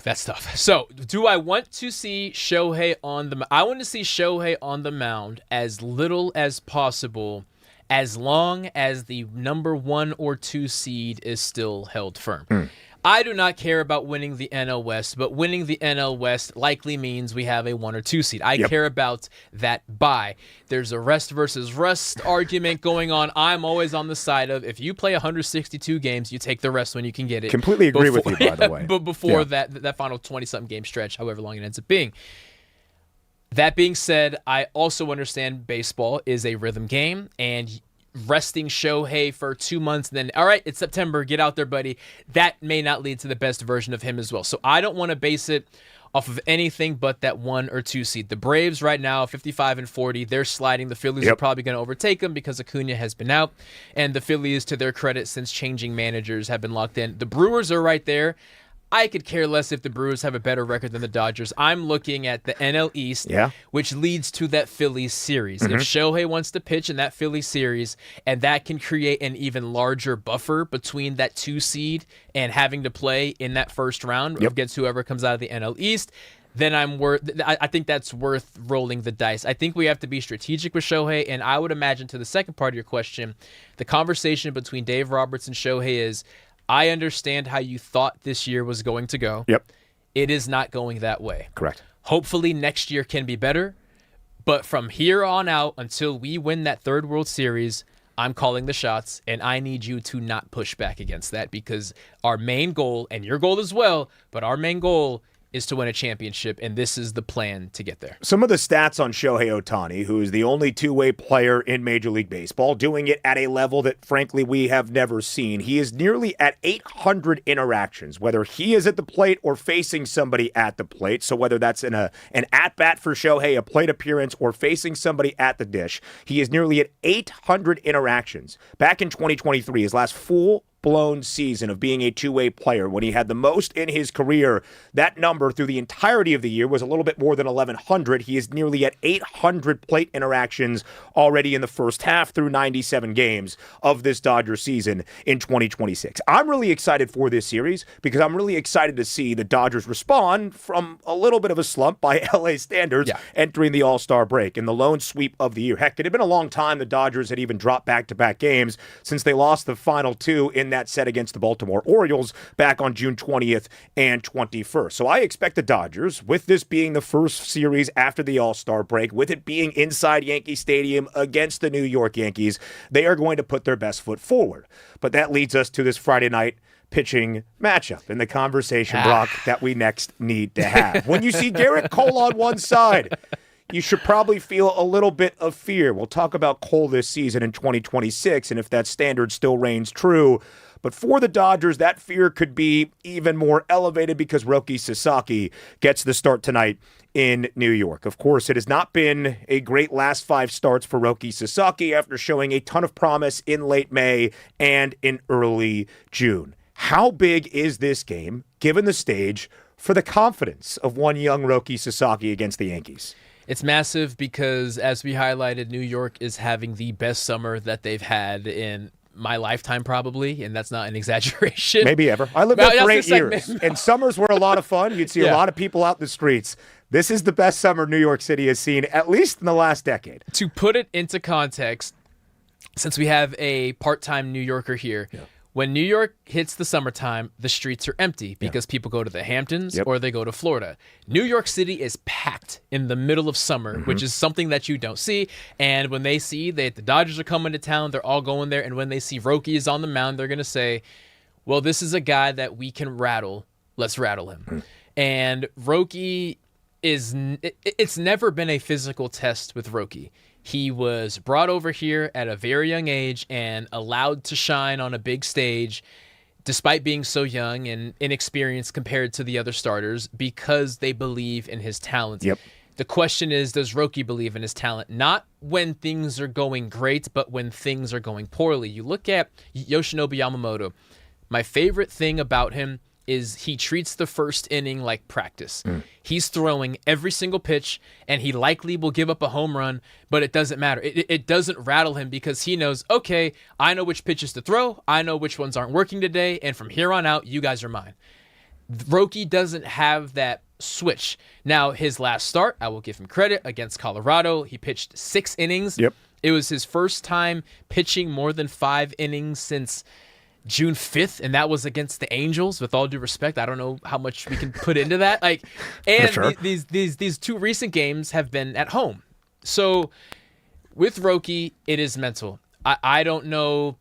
That's tough. So, do I want to see Shohei on the? I want to see Shohei on the mound as little as possible, as long as the number 1 or 2 seed is still held firm. I do not care about winning the NL West, but winning the NL West likely means we have a 1 or 2 seed. I care about that bye. There's a rest versus rust argument going on. I'm always on the side of, if you play 162 games, you take the rest when you can get it. Completely agree with you, by the way. But before that final 20-something game stretch, however long it ends up being. That being said, I also understand baseball is a rhythm game, and resting Shohei for 2 months, and then, all right, it's September, get out there, buddy. That may not lead to the best version of him as well. So I don't want to base it off of anything but that 1 or 2 seed. The Braves right now, 55-40, they're sliding. The Phillies are probably going to overtake them because Acuna has been out, and the Phillies, to their credit, since changing managers, have been locked in. The Brewers are right there. I could care less if the Brewers have a better record than the Dodgers. I'm looking at the NL East, which leads to that Phillies series. If Shohei wants to pitch in that Phillies series, and that can create an even larger buffer between that 2 seed and having to play in that first round against whoever comes out of the NL East, then I think that's worth rolling the dice. I think we have to be strategic with Shohei, and I would imagine, to the second part of your question, the conversation between Dave Roberts and Shohei is, I understand how you thought this year was going to go. It is not going that way. Correct. Hopefully next year can be better, but from here on out until we win that 3rd World Series, I'm calling the shots, and I need you to not push back against that, because our main goal, and your goal as well, but our main goal is to win a championship, and this is the plan to get there. Some of the stats on Shohei Ohtani, who is the only two-way player in Major League Baseball, doing it at a level that, frankly, we have never seen. He is nearly at 800 interactions, whether he is at the plate or facing somebody at the plate. So whether that's an at-bat for Shohei, a plate appearance, or facing somebody at the dish, he is nearly at 800 interactions. Back in 2023, his last full-blown season of being a two-way player, when he had the most in his career, that number through the entirety of the year was a little bit more than 1,100. He is nearly at 800 plate interactions already in the first half through 97 games of this Dodgers season in 2026. I'm really excited for this series because I'm really excited to see the Dodgers respond from a little bit of a slump by LA standards entering the All-Star break and the lone sweep of the year. Heck, it had been a long time the Dodgers had even dropped back-to-back games since they lost the final 2 in that set against the Baltimore Orioles back on June 20th and 21st. So I expect the Dodgers, with this being the first series after the All-Star break, with it being inside Yankee Stadium against the New York Yankees, they are going to put their best foot forward. But that leads us to this Friday night pitching matchup in the conversation, Brock, that we next need to have. When you see Garrett Cole on one side, you should probably feel a little bit of fear. We'll talk about Cole this season in 2026 and if that standard still reigns true. But for the Dodgers, that fear could be even more elevated because Roki Sasaki gets the start tonight in New York. Of course, it has not been a great last 5 starts for Roki Sasaki after showing a ton of promise in late May and in early June. How big is this game, given the stage, for the confidence of one young Roki Sasaki against the Yankees? It's massive because, as we highlighted, New York is having the best summer that they've had in my lifetime, probably, and that's not an exaggeration. Maybe ever. I lived there for 8 years, and summers were a lot of fun. You'd see a lot of people out in the streets. This is the best summer New York City has seen, at least in the last decade. To put it into context, since we have a part-time New Yorker here, when New York hits the summertime, the streets are empty because people go to the Hamptons or they go to Florida. New York City is packed in the middle of summer, which is something that you don't see. And when they see that the Dodgers are coming to town, they're all going there. And when they see Roki is on the mound, they're going to say, well, this is a guy that we can rattle. Let's rattle him. And Roki it's never been a physical test with Roki. He was brought over here at a very young age and allowed to shine on a big stage despite being so young and inexperienced compared to the other starters because they believe in his talent. The question is, does Roki believe in his talent? Not when things are going great, but when things are going poorly. You look at Yoshinobu Yamamoto. My favorite thing about him is he treats the first inning like practice. He's throwing every single pitch, and he likely will give up a home run, but it doesn't matter. It doesn't rattle him because he knows, okay, I know which pitches to throw, I know which ones aren't working today, and from here on out, you guys are mine. Roki doesn't have that switch. Now, his last start, I will give him credit, against Colorado. He pitched 6 innings. It was his first time pitching more than 5 innings since June 5th, and that was against the Angels. With all due respect, I don't know how much we can put into that. These 2 recent games have been at home. So with Roki, it is mental. I don't know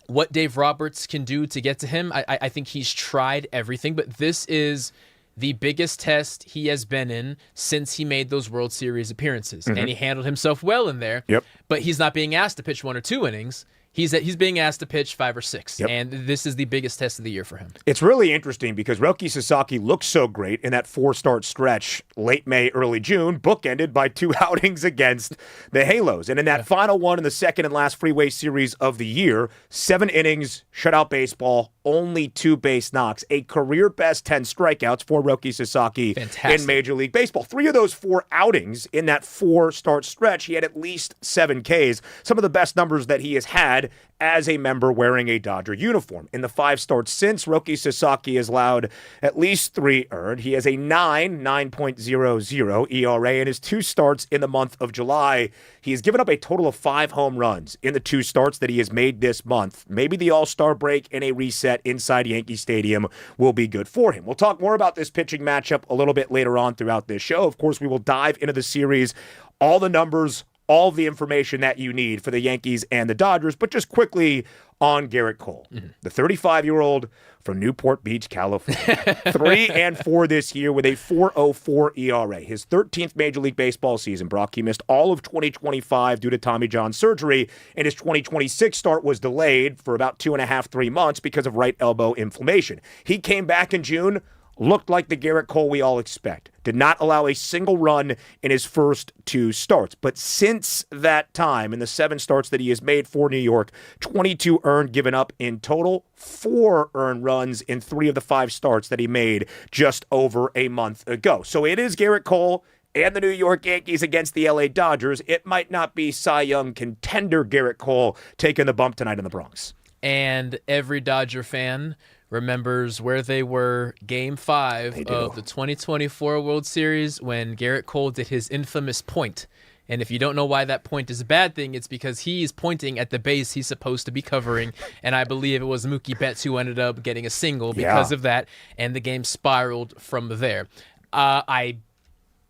what Dave Roberts can do to get to him. I think he's tried everything, but this is the biggest test he has been in since he made those World Series appearances. And he handled himself well in there, but he's not being asked to pitch 1 or 2 innings. He's being asked to pitch 5 or 6, and this is the biggest test of the year for him. It's really interesting because Roki Sasaki looked so great in that 4-start stretch late May, early June, bookended by 2 outings against the Halos. And in that final one in the second and last Freeway Series of the year, 7 innings, shutout baseball, only 2 base knocks, a career-best 10 strikeouts for Roki Sasaki in Major League Baseball. 3 of those 4 outings in that 4-start stretch, he had at least 7 Ks, some of the best numbers that he has had as a member wearing a Dodger uniform. In the 5 starts since, Roki Sasaki has allowed at least 3 earned. He has a 9.00 ERA in his 2 starts in the month of July. He has given up a total of 5 home runs in the 2 starts that he has made this month. Maybe the All-Star break and a reset inside Yankee Stadium will be good for him. We'll talk more about this pitching matchup a little bit later on throughout this show. Of course, we will dive into the series, all the numbers, all the information that you need for the Yankees and the Dodgers, but just quickly on Gerrit Cole, the 35-year-old from Newport Beach, California. 3-4 this year with a 4.04 ERA. His 13th Major League Baseball season. Brock, he missed all of 2025 due to Tommy John surgery, and his 2026 start was delayed for about 2.5, 3 months because of right elbow inflammation. He came back in June, looked like the Gerrit Cole we all expect. Did not allow a single run in his first 2 starts. But since that time, in the 7 starts that he has made for New York, 22 earned, given up in total, 4 earned runs in 3 of the 5 starts that he made just over a month ago. So it is Gerrit Cole and the New York Yankees against the LA Dodgers. It might not be Cy Young contender Gerrit Cole taking the bump tonight in the Bronx. And every Dodger fan remembers where they were Game 5 of the 2024 World Series when Gerrit Cole did his infamous point. And if you don't know why that point is a bad thing, it's because he is pointing at the base he's supposed to be covering. And I believe it was Mookie Betts who ended up getting a single because of that, and the game spiraled from there. I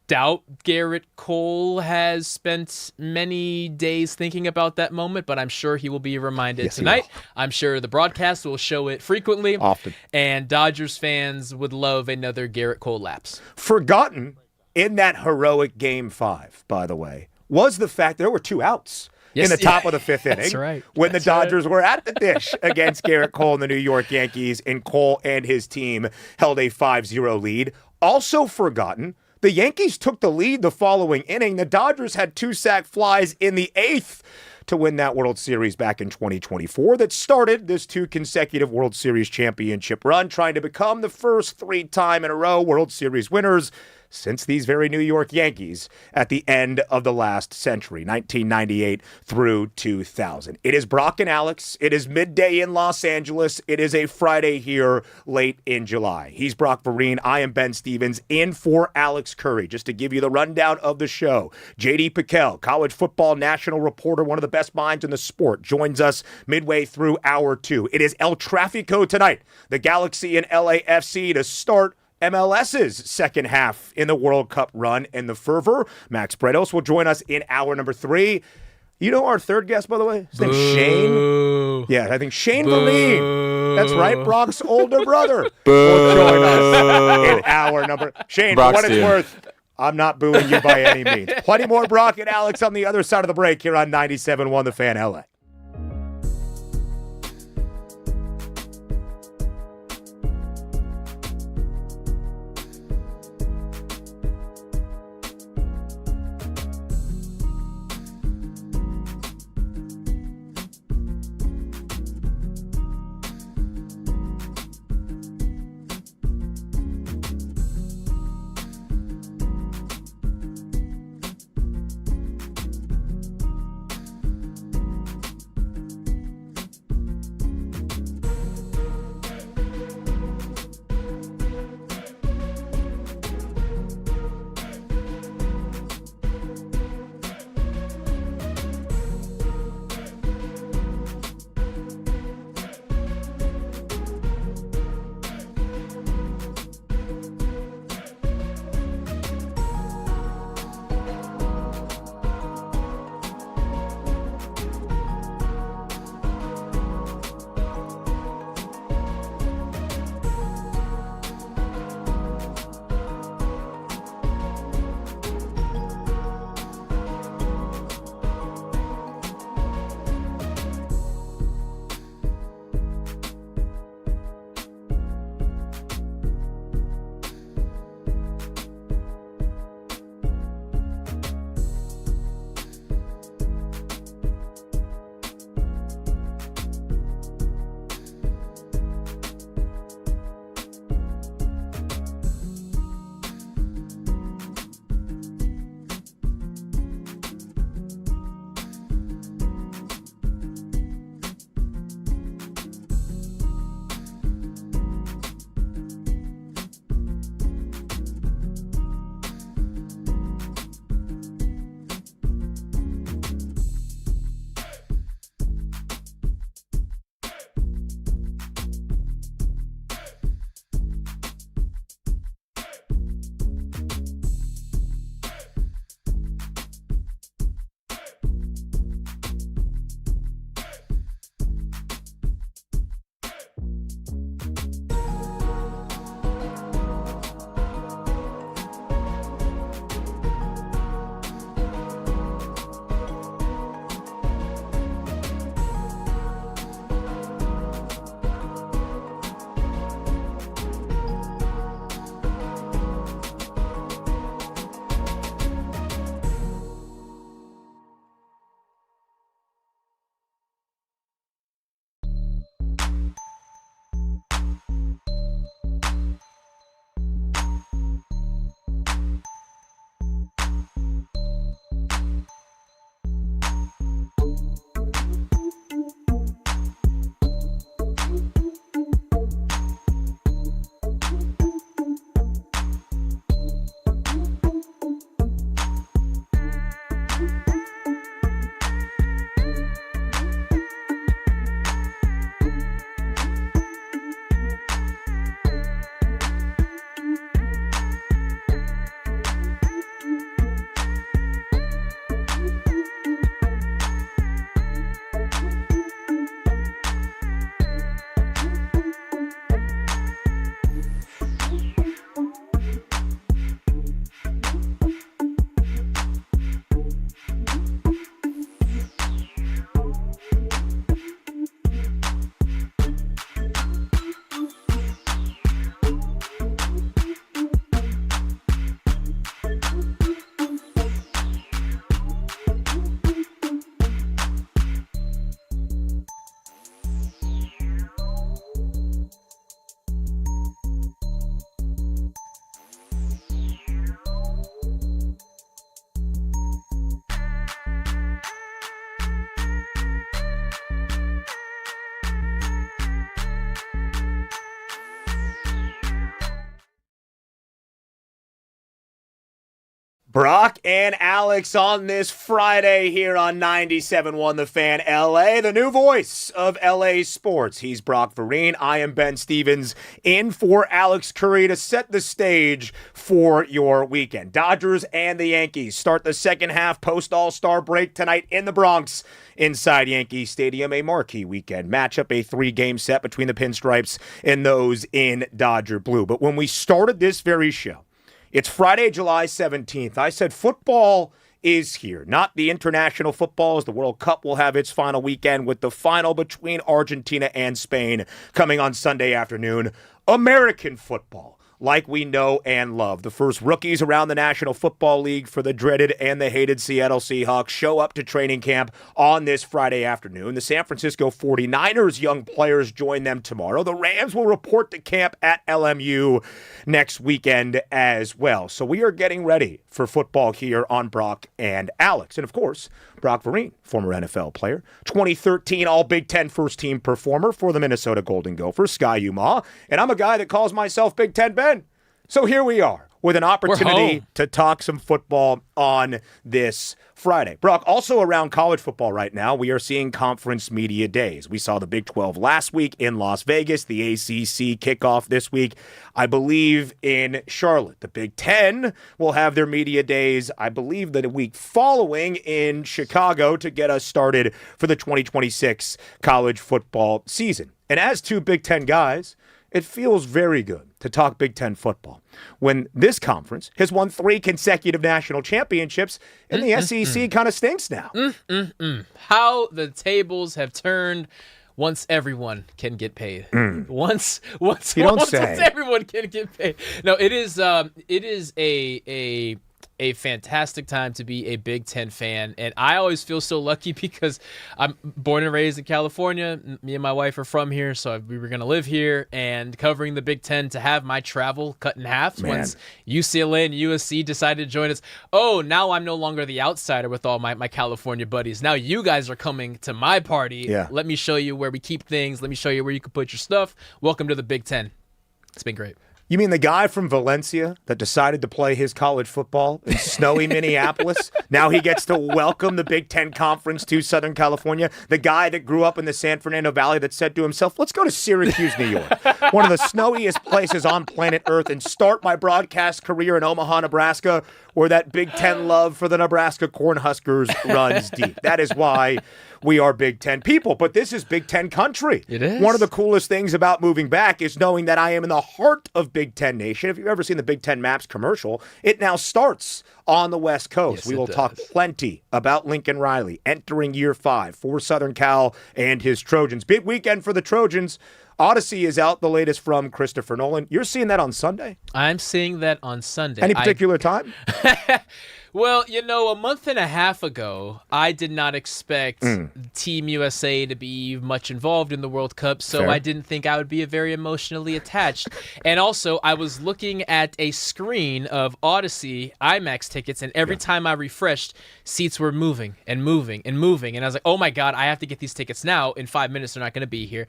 doubt Gerrit Cole has spent many days thinking about that moment, but I'm sure he will be reminded tonight. I'm sure the broadcast will show it frequently. Often. And Dodgers fans would love another Gerrit Cole lapse. Forgotten in that heroic Game 5, by the way, was the fact there were 2 outs Yes, in the top of the 5th inning. That's right. When That's the Dodgers were at the dish against Garrett Cole and the New York Yankees, and Cole and his team held a 5-0 lead. Also forgotten, the Yankees took the lead the following inning. The Dodgers had 2 sac flies in the 8th to win that World Series back in 2024 that started this 2 consecutive World Series championship run, trying to become the first 3-time in a row World Series winners since these very New York Yankees at the end of the last century, 1998 through 2000. It is Brock and Alex. It is midday in Los Angeles. It is a Friday here late in July. He's Brock Vereen. I am Ben Stevens, in for Alex Curry. Just to give you the rundown of the show, J.D. Piquel, college football national reporter, one of the best minds in the sport, joins us midway through hour 2. It is El Trafico tonight, the Galaxy and LAFC to start MLS's second half in the World Cup run and the fervor. Max Bredos will join us in hour number 3. You know our third guest, by the way? His name's Shane. Yeah, I think Shane Vereen. That's right, Brock's older brother. Will join us in hour number. Shane, for what it's worth, I'm not booing you by any means. Plenty more Brock and Alex on the other side of the break here on 97.1 The Fan LA. Brock and Alex on this Friday here on 97.1 The Fan LA, the new voice of LA sports. He's Brock Vereen. I am Ben Stevens, in for Alex Curry to set the stage for your weekend. Dodgers and the Yankees start the second half post All-Star break tonight in the Bronx inside Yankee Stadium. A marquee weekend matchup, a 3-game set between the Pinstripes and those in Dodger blue. But when we started this very show, it's Friday, July 17th. I said football is here. Not the international football, as the World Cup will have its final weekend with the final between Argentina and Spain coming on Sunday afternoon. American football, like we know and love. The first rookies around the National Football League for the dreaded and the hated Seattle Seahawks show up to training camp on this Friday afternoon. The San Francisco 49ers young players join them tomorrow. The Rams will report to camp at LMU next weekend as well. So we are getting ready for football here on Brock and Alex. And of course, Brock Vereen, former NFL player, 2013 All-Big Ten first-team performer for the Minnesota Golden Gophers, Sky Umah, and I'm a guy that calls myself Big Ten Ben. So here we are with an opportunity to talk some football on this Friday. Brock, also around college football right now, we are seeing conference media days. We saw the Big 12 last week in Las Vegas, the ACC kickoff this week, I believe, in Charlotte. The Big 10 will have their media days, I believe, the week following in Chicago to get us started for the 2026 college football season. And as two Big 10 guys, it feels very good to talk Big Ten football when this conference has won 3 consecutive national championships and the SEC kind of stinks now. How the tables have turned once everyone can get paid. Once everyone can get paid. No, it is a fantastic time to be a Big Ten fan, and I always feel so lucky because I'm born and raised in California. Me and my wife are from here, so we were going to live here, and covering the Big Ten, to have my travel cut in half once UCLA and USC decided to join us. Oh, now I'm no longer the outsider with all my California buddies. Now you guys are coming to my party. Yeah. Let me show you where we keep things. Let me show you where you can put your stuff. Welcome to the Big Ten. It's been great. You mean the guy from Valencia that decided to play his college football in snowy Minneapolis? Now he gets to welcome the Big Ten Conference to Southern California. The guy that grew up in the San Fernando Valley that said to himself, let's go to Syracuse, New York, one of the snowiest places on planet Earth, and start my broadcast career in Omaha, Nebraska, where that Big Ten love for the Nebraska Cornhuskers runs deep. That is why we are Big Ten people, but this is Big Ten country. It is. One of the coolest things about moving back is knowing that I am in the heart of Big Ten Nation. If you've ever seen the Big Ten Maps commercial, it now starts on the West Coast. Yes, we will it talk does. plenty about Lincoln Riley entering year 5 for Southern Cal and his Trojans. Big weekend for the Trojans. Odyssey is out, the latest from Christopher Nolan. You're seeing that on Sunday? I'm seeing that on Sunday. Any particular time? Well, a month and a half ago, I did not expect Team USA to be much involved in the World Cup, so Fair. I didn't think I would be very emotionally attached. And also, I was looking at a screen of Odyssey IMAX tickets, and every time I refreshed, seats were moving and moving and moving. And I was like, oh my God, I have to get these tickets now. In 5 minutes, they're not going to be here.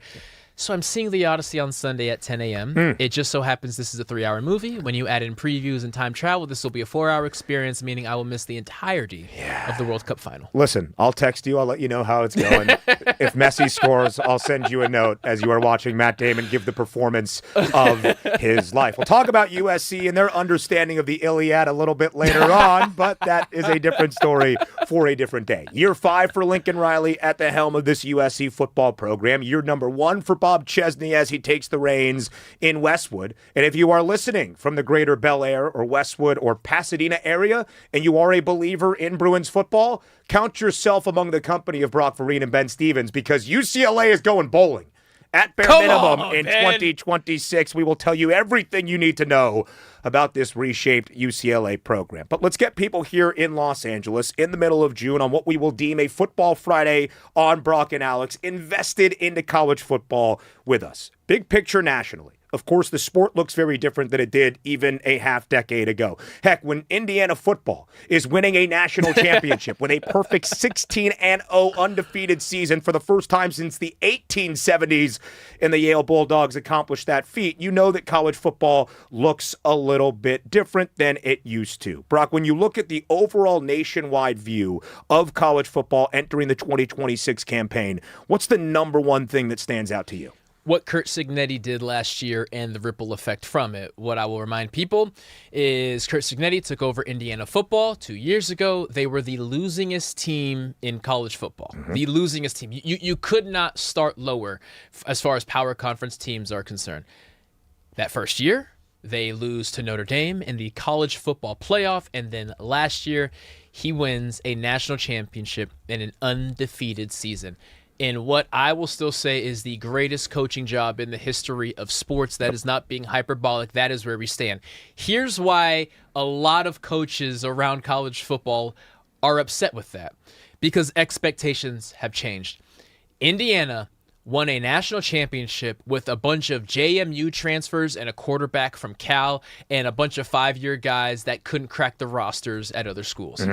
So I'm seeing the Odyssey on Sunday at 10 a.m. It just so happens this is a 3-hour movie. When you add in previews and time travel, this will be a 4-hour experience, meaning I will miss the entirety of the World Cup final. Listen, I'll text you. I'll let you know how it's going. If Messi scores, I'll send you a note as you are watching Matt Damon give the performance of his life. We'll talk about USC and their understanding of the Iliad a little bit later on, but that is a different story for a different day. Year 5 for Lincoln Riley at the helm of this USC football program. Year number 1 for Bob Chesney as he takes the reins in Westwood. And if you are listening from the greater Bel Air or Westwood or Pasadena area and you are a believer in Bruins football, count yourself among the company of Brock Vereen and Ben Stevens, because UCLA is going bowling. At bare minimum in 2026, we will tell you everything you need to know about this reshaped UCLA program. But let's get people here in Los Angeles in the middle of June on what we will deem a Football Friday on Brock and Alex, invested into college football with us. Big picture nationally. Of course, the sport looks very different than it did even a half decade ago. Heck, when Indiana football is winning a national championship with a perfect 16-0 undefeated season for the first time since the 1870s, and the Yale Bulldogs accomplished that feat, you know that college football looks a little bit different than it used to. Brock, when you look at the overall nationwide view of college football entering the 2026 campaign, what's the number one thing that stands out to you? What Curt Cignetti did last year and the ripple effect from it. What I will remind people is Curt Cignetti took over Indiana football 2 years ago. They were the losingest team in college football. The losingest team. You could not start lower as far as power conference teams are concerned. That first year, they lose to Notre Dame in the college football playoff, and then last year, he wins a national championship in an undefeated season. In what I will still say is the greatest coaching job in the history of sports. That is not being hyperbolic. That is where we stand. Here's why a lot of coaches around college football are upset with that. Because expectations have changed. Indiana won a national championship with a bunch of JMU transfers and a quarterback from Cal and a bunch of 5-year guys that couldn't crack the rosters at other schools.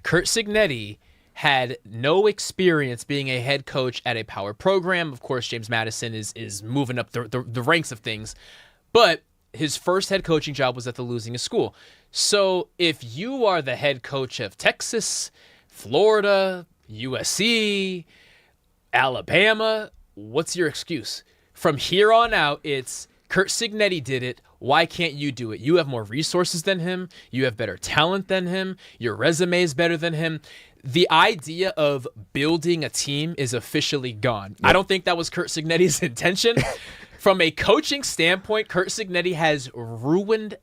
Curt Cignetti had no experience being a head coach at a power program. Of course, James Madison is moving up the ranks of things. But his first head coaching job was at the losing school. So if you are the head coach of Texas, Florida, USC, Alabama, what's your excuse? From here on out, it's Curt Cignetti did it. Why can't you do it? You have more resources than him. You have better talent than him. Your resume is better than him. The idea of building a team is officially gone. I don't think that was Curt Cignetti's intention. From a coaching standpoint, Curt Cignetti has ruined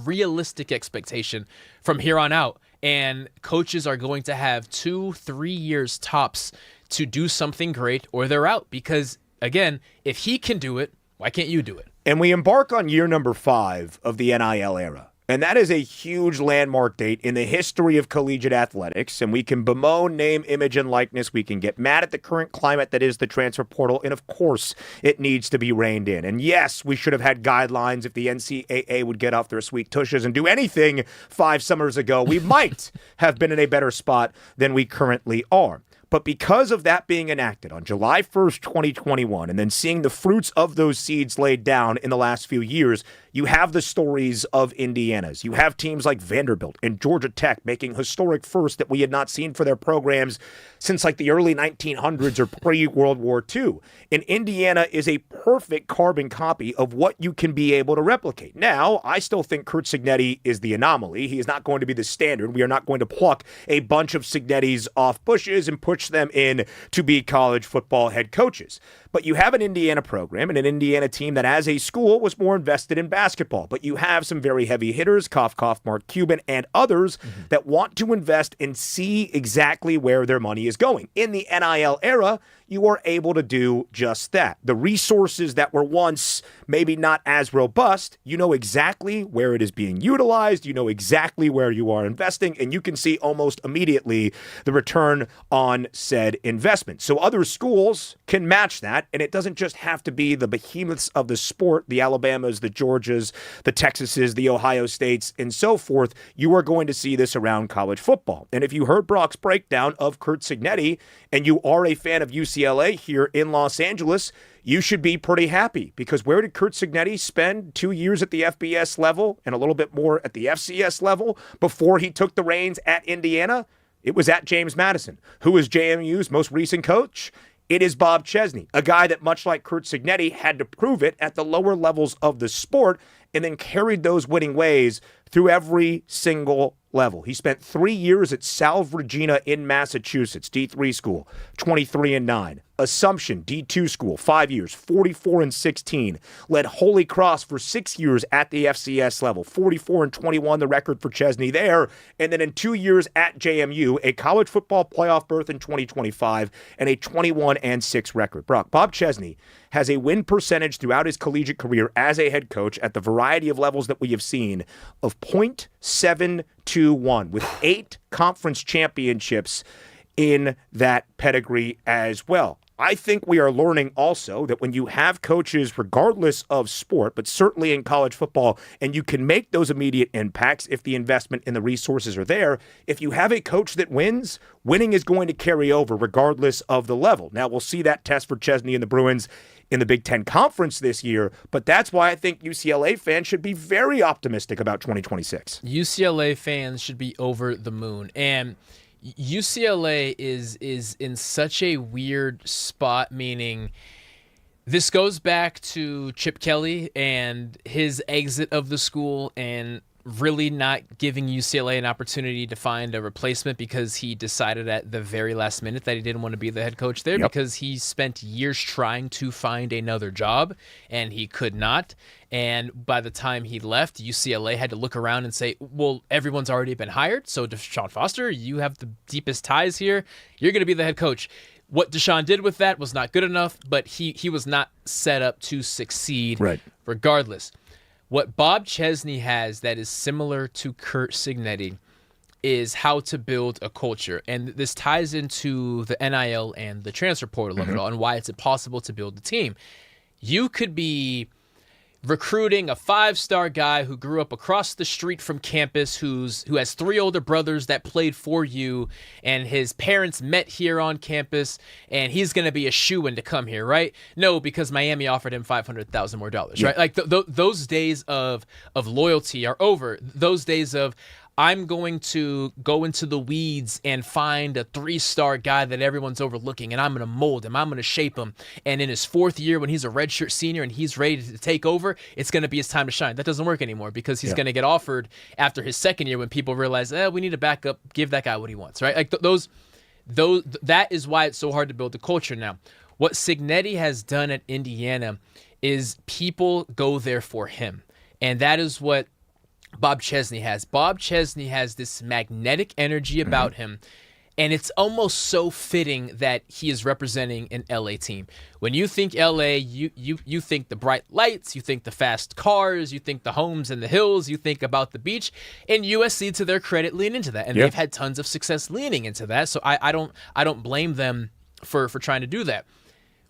realistic expectation from here on out. And coaches are going to have 2-3 years tops to do something great, or they're out. Because, again, if he can do it, why can't you do it? And we embark on year number 5 of the NIL era. And that is a huge landmark date in the history of collegiate athletics. And we can bemoan name, image, and likeness. We can get mad at the current climate that is the transfer portal. And of course, it needs to be reined in. And yes, we should have had guidelines. If the NCAA would get off their sweet tushes and do anything 5 summers ago, we might have been in a better spot than we currently are. But because of that being enacted on July 1st, 2021, and then seeing the fruits of those seeds laid down in the last few years, you have the stories of Indiana's. You have teams like Vanderbilt and Georgia Tech making historic firsts that we had not seen for their programs since like the early 1900s or pre-World War II. And Indiana is a perfect carbon copy of what you can be able to replicate. Now, I still think Curt Cignetti is the anomaly. He is not going to be the standard. We are not going to pluck a bunch of Cignettis off bushes and push them in to be college football head coaches. But you have an Indiana program and an Indiana team that as a school was more invested in basketball. But you have some very heavy hitters, cough, cough, Mark Cuban, and others that want to invest and see exactly where their money is going. In the NIL era, you are able to do just that. The resources that were once maybe not as robust, you know exactly where it is being utilized, you know exactly where you are investing, and you can see almost immediately the return on said investment. So other schools can match that, and it doesn't just have to be the behemoths of the sport, the Alabamas, the Georgias, the Texases, the Ohio States, and so forth. You are going to see this around college football. And if you heard Brock's breakdown of Curt Cignetti, and you are a fan of UCLA here in Los Angeles, you should be pretty happy, because where did Curt Cignetti spend 2 years at the FBS level and a little bit more at the FCS level before he took the reins at Indiana? It was at James Madison. Who is JMU's most recent coach? It is Bob Chesney, a guy that, much like Curt Cignetti, had to prove it at the lower levels of the sport and then carried those winning ways through every single level. He spent 3 years at Salve Regina in Massachusetts, D3 school, 23-9. Assumption, D2 school, 5 years, 44-16. Led Holy Cross for 6 years at the FCS level, 44-21, the record for Chesney there. And then in 2 years at JMU, a college football playoff berth in 2025, and a 21-6 record. Brock, Bob Chesney has a win percentage throughout his collegiate career as a head coach at the variety of levels that we have seen of .721, with 8 conference championships in that pedigree as well. I think we are learning also that when you have coaches, regardless of sport, but certainly in college football, and you can make those immediate impacts if the investment and the resources are there, if you have a coach that wins, winning is going to carry over regardless of the level. Now, we'll see that test for Chesney and the Bruins in the Big Ten Conference this year, but that's why I think UCLA fans should be very optimistic about 2026. UCLA fans should be over the moon. And UCLA is in such a weird spot, meaning this goes back to Chip Kelly and his exit of the school and really not giving UCLA an opportunity to find a replacement because he decided at the very last minute that he didn't want to be the head coach there because he spent years trying to find another job and he could not. And by the time he left, UCLA had to look around and say, well, everyone's already been hired. So Deshaun Foster, you have the deepest ties here. You're going to be the head coach. What Deshaun did with that was not good enough, but he was not set up to succeed regardless. What Bob Chesney has that is similar to Curt Cignetti is how to build a culture. And this ties into the NIL and the transfer portal of it all and why it's impossible to build a team. You could be recruiting a 5-star guy who grew up across the street from campus, who has 3 older brothers that played for you, and his parents met here on campus, and he's going to be a shoo-in to come here, right? No, because Miami offered him $500,000 more, right? Like those days of loyalty are over. Those days of I'm going to go into the weeds and find a 3-star guy that everyone's overlooking, and I'm going to mold him. I'm going to shape him. And in his 4th year, when he's a redshirt senior and he's ready to take over, it's going to be his time to shine. That doesn't work anymore because he's going to get offered after his 2nd year when people realize, we need to back up, give that guy what he wants, right? Like that is why it's so hard to build a culture now. What Cignetti has done at Indiana is people go there for him, and that is what Bob Chesney has. Bob Chesney has this magnetic energy about him, and it's almost so fitting that he is representing an LA team. When you think LA, you think the bright lights, you think the fast cars, you think the homes and the hills, you think about the beach, and USC, to their credit, lean into that, and they've had tons of success leaning into that. So I don't blame them for trying to do that.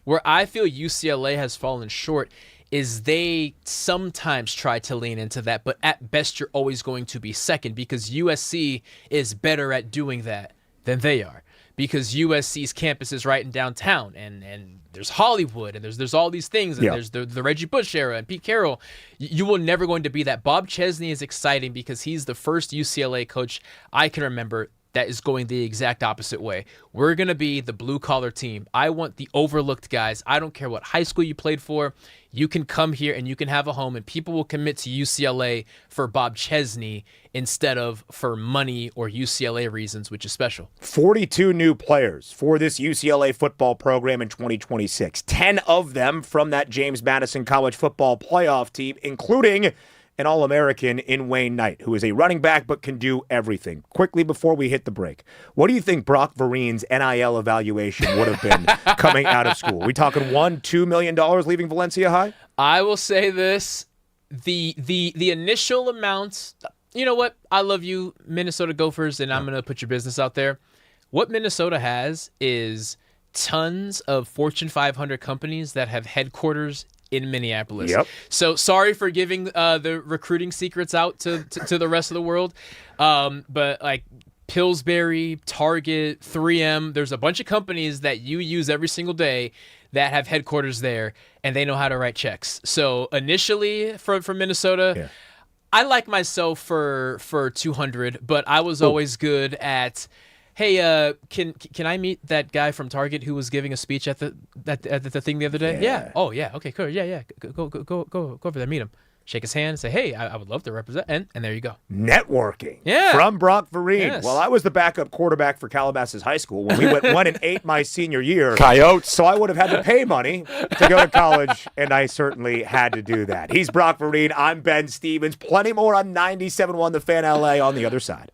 Where I feel UCLA has fallen short is they sometimes try to lean into that, but at best you're always going to be second because USC is better at doing that than they are because USC's campus is right in downtown and there's Hollywood and there's all these things and there's the Reggie Bush era and Pete Carroll. You will never going to be that. Bob Chesney is exciting because he's the first UCLA coach I can remember that is going the exact opposite way. We're going to be the blue-collar team. I want the overlooked guys. I don't care what high school you played for. You can come here and you can have a home, and people will commit to UCLA for Bob Chesney instead of for money or UCLA reasons, which is special. 42 new players for this UCLA football program in 2026. 10 of them from that James Madison College football playoff team, including an All-American in Wayne Knight, who is a running back but can do everything. Quickly before we hit the break, what do you think Brock Vereen's NIL evaluation would have been coming out of school? We talking $1-2 million leaving Valencia High? I will say this: the initial amounts. You know what? I love you, Minnesota Gophers, and I'm going to put your business out there. What Minnesota has is tons of Fortune 500 companies that have headquarters in Minneapolis. So sorry for giving the recruiting secrets out to the rest of the world. But like Pillsbury, Target, 3M, there's a bunch of companies that you use every single day that have headquarters there, and they know how to write checks. So initially from Minnesota, I like myself for 200, but I was always good at, hey, can I meet that guy from Target who was giving a speech at the thing the other day? Yeah. Oh yeah. Okay. Cool. Yeah. Go over there. Meet him. Shake his hand and say, hey, I would love to represent. And there you go. Networking. Yeah. From Brock Vereen. Yes. Well, I was the backup quarterback for Calabasas High School when we went 1-8 my senior year. Coyotes. So I would have had to pay money to go to college, and I certainly had to do that. He's Brock Vereen. I'm Ben Stevens. Plenty more on 97.1 The Fan LA on the other side.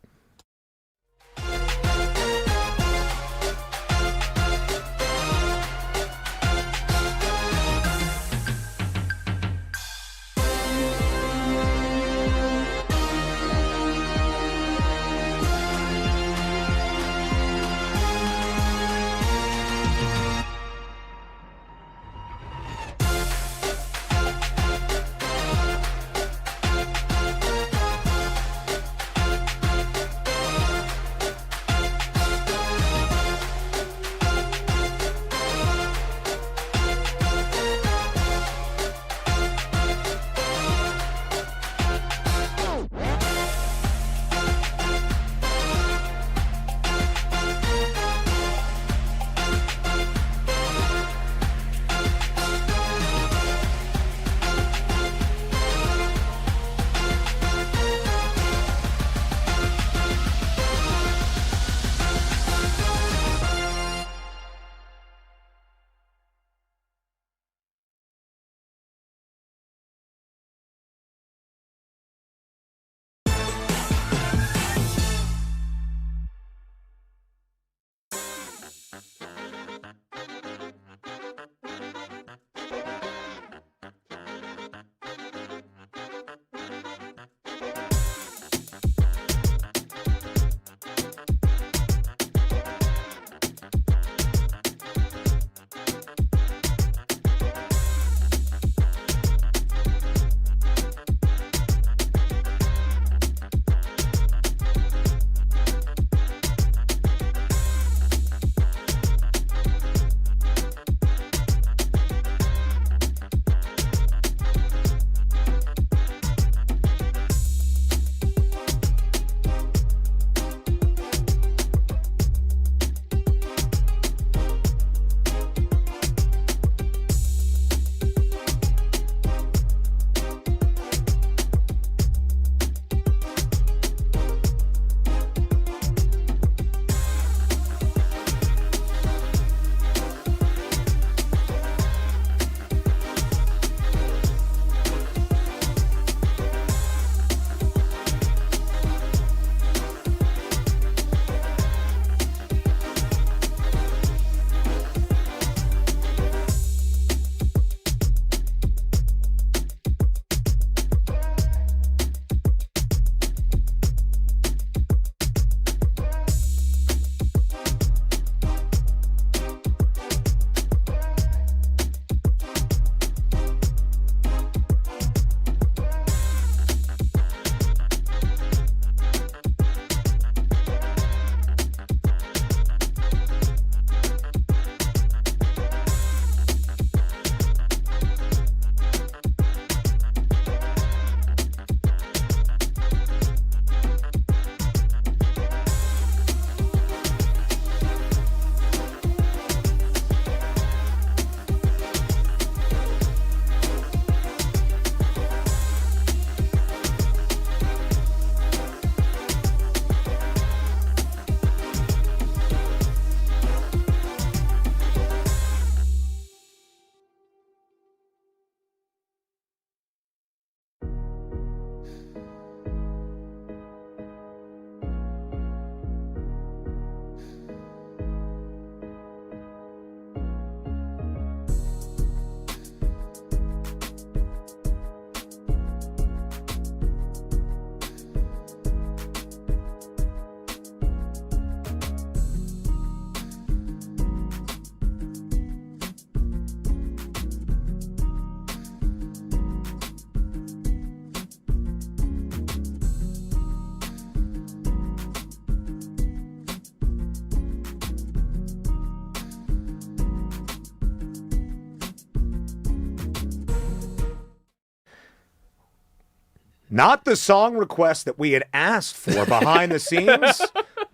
Not the song request that we had asked for behind the scenes,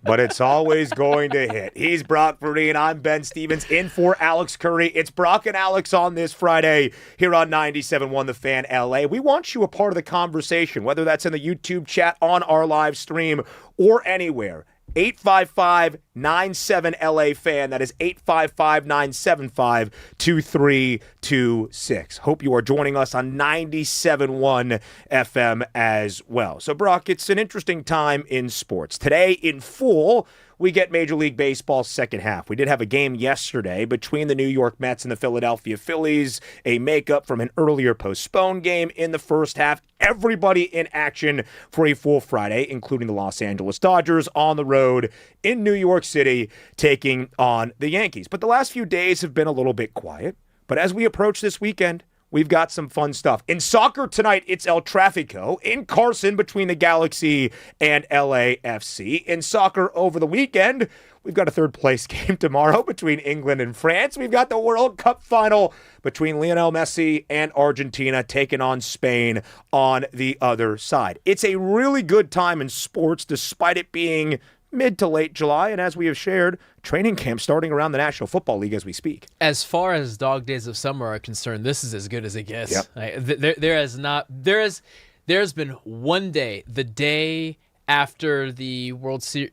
but it's always going to hit. He's Brock Purdy, and I'm Ben Stevens in for Alex Curry. It's Brock and Alex on this Friday here on 97.1 The Fan LA. We want you a part of the conversation, whether that's in the YouTube chat, on our live stream, or anywhere. 855-97-LA-FAN. That is 855-975-2326. Hope you are joining us on 97.1 FM as well. So, Brock, it's an interesting time in sports. Today, in full, we get Major League Baseball's second half. We did have a game yesterday between the New York Mets and the Philadelphia Phillies, a makeup from an earlier postponed game in the first half. Everybody in action for a full Friday, including the Los Angeles Dodgers on the road in New York City, taking on the Yankees. But the last few days have been a little bit quiet. But as we approach this weekend, we've got some fun stuff. In soccer tonight, it's El Tráfico in Carson between the Galaxy and LAFC. In soccer over the weekend, we've got a third-place game tomorrow between England and France. We've got the World Cup final between Lionel Messi and Argentina taking on Spain on the other side. It's a really good time in sports, despite it being mid to late July, and as we have shared, training camp starting around the National Football League as we speak. As far as dog days of summer are concerned, this is as good as it gets. Yep. There's been one day, the day after the World Series,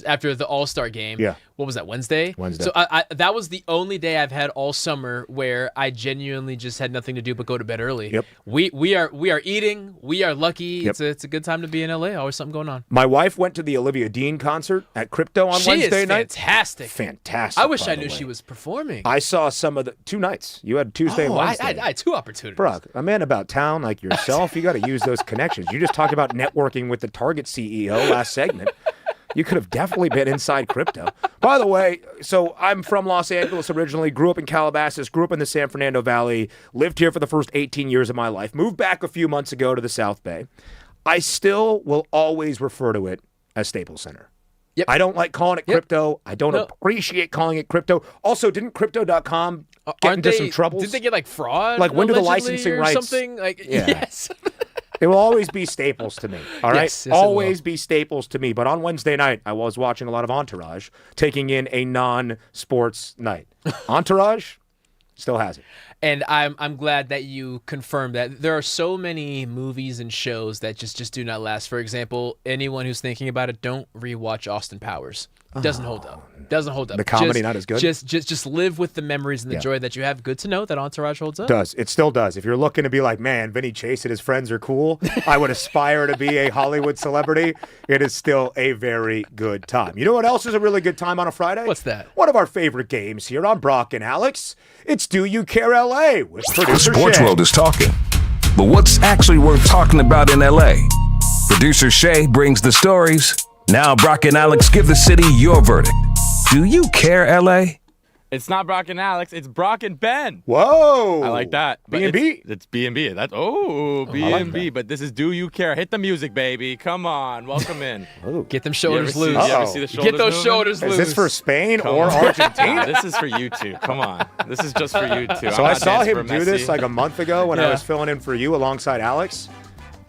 after the All-Star game. Yeah. What was that, Wednesday? Wednesday. So that was the only day I've had all summer where I genuinely just had nothing to do but go to bed early. Yep. We are eating. We are lucky. Yep. It's a good time to be in LA. Always something going on. My wife went to the Olivia Dean concert at Crypto on Wednesday night. Fantastic. Fantastic. I wish by I the knew way. she was performing. I saw some of the 2 nights. You had Tuesday and Wednesday. I had 2 opportunities. Brock, a man about town like yourself, you got to use those connections. You just talked about networking with the Target CEO last segment. You could have definitely been inside crypto. By the way, so I'm from Los Angeles originally, grew up in Calabasas, grew up in the San Fernando Valley, lived here for the first 18 years of my life, moved back a few months ago to the South Bay. I still will always refer to it as Staples Center. Yep. I don't like calling it crypto. I don't appreciate calling it crypto. Also, didn't Crypto.com get into some troubles? Did they get like fraud? Like, when do the allegedly, licensing or rights? Something like Yeah. yes. It will always be Staples to me, all right? Yes, it will. Always be Staples to me. But on Wednesday night, I was watching a lot of Entourage, taking in a non-sports night. Entourage still has it. And I'm glad that you confirmed that. There are so many movies and shows that just do not last. For example, anyone who's thinking about it, don't rewatch Austin Powers. Doesn't hold up. Doesn't hold up. The comedy not as good? Just live with the memories and the joy that you have. Good to know that Entourage holds up. Does. It still does. If you're looking to be like, man, Vinny Chase and his friends are cool, I would aspire to be a Hollywood celebrity, it is still a very good time. You know what else is a really good time on a Friday? What's that? One of our favorite games here on Brock and Alex. It's Do You Care LA with The producer sports Shay. world is talking, but what's actually worth talking about in LA? Producer Shay brings the stories. Now Brock and Alex give the city your verdict. Do you care, LA? It's not Brock and Alex. It's Brock and Ben. Whoa. I like that. But B&B. It's B&B. That's B&B. But this is Do You Care? Hit the music, baby. Come on. Welcome in. Get them shoulders You ever loose. see the shoulders Get those moving? shoulders loose. Is this for Spain Come or on. Argentina? This is for you two. Come on. This is just for you two. So I'm I not saw dancing him for do this Messi. like a month ago when I Yeah. was filling in for you alongside Alex.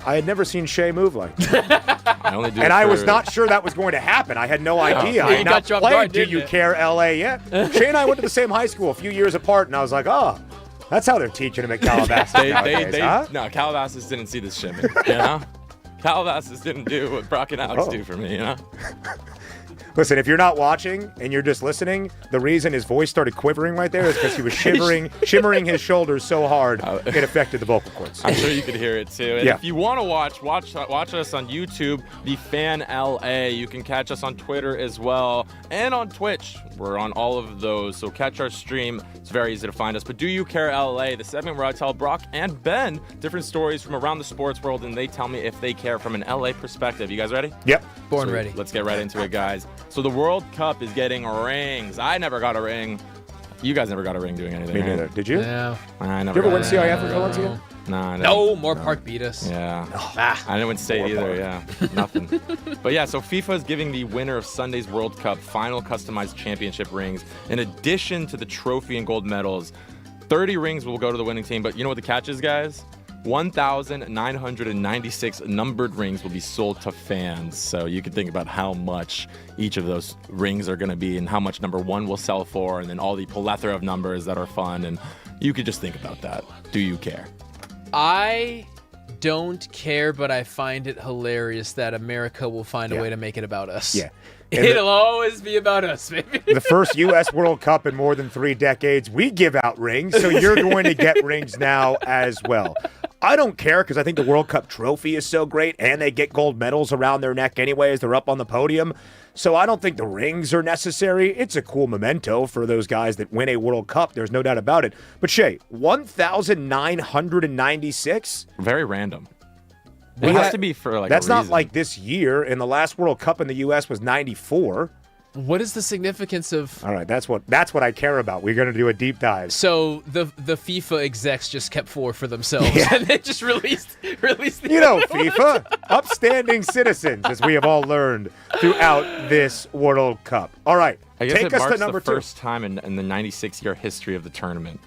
I had never seen Shay move like that. I only do And it I for- was not sure that was going to happen. I had no idea. I He had got not you off played guard, Do didn't You it? Care LA yet. Shay and I went to the same high school a few years apart, and I was like, oh, that's how they're teaching him at Calabasas nowadays, huh? No, Calabasas didn't see this shimmy. You know? Calabasas didn't do what Brock and Alex do for me, you know? Listen, if you're not watching and you're just listening, the reason his voice started quivering right there is because he was shimmering his shoulders so hard it affected the vocal cords. I'm sure you could hear it too. And Yeah. if you want to watch us on YouTube, The Fan LA. You can catch us on Twitter as well and on Twitch. We're on all of those, so catch our stream. It's very easy to find us. But Do You Care LA, the segment where I tell Brock and Ben different stories from around the sports world, and they tell me if they care from an LA perspective. You guys ready? Yep. Born So ready. Let's get right into it, guys. So the World Cup is getting rings. I never got a ring. You guys never got a ring doing anything. Me right? neither. Did you? Yeah. I never. Did you ever got win a CIF ring. for Valencia? Nah, I didn't. No, Moore Park beat us. Yeah. I didn't win state either, yeah. Nothing. But yeah, so FIFA is giving the winner of Sunday's World Cup final customized championship rings. In addition to the trophy and gold medals, 30 rings will go to the winning team. But you know what the catch is, guys? 1,996 numbered rings will be sold to fans. So you can think about how much each of those rings are going to be and how much number 1 will sell for, and then all the plethora of numbers that are fun. And you could just think about that. Do you care? I don't care, but I find it hilarious that America will find a way to make it about us. Yeah. It'll always be about us, baby. The first U.S. World Cup in more than 3 decades, we give out rings, so you're going to get rings now as well. I don't care because I think the World Cup trophy is so great, and they get gold medals around their neck anyway as they're up on the podium. So I don't think the rings are necessary. It's a cool memento for those guys that win a World Cup. There's no doubt about it. But Shay, 1,996? Very random. It has to be for like that's a not reason. like this year. And the last World Cup in the U.S. was 94. What is the significance of? All right, that's what I care about. We're going to do a deep dive. So the FIFA execs just kept 4 for themselves, and they just released. The FIFA, upstanding citizens, as we have all learned throughout this World Cup. All right, I guess take it us marks to number the 2. first time in the 96-year history of the tournament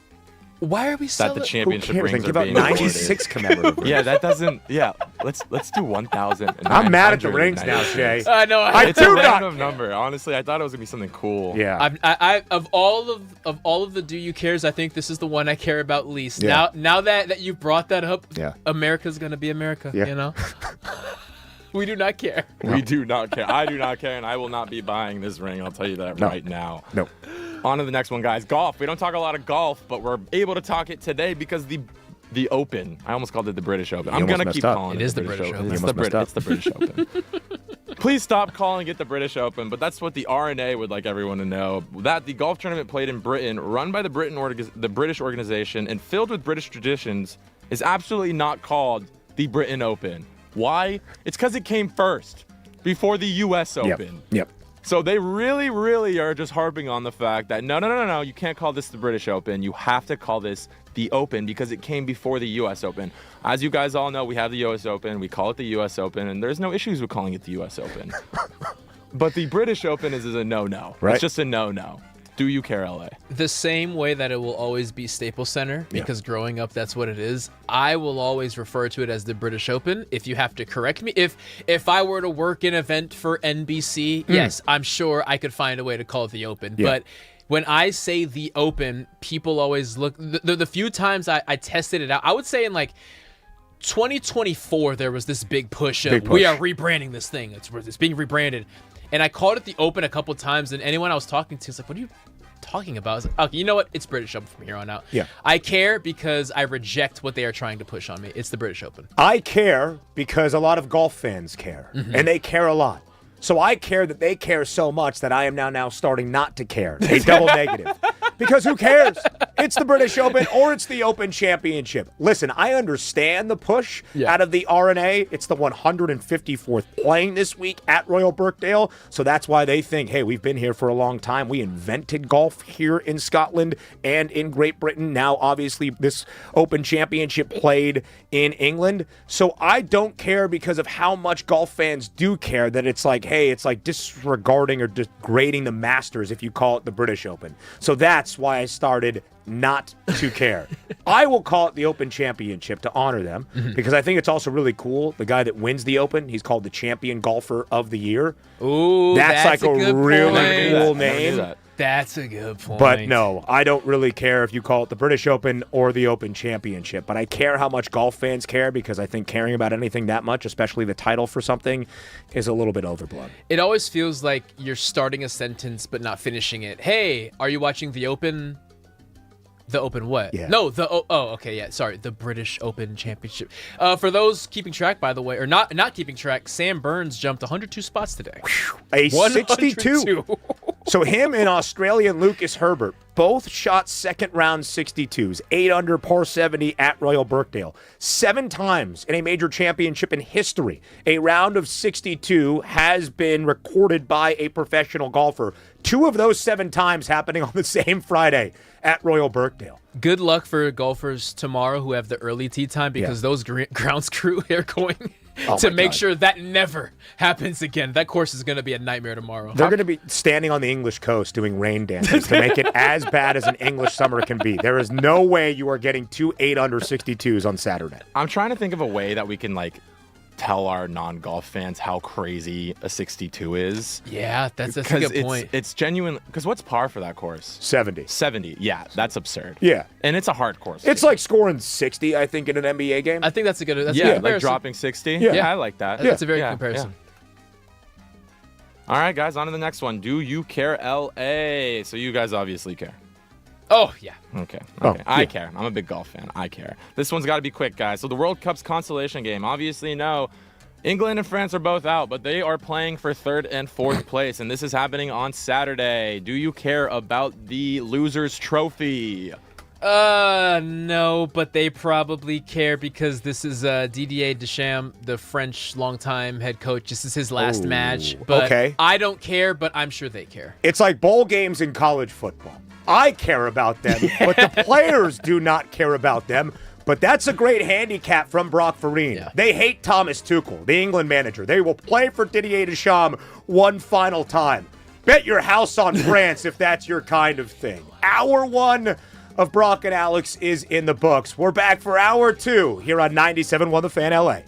Why are we that the championship Who cares? rings They give are out being 96 awarded. commemorative rings. Yeah, that doesn't. Yeah, let's do 1,000. I'm mad at the rings now, Shay. I know. It's a random number. Honestly, I thought it was gonna be something cool. Yeah. I of all of the do you cares, I think this is the one I care about least. Yeah. Now that you brought that up, Yeah. America's gonna be America. Yeah. You know. We do not care. We do not care. I do not care, and I will not be buying this ring. I'll tell you that right now. No. On to the next one, guys. Golf. We don't talk a lot of golf, but we're able to talk it today because the Open. I almost called it the British Open. I'm going to keep calling it the British Open. It's the British Open. Please stop calling it the British Open, but that's what the RNA would like everyone to know. That the golf tournament played in Britain, run by the British organization, and filled with British traditions, is absolutely not called the Britain Open. Why? It's because it came first, before the U.S. Open. Yep. So they really, really are just harping on the fact that no, you can't call this the British Open. You have to call this the Open because it came before the U.S. Open. As you guys all know, we have the U.S. Open. We call it the U.S. Open, and there's no issues with calling it the U.S. Open. But the British Open is a no-no. Right. It's just a no-no. Do you care, LA? The same way that it will always be Staples Center, because growing up, that's what it is. I will always refer to it as the British Open. If you have to correct me, if I were to work an event for NBC, yes, I'm sure I could find a way to call it the Open. Yeah. But when I say the Open, people always look. The few times I tested it out, I would say in like 2024, there was this big push of we are rebranding this thing. It's being rebranded. And I called it the Open a couple times, and anyone I was talking to was like, what are you talking about? I was like, okay, you know what? It's British Open from here on out. Yeah. I care because I reject what they are trying to push on me. It's the British Open. I care because a lot of golf fans care, and they care a lot. So I care that they care so much that I am now starting not to care. A double negative. Because who cares? It's the British Open or it's the Open Championship. Listen, I understand the push out of the RNA. It's the 154th playing this week at Royal Birkdale. So that's why they think, hey, we've been here for a long time. We invented golf here in Scotland and in Great Britain. Now, obviously, this Open Championship played in England. So I don't care because of how much golf fans do care that it's like, hey, it's like disregarding or degrading the Masters if you call it the British Open. So that's why I started not to care. I will call it the Open Championship to honor them because I think it's also really cool. The guy that wins the Open, he's called the Champion Golfer of the Year. Ooh, that's like a really cool I never knew name. that. That's a good point. But no, I don't really care if you call it the British Open or the Open Championship. But I care how much golf fans care because I think caring about anything that much, especially the title for something, is a little bit overblown. It always feels like you're starting a sentence but not finishing it. Hey, are you watching the Open? The Open what? Yeah. No, okay, yeah, sorry, the British Open Championship. For those keeping track, by the way, or not keeping track, Sam Burns jumped 102 spots today. A 62. 102. So him and Australian Lucas Herbert both shot second round 62s, 8 under par 70 at Royal Birkdale. 7 times in a major championship in history, a round of 62 has been recorded by a professional golfer. 2 of those 7 times happening on the same Friday at Royal Birkdale. Good luck for golfers tomorrow who have the early tee time because those grounds crew are going to make sure that never happens again. That course is going to be a nightmare tomorrow. They're going to be standing on the English coast doing rain dances to make it as bad as an English summer can be. There is no way you are getting 2 8-under 62s on Saturday. I'm trying to think of a way that we can tell our non-golf fans how crazy a 62 is. Yeah, that's a good point. It's genuine. Because what's par for that course? 70. 70. Yeah, that's absurd. Yeah. And it's a hard course. It's like scoring 60, I think, in an NBA game. I think that's a good like dropping 60. Yeah. I like that. That's a very good comparison. All right, guys, on to the next one. Do you care, LA? So you guys obviously care. Oh, yeah. Okay. Oh, I yeah. care. I'm a big golf fan. I care. This one's got to be quick, guys. So the World Cup's consolation game. Obviously, no. England and France are both out, but they are playing for 3rd and 4th place, and this is happening on Saturday. Do you care about the losers' trophy? No, but they probably care because this is Didier Deschamps, the French longtime head coach. This is his last match. But okay. I don't care, but I'm sure they care. It's like bowl games in college football. I care about them, but the players do not care about them. But that's a great handicap from Brock Farine. Yeah. They hate Thomas Tuchel, the England manager. They will play for Didier Deschamps one final time. Bet your house on France if that's your kind of thing. Hour 1 of Brock and Alex is in the books. We're back for hour 2 here on 97.1 The Fan LA.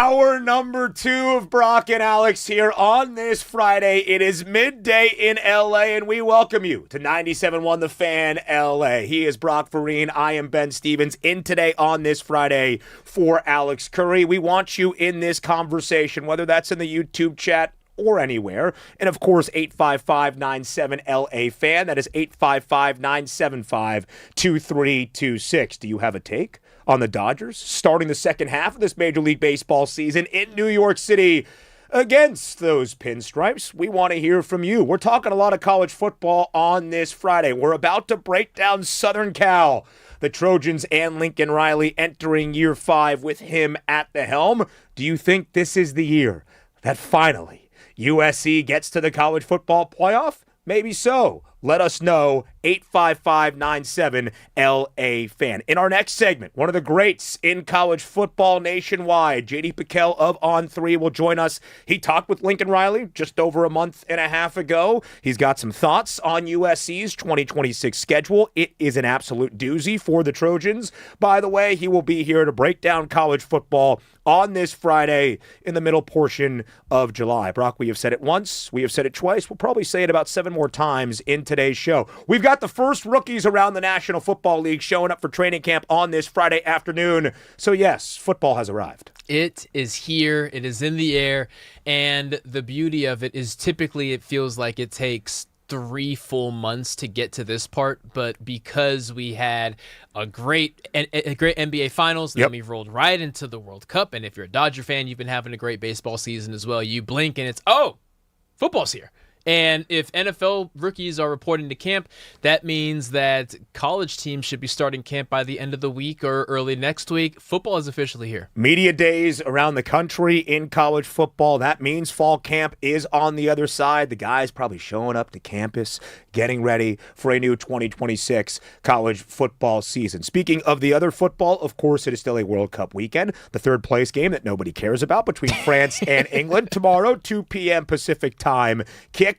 Hour number 2 of Brock and Alex here on this Friday. It is midday in LA, and we welcome you to 97.1 The Fan LA. He is Brock Vereen. I am Ben Stevens. In today on this Friday for Alex Curry. We want you in this conversation, whether that's in the YouTube chat or anywhere. And of course, 855-97-LA-FAN. That is 855-975-2326. Do you have a take on the Dodgers starting the second half of this Major League Baseball season in New York City against those pinstripes? We want to hear from you. We're talking a lot of college football on this Friday. We're about to break down Southern Cal. The Trojans and Lincoln Riley entering year 5 with him at the helm. Do you think this is the year that finally USC gets to the college football playoff? Maybe so. Let us know. 855-97-LA-FAN. In our next segment, one of the greats in college football nationwide, J.D. Piquel of On3 will join us. He talked with Lincoln Riley just over a month and a half ago. He's got some thoughts on USC's 2026 schedule. It is an absolute doozy for the Trojans. By the way, he will be here to break down college football on this Friday in the middle portion of July. Brock, we have said it once. We have said it twice. We'll probably say it about 7 more times in today's show. We've got the first rookies around the National Football League showing up for training camp on this Friday afternoon. So yes, football has arrived. It is here. It is in the air. And the beauty of it is typically it feels like it takes 3 full months to get to this part, but because we had a great NBA Finals, then we rolled right into the World Cup, and if you're a Dodger fan, you've been having a great baseball season as well. You blink and it's, football's here. And if NFL rookies are reporting to camp, that means that college teams should be starting camp by the end of the week or early next week. Football is officially here. Media days around the country in college football. That means fall camp is on the other side. The guys probably showing up to campus, getting ready for a new 2026 college football season. Speaking of the other football, of course, it is still a World Cup weekend. The third place game that nobody cares about between France and England tomorrow, 2 p.m. Pacific time.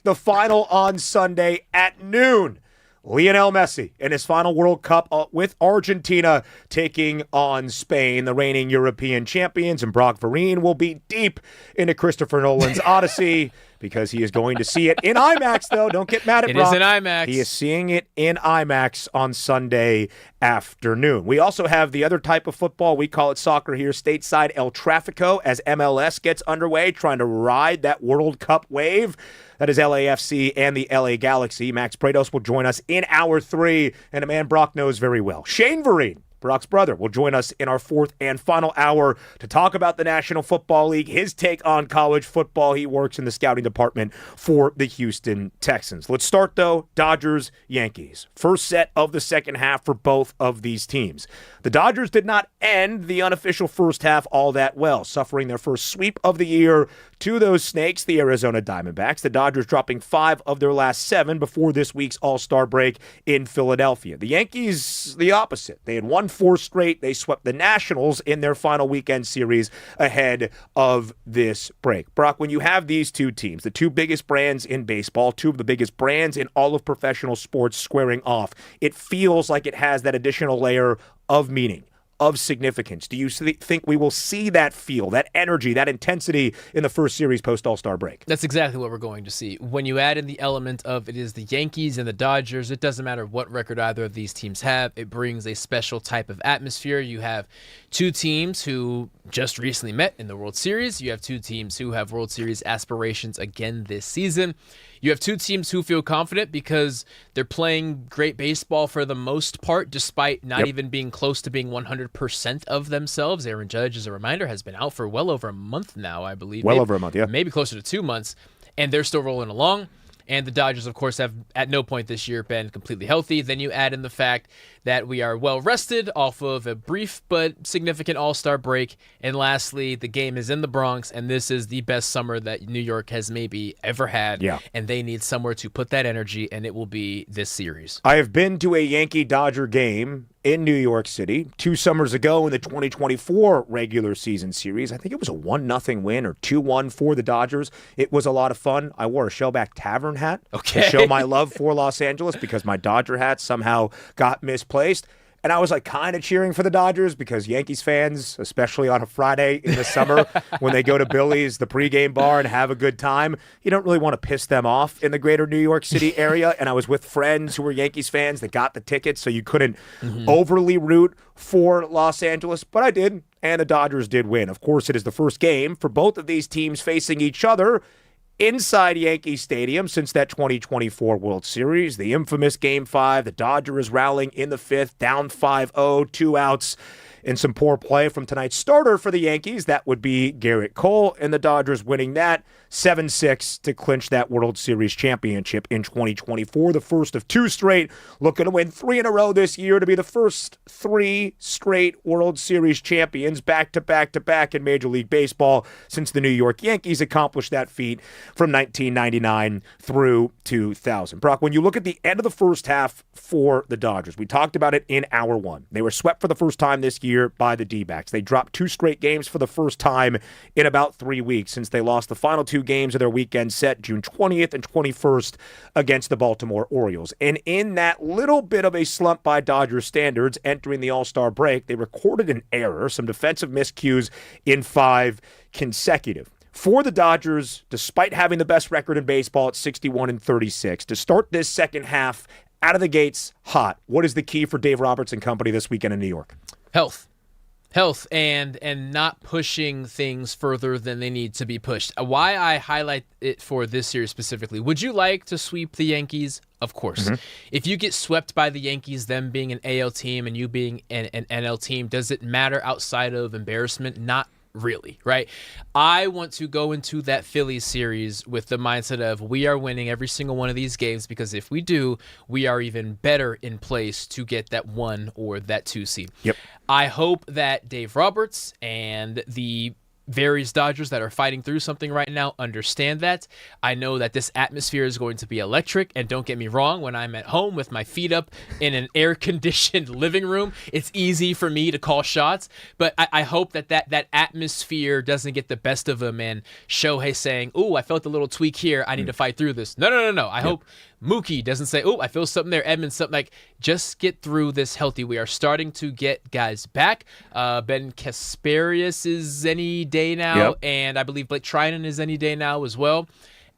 The final on Sunday at noon. Lionel Messi in his final World Cup with Argentina taking on Spain, the reigning European champions. And Brock Vereen will be deep into Christopher Nolan's Odyssey because he is going to see it in IMAX, though. Don't get mad at Brock. It is in IMAX. He is seeing it in IMAX on Sunday afternoon. We also have the other type of football. We call it soccer here, stateside El Tráfico, as MLS gets underway, trying to ride that World Cup wave. That is LAFC and the LA Galaxy. Max Prados will join us in hour 3, and a man Brock knows very well, Shane Vereen, Brock's brother, will join us in our 4th and final hour to talk about the National Football League, his take on college football. He works in the scouting department for the Houston Texans. Let's start, though, Dodgers, Yankees. First set of the second half for both of these teams. The Dodgers did not end the unofficial first half all that well, suffering their first sweep of the year to those Snakes, the Arizona Diamondbacks. The Dodgers dropping 5 of their last 7 before this week's All-Star break in Philadelphia. The Yankees, the opposite. They had won 4 straight. They swept the Nationals in their final weekend series ahead of this break. Brock, when you have these two teams, the two biggest brands in baseball, 2 of the biggest brands in all of professional sports squaring off, it feels like it has that additional layer of meaning, of significance. Do you think we will see that feel, that energy, that intensity in the first series post-All-Star break? That's exactly what we're going to see. When you add in the element of it is the Yankees and the Dodgers, it doesn't matter what record either of these teams have. It brings a special type of atmosphere. You have 2 teams who just recently met in the World Series. You have 2 teams who have World Series aspirations again this season. You have 2 teams who feel confident because they're playing great baseball for the most part, despite not even being close to being 100% of themselves. Aaron Judge, as a reminder, has been out for well over a month now, I believe. Well over a month, yeah. Maybe closer to 2 months, and they're still rolling along. And the Dodgers, of course, have at no point this year been completely healthy. Then you add in the fact that we are well rested off of a brief but significant All-Star break. And lastly, the game is in the Bronx, and this is the best summer that New York has maybe ever had. Yeah. And they need somewhere to put that energy, and it will be this series. I have been to a Yankee-Dodger game in New York City 2 summers ago in the 2024 regular season series. I think it was a 1-0 win or 2-1 for the Dodgers. It was a lot of fun. I wore a Shellback Tavern hat to show my love for Los Angeles because my Dodger hat somehow got misplaced. And I was like kind of cheering for the Dodgers because Yankees fans, especially on a Friday in the summer when they go to Billy's, the pregame bar, and have a good time, you don't really want to piss them off in the greater New York City area. And I was with friends who were Yankees fans that got the tickets, so you couldn't overly root for Los Angeles, but I did, and the Dodgers did win. Of course, it is the first game for both of these teams facing each other inside Yankee Stadium since that 2024 World Series. The infamous Game 5, the Dodgers rallying in the fifth, down 5-0, 2 outs, and some poor play from tonight's starter for the Yankees. That would be Garrett Cole, and the Dodgers winning that 7-6 to clinch that World Series championship in 2024, the first of 2 straight, looking to win 3 in a row this year to be the first 3 straight World Series champions back-to-back-to-back in Major League Baseball since the New York Yankees accomplished that feat from 1999 through 2000. Brock, when you look at the end of the first half for the Dodgers, we talked about it in hour 1. They were swept for the first time this year by the D-backs. They dropped 2 straight games for the first time in about 3 weeks since they lost the final 2 games of their weekend set, June 20th and 21st, against the Baltimore Orioles. And in that little bit of a slump by Dodgers standards entering the All-Star break, they recorded an error, some defensive miscues in 5 consecutive. For the Dodgers, despite having the best record in baseball at 61-36, to start this second half out of the gates hot, what is the key for Dave Roberts and company this weekend in New York? Health and not pushing things further than they need to be pushed. Why I highlight it for this series specifically, would you like to sweep the Yankees? Of course. If you get swept by the Yankees, them being an AL team and you being an NL team, does it matter outside of embarrassment? Not really, right? I want to go into that Phillies series with the mindset of we are winning every single one of these games, because if we do, we are even better in place to get that 1 or that 2 seed. Yep. I hope that Dave Roberts and the various Dodgers that are fighting through something right now understand that. I know that this atmosphere is going to be electric, and don't get me wrong, when I'm at home with my feet up in an air-conditioned living room, it's easy for me to call shots, but I hope that atmosphere doesn't get the best of them and Shohei saying, "Ooh, I felt a little tweak here, I need to fight through this." No. I hope Mookie doesn't say, "Oh, I feel something there." Edmonds, something like, just get through this healthy. We are starting to get guys back. Ben Kasparius is any day now, and I believe Blake Trinan is any day now as well.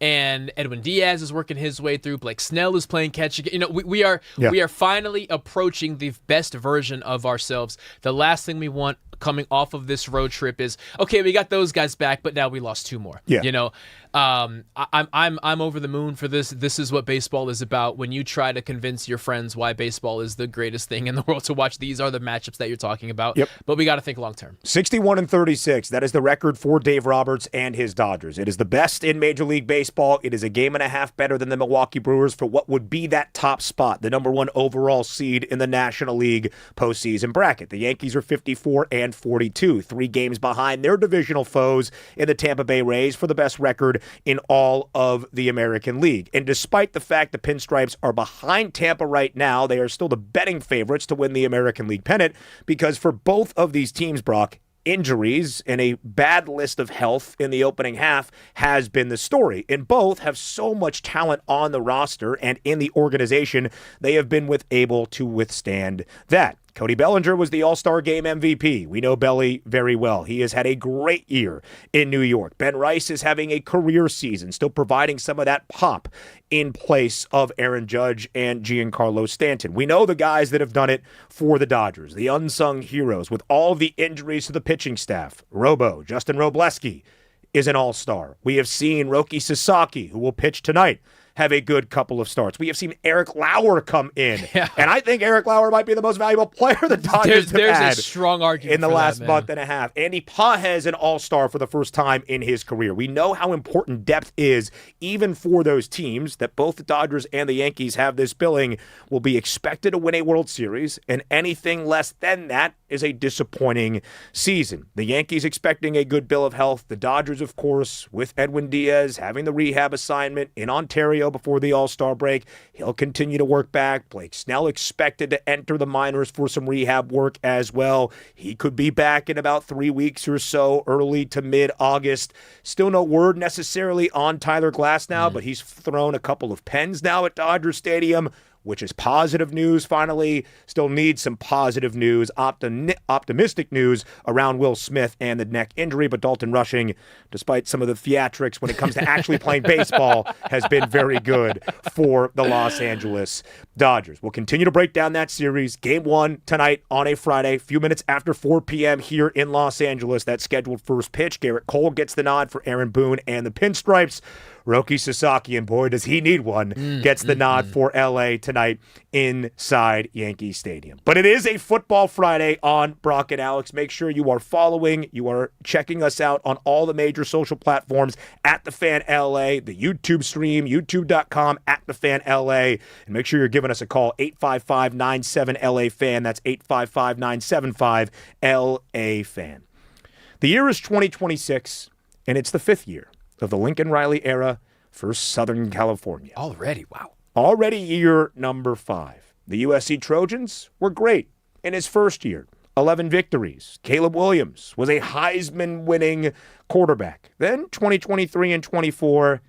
And Edwin Diaz is working his way through. Blake Snell is playing catch. You know, we are finally approaching the best version of ourselves. The last thing we want coming off of this road trip is, okay, we got those guys back, but now we lost 2 more. Yeah. You know, I'm over the moon for this. This is what baseball is about. When you try to convince your friends why baseball is the greatest thing in the world to watch, these are the matchups that you're talking about. Yep. But we got to think long term. 61-36. That is the record for Dave Roberts and his Dodgers. It is the best in Major League Baseball. It is a game and a half better than the Milwaukee Brewers for what would be that top spot, the number 1 overall seed in the National League postseason bracket. The Yankees are 54-42, 3 games behind their divisional foes in the Tampa Bay Rays for the best record in all of the American League. And despite the fact the Pinstripes are behind Tampa right now, they are still the betting favorites to win the American League pennant, because for both of these teams, Brock, injuries and a bad list of health in the opening half has been the story. And both have so much talent on the roster and in the organization, they have been able to withstand that. Cody Bellinger was the All-Star Game MVP. We know Belly very well. He has had a great year in New York. Ben Rice is having a career season, still providing some of that pop in place of Aaron Judge and Giancarlo Stanton. We know the guys that have done it for the Dodgers, the unsung heroes with all the injuries to the pitching staff. Justin Robleski is an all-star. We have seen Roki Sasaki, who will pitch tonight, have a good couple of starts. We have seen Eric Lauer come in, and I think Eric Lauer might be the most valuable player the Dodgers have had. There's a strong argument in the last month and a half. Andy Pages, an all-star for the first time in his career. We know how important depth is, even for those teams that both the Dodgers and the Yankees have this billing, will be expected to win a World Series, and anything less than that is a disappointing season. The Yankees expecting a good bill of health. The Dodgers, of course, with Edwin Diaz having the rehab assignment in Ontario before the All-Star break. He'll continue to work back. Blake Snell expected to enter the minors for some rehab work as well. He could be back in about 3 weeks or so, early to mid-August. Still no word necessarily on Tyler Glasnow, but he's thrown a couple of pens now at Dodger Stadium. which is positive news finally. Still needs some positive news, optimistic news around Will Smith and the neck injury, but Dalton Rushing, despite some of the theatrics when it comes to actually playing baseball, has been very good for the Los Angeles Dodgers. We'll continue to break down that series. Game 1 tonight on a Friday, a few minutes after 4 p.m. here in Los Angeles. That scheduled first pitch. Garrett Cole gets the nod for Aaron Boone and the Pinstripes. Roki Sasaki, and boy, does he need one, gets the nod for L.A. tonight inside Yankee Stadium. But it is a Football Friday on Brock and Alex. Make sure you are following, you are checking us out on all the major social platforms at The Fan LA, the YouTube stream, youtube.com at The Fan LA. And make sure you're giving us a call, 855-97-LA-FAN. That's 855-975-LA-FAN. The year is 2026, and it's the 5th year of the Lincoln Riley era for Southern California. Already, wow. Already year number 5. The USC Trojans were great in his first year. 11 victories. Caleb Williams was a Heisman-winning quarterback. Then 2023 and 24,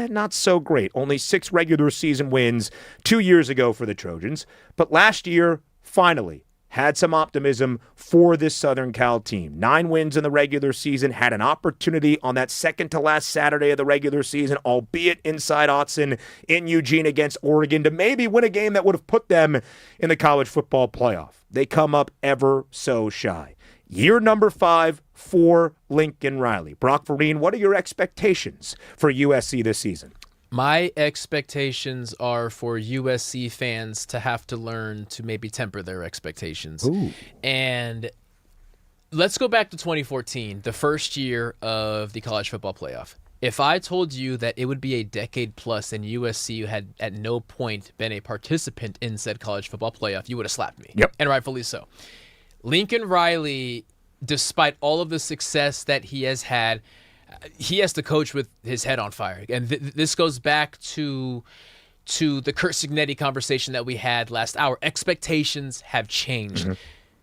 not so great. Only 6 regular season wins 2 years ago for the Trojans. But last year, finally, had some optimism for this Southern Cal team. 9 wins in the regular season, had an opportunity on that second-to-last Saturday of the regular season, albeit inside Autzen in Eugene against Oregon, to maybe win a game that would have put them in the college football playoff. They come up ever so shy. Year number 5 for Lincoln Riley. Brock Vereen, what are your expectations for USC this season? My expectations are for USC fans to have to learn to maybe temper their expectations. Ooh. And let's go back to 2014, the first year of the college football playoff. If I told you that it would be a decade plus and USC had at no point been a participant in said college football playoff, you would have slapped me. Yep. And rightfully so. Lincoln Riley, despite all of the success that he has had, he has to coach with his head on fire. And this goes back to the Kurt Signetti conversation that we had last hour. Expectations have changed.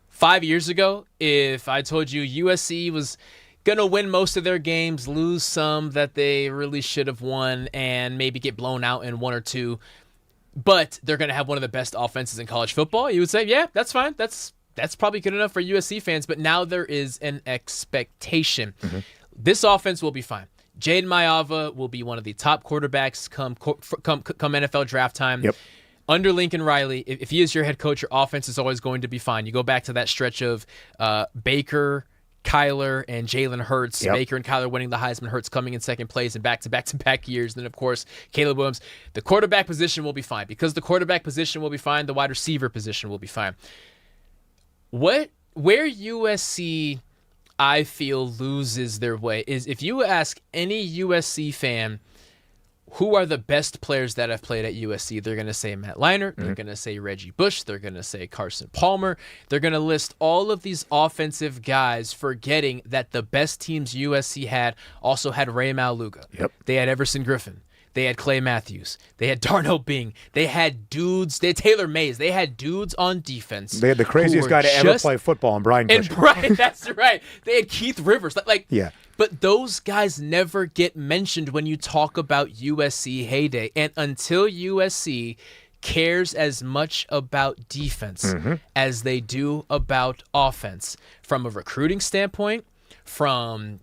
5 years ago, if I told you USC was going to win most of their games, lose some that they really should have won, and maybe get blown out in 1 or 2, but they're going to have one of the best offenses in college football, you would say, yeah, that's fine. That's probably good enough for USC fans. But now there is an expectation. This offense will be fine. Jaden Mayava will be one of the top quarterbacks come NFL draft time. Yep. Under Lincoln Riley, if he is your head coach, your offense is always going to be fine. You go back to that stretch of Baker, Kyler, and Jalen Hurts. Yep. Baker and Kyler winning the Heisman, Hurts coming in second place in back-to-back years. Then, of course, Caleb Williams. The quarterback position will be fine. Because the quarterback position will be fine, the wide receiver position will be fine. Where USC, I feel, loses their way is if you ask any USC fan who are the best players that have played at USC, they're going to say Matt Leinart, they're going to say Reggie Bush, they're going to say Carson Palmer, they're going to list all of these offensive guys, forgetting that the best teams USC had also had Ray Maluga. Yep. They had Everson Griffin. They had Clay Matthews. They had Darnell Bing. They had dudes. They had Taylor Mays. They had dudes on defense. They had the craziest guy to ever play football, and Brian Cushing. That's right. They had Keith Rivers. Yeah. But those guys never get mentioned when you talk about USC heyday. And until USC cares as much about defense as they do about offense, from a recruiting standpoint, from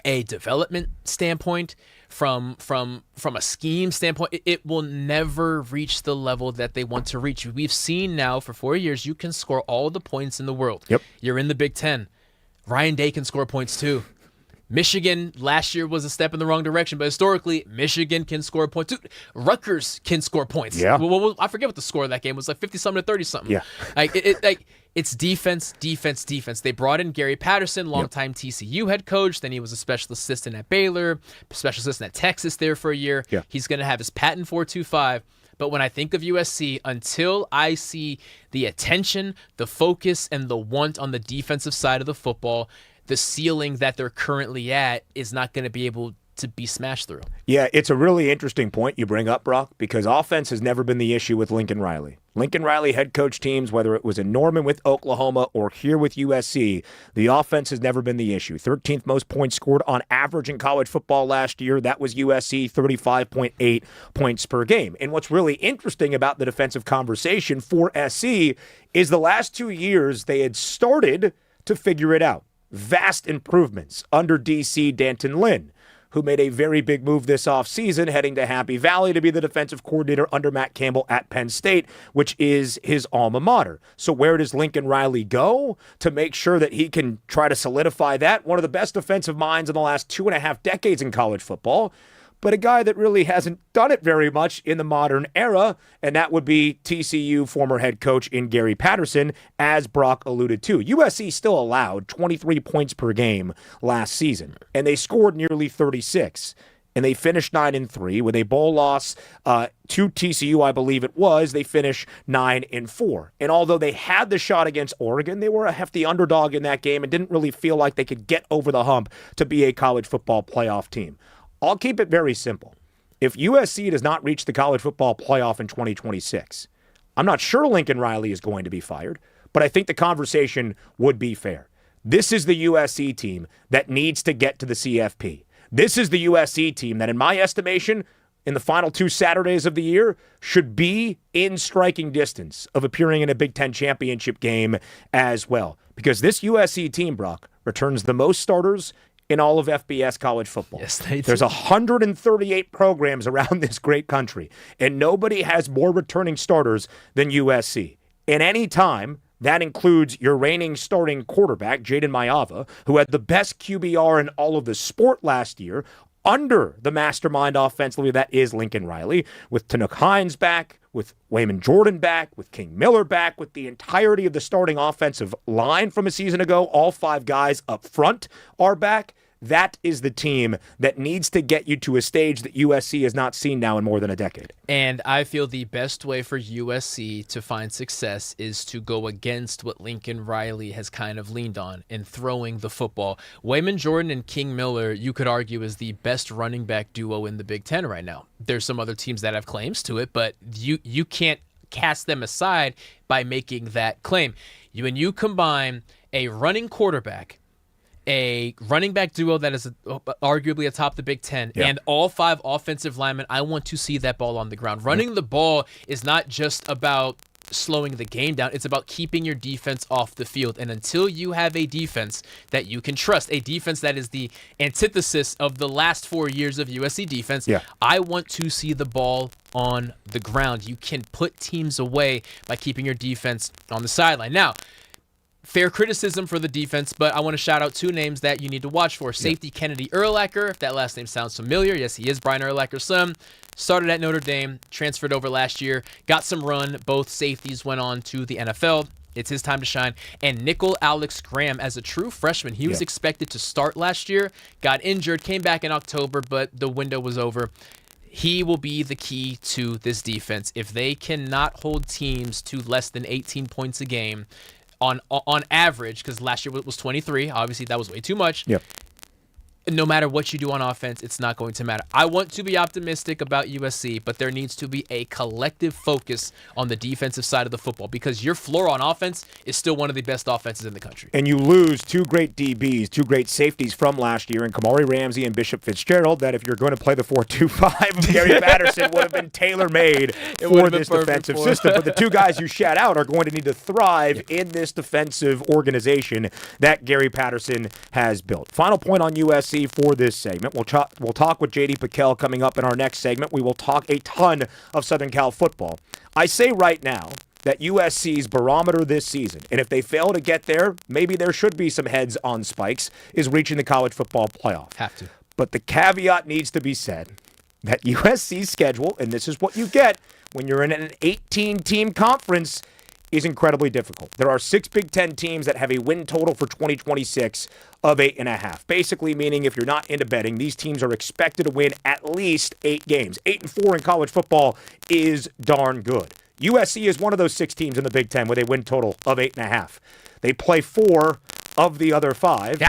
a development standpoint, from a scheme standpoint, it will never reach the level that they want to reach. We've seen now for 4 years you can score all the points in the world. Yep. You're in the Big Ten. Ryan Day can score points too. Michigan last year was a step in the wrong direction, but historically, Michigan can score points too. Rutgers can score points. Yeah. Well, I forget what the score of that game was, like 50-something to 30-something. Yeah. It's defense. They brought in Gary Patterson, longtime TCU head coach. Then he was a special assistant at Baylor, special assistant at Texas there for a year. Yeah. He's going to have his patent 4.25. But when I think of USC, until I see the attention, the focus, and the want on the defensive side of the football, the ceiling that they're currently at is not going to be able to be smashed through. Yeah, it's a really interesting point you bring up, Brock, because offense has never been the issue with Lincoln Riley. Lincoln Riley head coach teams, whether it was in Norman with Oklahoma or here with USC, the offense has never been the issue. 13th most points scored on average in college football last year. That was USC, 35.8 points per game. And what's really interesting about the defensive conversation for SC is the last 2 years they had started to figure it out. Vast improvements under DC Danton Lynn, who made a very big move this offseason, heading to Happy Valley to be the defensive coordinator under Matt Campbell at Penn State, which is his alma mater. So where does Lincoln Riley go to make sure that he can try to solidify that? One of the best defensive minds in the last 2.5 decades in college football, but a guy that really hasn't done it very much in the modern era, and that would be TCU former head coach in Gary Patterson, as Brock alluded to. USC still allowed 23 points per game last season, and they scored nearly 36. And they finished 9-3 with a bowl loss to TCU, I believe it was. They finished 9-4. And although they had the shot against Oregon, they were a hefty underdog in that game and didn't really feel like they could get over the hump to be a college football playoff team. I'll keep it very simple. If USC does not reach the college football playoff in 2026, I'm not sure Lincoln Riley is going to be fired, but I think the conversation would be fair. This is the USC team that needs to get to the CFP. This is the USC team that, in my estimation, in the final 2 Saturdays of the year, should be in striking distance of appearing in a Big Ten championship game as well. Because this USC team, Brock, returns the most starters in all of FBS college football. Yes, they do. There's 138 programs around this great country, and nobody has more returning starters than USC. And any time, that includes your reigning starting quarterback, Jaden Mayava, who had the best QBR in all of the sport last year, under the mastermind offensively that is Lincoln Riley, with Tanook Hines back, with Wayman Jordan back, with King Miller back, with the entirety of the starting offensive line from a season ago. All 5 guys up front are back. That is the team that needs to get you to a stage that USC has not seen now in more than a decade. And I feel the best way for USC to find success is to go against what Lincoln Riley has kind of leaned on in throwing the football. Wayman Jordan and King Miller, you could argue, is the best running back duo in the Big Ten right now. There's some other teams that have claims to it, but you can't cast them aside by making that claim. When you combine a running quarterback, a running back duo that is arguably atop the Big Ten, and all 5 offensive linemen, I want to see that ball on the ground. Running the ball is not just about slowing the game down. It's about keeping your defense off the field. And until you have a defense that you can trust, a defense that is the antithesis of the last 4 years of USC defense, I want to see the ball on the ground. You can put teams away by keeping your defense on the sideline. Now, fair criticism for the defense, but I want to shout out 2 names that you need to watch for. Safety Kennedy Urlacher, if that last name sounds familiar. Yes, he is Brian Urlacher's son. Started at Notre Dame, transferred over last year, got some run. Both safeties went on to the NFL. It's his time to shine. And nickel Alex Graham, as a true freshman, he was expected to start last year, got injured, came back in October, but the window was over. He will be the key to this defense. If they cannot hold teams to less than 18 points a game, on average, because last year was 23. Obviously, that was way too much. No matter what you do on offense, it's not going to matter. I want to be optimistic about USC, but there needs to be a collective focus on the defensive side of the football because your floor on offense is still one of the best offenses in the country. And you lose 2 great DBs, 2 great safeties from last year in Kamari Ramsey and Bishop Fitzgerald, that if you're going to play the 4-2-5, Gary Patterson would have been tailor-made for this defensive system. But the 2 guys you shout out are going to need to thrive in this defensive organization that Gary Patterson has built. Final point on USC for this segment. We'll talk with J.D. Piquel coming up in our next segment. We will talk a ton of Southern Cal football. I say right now that USC's barometer this season, and if they fail to get there, maybe there should be some heads on spikes, is reaching the college football playoff. Have to. But the caveat needs to be said that USC's schedule, and this is what you get when you're in an 18-team conference, is incredibly difficult. There are 6 Big Ten teams that have a win total for 2026 of 8.5. Basically meaning if you're not into betting, these teams are expected to win at least 8 games. 8-4 in college football is darn good. USC is one of those 6 teams in the Big Ten with a win total of 8.5. They play 4 of the other 5.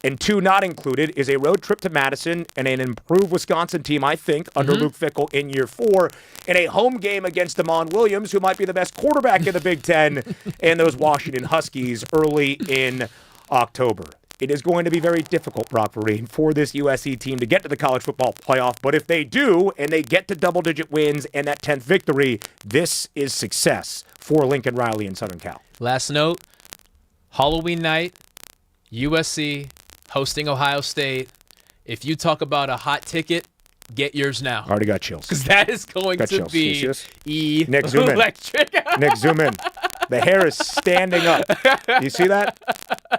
And 2 not included is a road trip to Madison and an improved Wisconsin team, I think, under Luke Fickell in year 4, and a home game against Damon Williams, who might be the best quarterback in the Big Ten, and those Washington Huskies early in October. It is going to be very difficult, Brock Vereen, for this USC team to get to the college football playoff. But if they do, and they get to double-digit wins and that 10th victory, this is success for Lincoln Riley in Southern Cal. Last note, Halloween night, USC hosting Ohio State. If you talk about a hot ticket, get yours now. Already got chills. Because that is going Got to chills. You see be this? Nick, zoom in. electric. Nick, zoom in. The hair is standing up. You see that?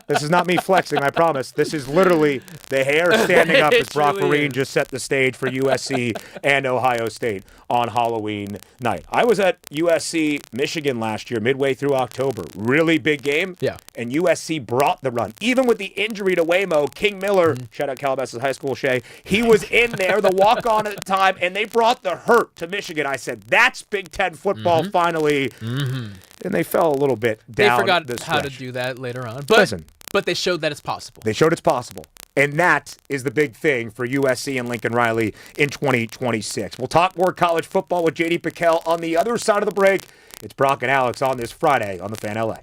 This is not me flexing, I promise. This is literally the hair standing up as Brock Vereen just set the stage for USC and Ohio State on Halloween night. I was at USC Michigan last year, midway through October. Really big game. Yeah. And USC brought the run. Even with the injury to Waymo, King Miller, shout out Calabasas High School, Shay, he was in there, the walk-on at the time, and they brought the hurt to Michigan. I said, that's Big Ten football finally. And they fell a little bit down. They forgot this how to stretch. do that later on. But they showed that it's possible. They showed it's possible. And that is the big thing for USC and Lincoln Riley in 2026. We'll talk more college football with J.D. Piquel on the other side of the break. It's Brock and Alex on this Friday on the Fan LA.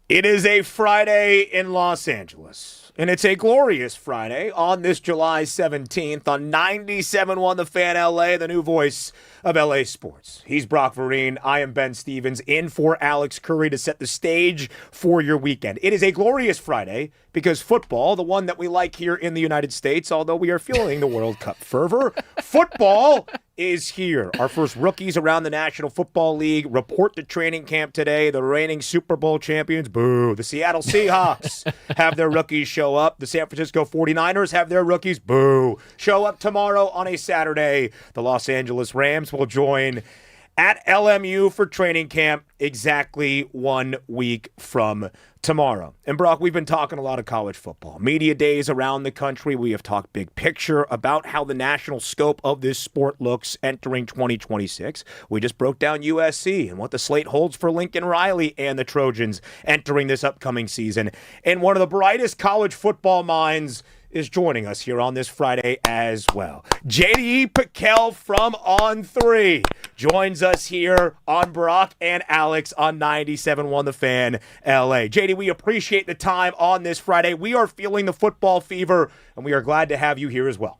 It is a Friday in Los Angeles, and it's a glorious Friday on this July 17th on 97.1 The Fan LA, the new voice of LA Sports. He's Brock Vereen. I am Ben Stevens, in for Alex Curry to set the stage for your weekend. It is a glorious Friday because football, the one that we like here in the United States, although we are feeling the World Cup fervor, football is here. Our first rookies around the National Football League report to training camp today. The reigning Super Bowl champions, boo. The Seattle Seahawks have their rookies show up. The San Francisco 49ers have their rookies, boo, show up tomorrow on a Saturday. The Los Angeles Rams will join at LMU for training camp exactly 1 week from tomorrow. And Brock, we've been talking a lot of college football. Media days around the country. We have talked big picture about how the national scope of this sport looks entering 2026. We just broke down USC and what the slate holds for Lincoln Riley and the Trojans entering this upcoming season. And one of the brightest college football minds is joining us here on this Friday as well. JD Piquel from On3 joins us here on Brock and Alex on 97.1 The Fan LA. JD, we appreciate the time on this Friday. We are feeling the football fever, and we are glad to have you here as well.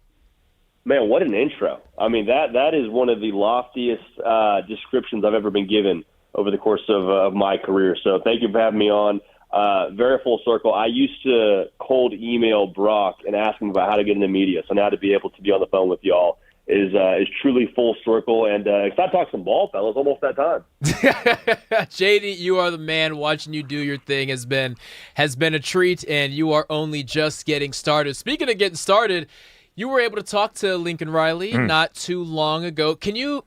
Man, what an intro. I mean, that is one of the loftiest descriptions I've ever been given over the course of my career. So thank you for having me on. Very full circle. I used to cold email Brock and ask him about how to get into media. So now to be able to be on the phone with y'all is truly full circle. And excited to talk some ball, fellas. Almost that time. JD, you are the man. Watching you do your thing has been a treat, and you are only just getting started. Speaking of getting started, you were able to talk to Lincoln Riley not too long ago. Can you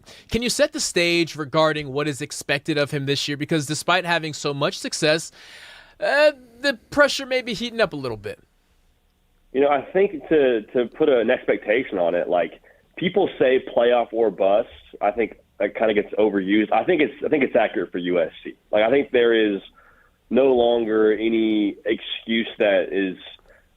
set the stage regarding what is expected of him this year? Because despite having so much success, the pressure may be heating up a little bit. You know, I think to put an expectation on it, like people say playoff or bust, I think that kind of gets overused. I think it's accurate for USC. Like, I think there is no longer any excuse that is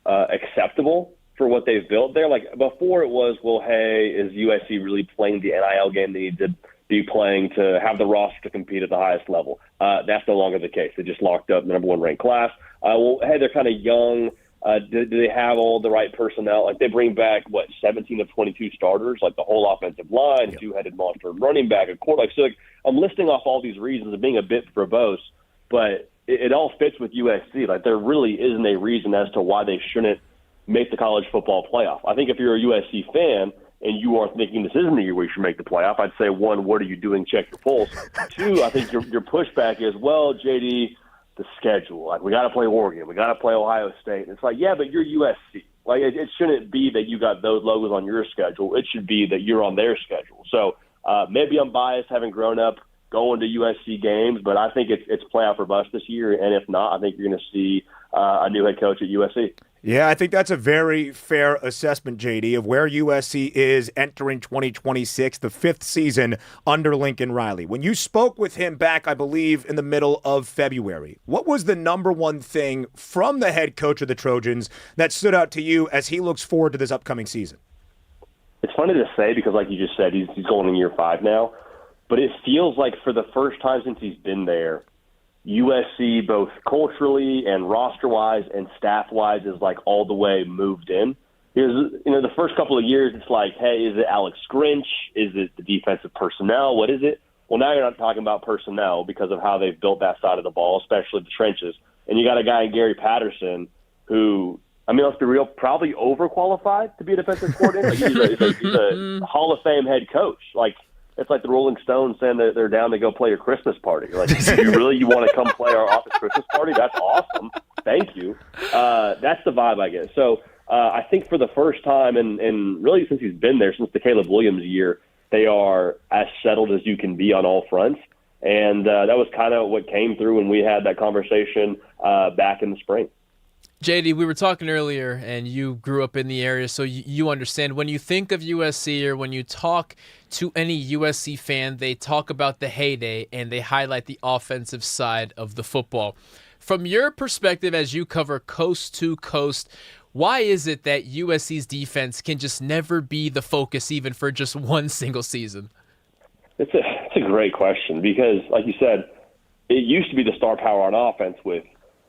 acceptable for what they've built there. Like before it was, well, hey, is USC really playing the NIL game they need to be playing to have the roster to compete at the highest level? That's no longer the case. They just locked up the number one ranked class. Well, hey, they're kind of young. Do they have all the right personnel? Like they bring back, 17 of 22 starters, like the whole offensive line, two-headed monster running back, a quarterback. So like, I'm listing off all these reasons of being a bit verbose, but it all fits with USC. Like there really isn't a reason as to why they shouldn't make the college football playoff. I think if you're a USC fan and you are thinking this isn't the year we should make the playoff, I'd say, one, what are you doing? Check your pulse. Two, I think your pushback is, well, JD, the schedule. Like, we got to play Oregon. We got to play Ohio State. And it's like, yeah, but you're USC. Like, it shouldn't be that you got those logos on your schedule. It should be that you're on their schedule. So maybe I'm biased having grown up going to USC games, but I think it's playoff or bust this year. And if not, I think you're going to see a new head coach at USC. Yeah, I think that's a very fair assessment, JD, of where USC is entering 2026, the fifth season under Lincoln Riley. When you spoke with him back, I believe, in the middle of February, what was the number one thing from the head coach of the Trojans that stood out to you as he looks forward to this upcoming season? It's funny to say because, like you just said, he's going in year 5 now, but it feels like for the first time since he's been there, USC, both culturally and roster-wise and staff-wise, is like all the way moved in. Because, the first couple of years, it's like, hey, is it Alex Grinch? Is it the defensive personnel? What is it? Well, now you're not talking about personnel because of how they've built that side of the ball, especially the trenches. And you got a guy, Gary Patterson, who, let's be real, probably overqualified to be a defensive coordinator. Like he's a Hall of Fame head coach. Like, it's like the Rolling Stones saying that they're down to go play your Christmas party. You're like, you want to come play our office Christmas party? That's awesome. Thank you. That's the vibe I get. So I think for the first time, and really since he's been there, since the Caleb Williams year, they are as settled as you can be on all fronts. And that was kind of what came through when we had that conversation back in the spring. JD, we were talking earlier, and you grew up in the area, so you understand. When you think of USC or when you talk to any USC fan, they talk about the heyday, and they highlight the offensive side of the football. From your perspective, as you cover coast to coast, why is it that USC's defense can just never be the focus even for just one single season? It's a great question because, like you said, it used to be the star power on offense with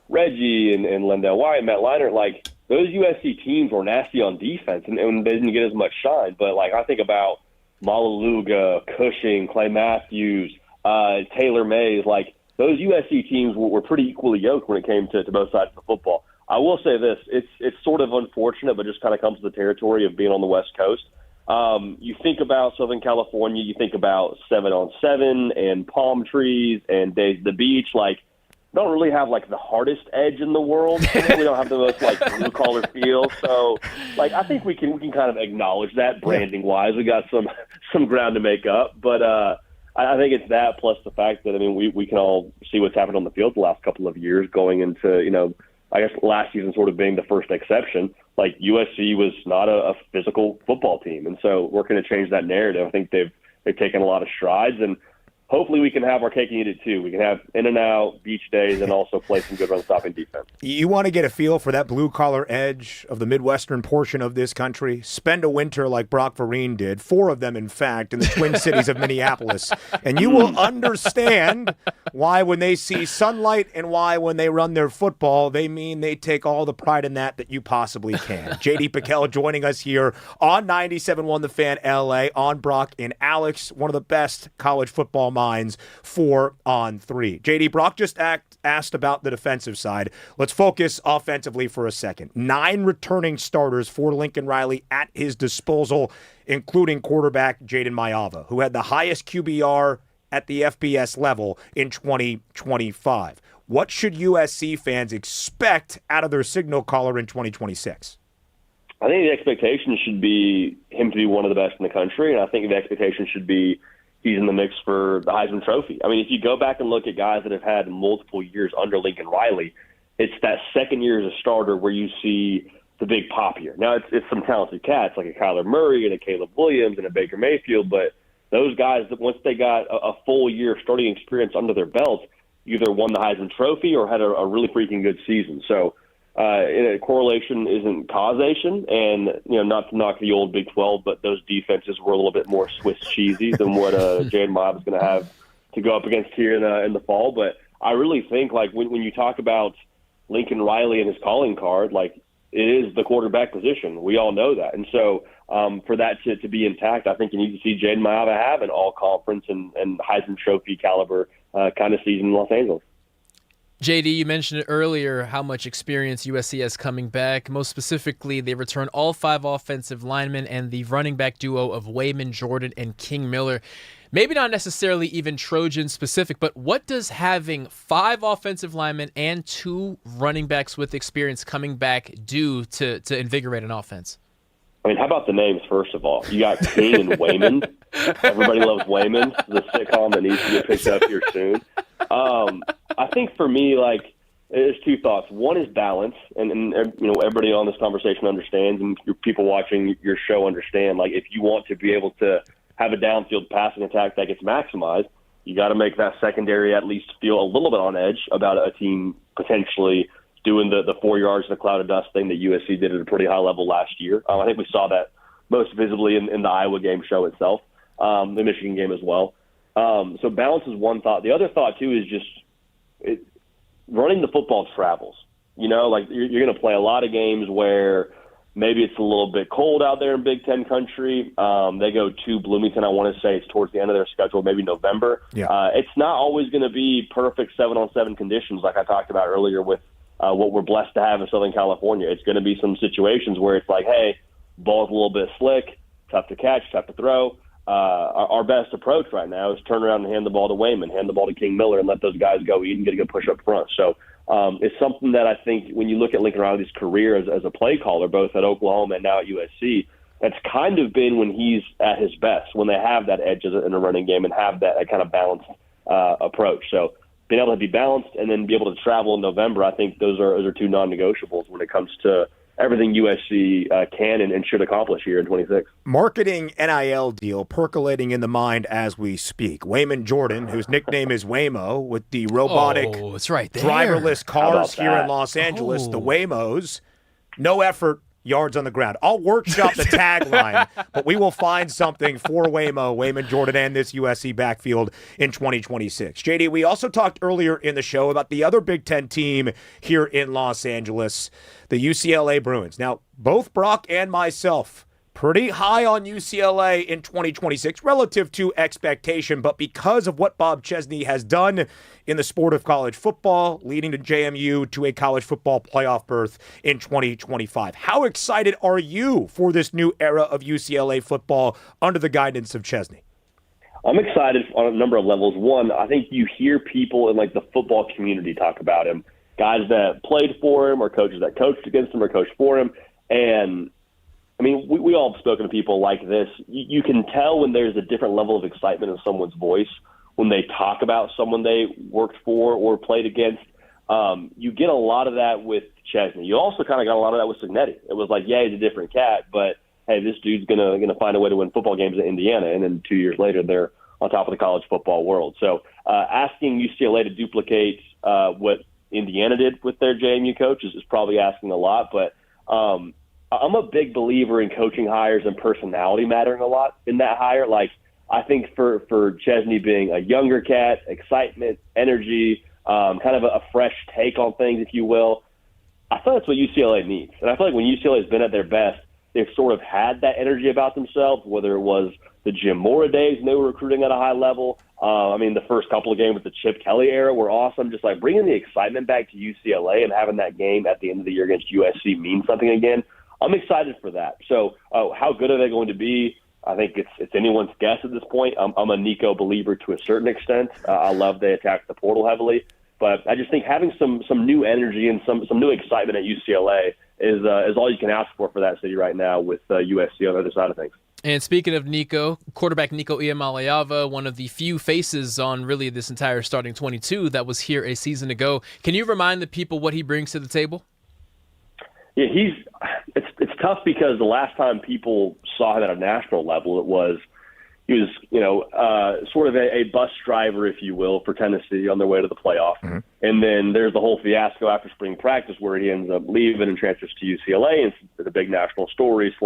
Reggie and Lendell White, Matt Leinart, like those USC teams were nasty on defense, and they didn't get as much shine. But like I think about Malaluga, Cushing, Clay Matthews, Taylor Mays, like those USC teams were pretty equally yoked when it came to both sides of the football. I will say this: it's sort of unfortunate, but just kind of comes to the territory of being on the West Coast. You think about Southern California, you think about 7-on-7 and palm trees and days at the beach. Like, we don't really have like the hardest edge in the world. We don't have the most like blue collar feel. So, like, I think we can kind of acknowledge that branding wise. We got some ground to make up, but I think it's that plus the fact that we can all see what's happened on the field the last couple of years, going into I guess last season sort of being the first exception. Like USC was not a physical football team, and so we're going to change that narrative. I think they've taken a lot of strides, and hopefully we can have our cake and eat it too. We can have in and out beach days and also play some good run stopping defense. You want to get a feel for that blue collar edge of the Midwestern portion of this country? Spend a winter like Brock Vereen did, 4 of them in fact, in the Twin Cities of Minneapolis, and you will understand why when they see sunlight and why when they run their football, they mean they take all the pride in that you possibly can. JD Piquel joining us here on 97.1 The Fan LA, on Brock and Alex, one of the best college football minds 4-on-3. JD, Brock just asked about the defensive side. Let's focus offensively for a second. 9 returning starters for Lincoln Riley at his disposal, including quarterback Jaden Mayava, who had the highest QBR at the FBS level in 2025. What should USC fans expect out of their signal caller in 2026? I think the expectation should be him to be one of the best in the country, and I think the expectation should be he's in the mix for the Heisman Trophy. I mean, if you go back and look at guys that have had multiple years under Lincoln Riley, it's that second year as a starter where you see the big pop here. Now, it's some talented cats like a Kyler Murray and a Caleb Williams and a Baker Mayfield, but those guys, once they got a full year of starting experience under their belts, either won the Heisman Trophy or had a really freaking good season. So correlation isn't causation, and not to knock the old Big 12, but those defenses were a little bit more Swiss cheesy than what Jaden Mobb is going to have to go up against here in the fall. But I really think like when you talk about Lincoln Riley and his calling card, like it is the quarterback position. We all know that, and so for that to be intact, I think you need to see Jaden Mobb have an all-conference and Heisman Trophy caliber kind of season in Los Angeles. JD, you mentioned it earlier how much experience USC has coming back. Most specifically, they return all 5 offensive linemen and the running back duo of Wayman Jordan and King Miller. Maybe not necessarily even Trojan specific, but what does having 5 offensive linemen and 2 running backs with experience coming back do to invigorate an offense? I mean, how about the names, first of all? You got King and Wayman. Everybody loves Wayman. The sitcom that needs to get picked up here soon. I think for me, like, there's 2 thoughts. One is balance, and everybody on this conversation understands, and people watching your show understand. Like, if you want to be able to have a downfield passing attack that gets maximized, you got to make that secondary at least feel a little bit on edge about a team potentially doing the 4 yards in a cloud of dust thing that USC did at a pretty high level last year. I think we saw that most visibly in the Iowa game show itself, the Michigan game as well. So balance is one thought. The other thought, too, is just running the football travels. Like you're going to play a lot of games where maybe it's a little bit cold out there in Big Ten country. They go to Bloomington, I want to say it's towards the end of their schedule, maybe November. Yeah. It's not always going to be perfect 7-on-7 conditions like I talked about earlier with what we're blessed to have in Southern California. It's going to be some situations where it's like, hey, ball's a little bit slick, tough to catch, tough to throw. Our best approach right now is turn around and hand the ball to Wayman, hand the ball to King Miller, and let those guys go eat and get a good push up front. So it's something that I think when you look at Lincoln Riley's career as a play caller, both at Oklahoma and now at USC, that's kind of been when he's at his best, when they have that edge in a running game and have that kind of balanced approach. So being able to be balanced and then be able to travel in November, I think those are 2 non-negotiables when it comes to everything USC can and should accomplish here in 26. Marketing NIL deal percolating in the mind as we speak. Wayman Jordan, whose nickname is Waymo, with the robotic it's right there. driverless cars here in Los Angeles, the Waymos. No effort yards on the ground. I'll workshop the tagline, but we will find something for Wayman Jordan, and this USC backfield in 2026. JD, we also talked earlier in the show about the other Big Ten team here in Los Angeles, the UCLA Bruins. Now, both Brock and myself pretty high on UCLA in 2026 relative to expectation, but because of what Bob Chesney has done in the sport of college football, leading to JMU to a college football playoff berth in 2025. How excited are you for this new era of UCLA football under the guidance of Chesney? I'm excited on a number of levels. One, I think you hear people in like the football community talk about him, guys that played for him or coaches that coached against him or coached for him. And I mean, we all have spoken to people like this. You can tell when there's a different level of excitement in someone's voice when they talk about someone they worked for or played against. You get a lot of that with Chesney. You also kind of got a lot of that with Cignetti. It was like, yeah, he's a different cat, but hey, this dude's gonna find a way to win football games in Indiana, and then 2 years later they're on top of the college football world. So asking UCLA to duplicate what Indiana did with their JMU coach is probably asking a lot, but I'm a big believer in coaching hires and personality mattering a lot in that hire. Like, I think for Chesney being a younger cat, excitement, energy, kind of a fresh take on things, if you will, I feel that's what UCLA needs. And I feel like when UCLA has been at their best, they've sort of had that energy about themselves, whether it was the Jim Mora days and they were recruiting at a high level. I mean, the first couple of games with the Chip Kelly era were awesome. Just like bringing the excitement back to UCLA and having that game at the end of the year against USC mean something again. I'm excited for that. So how good are they going to be? I think it's anyone's guess at this point. I'm a Nico believer to a certain extent. I love they attack the portal heavily. But I just think having some new energy and some new excitement at UCLA is all you can ask for that city right now with USC on the other side of things. And speaking of Nico, quarterback Nico Iamaleava, one of the few faces on really this entire starting 22 that was here a season ago. Can you remind the people what he brings to the table? Yeah, it's tough because the last time people saw him at a national level, he was sort of a bus driver, if you will, for Tennessee on their way to the playoff. Mm-hmm. And then there's the whole fiasco after spring practice where he ends up leaving and transfers to UCLA, and it's the big national story /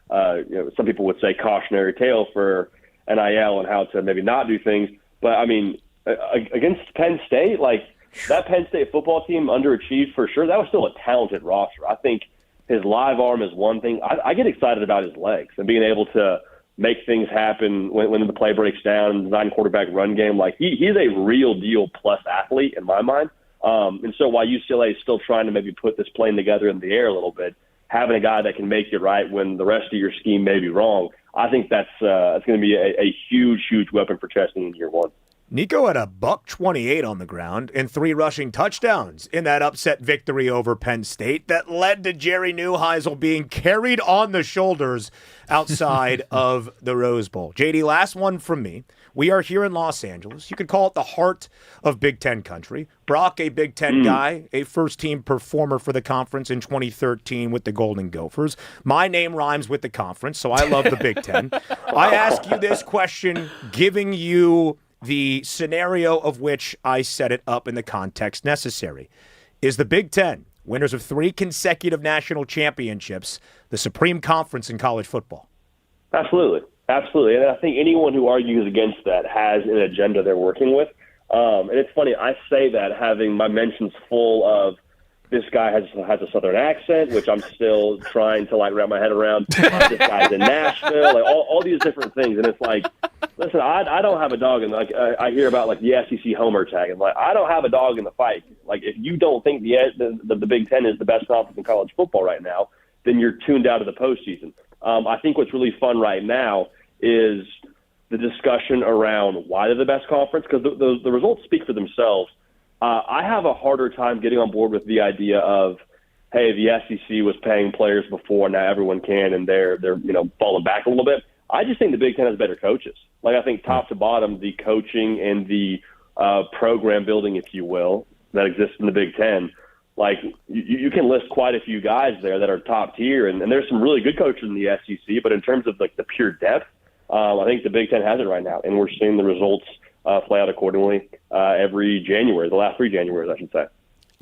some people would say cautionary tale for NIL and how to maybe not do things. But I mean, against Penn State, like, that Penn State football team underachieved for sure. That was still a talented roster. I think his live arm is one thing. I get excited about his legs and being able to make things happen when the play breaks down, design quarterback run game. Like, he's a real deal plus athlete in my mind. And so while UCLA is still trying to maybe put this plane together in the air a little bit, having a guy that can make it right when the rest of your scheme may be wrong, I think that's going to be a huge, huge weapon for Chesney in year one. Nico had a $128 on the ground and 3 rushing touchdowns in that upset victory over Penn State that led to Jerry Neuheisel being carried on the shoulders outside of the Rose Bowl. JD, last one from me. We are here in Los Angeles. You could call it the heart of Big Ten country. Brock, a Big Ten guy, a first-team performer for the conference in 2013 with the Golden Gophers. My name rhymes with the conference, so I love the Big Ten. I ask you this question, giving you the scenario of which I set it up in the context necessary. Is the Big Ten, winners of 3 consecutive national championships, the supreme conference in college football? Absolutely. Absolutely. And I think anyone who argues against that has an agenda they're working with. And it's funny, I say that having my mentions full of this guy has a Southern accent, which I'm still trying to wrap my head around. This guy's in Nashville, all these different things. And it's like, listen, I don't have a dog in I hear about the SEC homer tag, and I don't have a dog in the fight. Like, if you don't think the Big Ten is the best conference in college football right now, then you're tuned out of the postseason. I think what's really fun right now is the discussion around why they're the best conference, because the results speak for themselves. I have a harder time getting on board with the idea of, hey, the SEC was paying players before, now everyone can, and they're falling back a little bit. I just think the Big Ten has better coaches. I think top to bottom, the coaching and the program building, if you will, that exists in the Big Ten, you can list quite a few guys there that are top tier, and there's some really good coaches in the SEC, but in terms of the pure depth, I think the Big Ten has it right now, and we're seeing the results play out accordingly every January, the last 3 Januaries, I should say.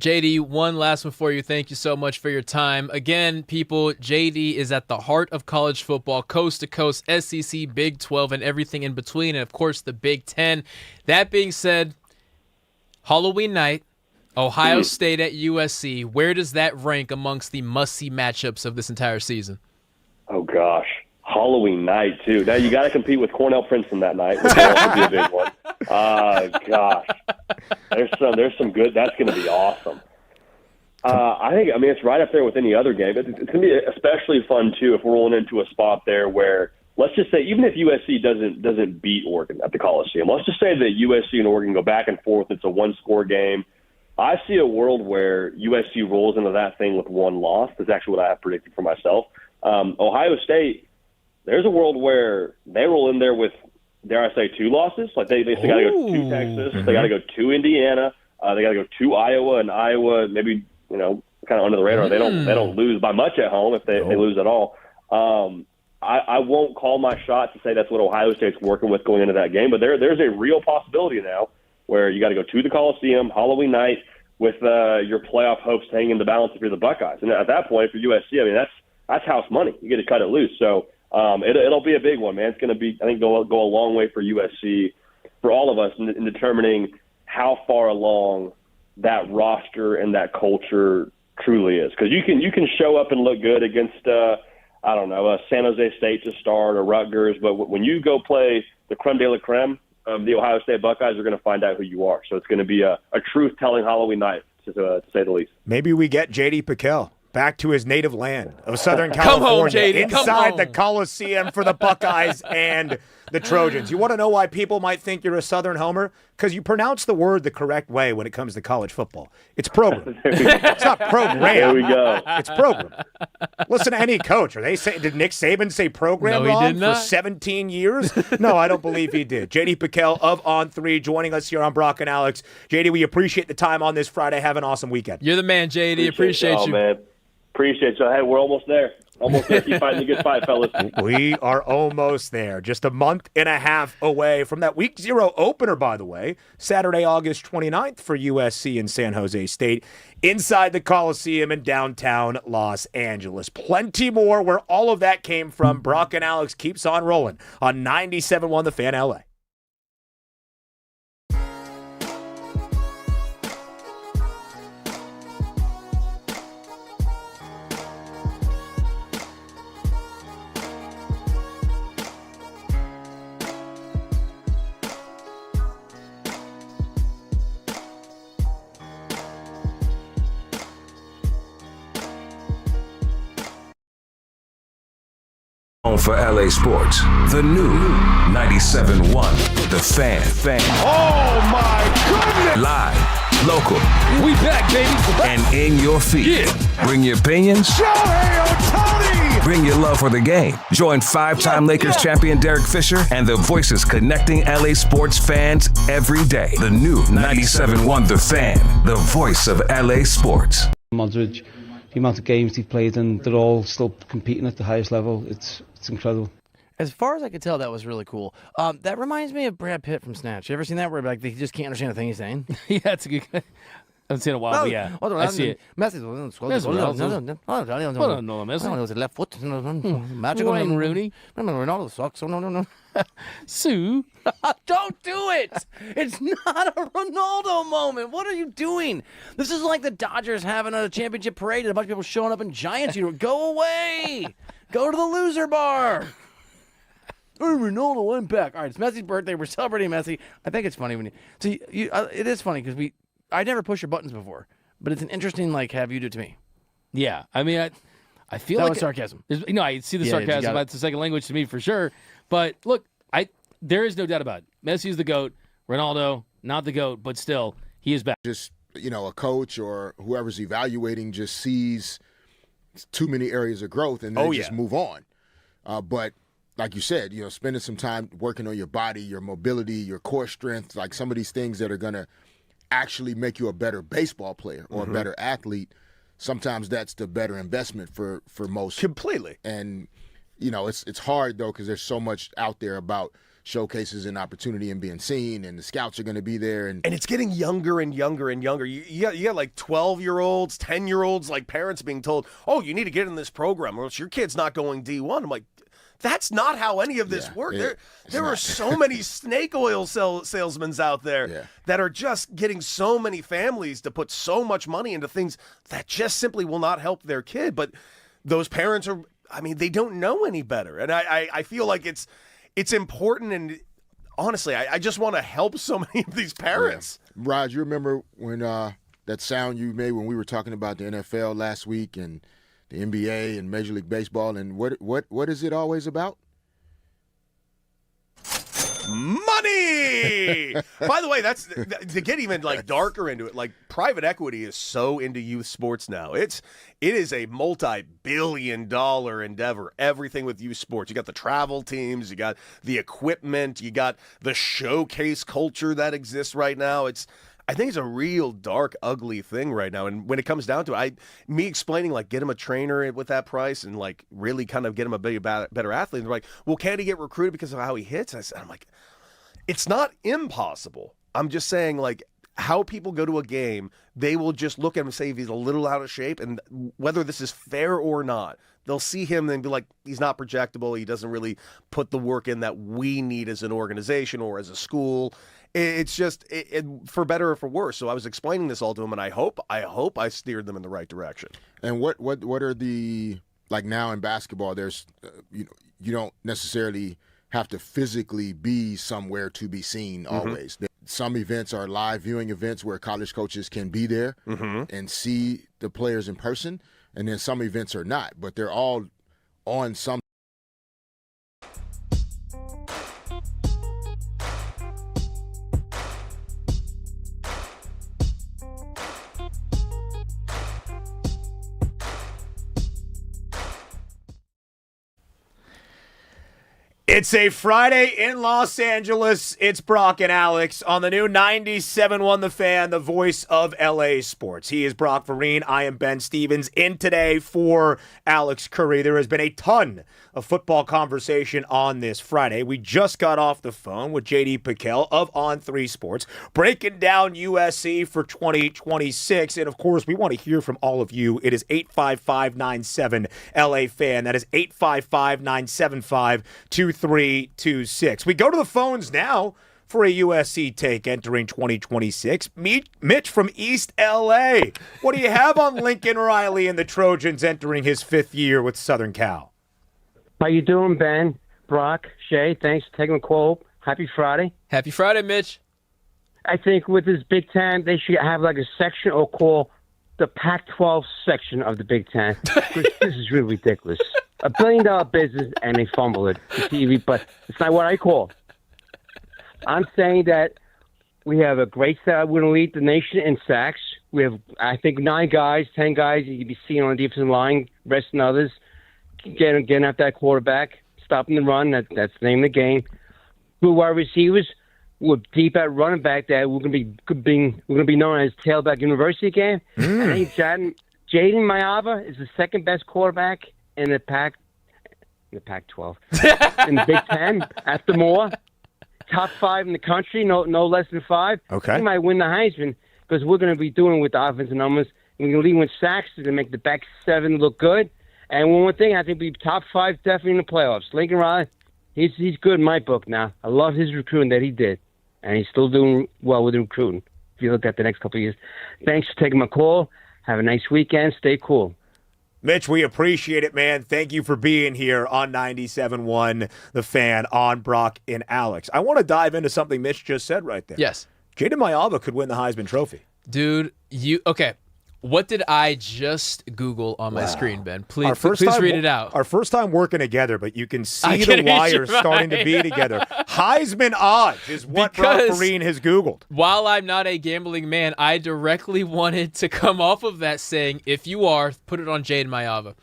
JD, one last one for you. Thank you so much for your time. Again, people, JD is at the heart of college football, coast to coast, SEC, Big 12, and everything in between, and of course the Big 10. That being said, Halloween night, Ohio State at USC. Where does that rank amongst the must-see matchups of this entire season? Oh, gosh. Halloween night, too. Now, you got to compete with Cornell Princeton that night, which will also be a big one. Gosh. There's some good. That's going to be awesome. I mean, it's right up there with any other game. It's going to be especially fun, too, if we're rolling into a spot there where, let's just say, even if USC doesn't beat Oregon at the Coliseum, let's just say that USC and Oregon go back and forth. It's a one-score game. I see a world where USC rolls into that thing with one loss. That's actually what I have predicted for myself. Ohio State, there's a world where they roll in there with, dare I say, 2 loses. Like they still got to go to Texas. They got to go to Indiana. They got to go to Iowa, and Iowa maybe kind of under the radar. They don't lose by much at home if they lose at all. I won't call my shot to say that's what Ohio State's working with going into that game, but there's a real possibility now where you got to go to the Coliseum Halloween night with your playoff hopes hanging in the balance if you're the Buckeyes. And at that point, for USC, I mean that's house money. You get to cut it loose. So it'll be a big one, man. It's going to be, I think, go a long way for USC, for all of us in determining how far along that roster and that culture truly is. Because you can show up and look good against San Jose State to start or Rutgers, but when you go play the creme de la creme of the Ohio State Buckeyes, are going to find out who you are. So it's going to be a truth-telling Halloween night, to say the least. Maybe we get J.D. Piquel back to his native land of Southern California, home, JD. inside the Coliseum for the Buckeyes and the Trojans. You want to know why people might think you're a Southern homer? Because you pronounce the word the correct way when it comes to college football. It's program. It's not program. There we go. It's program. Listen to any coach. Did Nick Saban say program No, he wrong did not. for 17 years? No, I don't believe he did. JD Piquel of On3 joining us here on Brock and Alex. JD, we appreciate the time on this Friday. Have an awesome weekend. You're the man, JD. Appreciate y'all, you. Man. Appreciate you. Hey, we're almost there. Almost there. Keep fighting the good fight, fellas. We are almost there. Just a month and a half away from that Week 0 opener, by the way. Saturday, August 29th for USC and San Jose State inside the Coliseum in downtown Los Angeles. Plenty more where all of that came from. Brock and Alex keeps on rolling on 97.1 The Fan LA. Home for LA Sports, the new 97.1 The Fan. Oh my goodness! Live, local, We back, baby. and in your feed. Yeah. Bring your opinions. Shohei Ohtani! Bring your love for the game. Join 5-time Lakers champion Derek Fisher and the voices connecting LA sports fans every day. The new 97.1 The Fan, the voice of LA sports. Modric, the amount of games they've played, and they're all still competing at the highest level. It's incredible. As far as I could tell, that was really cool. That reminds me of Brad Pitt from Snatch. You ever seen that where like they just can't understand a thing he's saying? Yeah, it's a good. I haven't seen it in a while, but yeah, I see it. Left foot. Magical Wayne Rooney. Ronaldo sucks. No. Sue. Don't do it. It's not a Ronaldo moment. What are you doing? This is like the Dodgers having a championship parade and a bunch of people showing up in Giants. You go away. Go to the loser bar. Oh, Ronaldo, I'm back. All right, it's Messi's birthday. We're celebrating Messi. I think it's funny when it is funny because I never push your buttons before, but it's an interesting have you do it to me. Yeah, I mean, I feel that like was sarcasm. I see the sarcasm. It's a second language to me for sure. But look, there is no doubt about it. Messi is the GOAT. Ronaldo, not the GOAT, but still, he is back. Just, a coach or whoever's evaluating just sees too many areas of growth and they just move on. But like you said, spending some time working on your body, your mobility, your core strength, like some of these things that are going to actually make you a better baseball player or a better athlete, sometimes that's the better investment for most. Completely. And, it's hard, though, because there's so much out there about showcases an opportunity and being seen, and the scouts are going to be there. And it's getting younger and younger and younger. You got like 12-year-olds, 10-year-olds, like parents being told, oh, you need to get in this program or else your kid's not going D1. I'm like, that's not how any of this works. There are so many snake oil salesmen out there that are just getting so many families to put so much money into things that just simply will not help their kid. But those parents are, I mean, they don't know any better. And I feel like it's important, and honestly, I just want to help so many of these parents. Yeah. Raj, you remember when that sound you made when we were talking about the NFL last week and the NBA and Major League Baseball, and what is it always about? Money! By the way, that's to get even like darker into it. Like private equity is so into youth sports now. It is a multi-billion-dollar endeavor. Everything with youth sports. You got the travel teams, you got the equipment, you got the showcase culture that exists right now. I think it's a real dark, ugly thing right now. And when it comes down to it, me explaining, like, get him a trainer with that price and, like, really kind of get him a better athlete. And they're like, well, can't he get recruited because of how he hits? I'm like, it's not impossible. I'm just saying, like, how people go to a game, they will just look at him and say if he's a little out of shape. And whether this is fair or not, they'll see him and be like, he's not projectable. He doesn't really put the work in that we need as an organization or as a school. It's just for better or for worse. So I was explaining this all to them, and I hope I steered them in the right direction. And what are the, like, now in basketball, there's you don't necessarily have to physically be somewhere to be seen always. Some events are live viewing events where college coaches can be there and see the players in person, and then some events are not, but they're all on some. It's a Friday in Los Angeles. It's Brock and Alex on the new 97.1 The Fan, the voice of LA sports. He is Brock Vereen. I am Ben Stevens. In today for Alex Curry. There has been a ton of football conversation on this Friday. We just got off the phone with JD Piquel of On3 Sports, breaking down USC for 2026. And, of course, we want to hear from all of you. It is 855-97 LA Fan. That is 855-975-2326. We go to the phones now for a USC take entering 2026. Mitch from East LA. What do you have on Lincoln Riley and the Trojans entering his 5th year with Southern Cal? How you doing, Ben? Brock, Shay, thanks for taking the call. Happy Friday. Happy Friday, Mitch. I think with this Big Ten, they should have like a section or call the Pac-12 section of the Big Ten. This is really ridiculous. $1 billion business, and they fumble it to TV, but it's not what I call. I'm saying that we have a great set. We're going to lead the nation in sacks. We have, I think, 9 guys, 10 guys you can be seeing on the defensive line, resting others, getting at that quarterback, stopping the run. That's the name of the game. Good wide receivers. We're deep at running back. That we're going to be known as Tailback University again. I think Jaden Mayava is the second best quarterback in the Pac-12, in the Big Ten after Moore. Top 5 in the country, no less than 5. Okay. He might win the Heisman because we're going to be doing with the offensive numbers. We're going to lead with sacks to make the back 7 look good. And one more thing, I think we'll be top 5 definitely in the playoffs. Lincoln Riley, he's good in my book now. I love his recruiting that he did, and he's still doing well with the recruiting. If you look at the next couple of years. Thanks for taking my call. Have a nice weekend. Stay cool. Mitch, we appreciate it, man. Thank you for being here on 97.1 The Fan, on Brock and Alex. I want to dive into something Mitch just said right there. Yes. Jaden Mayava could win the Heisman Trophy. Dude, okay. What did I just Google on my screen, Ben? Please read it out. Our first time working together, but you can see the wires starting to be together. Heisman odds is what Brock Vereen has Googled. While I'm not a gambling man, I directly wanted to come off of that saying, if you are, put it on Jaden Mayava.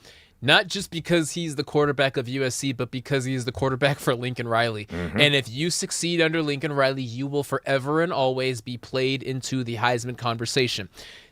Not just because he's the quarterback of USC, but because he's the quarterback for Lincoln Riley. And if you succeed under Lincoln Riley, you will forever and always be played into the Heisman conversation.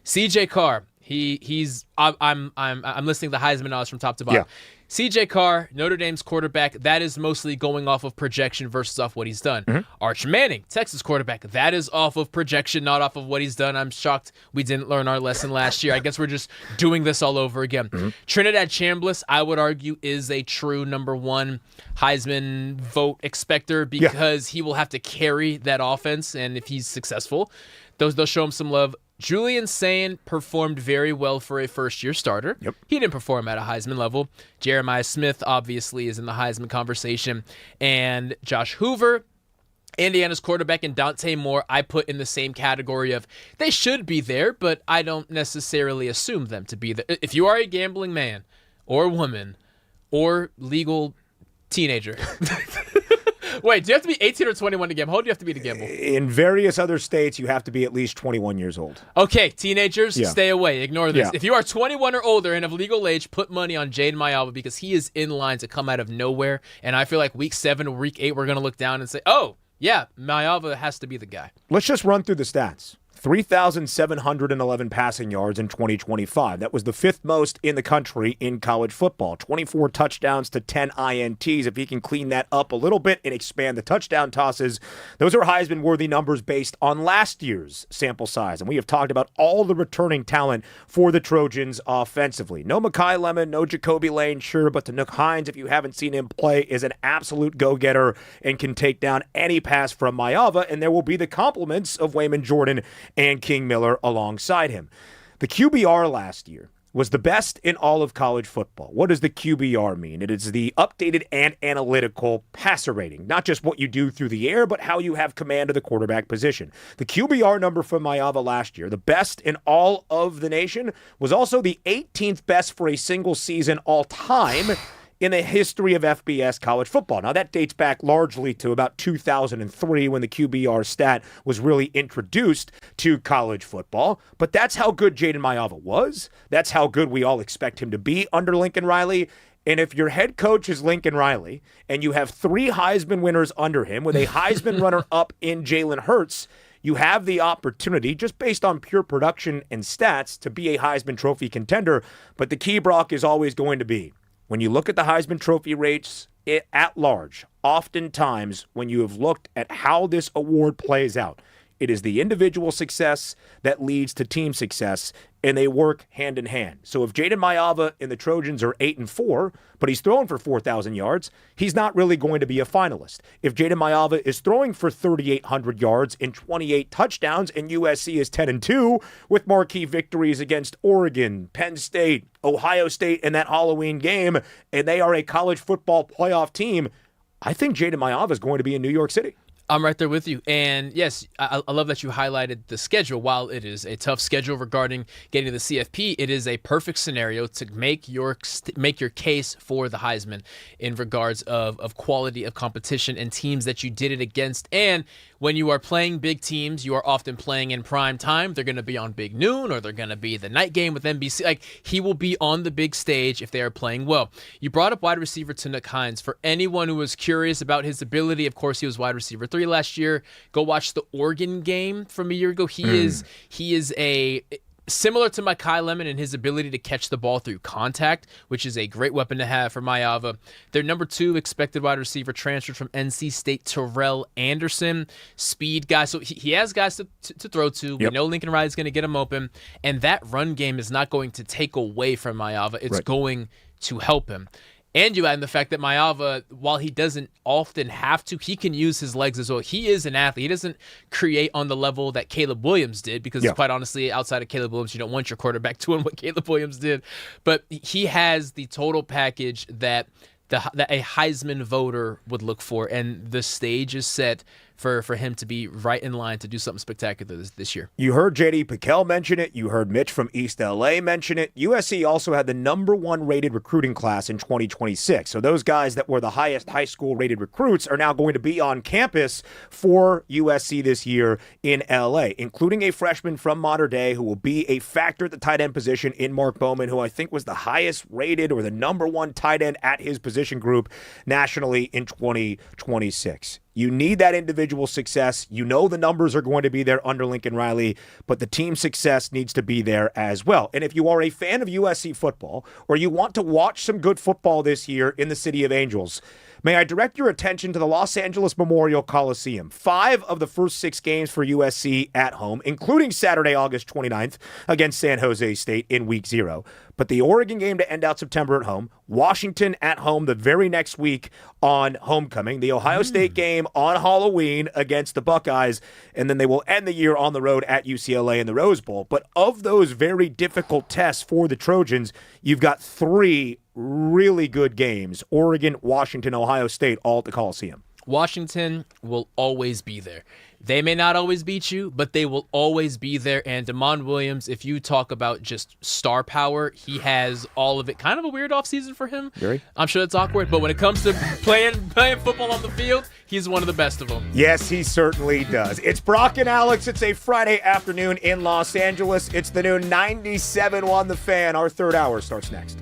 CJ Carr, I'm listing the Heisman odds from top to bottom. Yeah. C.J. Carr, Notre Dame's quarterback, that is mostly going off of projection versus off what he's done. Arch Manning, Texas quarterback, that is off of projection, not off of what he's done. I'm shocked we didn't learn our lesson last year. I guess we're just doing this all over again. Trinidad Chambliss, I would argue, is a true number one Heisman vote expector because he will have to carry that offense, and if he's successful, they'll show him some love. Julian Sayin performed very well for a first-year starter. He didn't perform at a Heisman level. Jeremiah Smith, obviously, is in the Heisman conversation. And Josh Hoover, Indiana's quarterback, and Dante Moore, I put in the same category of they should be there, but I don't necessarily assume them to be there. If you are a gambling man or woman or legal teenager... Wait, do you have to be 18 or 21 to gamble? How old do you have to be to gamble? In various other states, you have to be at least 21 years old. Okay, teenagers, Yeah. stay away. Ignore this. Yeah. If you are 21 or older and of legal age, put money on Jaden Mayava because he is in line to come out of nowhere. And I feel like week 7 or week 8, we're going to look down and say, oh, yeah, Mayava has to be the guy. Let's just run through the stats. 3,711 passing yards in 2025. That was the 5th most in the country in college football. 24 touchdowns to 10 INTs. If he can clean that up a little bit and expand the touchdown tosses, those are Heisman-worthy numbers based on last year's sample size. And we have talked about all the returning talent for the Trojans offensively. No Mekhi Lemon, no Jacoby Lane, sure, but Tanuk Hines, if you haven't seen him play, is an absolute go-getter and can take down any pass from Mayava, and there will be the compliments of Wayman Jordan and King Miller alongside him. The QBR last year was the best in all of college football. What does the QBR mean? It is the updated and analytical passer rating, not just what you do through the air, but how you have command of the quarterback position. The QBR number for Mayava last year, the best in all of the nation, was also the 18th best for a single season all time in the history of FBS college football. Now, that dates back largely to about 2003 when the QBR stat was really introduced to college football. But that's how good Jaden Mayava was. That's how good we all expect him to be under Lincoln Riley. And if your head coach is Lincoln Riley and you have 3 Heisman winners under him with a Heisman runner-up in Jalen Hurts, you have the opportunity, just based on pure production and stats, to be a Heisman Trophy contender. But the key, Brock, is always going to be, when you look at the Heisman Trophy rates at large, oftentimes when you have looked at how this award plays out, it is the individual success that leads to team success, and they work hand in hand. So if Jaden Mayava and the Trojans are 8-4, but he's throwing for 4,000 yards, he's not really going to be a finalist. If Jaden Mayava is throwing for 3,800 yards and 28 touchdowns, and USC is 10-2 with marquee victories against Oregon, Penn State, Ohio State in that Halloween game, and they are a college football playoff team, I think Jaden Mayava is going to be in New York City. I'm right there with you. And yes, I love that you highlighted the schedule. While it is a tough schedule regarding getting to the CFP, it is a perfect scenario to make your case for the Heisman in regards of quality of competition and teams that you did it against. And when you are playing big teams, you are often playing in prime time. They're going to be on Big Noon, or they're going to be the night game with NBC. Like, he will be on the big stage if they are playing well. You brought up wide receiver Tanuk Hines. For anyone who was curious about his ability, of course, he was wide receiver 3 last year. Go watch the Oregon game from a year ago. He is a similar to Mekhi Lemon in his ability to catch the ball through contact, which is a great weapon to have for Mayava. Their number 2 expected wide receiver transferred from NC State, Terrell Anderson, speed guy. So he has guys to throw to. We know Lincoln Riley is going to get him open, and that run game is not going to take away from Mayava. It's going to help him. And you add in the fact that Mayava, while he doesn't often have to, he can use his legs as well. He is an athlete. He doesn't create on the level that Caleb Williams did, because quite honestly, outside of Caleb Williams, you don't want your quarterback doing what Caleb Williams did. But he has the total package that a Heisman voter would look for, and the stage is set for him to be right in line to do something spectacular this year. You heard J.D. Piquel mention it. You heard Mitch from East L.A. mention it. USC also had the number 1 rated recruiting class in 2026. So those guys that were the highest high school rated recruits are now going to be on campus for USC this year in L.A., including a freshman from Mater Dei who will be a factor at the tight end position in Mark Bowman, who I think was the highest rated or the number 1 tight end at his position group nationally in 2026. You need that individual success. You know the numbers are going to be there under Lincoln Riley, but the team success needs to be there as well. And if you are a fan of USC football or you want to watch some good football this year in the City of Angels, may I direct your attention to the Los Angeles Memorial Coliseum. 5 of the first 6 games for USC at home, including Saturday, August 29th against San Jose State in Week 0. But the Oregon game to end out September at home, Washington at home the very next week on homecoming, the Ohio State game on Halloween against the Buckeyes, and then they will end the year on the road at UCLA in the Rose Bowl. But of those very difficult tests for the Trojans, you've got 3 really good games: Oregon, Washington, Ohio State, all at the Coliseum. Washington will always be there. They may not always beat you, but they will always be there. And Damon Williams, if you talk about just star power, he has all of it. Kind of a weird offseason for him. Very. I'm sure it's awkward, but when it comes to playing football on the field, he's one of the best of them. Yes, he certainly does. It's Brock and Alex. It's a Friday afternoon in Los Angeles. It's the new 97.1 The Fan. Our third hour starts next.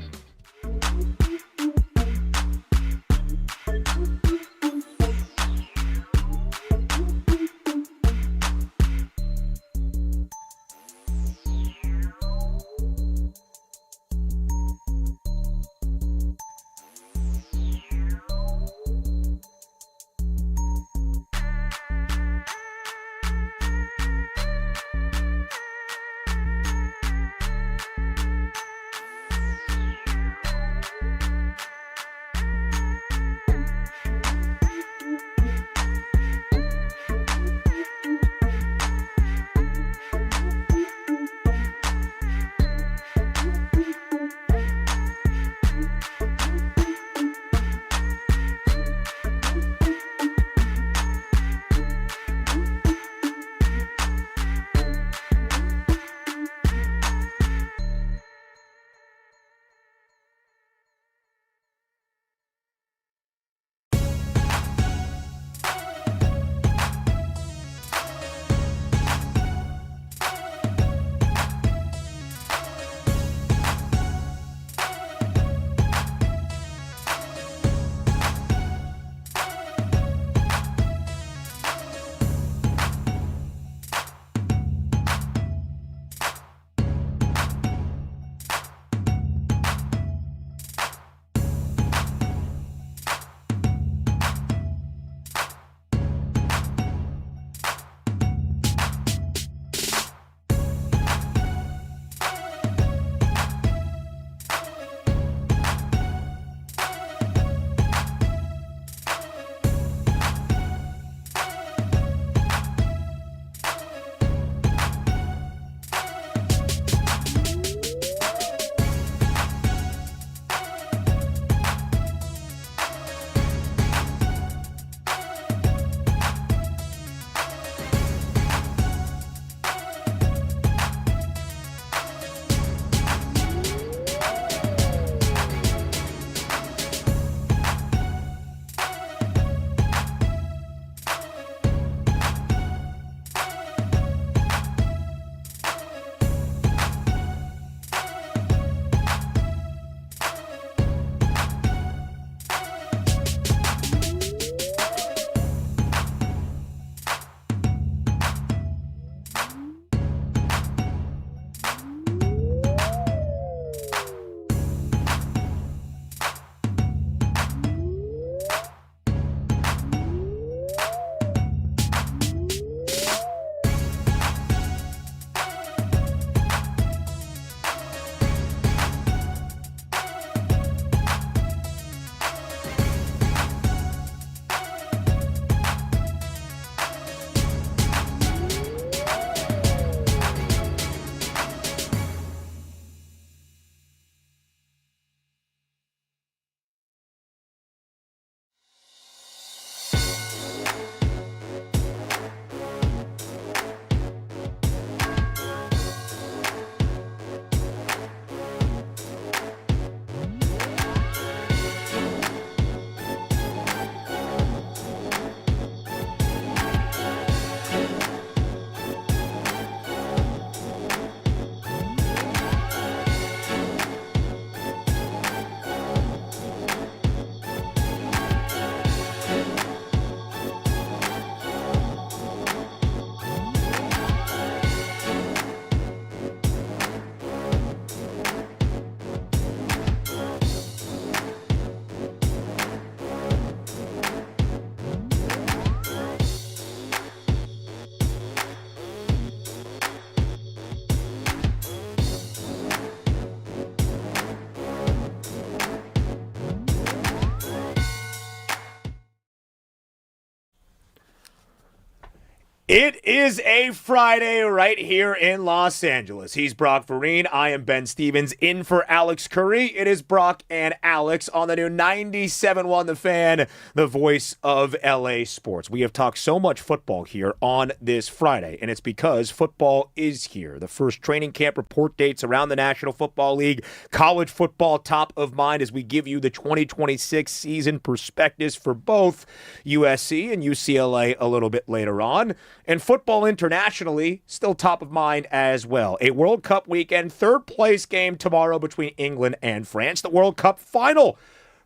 It is a Friday right here in Los Angeles. He's Brock Vereen. I am Ben Stevens in for Alex Curry. It is Brock and Alex on the new 97.1 The Fan, the voice of LA sports. We have talked so much football here on this Friday, and it's because football is here. The first training camp report dates around the National Football League. College football top of mind as we give you the 2026 season prospectus for both USC and UCLA a little bit later on. And football internationally, still top of mind as well. A World Cup weekend, third place game tomorrow between England and France. The World Cup final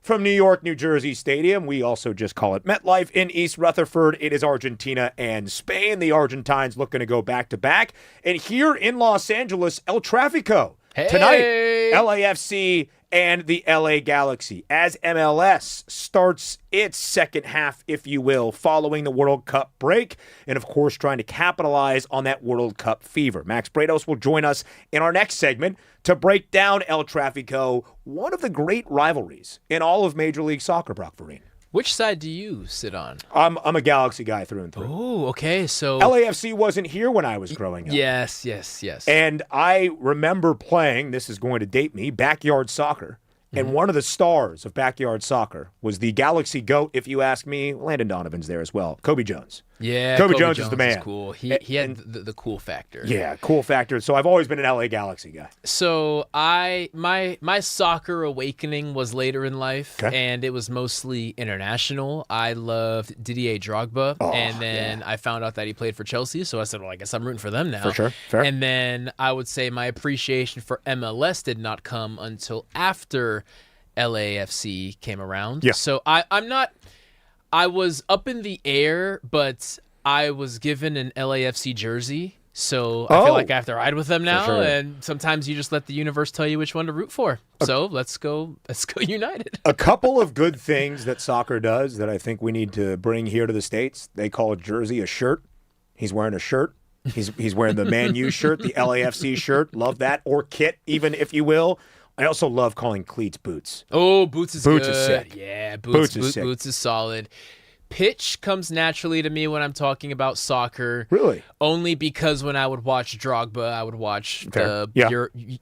from New York, New Jersey Stadium. We also just call it MetLife in East Rutherford. It is Argentina and Spain. The Argentines looking to go back-to-back. And here in Los Angeles, El Tráfico. Tonight, LAFC and the LA Galaxy as MLS starts its second half, if you will, following the World Cup break and, of course, trying to capitalize on that World Cup fever. Max Brados will join us in our next segment to break down El Tráfico, one of the great rivalries in all of Major League Soccer, Brock Vereen. Which side do you sit on? I'm a Galaxy guy through and through. Oh, okay. So LAFC wasn't here when I was growing up. Yes. And I remember playing, this is going to date me, backyard soccer. And one of the stars of backyard soccer was the Galaxy GOAT, if you ask me. Landon Donovan's there as well. Kobe Jones. Yeah, Kobe Jones is the man. Is cool. He had the cool factor. Yeah, cool factor. So I've always been an LA Galaxy guy. So my soccer awakening was later in life, and it was mostly international. I loved Didier Drogba, and then I found out that he played for Chelsea, so I said, well, I guess I'm rooting for them now. For sure, fair. And then I would say my appreciation for MLS did not come until after LAFC came around. Yeah. So I was up in the air, but I was given an LAFC jersey, so I feel like I have to ride with them now. sure. And sometimes you just let the universe tell you which one to root for. So let's go United. A couple of good things that soccer does that I think we need to bring here to the States. They call a jersey a shirt. He's wearing a shirt. He's wearing the Man U shirt, the LAFC shirt. Love that. Or kit, even, if you will. I also love calling cleats boots. Oh, boots is Boots good. is sick. Yeah, Boots is sick. Boots is solid. Pitch comes naturally to me when I'm talking about soccer. Really? Only because when I would watch Drogba, I would watch the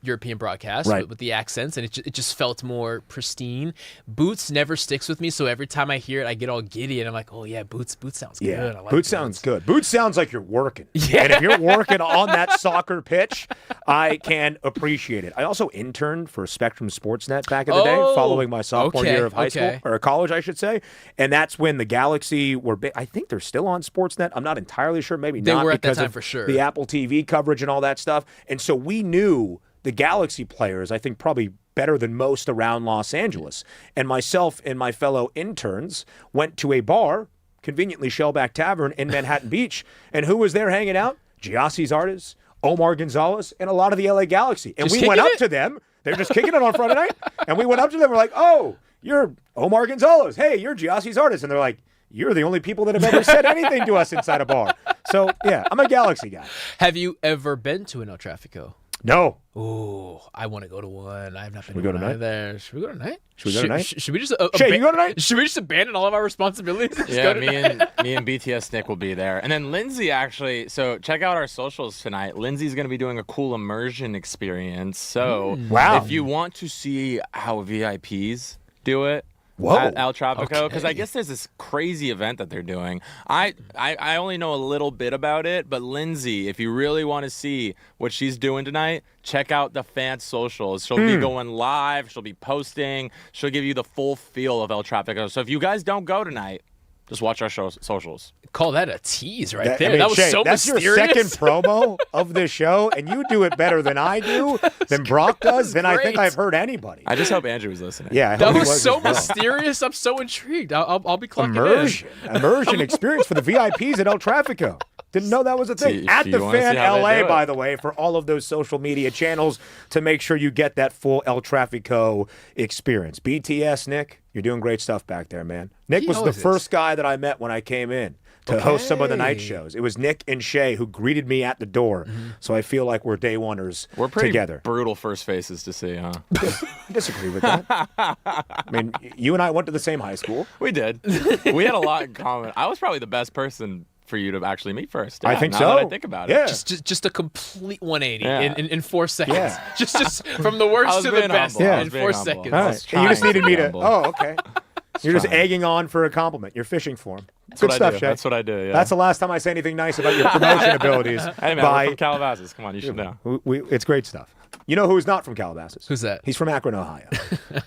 European broadcast with the accents, and it just felt more pristine. Boots never sticks with me, so every time I hear it, I get all giddy, and I'm like, oh, yeah, Boots sounds good. Yeah, I like Boots sounds good. Boots sounds like you're working. Yeah. And if you're working on that soccer pitch, I can appreciate it. I also interned for Spectrum Sportsnet back in the day, following my sophomore year of high school, or college, I should say. And that's when the Galaxy were big. I think they're still on Sportsnet. I'm not entirely sure. Maybe they not were at because that time of for sure. The Apple TV coverage and all that stuff. And so we knew the Galaxy players, I think, probably better than most around Los Angeles. And myself and my fellow interns went to a bar, conveniently Shellback Tavern in Manhattan Beach. And who was there hanging out? Giassi Zardes, Omar Gonzalez, and a lot of the LA Galaxy. And we went up to them. They're just kicking it on Friday night. And we went up to them. We're like, oh, you're Omar Gonzalez. Hey, you're Giassi Zardes. And they're like, you're the only people that have ever said anything to us inside a bar. So, yeah, I'm a Galaxy guy. Have you ever been to an El Tráfico? No. Oh, I want to go to one. I have not been we go tonight? there. Should we go tonight? Should we go tonight? Should we just Shay, you go tonight? Should we just abandon all of our responsibilities? And Yeah, go tonight? me and BTS Nick will be there. And then Lindsay actually, so check out our socials tonight. Lindsay's going to be doing a cool immersion experience. So wow. If you want to see how VIPs do it, Whoa. at El Tráfico, because I guess there's this crazy event that they're doing. I only know a little bit about it, but Lindsay, if you really want to see what she's doing tonight, check out the fan socials. She'll be going live. She'll be posting. She'll give you the full feel of El Tráfico. So if you guys don't go tonight, just watch our socials. Call that a tease right there. That was Shay, so that's mysterious. Your second promo of this show, and you do it better than I do, than Brock does, than I think I've heard anybody. I just hope Andrew was listening. Yeah, I that hope he was so as well. mysterious. I'm so intrigued. I'll be clocking Immersion experience for the VIPs at El Tráfico. Didn't know that was a thing. At the Fan LA, by the way, for all of those social media channels to make sure you get that full El Tráfico experience. BTS, Nick, you're doing great stuff back there, man. Nick was the first guy that I met when I came in to host some of the night shows. It was Nick and Shay who greeted me at the door. So I feel like we're day oneers We're pretty together. brutal first faces to see, huh? I disagree with that. I mean, you and I went to the same high school. We did. We had a lot in common. I was probably the best person for you to actually meet first. I Yeah, think now so. that I think about it. Yeah. Just a complete 180 Yeah. in 4 seconds. Yeah. just from the I worst was to the being best humble. I in was being 4 humble. seconds. All I right. was You just trying to needed me be to. humble. Oh, okay. You're just trying. egging on for a compliment. You're fishing for him. That's Good what I stuff, do. Shay. That's what I do, yeah. That's the last time I say anything nice about your promotion abilities. Hey, man, we're from Calabasas. Come on, you should know. It's great stuff. You know who's not from Calabasas? Who's that? He's from Akron, Ohio.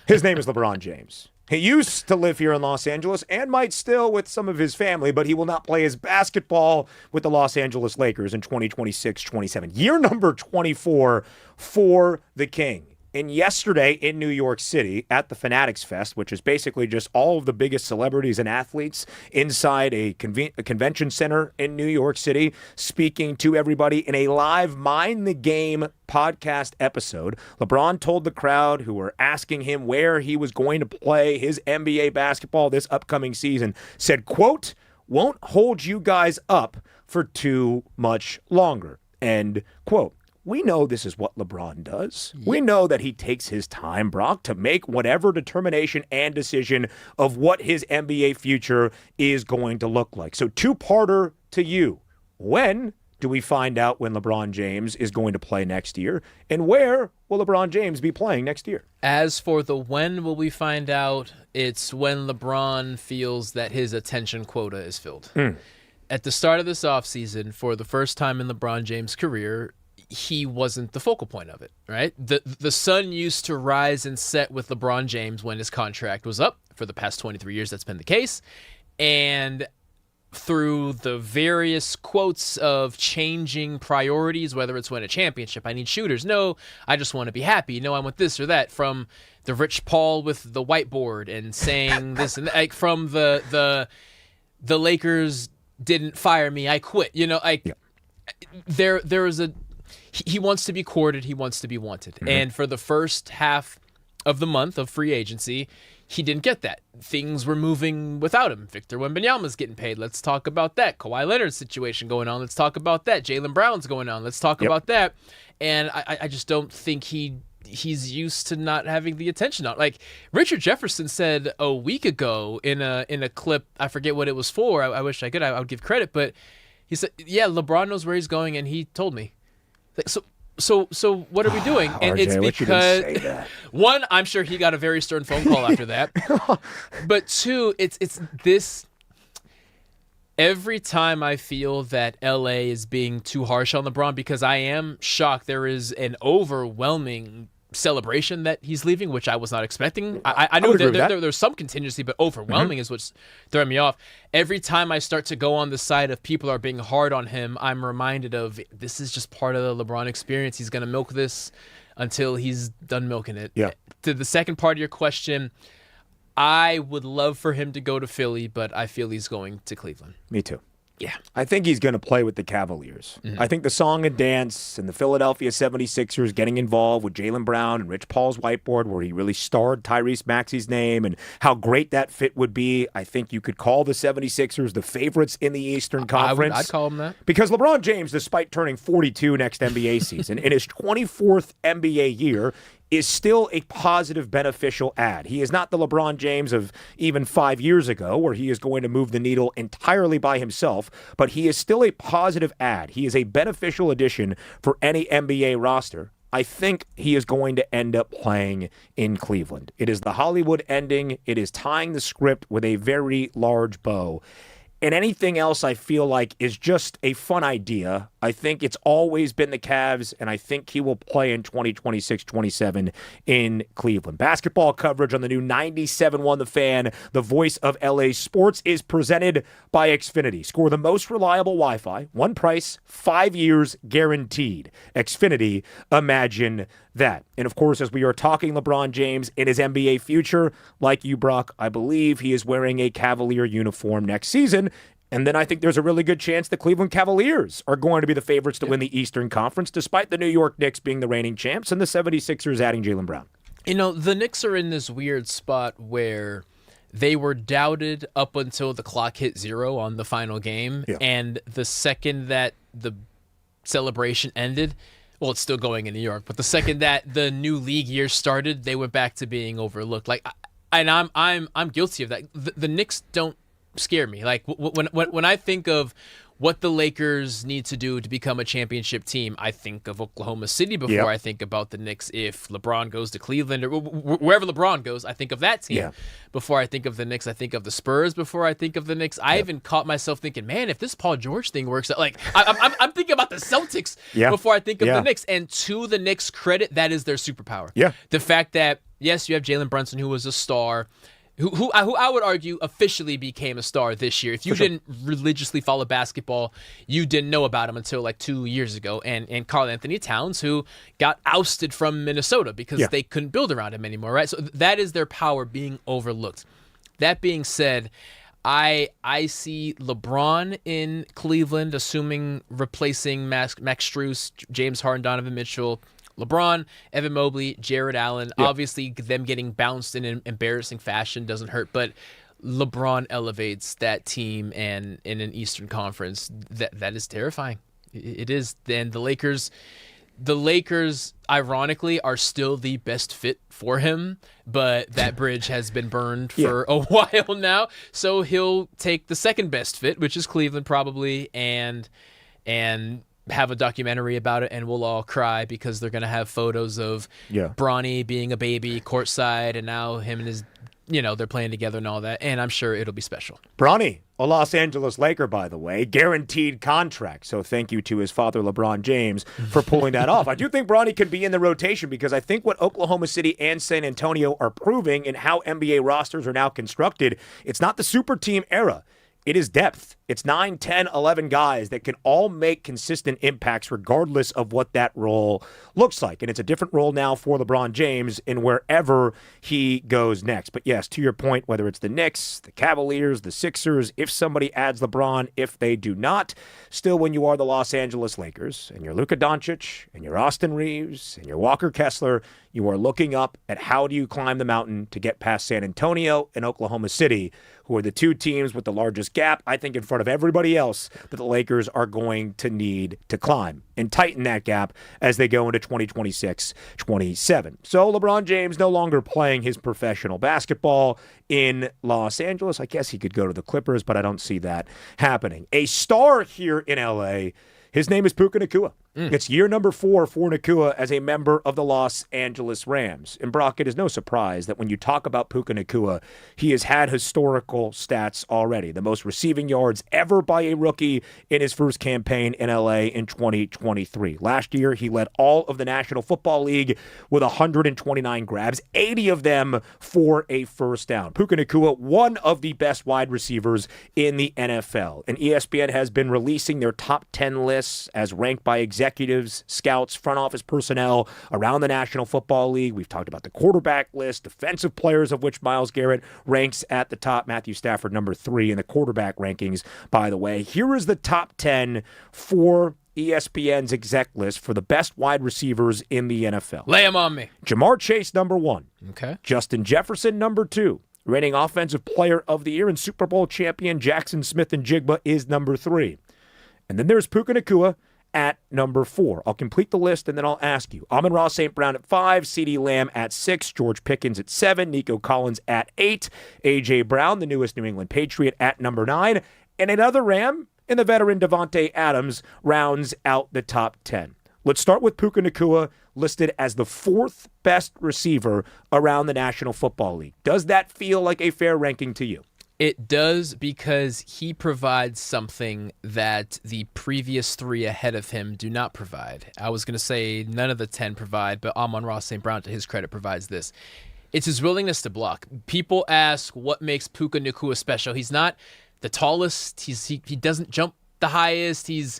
His name is LeBron James. He used to live here in Los Angeles and might still with some of his family, but he will not play his basketball with the Los Angeles Lakers in 2026-27. Year number 24 for the King. And yesterday in New York City at the Fanatics Fest, which is basically just all of the biggest celebrities and athletes inside a convention center in New York City, speaking to everybody in a live Mind the Game podcast episode, LeBron told the crowd who were asking him where he was going to play his NBA basketball this upcoming season, said, quote, "Won't hold you guys up for too much longer," end quote. We know this is what LeBron does. We know that he takes his time, Brock, to make whatever determination and decision of what his NBA future is going to look like. So two-parter to you. When do we find out when LeBron James is going to play next year? And where will LeBron James be playing next year? As for the when will we find out, it's when LeBron feels that his attention quota is filled. At the start of this offseason, for the first time in LeBron James' career, he wasn't the focal point of it, right? The sun used to rise and set with LeBron James when his contract was up. For the past 23 years, that's been the case. And through the various quotes of changing priorities, whether it's win a championship, I need shooters. No, I just want to be happy. No, I want this or that. From the Rich Paul with the whiteboard and saying this and that, like from the Lakers didn't fire me, I quit. You know, like there is a. He wants to be courted. He wants to be wanted. Mm-hmm. And for the first half of the month of free agency, he didn't get that. Things were moving without him. Victor Wembanyama's getting paid. Let's talk about that. Kawhi Leonard's situation going on. Let's talk about that. Jaylen Brown's going on. Let's talk about that. And I just don't think he's used to not having the attention on. Like Richard Jefferson said a week ago in a clip, I forget what it was for. I wish I could. I would give credit, but he said, "Yeah, LeBron knows where he's going, and he told me." Like, so what are we doing? And RJ, it's because one, I'm sure he got a very stern phone call after that. But two, it's this. Every time I feel that LA is being too harsh on LeBron, because I am shocked there is an overwhelming celebration that he's leaving, which I was not expecting. I know there's some contingency, but overwhelming is what's throwing me off. Every time I start to go on the side of people are being hard on him, I'm reminded of this is just part of the LeBron experience. He's going to milk this until he's done milking it. Yeah. To the second part of your question, I would love for him to go to Philly, but I feel he's going to Cleveland. Me too. Yeah. I think he's going to play with the Cavaliers. Mm-hmm. I think the song and dance and the Philadelphia 76ers getting involved with Jaylen Brown and Rich Paul's whiteboard where he really starred Tyrese Maxey's name and how great that fit would be. I think you could call the 76ers the favorites in the Eastern Conference. I'd call them that. Because LeBron James, despite turning 42 next NBA season, in his 24th NBA year, is still a positive, beneficial ad. He is not the LeBron James of even 5 years ago, where he is going to move the needle entirely by himself, but he is still a positive ad. He is a beneficial addition for any NBA roster. I think he is going to end up playing in Cleveland. It is the Hollywood ending. It is tying the script with a very large bow. And anything else I feel like is just a fun idea. I think it's always been the Cavs, and I think he will play in 2026-27 in Cleveland. Basketball coverage on the new 97.1 The Fan, the voice of LA Sports, is presented by Xfinity. Score the most reliable Wi-Fi, one price, 5 years guaranteed. Xfinity, imagine that. And of course, as we are talking LeBron James in his NBA future, like you, Brock, I believe he is wearing a Cavalier uniform next season. And then I think there's a really good chance the Cleveland Cavaliers are going to be the favorites to win the Eastern Conference, despite the New York Knicks being the reigning champs and the 76ers adding Jaylen Brown. You know, the Knicks are in this weird spot where they were doubted up until the clock hit 0 on the final game. Yeah. And the second that the celebration ended, well, it's still going in New York, but the second that the new league year started, they went back to being overlooked. Like, and I'm guilty of that. The Knicks don't scare me. Like when I think of what the Lakers need to do to become a championship team, I think of Oklahoma City before I think about the Knicks. If LeBron goes to Cleveland or wherever LeBron goes, I think of that team. Before I think of the Knicks, I think of the Spurs. Before I think of the Knicks, I even caught myself thinking, man, if this Paul George thing works out, like I'm thinking about the Celtics before I think of the Knicks. And to the Knicks' credit, that is their superpower. The fact that, yes, you have Jalen Brunson, who was a star, who I would argue officially became a star this year. If you didn't religiously follow basketball, you didn't know about him until like 2 years ago. And Karl Anthony Towns, who got ousted from Minnesota because they couldn't build around him anymore, right? So that is their power being overlooked. That being said, I see LeBron in Cleveland, assuming replacing Max Strus, James Harden, Donovan Mitchell, LeBron, Evan Mobley, Jared Allen. Obviously, them getting bounced in an embarrassing fashion doesn't hurt, but LeBron elevates that team, and in an Eastern Conference, that is terrifying. It is. Then the Lakers, ironically, are still the best fit for him, but that bridge has been burned for a while now. So he'll take the second best fit, which is Cleveland probably, and have a documentary about it, and we'll all cry because they're going to have photos of Bronny being a baby courtside, and now him and his, they're playing together and all that, and I'm sure it'll be special. Bronny, a Los Angeles Laker, by the way, guaranteed contract. So thank you to his father, LeBron James, for pulling that off. I do think Bronny could be in the rotation because I think what Oklahoma City and San Antonio are proving in how NBA rosters are now constructed, it's not the super team era. It is depth. It's 9, 10, 11 guys that can all make consistent impacts regardless of what that role looks like. And it's a different role now for LeBron James in wherever he goes next. But yes, to your point, whether it's the Knicks, the Cavaliers, the Sixers, if somebody adds LeBron, if they do not, still when you are the Los Angeles Lakers and you're Luka Doncic and you're Austin Reeves and you're Walker Kessler, you are looking up at how do you climb the mountain to get past San Antonio and Oklahoma City, who are the two teams with the largest gap, I think, in front of everybody else that the Lakers are going to need to climb and tighten that gap as they go into 2026-27. So LeBron James no longer playing his professional basketball in Los Angeles. I guess he could go to the Clippers, but I don't see that happening. A star here in LA, his name is Puka Nacua. It's year number 4 for Nacua as a member of the Los Angeles Rams. And Brock, it is no surprise that when you talk about Puka Nacua, he has had historical stats already. The most receiving yards ever by a rookie in his first campaign in LA in 2023. Last year, he led all of the National Football League with 129 grabs, 80 of them for a first down. Puka Nacua, one of the best wide receivers in the NFL. And ESPN has been releasing their top 10 lists as ranked by executives, scouts, front office personnel around the National Football League. We've talked about the quarterback list, defensive players, of which Myles Garrett ranks at the top. Matthew Stafford, number 3 in the quarterback rankings, by the way. Here is the top 10 for ESPN's exec list for the best wide receivers in the NFL. Lay them on me. Jamar Chase, number 1. Okay. Justin Jefferson, number 2. Reigning Offensive Player of the Year and Super Bowl champion Jackson Smith-Njigba is number 3. And then there's Puka Nacua at number 4. I'll complete the list and then I'll ask you. Amon-Ra St. Brown at 5, CeeDee Lamb at 6, George Pickens at 7, Nico Collins at 8, A.J. Brown, the newest New England Patriot, at number 9, and another Ram in the veteran Devontae Adams rounds out the top 10. Let's start with Puka Nacua, listed as the 4th best receiver around the National Football League. Does that feel like a fair ranking to you? It does, because he provides something that the previous 3 ahead of him do not provide. I was going to say none of the 10 provide, but Amon-Ra St. Brown, to his credit, provides this. It's his willingness to block. People ask what makes Puka Nacua special. He's not the tallest. He doesn't jump the highest. He's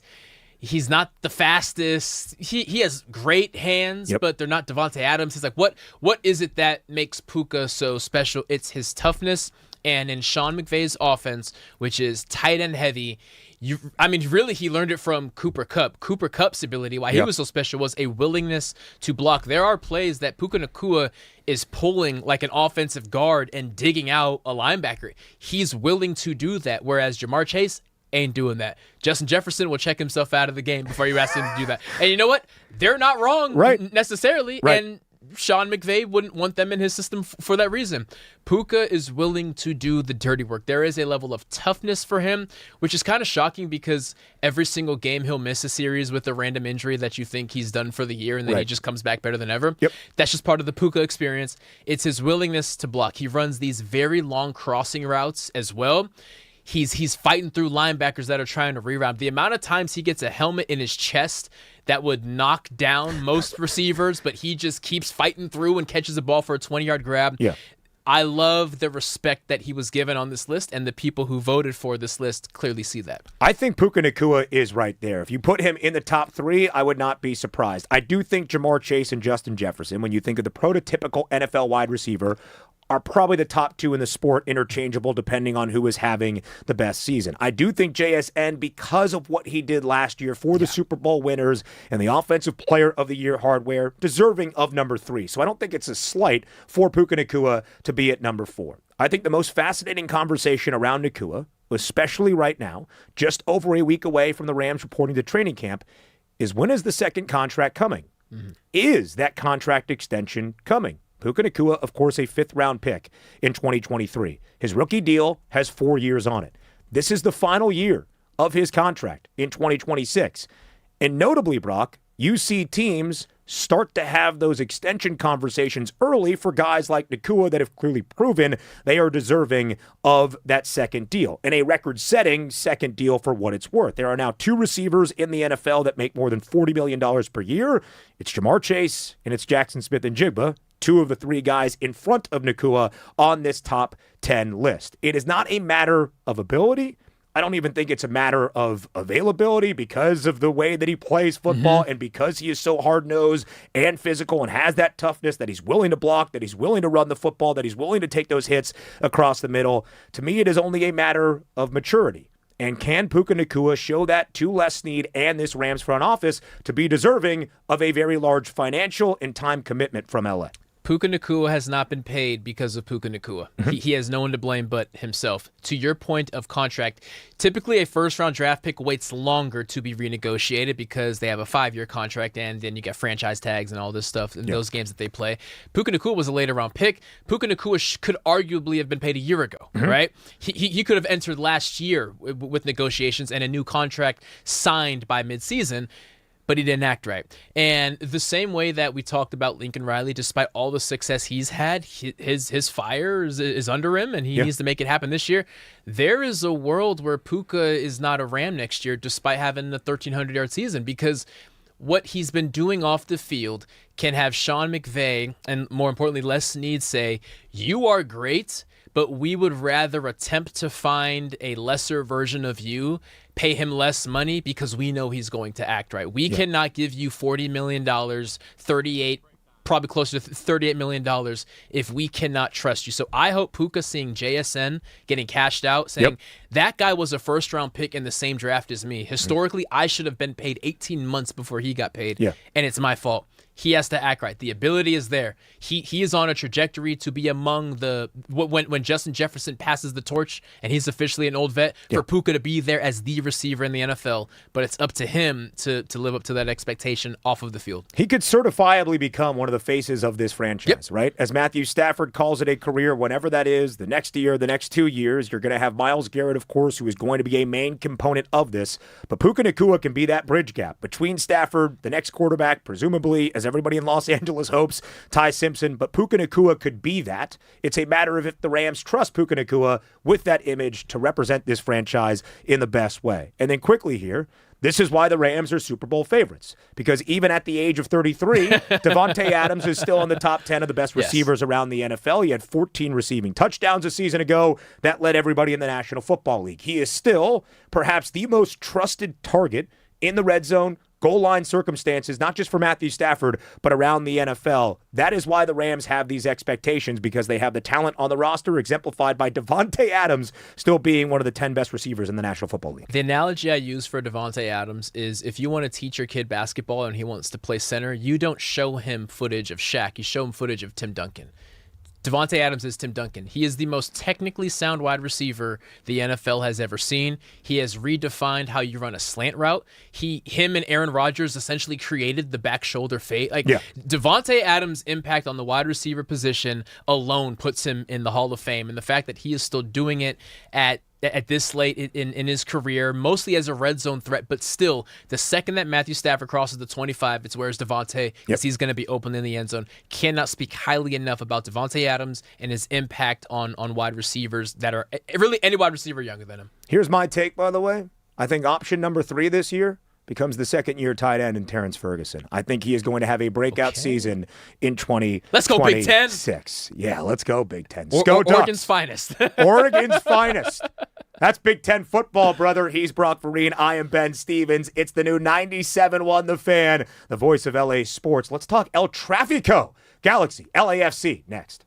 not the fastest. He has great hands, but they're not Devontae Adams. He's like, what is it that makes Puka so special? It's his toughness. And in Sean McVay's offense, which is tight end heavy, really he learned it from Cooper Kupp. Cooper Kupp's ability, why he was so special, was a willingness to block. There are plays that Puka Nacua is pulling like an offensive guard and digging out a linebacker. He's willing to do that, whereas Jamar Chase ain't doing that. Justin Jefferson will check himself out of the game before you ask him to do that. And you know what? They're not wrong necessarily. Right. And Sean McVay wouldn't want them in his system for that reason. Puka is willing to do the dirty work. There is a level of toughness for him, which is kind of shocking because every single game he'll miss a series with a random injury that you think he's done for the year, and then he just comes back better than ever. Yep. That's just part of the Puka experience. It's his willingness to block. He runs these very long crossing routes as well. He's fighting through linebackers that are trying to reroute. The amount of times he gets a helmet in his chest that would knock down most receivers, but he just keeps fighting through and catches a ball for a 20-yard grab. Yeah. I love the respect that he was given on this list, and the people who voted for this list clearly see that. I think Puka Nacua is right there. If you put him in the top 3, I would not be surprised. I do think Jamar Chase and Justin Jefferson, when you think of the prototypical NFL wide receiver, are probably the top 2 in the sport, interchangeable depending on who is having the best season. I do think JSN, because of what he did last year for the Super Bowl winners and the Offensive Player of the Year hardware, deserving of number 3. So I don't think it's a slight for Puka Nacua to be at number 4. I think the most fascinating conversation around Nacua, especially right now, just over a week away from the Rams reporting to training camp, is when is the second contract coming? Mm-hmm. Is that contract extension coming? Puka Nacua, of course, a 5th-round pick in 2023. His rookie deal has 4 years on it. This is the final year of his contract in 2026. And notably, Brock, you see teams start to have those extension conversations early for guys like Nacua that have clearly proven they are deserving of that second deal, and a record-setting second deal for what it's worth. There are now 2 receivers in the NFL that make more than $40 million per year. It's Jamar Chase and it's Jackson Smith-Njigba, 2 of the 3 guys in front of Nacua on this top 10 list. It is not a matter of ability. I don't even think it's a matter of availability because of the way that he plays football and because he is so hard-nosed and physical and has that toughness that he's willing to block, that he's willing to run the football, that he's willing to take those hits across the middle. To me, it is only a matter of maturity. And can Puka Nacua show that to Les Snead and this Rams front office to be deserving of a very large financial and time commitment from LA? Puka Nacua has not been paid because of Puka Nacua. He has no one to blame but himself. To your point of contract, typically a first-round draft pick waits longer to be renegotiated because they have a 5-year contract, and then you get franchise tags and all this stuff in those games that they play. Puka Nacua was a later-round pick. Puka Nacua could arguably have been paid a year ago, right? He could have entered last year with negotiations and a new contract signed by midseason, but he didn't act right. And the same way that we talked about Lincoln Riley, despite all the success he's had, his fire is under him, and he needs to make it happen this year. There is a world where Puka is not a Ram next year, despite having the 1,300-yard season, because what he's been doing off the field can have Sean McVay, and more importantly, Les Snead say, you are great, but we would rather attempt to find a lesser version of you, pay him less money because we know he's going to act right. We cannot give you $40 million, 38, probably closer to $38 million if we cannot trust you. So I hope Puka seeing JSN getting cashed out, saying that guy was a first-round pick in the same draft as me. Historically, I should have been paid 18 months before he got paid, and it's my fault. He has to act right. The ability is there. He is on a trajectory to be among the when Justin Jefferson passes the torch and he's officially an old vet, for Puka to be there as the receiver in the NFL. But it's up to him to live up to that expectation off of the field. He could certifiably become one of the faces of this franchise, right? As Matthew Stafford calls it, a career, whenever that is, the next year, the next 2 years, you're going to have Myles Garrett, of course, who is going to be a main component of this. But Puka Nacua can be that bridge gap between Stafford, the next quarterback, presumably, as everybody in Los Angeles hopes, Ty Simpson, but Puka Nacua could be that. It's a matter of if the Rams trust Puka Nacua with that image to represent this franchise in the best way. And then quickly here, this is why the Rams are Super Bowl favorites, because even at the age of 33, Davante Adams is still in the top 10 of the best receivers around the NFL. He had 14 receiving touchdowns a season ago. That led everybody in the National Football League. He is still perhaps the most trusted target in the red zone, goal line circumstances, not just for Matthew Stafford, but around the NFL. That is why the Rams have these expectations, because they have the talent on the roster, exemplified by Davante Adams still being one of the 10 best receivers in the National Football League. The analogy I use for Davante Adams is if you want to teach your kid basketball and he wants to play center, you don't show him footage of Shaq. You show him footage of Tim Duncan. Devontae Adams is Tim Duncan. He is the most technically sound wide receiver the NFL has ever seen. He has redefined how you run a slant route. Him and Aaron Rodgers essentially created the back shoulder fade. Devontae Adams' impact on the wide receiver position alone puts him in the Hall of Fame. And the fact that he is still doing it at this late in his career, mostly as a red zone threat, but still, the second that Matthew Stafford crosses the 25, it's where's Devontae, because he's going to be open in the end zone. Cannot speak highly enough about Devontae Adams and his impact on wide receivers that are really any wide receiver younger than him. Here's my take, by the way. I think option number 3 this year becomes the second-year tight end in Terrence Ferguson. I think he is going to have a breakout season in 2026. Let's go Big Ten. Yeah, let's go Big Ten. Oregon's finest. Oregon's finest. That's Big Ten football, brother. He's Brock Vereen. I am Ben Stevens. It's the new 97.1 The Fan, the voice of LA sports. Let's talk El Tráfico. Galaxy, LAFC, next.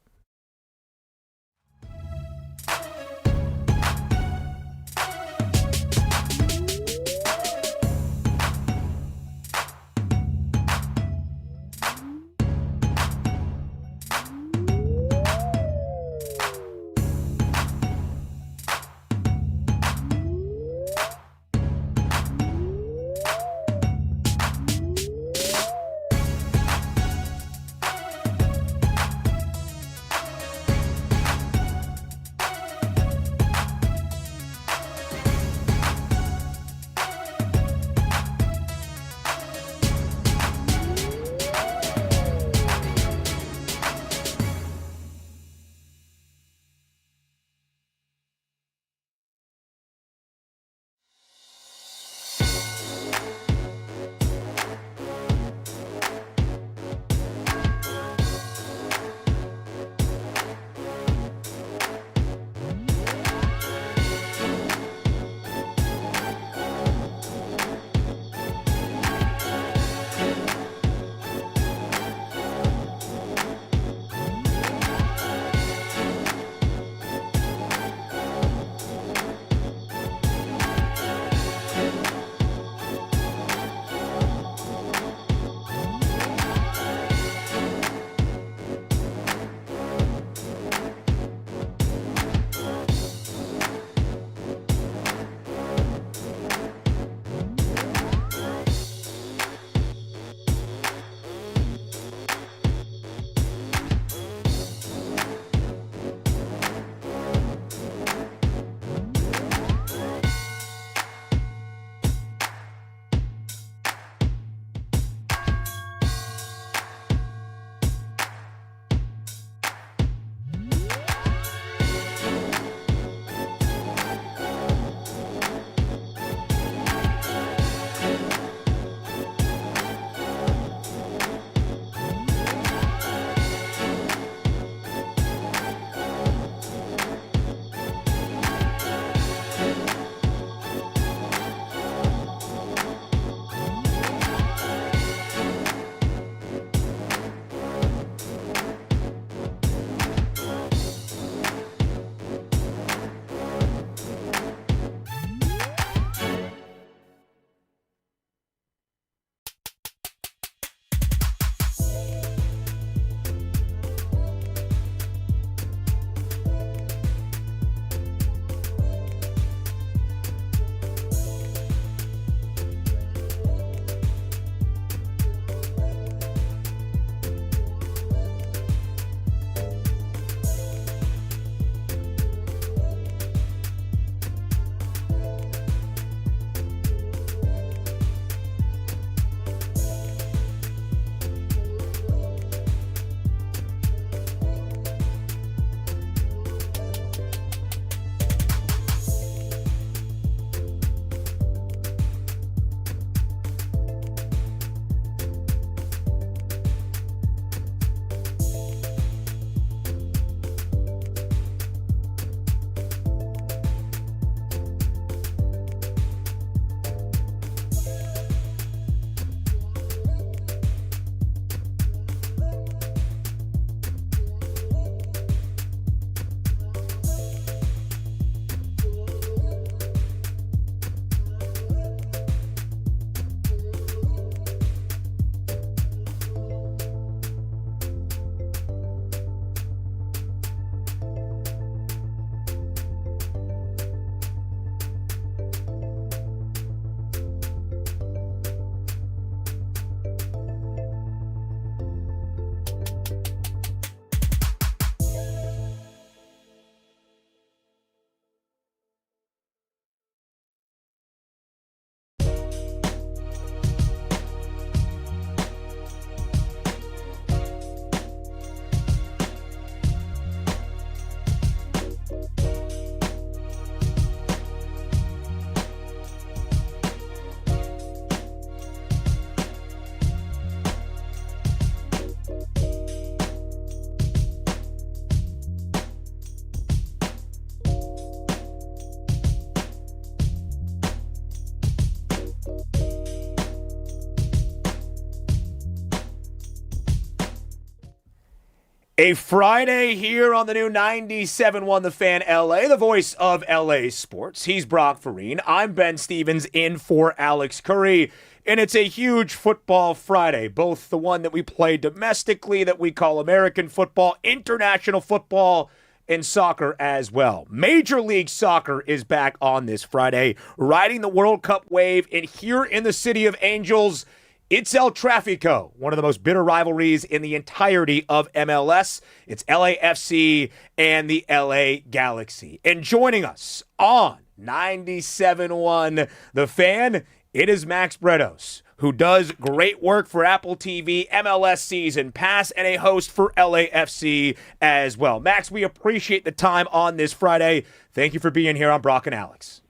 A Friday here on the new 97.1 The Fan LA, the voice of LA sports. He's Brock Farine. I'm Ben Stevens in for Alex Curry. And it's a huge football Friday, both the one that we play domestically that we call American football, international football, and soccer as well. Major League Soccer is back on this Friday, riding the World Cup wave. And here in the City of Angels, it's El Tráfico, one of the most bitter rivalries in the entirety of MLS. It's LAFC and the LA Galaxy. And joining us on 97.1 The Fan, it is Max Bretos, who does great work for Apple TV, MLS Season Pass, and a host for LAFC as well. Max, we appreciate the time on this Friday. Thank you for being here on Brock and Alex.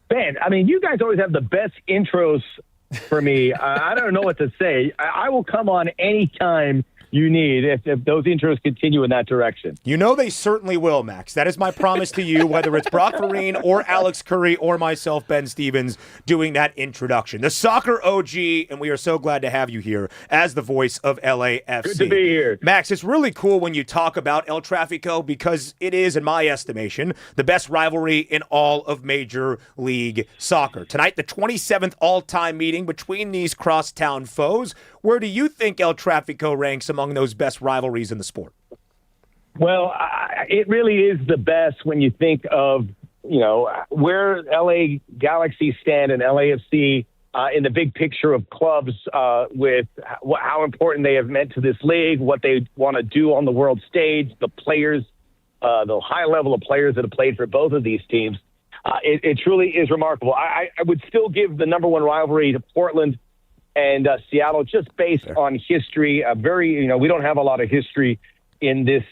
Ben, I mean, you guys always have the best intros for me. I don't know what to say. I will come on anytime you need if those intros continue in that direction. You know they certainly will, Max. That is my promise to you, whether it's Brock Farine or Alex Curry or myself, Ben Stevens, doing that introduction. The soccer OG, and we are so glad to have you here as the voice of LAFC. Good to be here. Max, it's really cool when you talk about El Tráfico because it is, in my estimation, the best rivalry in all of Major League Soccer. Tonight, the 27th all-time meeting between these crosstown foes. Where do you think El Tráfico ranks among those best rivalries in the sport? Well, it really is the best when you think of, where LA Galaxy stand and LAFC in the big picture of clubs with how important they have meant to this league, what they want to do on the world stage, the players, the high level of players that have played for both of these teams. It truly is remarkable. I would still give the number one rivalry to Portland and Seattle, just based on history. We don't have a lot of history in this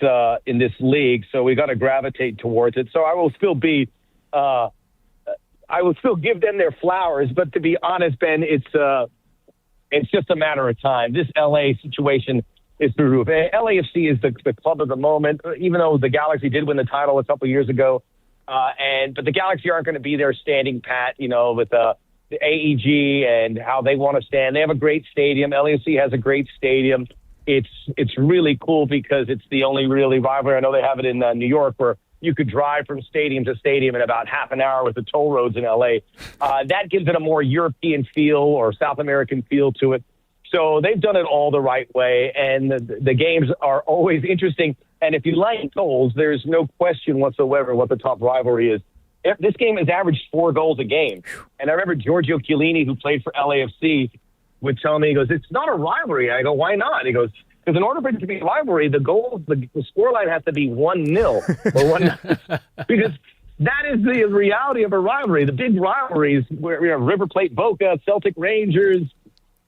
league, so we got to gravitate towards it. So I will still give them their flowers. But to be honest, Ben, it's just a matter of time. This LA situation is through the roof. LAFC is the club of the moment, even though the Galaxy did win the title a couple years ago. But the Galaxy aren't going to be there standing pat, with the AEG and how they want to stand. They have a great stadium. LAFC has a great stadium. It's really cool because it's the only really rivalry. I know they have it in New York where you could drive from stadium to stadium in about half an hour with the toll roads in LA. That gives it a more European feel or South American feel to it. So they've done it all the right way, and the games are always interesting. And if you like goals, there's no question whatsoever what the top rivalry is. This game has averaged 4 goals a game. And I remember Giorgio Chiellini, who played for LAFC, would tell me, he goes, it's not a rivalry. I go, why not? He goes, because in order for it to be a rivalry, the scoreline has to be 1-0 or 1 because that is the reality of a rivalry. The big rivalries where River Plate Boca, Celtic Rangers,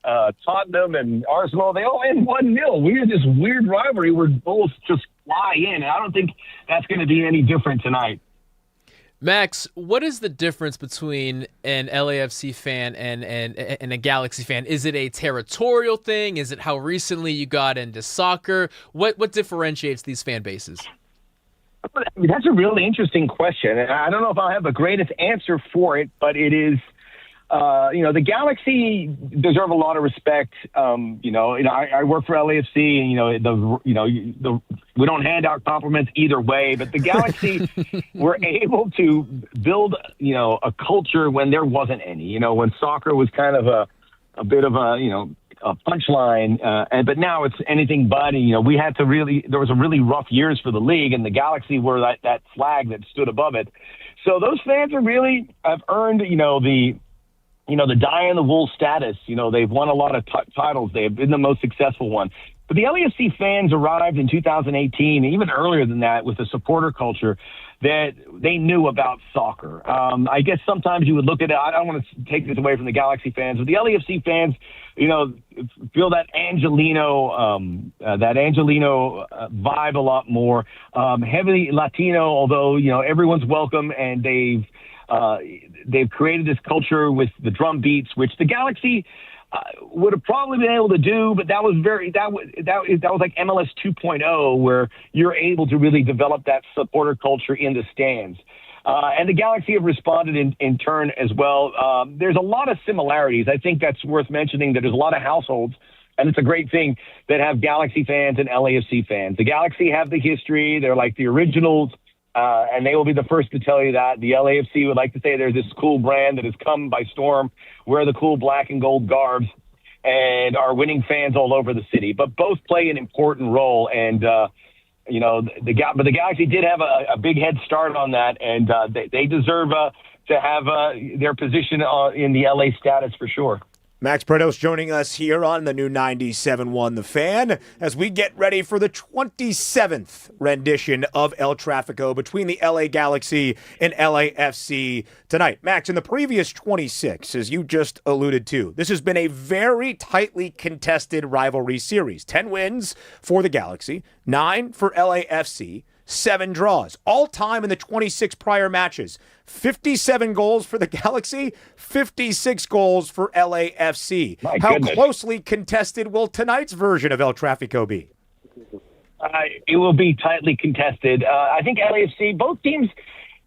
Tottenham and Arsenal, they all end 1-0. We have this weird rivalry where goals just fly in. And I don't think that's going to be any different tonight. Max, what is the difference between an LAFC fan and a Galaxy fan? Is it a territorial thing? Is it how recently you got into soccer? What differentiates these fan bases? That's a really interesting question. And I don't know if I'll have the greatest answer for it, but it is, the Galaxy deserve a lot of respect. I work for LAFC, and we don't hand out compliments either way. But the Galaxy were able to build, a culture when there wasn't any. When soccer was kind of a bit of a punchline, but now it's anything but. We had to there was a really rough years for the league, and the Galaxy were that flag that stood above it. So those fans have earned, the die-in-the-wool status. They've won a lot of titles. They have been the most successful one. But the LAFC fans arrived in 2018, even earlier than that, with a supporter culture that they knew about soccer. I guess sometimes you would look at it. I don't want to take this away from the Galaxy fans, but the LAFC fans, feel that Angelino vibe a lot more. Heavily Latino, although, everyone's welcome, and they've created this culture with the drum beats, which the Galaxy would have probably been able to do, but that was like MLS 2.0, where you're able to really develop that supporter culture in the stands. And the Galaxy have responded in turn as well. There's a lot of similarities. I think that's worth mentioning that there's a lot of households And it's a great thing that have Galaxy fans and LAFC fans. The Galaxy have the history. They're like the originals, and they will be the first to tell you that. The LAFC would like to say there's this cool brand that has come by storm, wear the cool black and gold garbs, and are winning fans all over the city. But both play an important role, and you know, but the Galaxy did have a big head start on that, and they deserve to have their position in the LA status for sure. Max Pretos joining us here on the new 97.1 The Fan as we get ready for the 27th rendition of El Tráfico between the LA Galaxy and LAFC tonight. Max, in the previous 26, as you just alluded to, this has been a very tightly contested rivalry series. 10 wins for the Galaxy, 9 for LAFC, 7 draws. All time in the 26 prior matches. 57 goals for the Galaxy, 56 goals for LAFC. How closely contested will tonight's version of El Tráfico be? It will be tightly contested. I think LAFC, both teams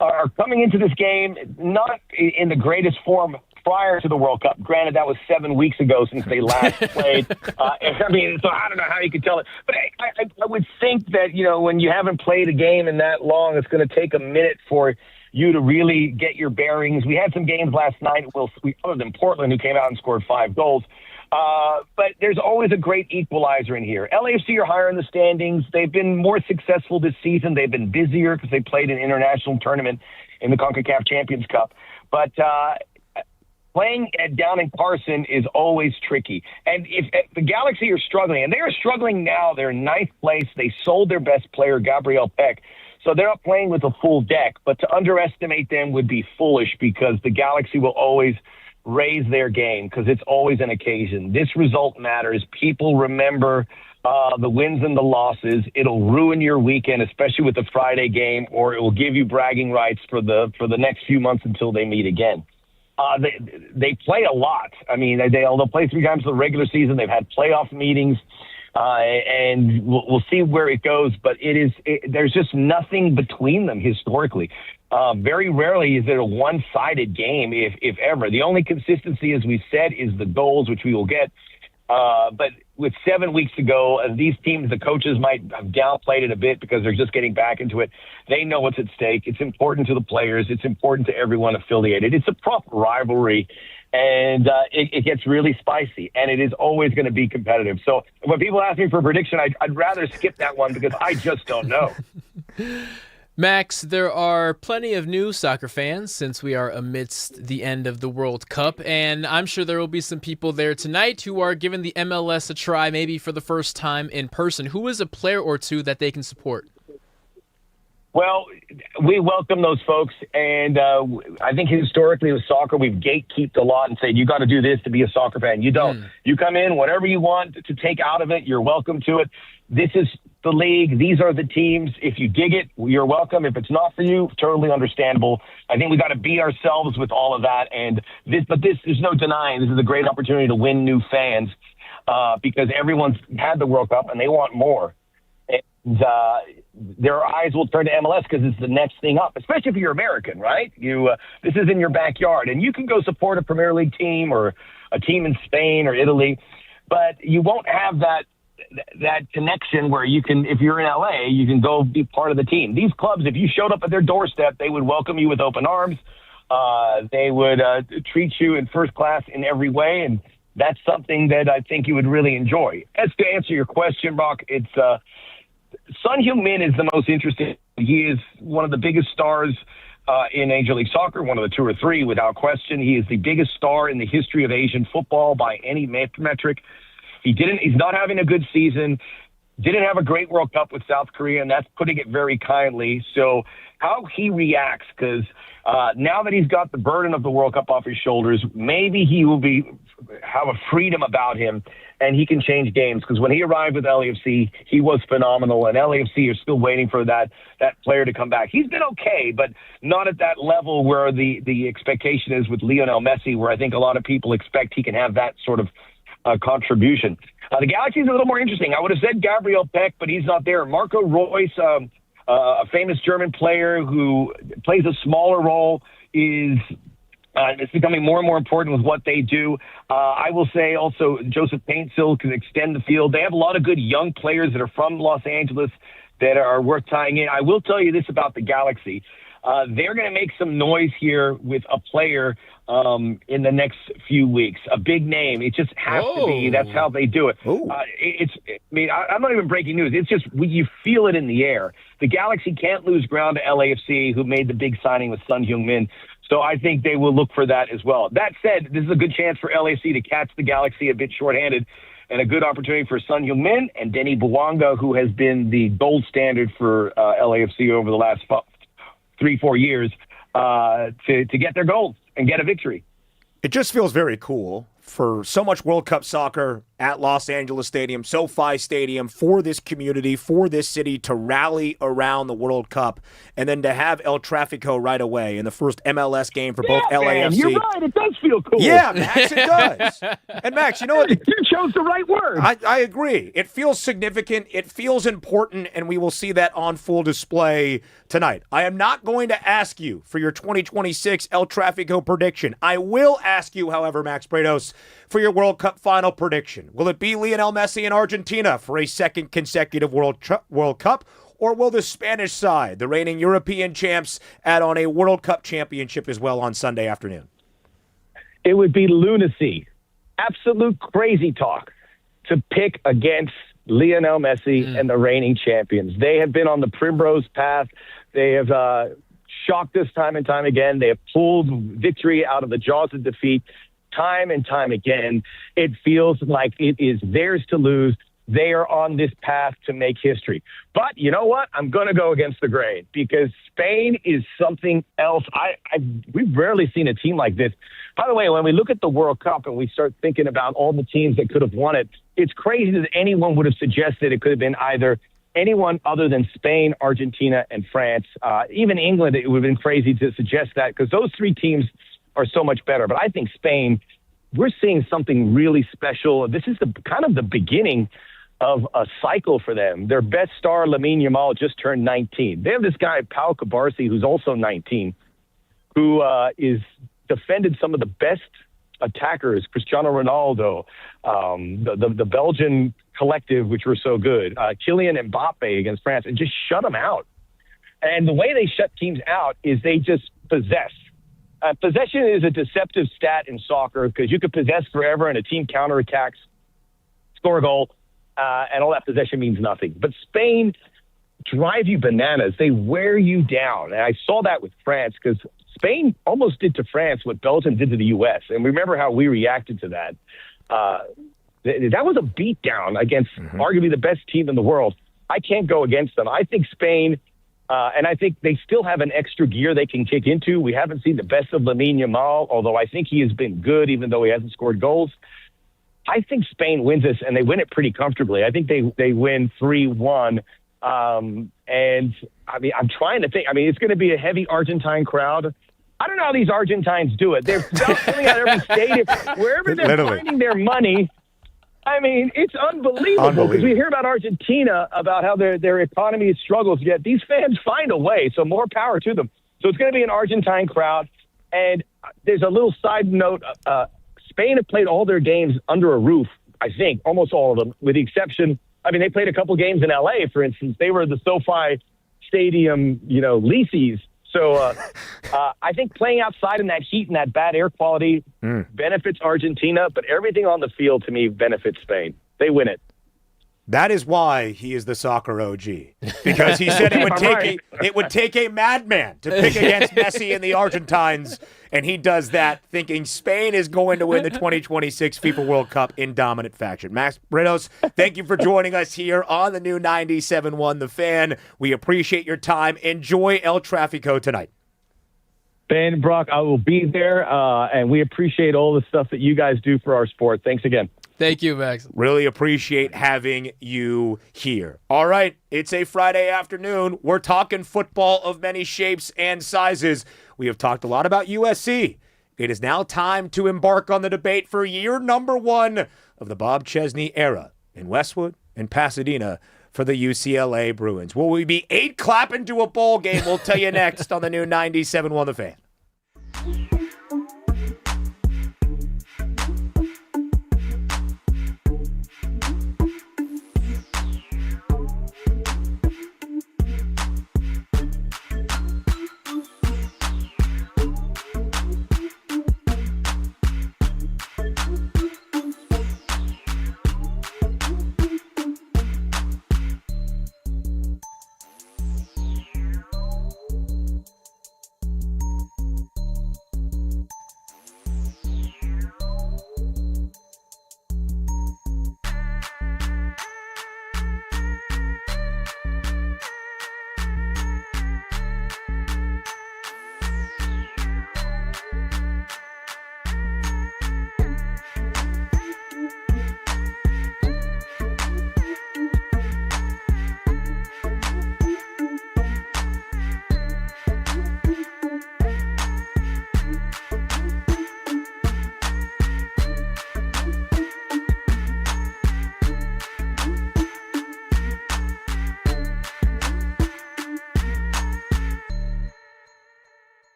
are coming into this game not in the greatest form prior to the World Cup. Granted, that was 7 weeks ago since they last played. I mean, so I don't know how you could tell it. But I would think that, you know, when you haven't played a game in that long, it's going to take a minute for you to really get your bearings. We had some games last night. Other than Portland, who came out and scored 5 goals. But there's always a great equalizer in here. LAFC are higher in the standings. They've been more successful this season. They've been busier because they played an international tournament in the CONCACAF Champions Cup. But playing down in Carson is always tricky. And if the Galaxy are struggling, and they are struggling now, they're in 9th place. They sold their best player, Gabriel Peck. So they're not playing with a full deck. But to underestimate them would be foolish because the Galaxy will always raise their game because it's always an occasion. This result matters. People remember the wins and the losses. It'll ruin your weekend, especially with the Friday game, or it will give you bragging rights for the next few months until they meet again. They play a lot. I mean, they'll play 3 times in the regular season. They've had playoff meetings, and we'll see where it goes. But there's just nothing between them historically. Very rarely is it a one-sided game, if ever. The only consistency, as we said, is the goals, which we will get. But with 7 weeks to go, these teams, the coaches might have downplayed it a bit because they're just getting back into it. They know what's at stake. It's important to the players. It's important to everyone affiliated. It's a proper rivalry, and it gets really spicy, and it is always going to be competitive. So when people ask me for a prediction, I'd rather skip that one because I just don't know. Max, there are plenty of new soccer fans since we are amidst the end of the World Cup, and I'm sure there will be some people there tonight who are giving the MLS a try, maybe for the first time in person. Who is a player or two that they can support? Well, we welcome those folks, and I think historically with soccer, we've gatekeeped a lot and said, you got to do this to be a soccer fan. You don't. You come in, whatever you want to take out of it, you're welcome to it. This is the league. These are the teams. If you dig it, you're welcome. If it's not for you, totally understandable. I think we got to be ourselves with all of that. And there's no denying this is a great opportunity to win new fans because everyone's had the World Cup and they want more. And their eyes will turn to MLS because it's the next thing up, especially if you're American, right? This is in your backyard, and you can go support a Premier League team or a team in Spain or Italy, but you won't have that connection where you can, if you're in LA, you can go be part of the team. These clubs, if you showed up at their doorstep, they would welcome you with open arms. They would treat you in first class in every way, and that's something that I think you would really enjoy. As to answer your question, Brock, it's Son Heung-min is the most interesting. He is one of the biggest stars in Major League Soccer, one of the 2 or 3 without question. He is the biggest star in the history of Asian football by any metric. He's not having a good season, didn't have a great World Cup with South Korea, and that's putting it very kindly. So how he reacts, because now that he's got the burden of the World Cup off his shoulders, maybe he will have a freedom about him, and he can change games. Because when he arrived with LAFC, he was phenomenal, and LAFC are still waiting for that player to come back. He's been okay, but not at that level where the expectation is with Lionel Messi, where I think a lot of people expect he can have that sort of contribution. The Galaxy is a little more interesting. I would have said Gabriel Peck, but he's not there. Marco Reus, a famous German player who plays a smaller role, is It's becoming more and more important with what they do. I will say also Joseph Paintsill can extend the field. They have a lot of good young players that are from Los Angeles that are worth tying in. I will tell you this about the Galaxy. They're going to make some noise here with a player in the next few weeks, a big name. It just has to be. That's how they do it. I'm not even breaking news. It's just you feel it in the air. The Galaxy can't lose ground to LAFC, who made the big signing with Son Heung-min. So I think they will look for that as well. That said, this is a good chance for LAFC to catch the Galaxy a bit shorthanded, and a good opportunity for Son Heung-min and Denny Bouanga, who has been the gold standard for LAFC over the last 3-4 years, to get their goals and get a victory. It just feels very cool for so much World Cup soccer at Los Angeles Stadium, SoFi Stadium, for this community, for this city to rally around the World Cup, and then to have El Tráfico right away in the first MLS game for both LAFC. Man, you're right. It does feel cool. Yeah, Max, it does. And Max, you know what? You chose the right word. I agree. It feels significant. It feels important, and we will see that on full display tonight. I am not going to ask you for your 2026 El Tráfico prediction. I will ask you, however, Max Bredos, for your World Cup final prediction. Will it be Lionel Messi in Argentina for a second consecutive World Cup, or will the Spanish side, the reigning European champs, add on a World Cup championship as well on Sunday afternoon? It would be lunacy, absolute crazy talk, to pick against Lionel Messi and the reigning champions. They have been on the primrose path. They have shocked us time and time again. They have pulled victory out of the jaws of defeat time and time again. It feels like it is theirs to lose. They are on this path to make history. But you know what? I'm going to go against the grain because Spain is something else. We've rarely seen a team like this. By the way, when we look at the World Cup and we start thinking about all the teams that could have won it, it's crazy that anyone would have suggested it could have been either anyone other than Spain, Argentina, and France. Even England, it would have been crazy to suggest that because those three teams are so much better. But I think Spain, we're seeing something really special. This is kind of the beginning of a cycle for them. Their best star, Lamine Yamal, just turned 19. They have this guy, Pau Cabarsi, who's also 19, who is defended some of the best attackers, Cristiano Ronaldo, the Belgian collective, which were so good, Kylian Mbappe against France, and just shut them out. And the way they shut teams out is they just possess. Possession is a deceptive stat in soccer because you could possess forever and a team counterattacks, score a goal, and all that possession means nothing. But Spain drive you bananas. They wear you down. And I saw that with France because Spain almost did to France what Belgium did to the U.S. And remember how we reacted to that. That was a beatdown against arguably the best team in the world. I can't go against them. I think Spain... and I think they still have an extra gear they can kick into. We haven't seen the best of Lamine Yamal, although I think he has been good, even though he hasn't scored goals. I think Spain wins this, and they win it pretty comfortably. I think they win 3-1. And, I mean, I'm trying to think. I mean, it's going to be a heavy Argentine crowd. I don't know how these Argentines do it. They're filling out every stadium. Wherever they're finding their money, I mean, it's unbelievable because we hear about Argentina, about how their economy struggles, yet these fans find a way, so more power to them. So it's going to be an Argentine crowd. And there's a little side note. Spain have played all their games under a roof, I think, almost all of them, with the exception. I mean, they played a couple games in L.A., for instance. They were the SoFi Stadium, leases. So I think playing outside in that heat and that bad air quality benefits Argentina, but everything on the field, to me, benefits Spain. They win it. That is why he is the soccer OG, because he said it would take a madman to pick against Messi and the Argentines, and he does that thinking Spain is going to win the 2026 FIFA World Cup in dominant fashion. Max Bredos, thank you for joining us here on the new 97.1 The Fan. We appreciate your time. Enjoy El Tráfico tonight. Ben, Brock, I will be there, and we appreciate all the stuff that you guys do for our sport. Thanks again. Thank you, Max. Really appreciate having you here. All right, it's a Friday afternoon. We're talking football of many shapes and sizes. We have talked a lot about USC. It is now time to embark on the debate for year number 1 of the Bob Chesney era in Westwood and Pasadena for the UCLA Bruins. Will we be 8 clapping to a bowl game? We'll tell you next on the new 97.1 The Fan.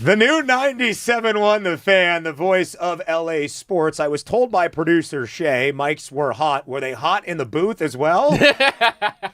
The new 97.1 The Fan, the voice of LA Sports. I was told by producer Shay, mics were hot. Were they hot in the booth as well?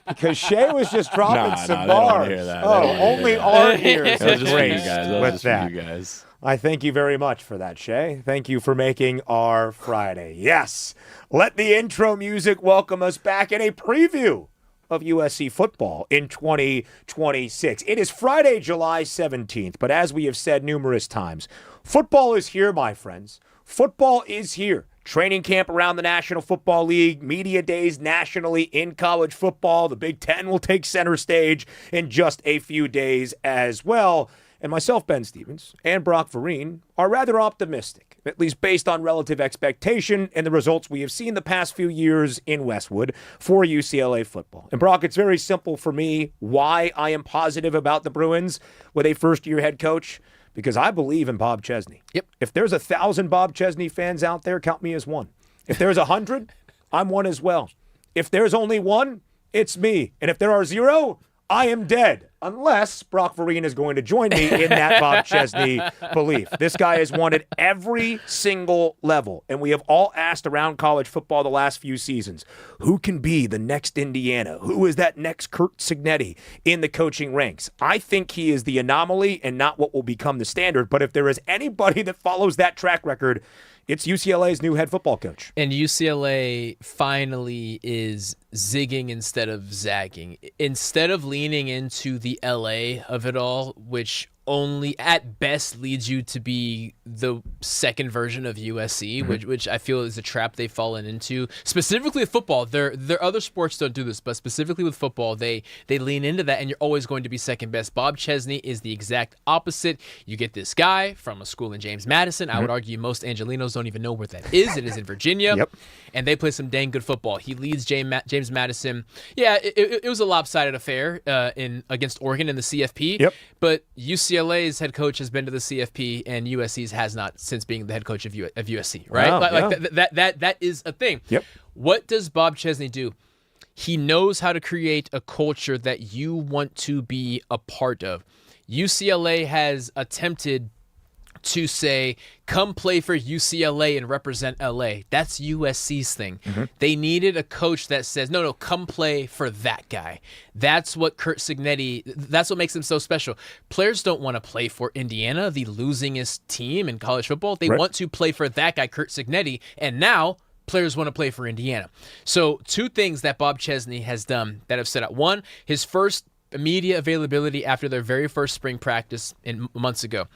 Because Shay was just dropping some bars. Only our ears have graced with that. You guys. I thank you very much for that, Shay. Thank you for making our Friday. Yes, let the intro music welcome us back in a preview of USC football in 2026. It is Friday, July 17th, but as we have said numerous times, football is here, my friends. Football is here. Training camp around the National Football League, media days nationally in college football. The Big Ten will take center stage in just a few days as well. And myself, Ben Stevens, and Brock Vereen are rather optimistic, at least based on relative expectation and the results we have seen the past few years in Westwood for UCLA football. And Brock, it's very simple for me why I am positive about the Bruins with a first-year head coach, because I believe in Bob Chesney. Yep. If there's 1,000 Bob Chesney fans out there, count me as one. If there's 100, I'm one as well. If there's only one, it's me. And if there are 0, I am dead, unless Brock Vereen is going to join me in that Bob Chesney belief. This guy has won at every single level, and we have all asked around college football the last few seasons, who can be the next Indiana? Who is that next Curt Cignetti in the coaching ranks? I think he is the anomaly and not what will become the standard, but if there is anybody that follows that track record, it's UCLA's new head football coach. And UCLA finally is zigging instead of zagging. Instead of leaning into the LA of it all, which only at best leads you to be the second version of USC, which I feel is a trap they've fallen into. Specifically with football, their other sports don't do this, but specifically with football, they lean into that, and you're always going to be second best. Bob Chesney is the exact opposite. You get this guy from a school in James Madison. I would argue most Angelinos don't even know where that is. It is in Virginia, and they play some dang good football. He leads James Madison. Yeah, it was a lopsided affair against Oregon in the CFP, but UCLA's head coach has been to the CFP, and USC's has not since being the head coach of USC, right? Wow, that is a thing. What does Bob Chesney do? He knows how to create a culture that you want to be a part of. UCLA has attempted to say, come play for UCLA and represent LA. That's USC's thing. They needed a coach that says, no, come play for that guy. That's what Curt Cignetti, that's what makes him so special. Players don't want to play for Indiana, the losingest team in college football. They want to play for that guy, Curt Cignetti, and now players want to play for Indiana. So 2 things that Bob Chesney has done that have set up. 1, his first media availability after their very first spring practice months ago.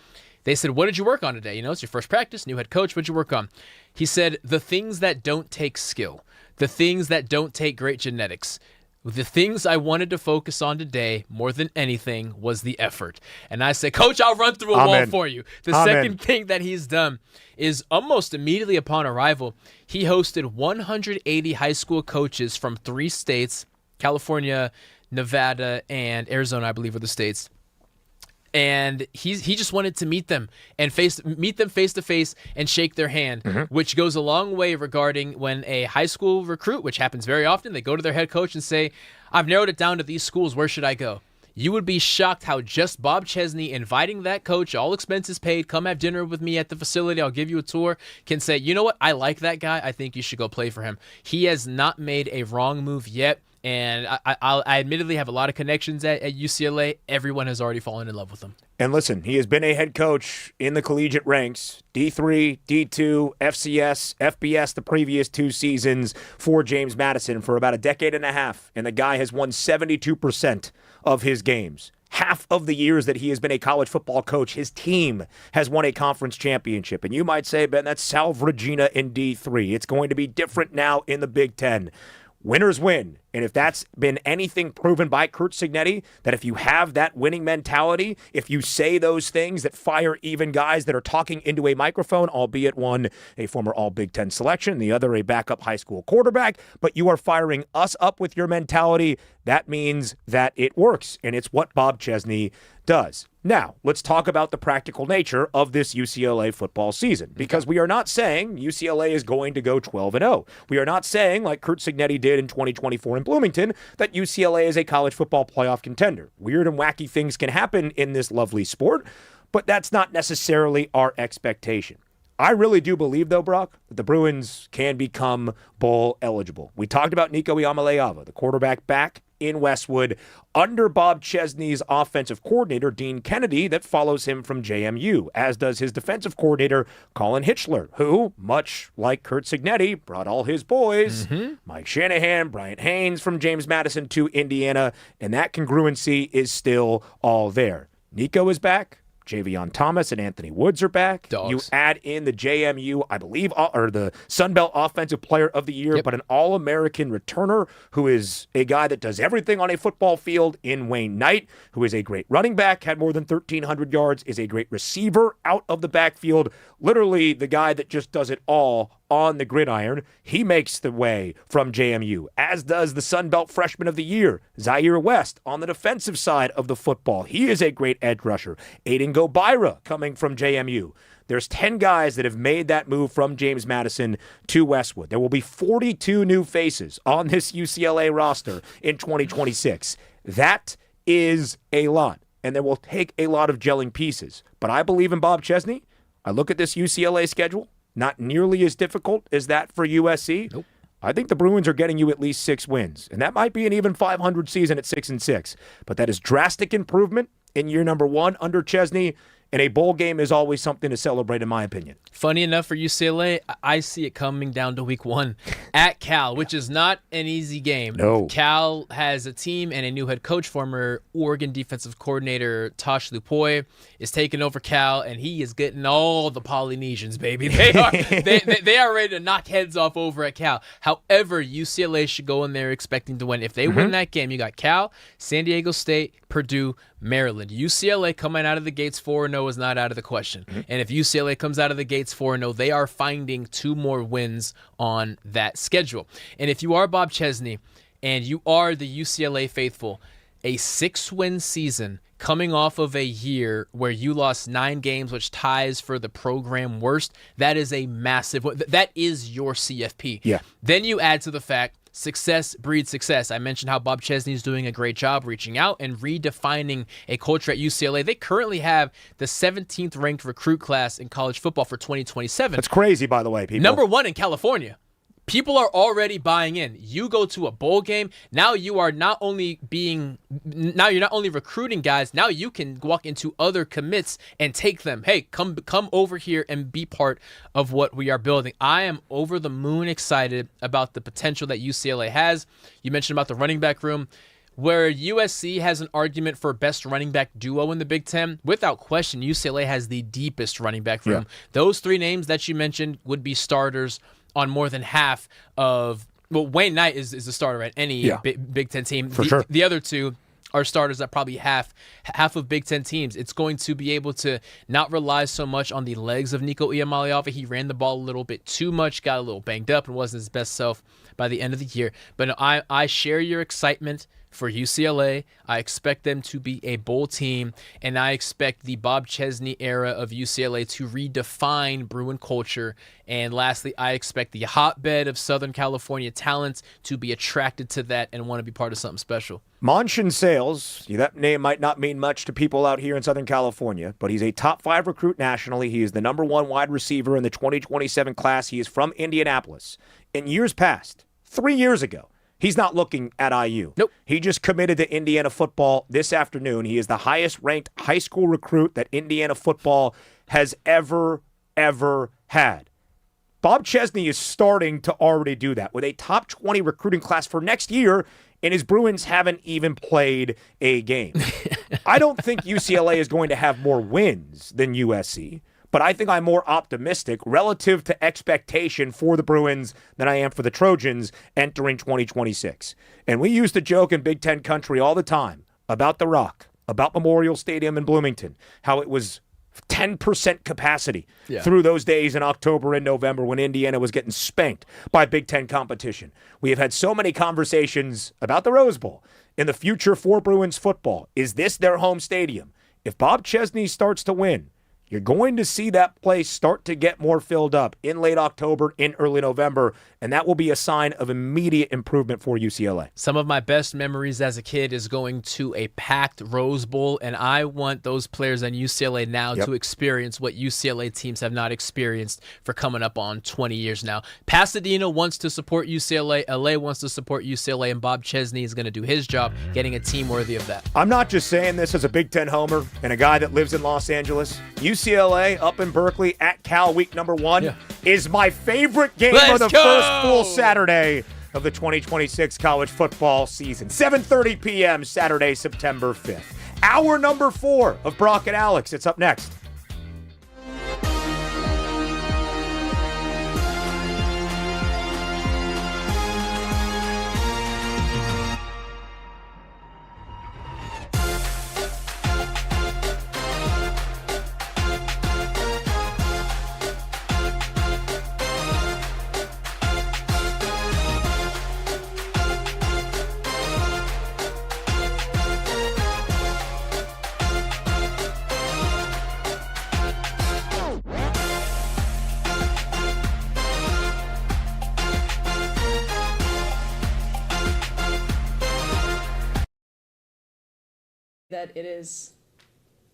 They said, what did you work on today? It's your first practice, new head coach. What did you work on? He said, the things that don't take skill, the things that don't take great genetics, the things I wanted to focus on today more than anything was the effort. And I said, Coach, I'll run through a wall for you. The second thing that he's done is almost immediately upon arrival, he hosted 180 high school coaches from 3 states, California, Nevada, and Arizona, I believe were the states. And he just wanted to meet them face to face and shake their hand, which goes a long way regarding when a high school recruit, which happens very often, they go to their head coach and say, I've narrowed it down to these schools. Where should I go? You would be shocked how just Bob Chesney inviting that coach, all expenses paid, come have dinner with me at the facility, I'll give you a tour, can say, you know what, I like that guy, I think you should go play for him. He has not made a wrong move yet. And I admittedly have a lot of connections at UCLA. Everyone has already fallen in love with him. And listen, he has been a head coach in the collegiate ranks, D3, D2, FCS, FBS the previous 2 seasons for James Madison for about a decade and a half. And the guy has won 72% of his games. Half of the years that he has been a college football coach, his team has won a conference championship. And you might say, Ben, that's Salve Regina in D3. It's going to be different now in the Big Ten. Winners win. And if that's been anything proven by Curt Cignetti, that if you have that winning mentality, if you say those things that fire even guys that are talking into a microphone, albeit one a former All-Big Ten selection, the other a backup high school quarterback, but you are firing us up with your mentality, that means that it works. And it's what Bob Chesney does. Now, let's talk about the practical nature of this UCLA football season, because we are not saying UCLA is going to go 12-0. We are not saying, like Curt Cignetti did in 2024 in Bloomington, that UCLA is a college football playoff contender. Weird and wacky things can happen in this lovely sport, but that's not necessarily our expectation. I really do believe, though, Brock, that the Bruins can become bowl eligible. We talked about Nico Iamaleava, the quarterback back in Westwood, under Bob Chesney's offensive coordinator, Dean Kennedy, that follows him from JMU, as does his defensive coordinator, Colin Hitchler, who, much like Curt Cignetti, brought all his boys, Mike Shanahan, Bryant Haynes from James Madison to Indiana, and that congruency is still all there. Nico is back. Javion Thomas and Anthony Woods are back. Dogs. You add in the JMU, I believe, or the Sun Belt Offensive Player of the Year, but an All-American returner who is a guy that does everything on a football field in Wayne Knight, who is a great running back, had more than 1,300 yards, is a great receiver out of the backfield, literally the guy that just does it all on the gridiron. He makes the way from JMU, as does the Sun Belt Freshman of the Year, Zaire West, on the defensive side of the football. He is a great edge rusher. Aiden Gobira coming from JMU. There's 10 guys that have made that move from James Madison to Westwood. There will be 42 new faces on this UCLA roster in 2026. That is a lot, and there will take a lot of gelling pieces. But I believe in Bob Chesney. I look at this UCLA schedule. Not nearly as difficult as that for USC. Nope. I think the Bruins are getting you at least 6 wins, and that might be an even 500 season at 6-6. But that is drastic improvement in year number 1 under Chesney, and a bowl game is always something to celebrate, in my opinion. Funny enough for UCLA, I see it coming down to week 1 at Cal, which is not an easy game. No. Cal has a team and a new head coach. Former Oregon defensive coordinator Tosh Lupoy is taking over Cal, and he is getting all the Polynesians, baby. They are ready to knock heads off over at Cal. However, UCLA should go in there expecting to win. If they win that game, you got Cal, San Diego State, Purdue, Maryland. UCLA coming out of the gates 4-0 is not out of the question. And if UCLA comes out of the gates 4-0, they are finding 2 more wins on that schedule. And if you are Bob Chesney and you are the UCLA faithful, a 6-win season coming off of a year where you lost 9 games, which ties for the program worst, that is a massive – that is your CFP. Yeah. Then you add to the fact success breeds success. I mentioned how Bob Chesney is doing a great job reaching out and redefining a culture at UCLA. They currently have the 17th ranked recruit class in college football for 2027. That's crazy, by the way, people. Number 1 in California. People are already buying in. You go to a bowl game. Now you are not only recruiting guys. Now you can walk into other commits and take them. Hey, come over here and be part of what we are building. I am over the moon excited about the potential that UCLA has. You mentioned about the running back room. Where USC has an argument for best running back duo in the Big Ten, without question, UCLA has the deepest running back room. Yeah. Those 3 names that you mentioned would be starters on more than half of – well, Wayne Knight is a starter at any Big Ten team. For sure. The other 2 are starters at probably half of Big Ten teams. It's going to be able to not rely so much on the legs of Nico Iamaleava. He ran the ball a little bit too much, got a little banged up, and wasn't his best self by the end of the year. But I share your excitement for UCLA. I expect them to be a bowl team, and I expect the Bob Chesney era of UCLA to redefine Bruin culture. And lastly, I expect the hotbed of Southern California talent to be attracted to that and want to be part of something special. Monshin Sales, that name might not mean much to people out here in Southern California, but he's a top 5 recruit nationally. He is the number 1 wide receiver in the 2027 class. He is from Indianapolis. In years past, 3 years ago, he's not looking at IU. Nope. He just committed to Indiana football this afternoon. He is the highest-ranked high school recruit that Indiana football has ever had. Bob Chesney is starting to already do that with a top 20 recruiting class for next year, and his Bruins haven't even played a game. I don't think UCLA is going to have more wins than USC, but I think I'm more optimistic relative to expectation for the Bruins than I am for the Trojans entering 2026. And we used to joke in Big Ten country all the time about The Rock, about Memorial Stadium in Bloomington, how it was 10% capacity through those days in October and November when Indiana was getting spanked by Big Ten competition. We have had so many conversations about the Rose Bowl in the future for Bruins football. Is this their home stadium? If Bob Chesney starts to win, You're going to see that place start to get more filled up in late October, in early November, and that will be a sign of immediate improvement for UCLA. Some of my best memories as a kid is going to a packed Rose Bowl, and I want those players on UCLA now to experience what UCLA teams have not experienced for coming up on 20 years now. Pasadena wants to support UCLA, LA wants to support UCLA, and Bob Chesney is going to do his job getting a team worthy of that. I'm not just saying this as a Big Ten homer and a guy that lives in Los Angeles. UCLA up in Berkeley at Cal week number 1 is my favorite game of the first full Saturday of the 2026 college football season. 7:30 p.m. Saturday, September 5th. Hour number 4 of Brock and Alex. It's up next. That it is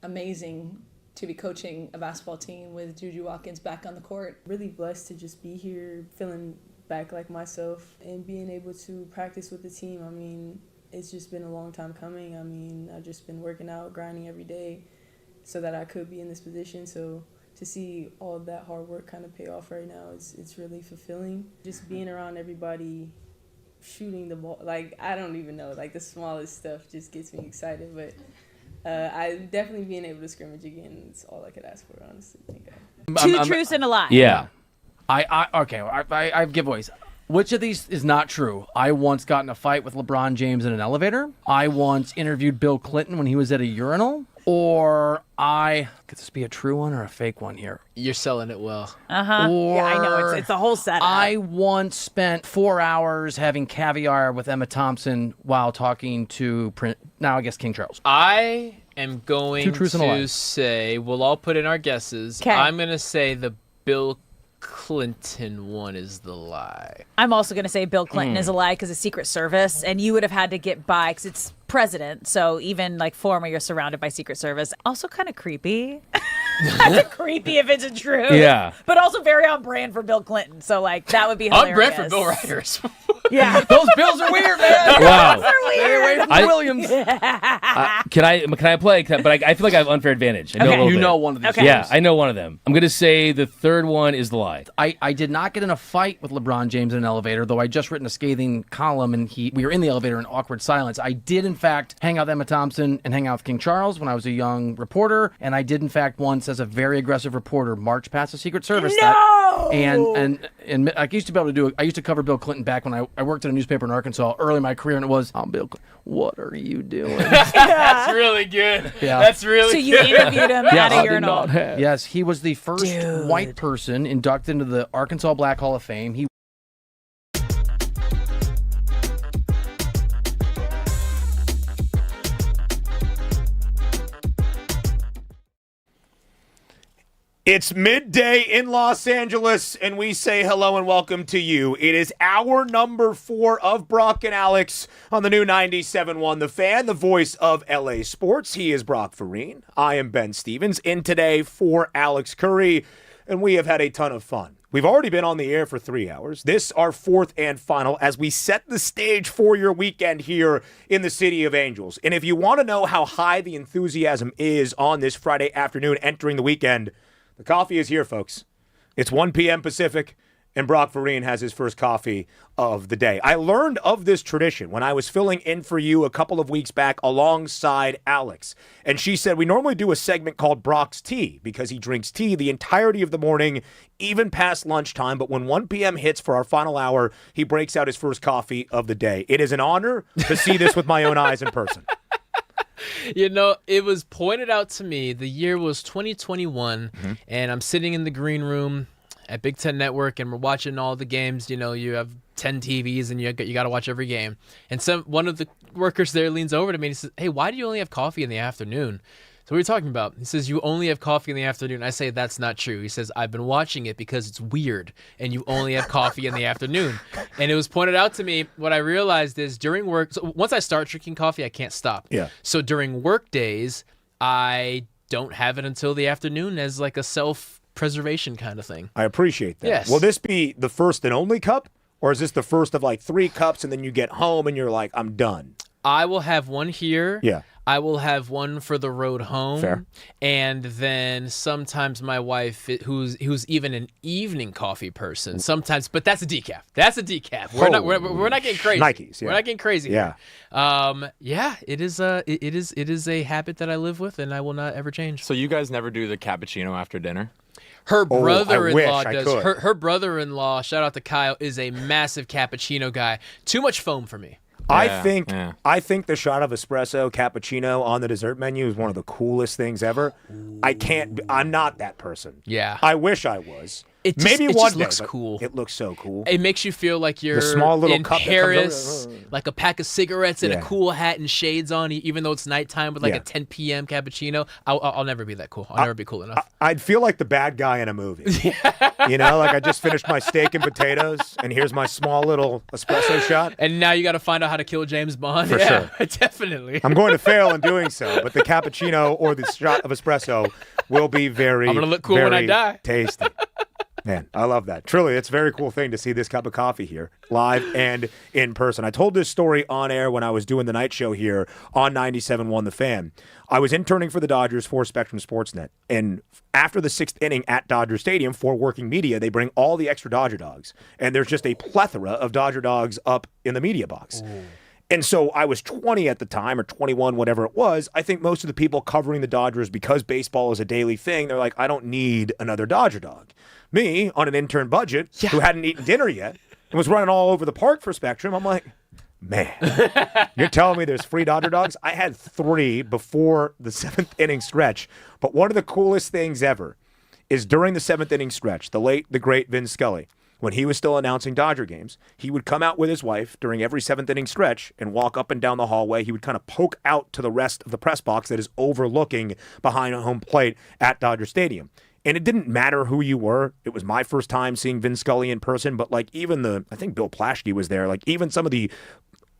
amazing to be coaching a basketball team with Juju Watkins back on the court. Really blessed to just be here, feeling back like myself and being able to practice with the team. I mean, it's just been a long time coming. I mean, I've just been working out, grinding every day so that I could be in this position. So to see all of that hard work kind of pay off right now, it's really fulfilling. Just being around everybody, shooting the ball, like, I don't even know, like, the smallest stuff just gets me excited. But I definitely being able to scrimmage again, it's all I could ask for, honestly. Two truths and a lie. Yeah. I have giveaways. Which of these is not true? I once got in a fight with LeBron James in an elevator. I once interviewed Bill Clinton when he was at a urinal. Or could this be a true one or a fake one here? You're selling it well. Uh-huh. Or yeah, I know. It's a whole setup. I once spent 4 hours having caviar with Emma Thompson while talking to King Charles. I am going Two truths and a lie. to say, we'll all put in our guesses. 'Kay. I'm going to say the Bill Clinton one is the lie. I'm also going to say Bill Clinton is a lie because it's Secret Service, and you would have had to get by because it's president. So even like former, you're surrounded by Secret Service. Also kind of creepy. Kind of creepy if it's true. Yeah. But also very on brand for Bill Clinton. So like that would be hilarious. On brand for Bill Reiter. Yeah. Those bills are weird, man. Wow. Those are Stay away weird. from the Williams. Can I play? But I feel like I have unfair advantage. I know a little you bit. know one of these. Okay. Yeah, I know one of them. I'm going to say the third one is the lie. I did not get in a fight with LeBron James in an elevator, though I just written a scathing column, and we were in the elevator in awkward silence. I did, in fact, hang out with Emma Thompson and hang out with King Charles when I was a young reporter, and I did, in fact, once, as a very aggressive reporter, march past the Secret Service. No! And I used to be able to do it. I used to cover Bill Clinton back when I worked at a newspaper in Arkansas early in my career, and it was, Bill Clinton, what are you doing? That's really good. Yeah. That's really So good. you interviewed him at a urinal. Yes, he was the first white person inducted into the Arkansas Black Hall of Fame. It's midday in Los Angeles, and we say hello and welcome to you. It is hour number 4 of Brock and Alex on the new 97.1 The Fan, the voice of LA Sports. He is Brock Farine. I am Ben Stevens. In today for Alex Curry, and we have had a ton of fun. We've already been on the air for 3 hours. This our fourth and final as we set the stage for your weekend here in the City of Angels. And if you want to know how high the enthusiasm is on this Friday afternoon entering the weekend, the coffee is here, folks. It's 1 p.m. Pacific, and Brock Farine has his first coffee of the day. I learned of this tradition when I was filling in for you a couple of weeks back alongside Alex. And she said we normally do a segment called Brock's Tea because he drinks tea the entirety of the morning, even past lunchtime. But when 1 p.m. hits for our final hour, he breaks out his first coffee of the day. It is an honor to see this with my own eyes in person. You know, it was pointed out to me, the year was 2021, and I'm sitting in the green room at Big Ten Network, and we're watching all the games. You know, you have 10 TVs, and you got to watch every game. And one of the workers there leans over to me and he says, "Hey, why do you only have coffee in the afternoon?" So what are you talking about? He says, you only have coffee in the afternoon. I say, that's not true. He says, I've been watching it because it's weird, and you only have coffee in the afternoon. And it was pointed out to me, what I realized is during work, so once I start drinking coffee, I can't stop. Yeah. So during work days, I don't have it until the afternoon as like a self-preservation kind of thing. I appreciate that. Yes. Will this be the first and only cup? Or is this the first of like 3 cups and then you get home and you're like, I'm done? I will have one here. Yeah. I will have one for the road home. Fair. And then sometimes my wife, who's even an evening coffee person, sometimes, but that's a decaf. That's a decaf. We're not getting crazy. Nikes, yeah. We're not getting crazy. Yeah. Yeah. It is a habit that I live with, and I will not ever change. So you guys never do the cappuccino after dinner? Her brother-in-law I does. could. Her brother-in-law, shout out to Kyle, is a massive cappuccino guy. Too much foam for me. I think the shot of espresso cappuccino on the dessert menu is one of the coolest things ever. I'm not that person. Yeah. I wish I was. It just, Maybe it one just day, looks but cool. It looks so cool. It makes you feel like you're small little in cup that comes over- Paris, like a pack of cigarettes and Yeah. a cool hat and shades on, even though it's nighttime with like Yeah. a 10 p.m. cappuccino. I'll never be that cool. I'll never be cool enough. I'd feel like the bad guy in a movie. You know, like I just finished my steak and potatoes, and here's my small little espresso shot. And now you got to find out how to kill James Bond. For Yeah, sure. definitely. I'm going to fail in doing so, but the cappuccino or the shot of espresso will be very, I'm gonna look cool when I very die. tasty. Man, I love that. Truly, it's a very cool thing to see this cup of coffee here, live and in person. I told this story on air when I was doing the night show here on 97.1 The Fan. I was interning for the Dodgers for Spectrum Sportsnet, and after the 6th inning at Dodger Stadium for working media, they bring all the extra Dodger dogs, and there's just a plethora of Dodger dogs up in the media box. And so I was 20 at the time, or 21, whatever it was. I think most of the people covering the Dodgers, because baseball is a daily thing, they're like, I don't need another Dodger dog. Me, on an intern budget, who hadn't eaten dinner yet, and was running all over the park for Spectrum, I'm like, man, you're telling me there's free Dodger dogs? I had 3 before the 7th inning stretch. But one of the coolest things ever is during the 7th inning stretch, the late, the great Vin Scully, when he was still announcing Dodger games, he would come out with his wife during every 7th inning stretch and walk up and down the hallway. He would kind of poke out to the rest of the press box that is overlooking behind home plate at Dodger Stadium. And it didn't matter who you were. It was my first time seeing Vin Scully in person, but like even I think Bill Plaschke was there, like even some of the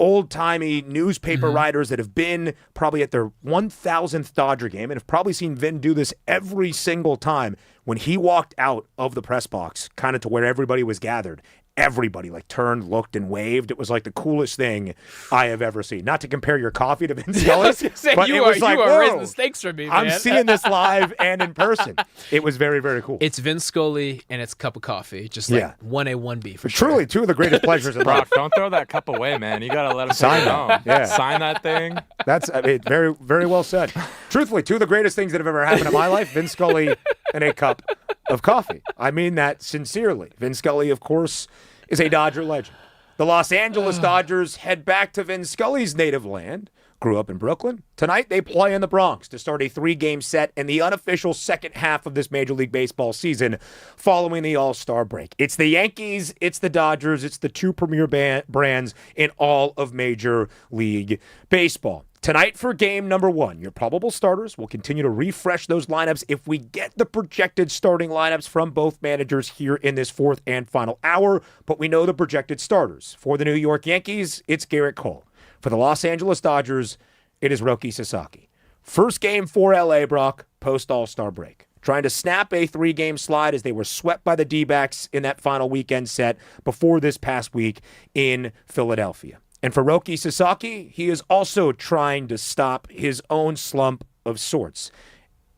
old-timey newspaper writers that have been probably at their 1,000th Dodger game and have probably seen Vin do this every single time. When he walked out of the press box, kind of to where everybody was gathered, everybody like turned, looked, and waved. It was like the coolest thing I have ever seen. Not to compare your coffee to Vin Scully, I was gonna say, but you it was like, are raising whoa, the stakes for me, I'm man. seeing this live and in person. It was very, very cool. It's Vince Scully and it's a cup of coffee. Just like 1A, 1B for sure. Truly, 2 of the greatest pleasures in life. Brock, don't throw that cup away, man. You gotta let him Sign take it home. that. Yeah. Sign that thing. That's very, very well said. Truthfully, 2 of the greatest things that have ever happened in my life, Vin Scully and a cup of coffee. I mean that sincerely. Vin Scully, of course, is a Dodger legend. The Los Angeles Dodgers head back to Vin Scully's native land. Grew up in Brooklyn. Tonight, they play in the Bronx to start a 3-game set in the unofficial second half of this Major League Baseball season following the All-Star break. It's the Yankees, it's the Dodgers, it's the 2 premier brands in all of Major League Baseball. Tonight for game number 1, your probable starters will continue to refresh those lineups if we get the projected starting lineups from both managers here in this 4th and final hour, but we know the projected starters. For the New York Yankees, it's Garrett Cole. For the Los Angeles Dodgers, it is Roki Sasaki. First game for LA, Brock, post-All-Star break. Trying to snap a 3-game slide as they were swept by the D-backs in that final weekend set before this past week in Philadelphia. And for Roki Sasaki, he is also trying to stop his own slump of sorts.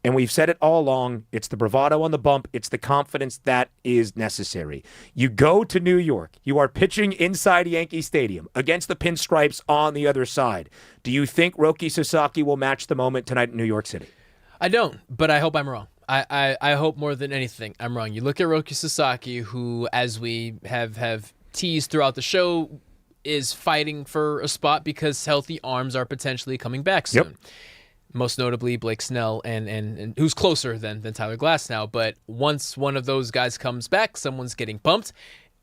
And we've said it all along, it's the bravado on the bump, it's the confidence that is necessary. You go to New York, you are pitching inside Yankee Stadium against the Pinstripes on the other side. Do you think Roki Sasaki will match the moment tonight in New York City? I don't, but I hope I'm wrong. I hope more than anything I'm wrong. You look at Roki Sasaki, who, as we have teased throughout the show, is fighting for a spot because healthy arms are potentially coming back soon. Yep. Most notably Blake Snell and who's closer than Tyler Glass now. But once one of those guys comes back, someone's getting bumped.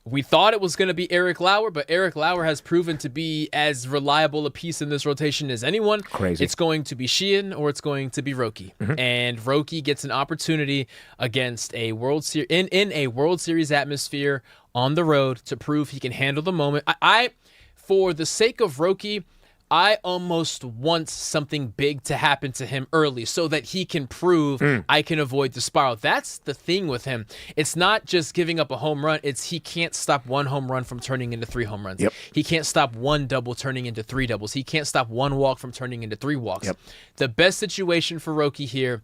We thought it was going to be Eric Lauer, but Eric Lauer has proven to be as reliable a piece in this rotation as anyone. Crazy. It's going to be Sheehan or it's going to be Roki. And Roki gets an opportunity against a World Series in a World Series atmosphere on the road to prove he can handle the moment. I for the sake of Roki, I almost want something big to happen to him early so that he can prove I can avoid the spiral. That's the thing with him. It's not just giving up a home run. It's he can't stop one home run from turning into 3 home runs. Yep. He can't stop one double turning into 3 doubles. He can't stop one walk from turning into 3 walks. Yep. The best situation for Roki here,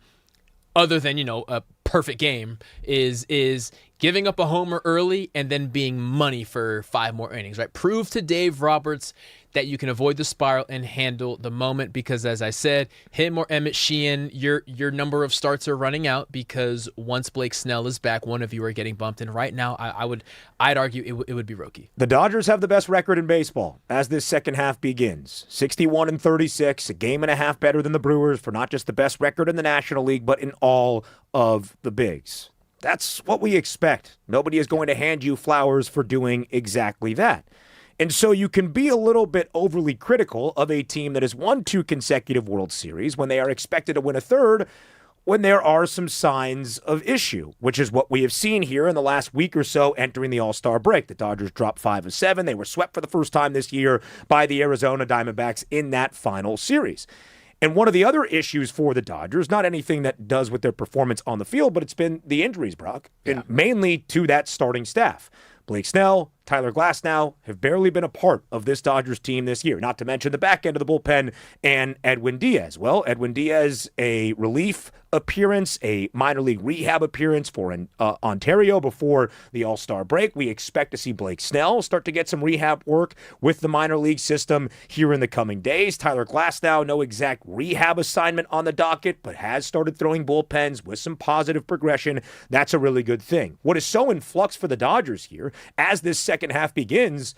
other than, a perfect game, is giving up a homer early and then being money for 5 more innings, right? Prove to Dave Roberts that you can avoid the spiral and handle the moment because, as I said, him or Emmett Sheehan, your number of starts are running out because once Blake Snell is back, one of you are getting bumped. And right now, I'd argue it would be Roki. The Dodgers have the best record in baseball as this second half begins. 61-36, a game and a half better than the Brewers for not just the best record in the National League, but in all of the bigs. That's what we expect. Nobody is going to hand you flowers for doing exactly that. And so you can be a little bit overly critical of a team that has won 2 consecutive World Series when they are expected to win a third, when there are some signs of issue, which is what we have seen here in the last week or so entering the All-Star break. The Dodgers dropped 5 of 7. They were swept for the first time this year by the Arizona Diamondbacks in that final series. And one of the other issues for the Dodgers, not anything that does with their performance on the field, but it's been the injuries, Brock, and mainly to that starting staff. Blake Snell, Tyler Glasnow have barely been a part of this Dodgers team this year, not to mention the back end of the bullpen and Edwin Diaz. Well, Edwin Diaz, a relief appearance, a minor league rehab appearance for Ontario before the All-Star break. We expect to see Blake Snell start to get some rehab work with the minor league system here in the coming days. Tyler Glasnow, no exact rehab assignment on the docket, but has started throwing bullpens with some positive progression. That's a really good thing. What is so in flux for the Dodgers here as this second half begins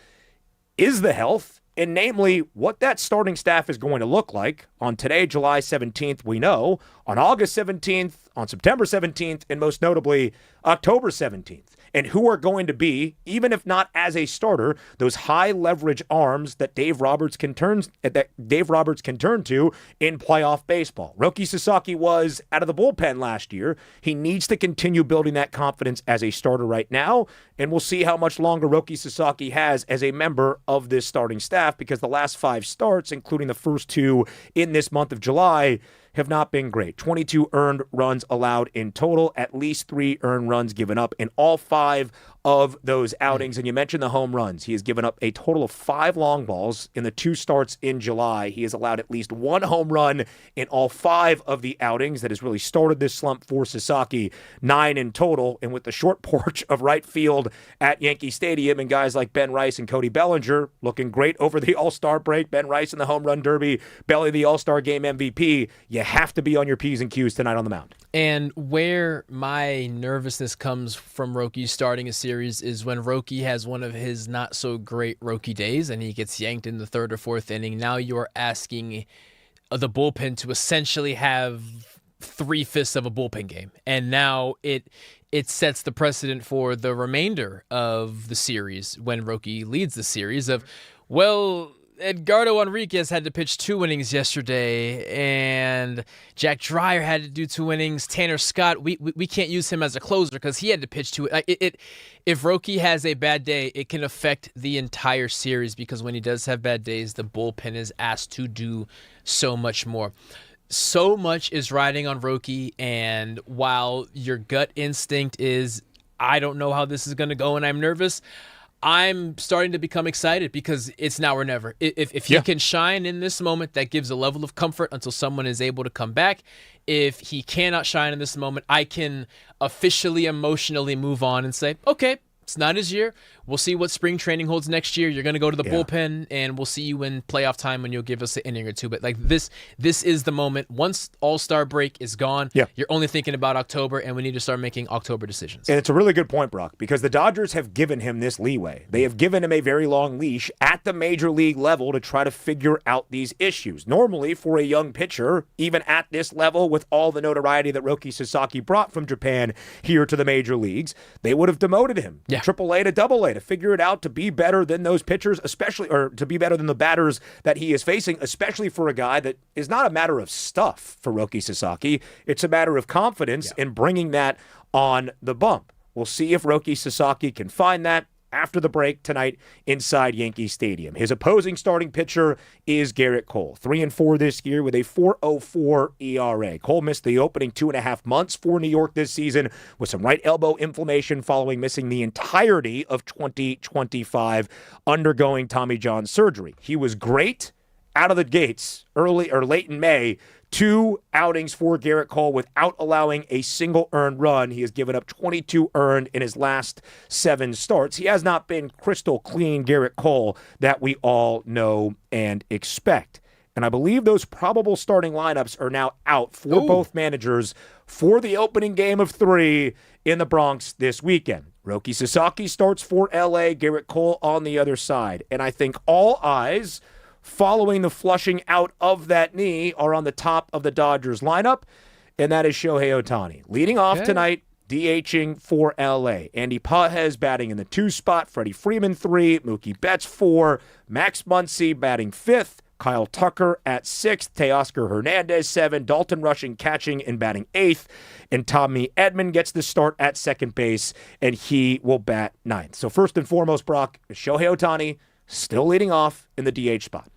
is the health, and namely what that starting staff is going to look like on today, July 17th, we know, on August 17th, on September 17th, and most notably October 17th. And who are going to be, even if not as a starter, those high leverage arms that Dave Roberts can turn to in playoff baseball. Roki Sasaki was out of the bullpen last year. He needs to continue building that confidence as a starter right now, and we'll see how much longer Roki Sasaki has as a member of this starting staff, because the last 5 starts, including the first 2 in this month of July, have not been great. 22 earned runs allowed in total, at least 3 earned runs given up in all 5 of those outings. And you mentioned the home runs. He has given up a total of 5 long balls in the 2 starts in July. He has allowed at least 1 home run in all 5 of the outings. That has really started this slump for Sasaki. 9 in total. And with the short porch of right field at Yankee Stadium and guys like Ben Rice and Cody Bellinger looking great over the All-Star break, Ben Rice in the home run derby, Belly the All-Star game MVP, you have to be on your P's and Q's tonight on the mound. And where my nervousness comes from Roki starting a series is when Roki has one of his not so great Roki days and he gets yanked in the 3rd or 4th inning. Now you're asking the bullpen to essentially have 3/5 of a bullpen game. And now it sets the precedent for the remainder of the series when Roki leads the series of, well, Edgardo Enriquez had to pitch 2 innings yesterday, and Jack Dreyer had to do 2 innings. Tanner Scott, we can't use him as a closer because he had to pitch 2. If Roki has a bad day, it can affect the entire series because when he does have bad days, the bullpen is asked to do so much more. So much is riding on Roki, and while your gut instinct is, I don't know how this is going to go and I'm nervous, I'm starting to become excited because it's now or never. If he can shine in this moment, that gives a level of comfort until someone is able to come back. If he cannot shine in this moment, I can officially, emotionally move on and say, okay, it's not his year. We'll see what spring training holds next year. You're going to go to the bullpen, and we'll see you in playoff time when you'll give us an inning or 2. But like this is the moment. Once All-Star break is gone, you're only thinking about October, and we need to start making October decisions. And it's a really good point, Brock, because the Dodgers have given him this leeway. They have given him a very long leash at the major league level to try to figure out these issues. Normally, for a young pitcher, even at this level, with all the notoriety that Roki Sasaki brought from Japan here to the major leagues, they would have demoted him. AAA to AA to to figure it out to be better than those pitchers, especially, or to be better than the batters that he is facing, especially for a guy that is not a matter of stuff for Roki Sasaki. It's a matter of confidence in bringing that on the bump. We'll see if Roki Sasaki can find that after the break tonight inside Yankee Stadium. His opposing starting pitcher is Garrett Cole, 3-4 this year with a 4.04 ERA. Cole missed the opening 2.5 months for New York this season with some right elbow inflammation following missing the entirety of 2025, undergoing Tommy John surgery. He was great out of the gates early or late in May. 2 outings for Garrett Cole without allowing a single earned run. He has given up 22 earned in his last 7 starts. He has not been crystal clean Garrett Cole that we all know and expect. And I believe those probable starting lineups are now out for both managers for the opening game of 3 in the Bronx this weekend. Roki Sasaki starts for LA, Garrett Cole on the other side. And I think all eyes following the flushing out of that knee are on the top of the Dodgers lineup, and that is Shohei Ohtani. Leading off tonight, DHing for LA. Andy Pages batting in the 2 spot, Freddie Freeman 3, Mookie Betts 4, Max Muncy batting 5th, Kyle Tucker at 6th, Teoscar Hernandez 7, Dalton Rushing catching and batting 8th, and Tommy Edman gets the start at second base, and he will bat 9th. So first and foremost, Brock, Shohei Ohtani still leading off in the DH spot.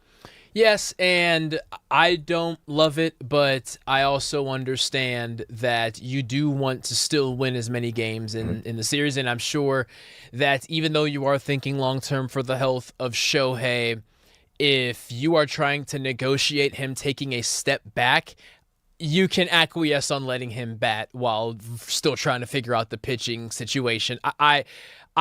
Yes, and I don't love it, but I also understand that you do want to still win as many games in the series, and I'm sure that even though you are thinking long-term for the health of Shohei, if you are trying to negotiate him taking a step back, you can acquiesce on letting him bat while still trying to figure out the pitching situation.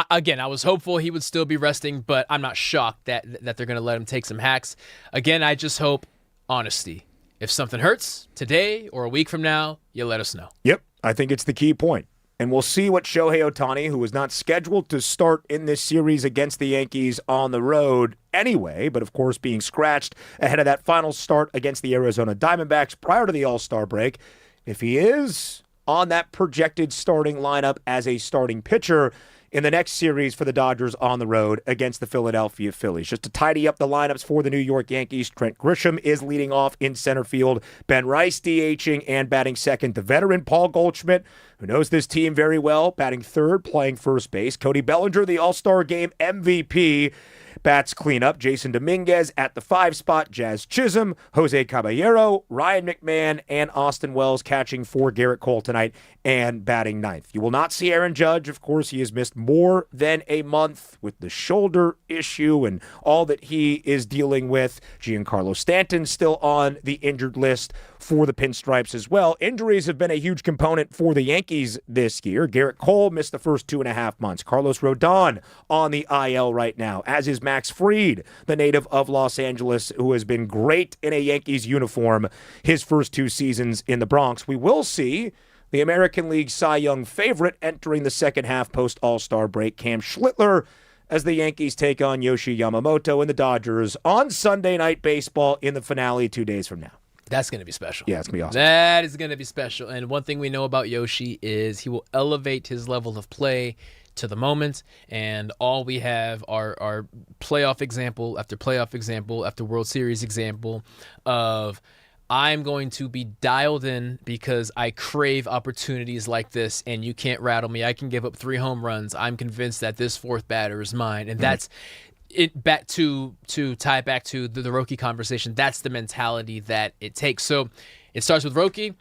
Again, I was hopeful he would still be resting, but I'm not shocked that they're going to let him take some hacks. Again, I just hope honesty. If something hurts today or a week from now, you let us know. Yep, I think it's the key point. And we'll see what Shohei Ohtani, who was not scheduled to start in this series against the Yankees on the road anyway, but of course being scratched ahead of that final start against the Arizona Diamondbacks prior to the All-Star break, if he is on that projected starting lineup as a starting pitcher in the next series for the Dodgers on the road against the Philadelphia Phillies. Just to tidy up the lineups for the New York Yankees, Trent Grisham is leading off in center field, Ben Rice DHing and batting second, the veteran Paul Goldschmidt, who knows this team very well, batting third, playing first base, Cody Bellinger, the All-Star Game MVP, bats cleanup, Jason Dominguez at the 5 spot, Jazz Chisholm, Jose Caballero, Ryan McMahon, and Austin Wells catching for Garrett Cole tonight and batting 9th. You will not see Aaron Judge. Of course, he has missed more than a month with the shoulder issue and all that he is dealing with. Giancarlo Stanton still on the injured list for the Pinstripes as well. Injuries have been a huge component for the Yankees this year. Garrett Cole missed the first 2.5 months. Carlos Rodon on the IL right now, as is Max Fried, the native of Los Angeles, who has been great in a Yankees uniform his first 2 seasons in the Bronx. We will see the American League Cy Young favorite entering the second half post-All-Star break, Cam Schlittler, as the Yankees take on Yoshi Yamamoto and the Dodgers on Sunday Night Baseball in the finale 2 days from now. That's going to be special. Yeah, it's going to be awesome. That is going to be special. And one thing we know about Yoshi is he will elevate his level of play to the moment, and all we have are playoff example after playoff example after World Series example of I'm going to be dialed in because I crave opportunities like this, and you can't rattle me. I can give up 3 home runs. I'm convinced that this 4th batter is mine, and that's it. Back to tie it back to the Roki conversation. That's the mentality that it takes. So it starts with Roki.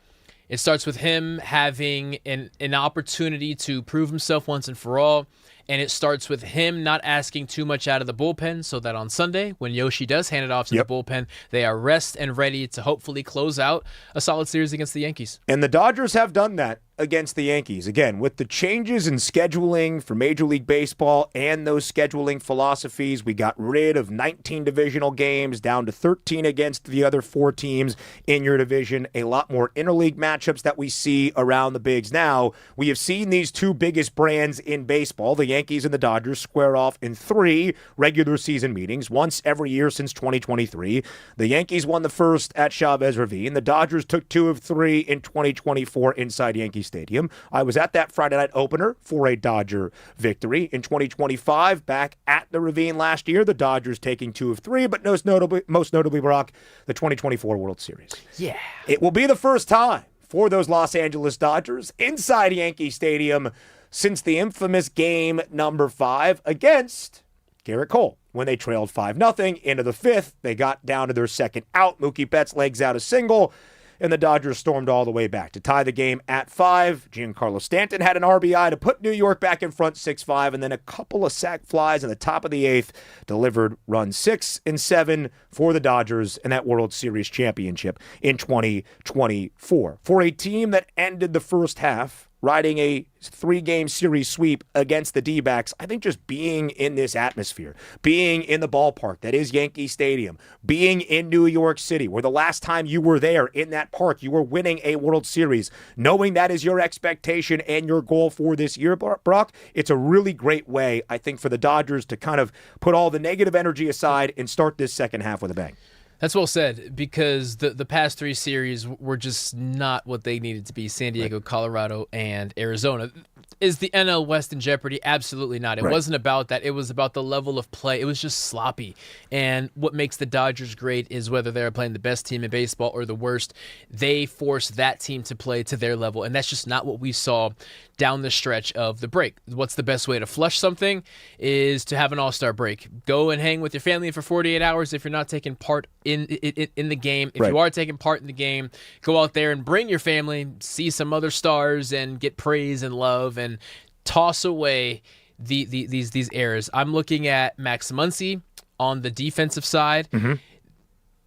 It starts with him having an opportunity to prove himself once and for all. And it starts with him not asking too much out of the bullpen so that on Sunday, when Yoshi does hand it off to the bullpen, they are rest and ready to hopefully close out a solid series against the Yankees. And the Dodgers have done that against the Yankees. Again, with the changes in scheduling for Major League Baseball and those scheduling philosophies, we got rid of 19 divisional games down to 13 against the other 4 teams in your division. A lot more interleague matchups that we see around the bigs now. We have seen these 2 biggest brands in baseball, the Yankees and the Dodgers, square off in 3 regular season meetings, once every year since 2023. The Yankees won the first at Chavez Ravine. The Dodgers took 2 of 3 in 2024 inside Yankee Yankee Stadium. I was at that Friday night opener for a Dodger victory. In 2025, back at the Ravine last year, the Dodgers taking 2 of 3, but most notably, Brock, the 2024 World Series. Yeah. It will be the first time for those Los Angeles Dodgers inside Yankee Stadium since the infamous game number 5 against Garrett Cole. When they trailed 5-0 into the 5th, they got down to their second out. Mookie Betts legs out a single, and the Dodgers stormed all the way back to tie the game at 5. Giancarlo Stanton had an RBI to put New York back in front 6-5, and then a couple of sac flies in the top of the 8th delivered runs 6 and 7 for the Dodgers in that World Series championship in 2024. For a team that ended the first half riding a 3-game series sweep against the D-backs, I think just being in this atmosphere, being in the ballpark that is Yankee Stadium, being in New York City, where the last time you were there in that park, you were winning a World Series, knowing that is your expectation and your goal for this year, Brock, it's a really great way, I think, for the Dodgers to kind of put all the negative energy aside and start this second half with a bang. That's well said, because the past 3 series were just not what they needed to be. San Diego, Colorado, and Arizona. Is the NL West in jeopardy? Absolutely not. It wasn't about that. It was about the level of play. It was just sloppy. And what makes the Dodgers great is whether they're playing the best team in baseball or the worst, they force that team to play to their level. And that's just not what we saw down the stretch of the break. What's the best way to flush something is to have an all-star break. Go and hang with your family for 48 hours if you're not taking part in the game. If you are taking part in the game, go out there and bring your family, see some other stars, and get praise and love, and toss away these errors. I'm looking at Max Muncy on the defensive side.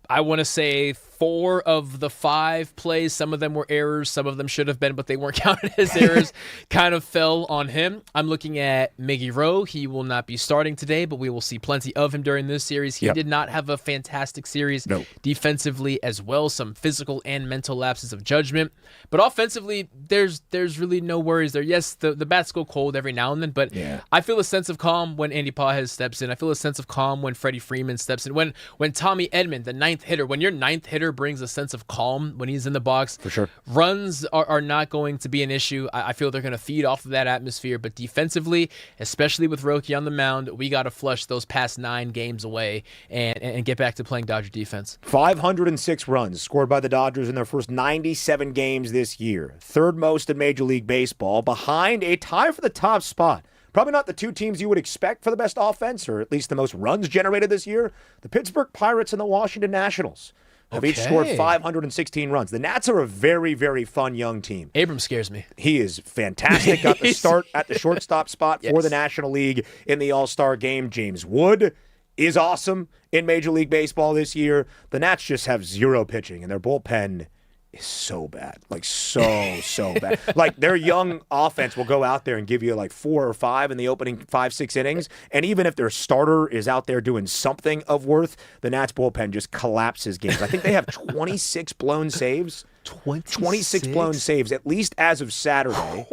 I want to say 4 of the 5 plays, some of them were errors, some of them should have been, but they weren't counted as errors, kind of fell on him. I'm looking at Miggy Rowe. He will not be starting today, but we will see plenty of him during this series. He did not have a fantastic series defensively as well, some physical and mental lapses of judgment. But offensively, there's really no worries there. Yes, the bats go cold every now and then, but I feel a sense of calm when Andy Pages steps in. I feel a sense of calm when Freddie Freeman steps in. When Tommy Edman, the 9th hitter, when your 9th hitter brings a sense of calm when he's in the box. For sure. Runs are not going to be an issue. I feel they're going to feed off of that atmosphere. But defensively, especially with Roki on the mound, we got to flush those past 9 games away and get back to playing Dodger defense. 506 runs scored by the Dodgers in their first 97 games this year. 3rd most in Major League Baseball, behind a tie for the top spot. Probably not the 2 teams you would expect for the best offense, or at least the most runs generated this year. The Pittsburgh Pirates and the Washington Nationals have each scored 516 runs. The Nats are a very, very fun young team. Abrams scares me. He is fantastic. Got the start at the shortstop spot for the National League in the All-Star game. James Wood is awesome in Major League Baseball this year. The Nats just have 0 pitching, and their bullpen is so bad. Like, so bad. Like, their young offense will go out there and give you like 4 or 5 in the opening 5-6 innings. And even if their starter is out there doing something of worth, the Nats bullpen just collapses games. I think they have 26 blown saves. 26 blown saves, at least as of Saturday.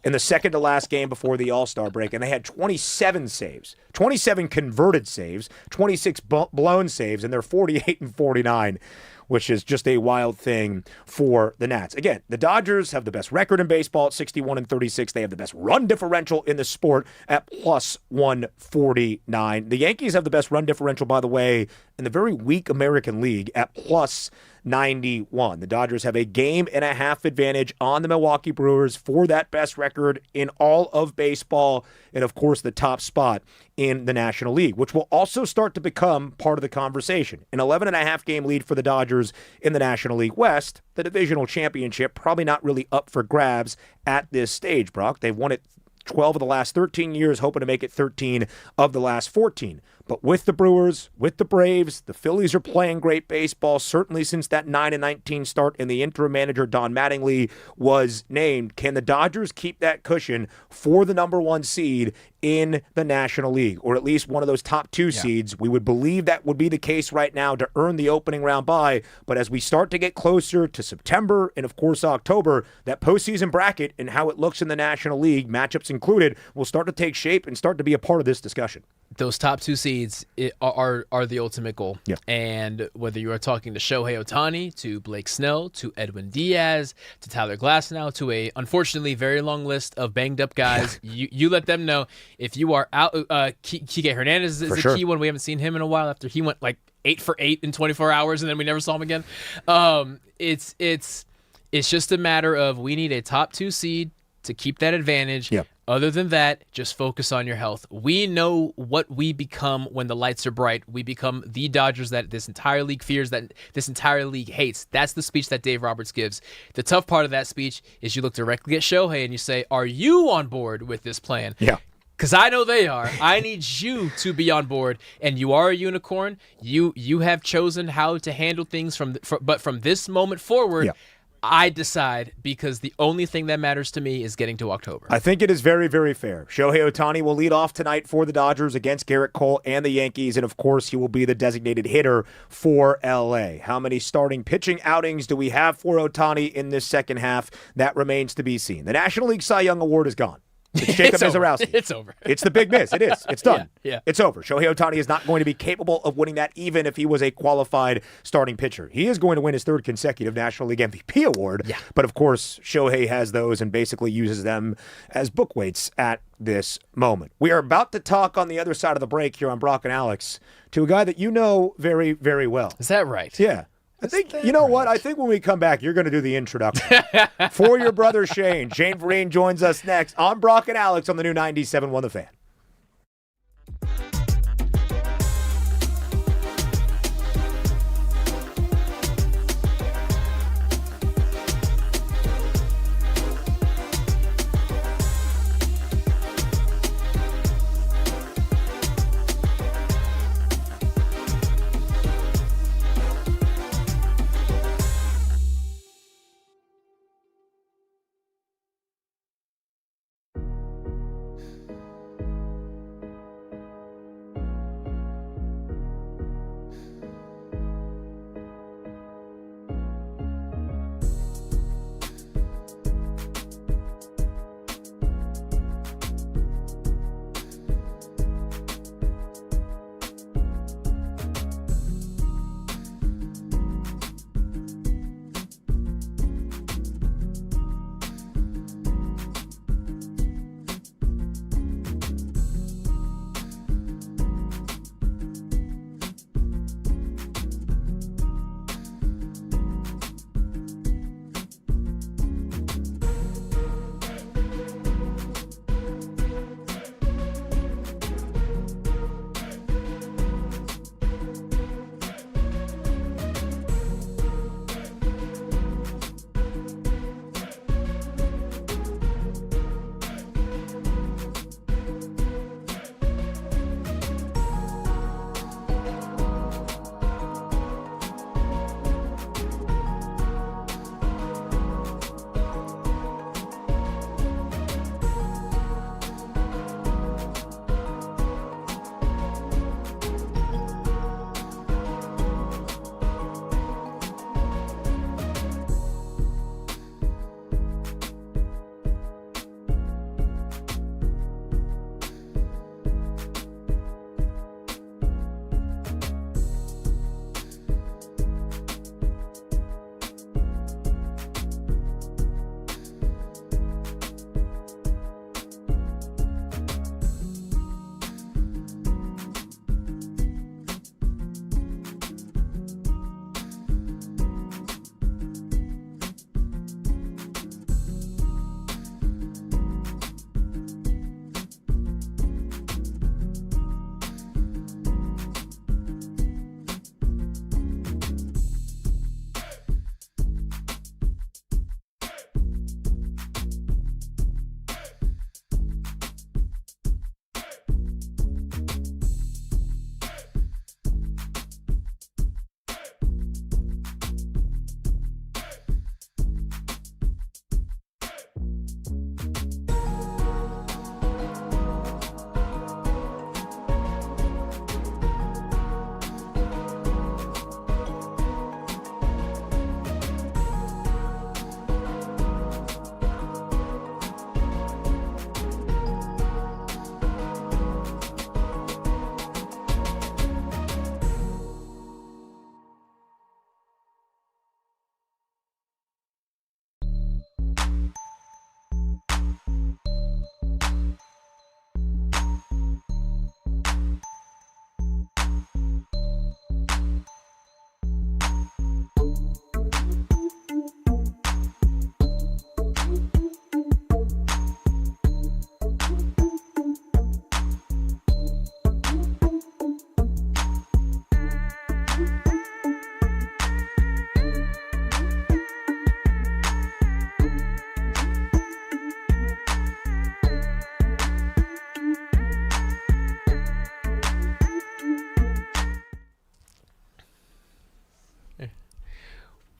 In the second to last game before the All-Star break, and they had 27 saves, 27 converted saves, 26 blown saves, and they're 48-49, which is just a wild thing for the Nats. Again, the Dodgers have the best record in baseball at 61-36. They have the best run differential in the sport at plus 149. The Yankees have the best run differential, by the way, in the very weak American League at plus 91. The Dodgers have a 1.5 game advantage on the Milwaukee Brewers for that best record in all of baseball, and of course the top spot in the National League, which will also start to become part of the conversation. An 11.5 game lead for the Dodgers in the National League West, the divisional championship probably not really up for grabs at this stage, Brock. They've won it 12 of the last 13 years, hoping to make it 13 of the last 14. But with the Brewers, with the Braves, the Phillies are playing great baseball, certainly since that 9-19 start, and the interim manager, Don Mattingly, was named. Can the Dodgers keep that cushion for the number 1 seed in the National League, or at least one of those top 2 seeds? We would believe that would be the case right now to earn the opening round bye. But as we start to get closer to September and, of course, October, that postseason bracket and how it looks in the National League, matchups included, will start to take shape and start to be a part of this discussion. those top 2 seeds are the ultimate goal. Yeah. And whether you are talking to Shohei Ohtani, to Blake Snell, to Edwin Diaz, to Tyler Glasnow, to a unfortunately very long list of banged up guys, you let them know if you are out. Kike Hernandez is a key one. We haven't seen him in a while after he went like 8 for 8 in 24 hours and then we never saw him again. It's just a matter of we need a top 2 seed to keep that advantage. Yep. Other than that, just focus on your health. We know what we become when the lights are bright. We become the Dodgers that this entire league fears, that this entire league hates. That's the speech that Dave Roberts gives. The tough part of that speech is you look directly at Shohei and you say, are you on board with this plan? Yeah. Because I know they are. I need you to be on board, and you are a unicorn. You have chosen how to handle things but from this moment forward, I decide, because the only thing that matters to me is getting to October. I think it is very, very fair. Shohei Ohtani will lead off tonight for the Dodgers against Garrett Cole and the Yankees, and of course he will be the designated hitter for LA. How many starting pitching outings do we have for Ohtani in this second half? That remains to be seen. The National League Cy Young Award is gone. It's Jacob Mizorowski. It's over. It's the big miss. It is. It's done. Yeah. It's over. Shohei Ohtani is not going to be capable of winning that even if he was a qualified starting pitcher. He is going to win his 3rd consecutive National League MVP award. Yeah. But of course, Shohei has those and basically uses them as book weights at this moment. We are about to talk on the other side of the break here on Brock and Alex to a guy that you know very, very well. Is that right? Yeah. I think, you know what? I think when we come back, you're going to do the introduction. For your brother Shane. Shane Vereen joins us next on Brock and Alex on the new 97.1 The Fan.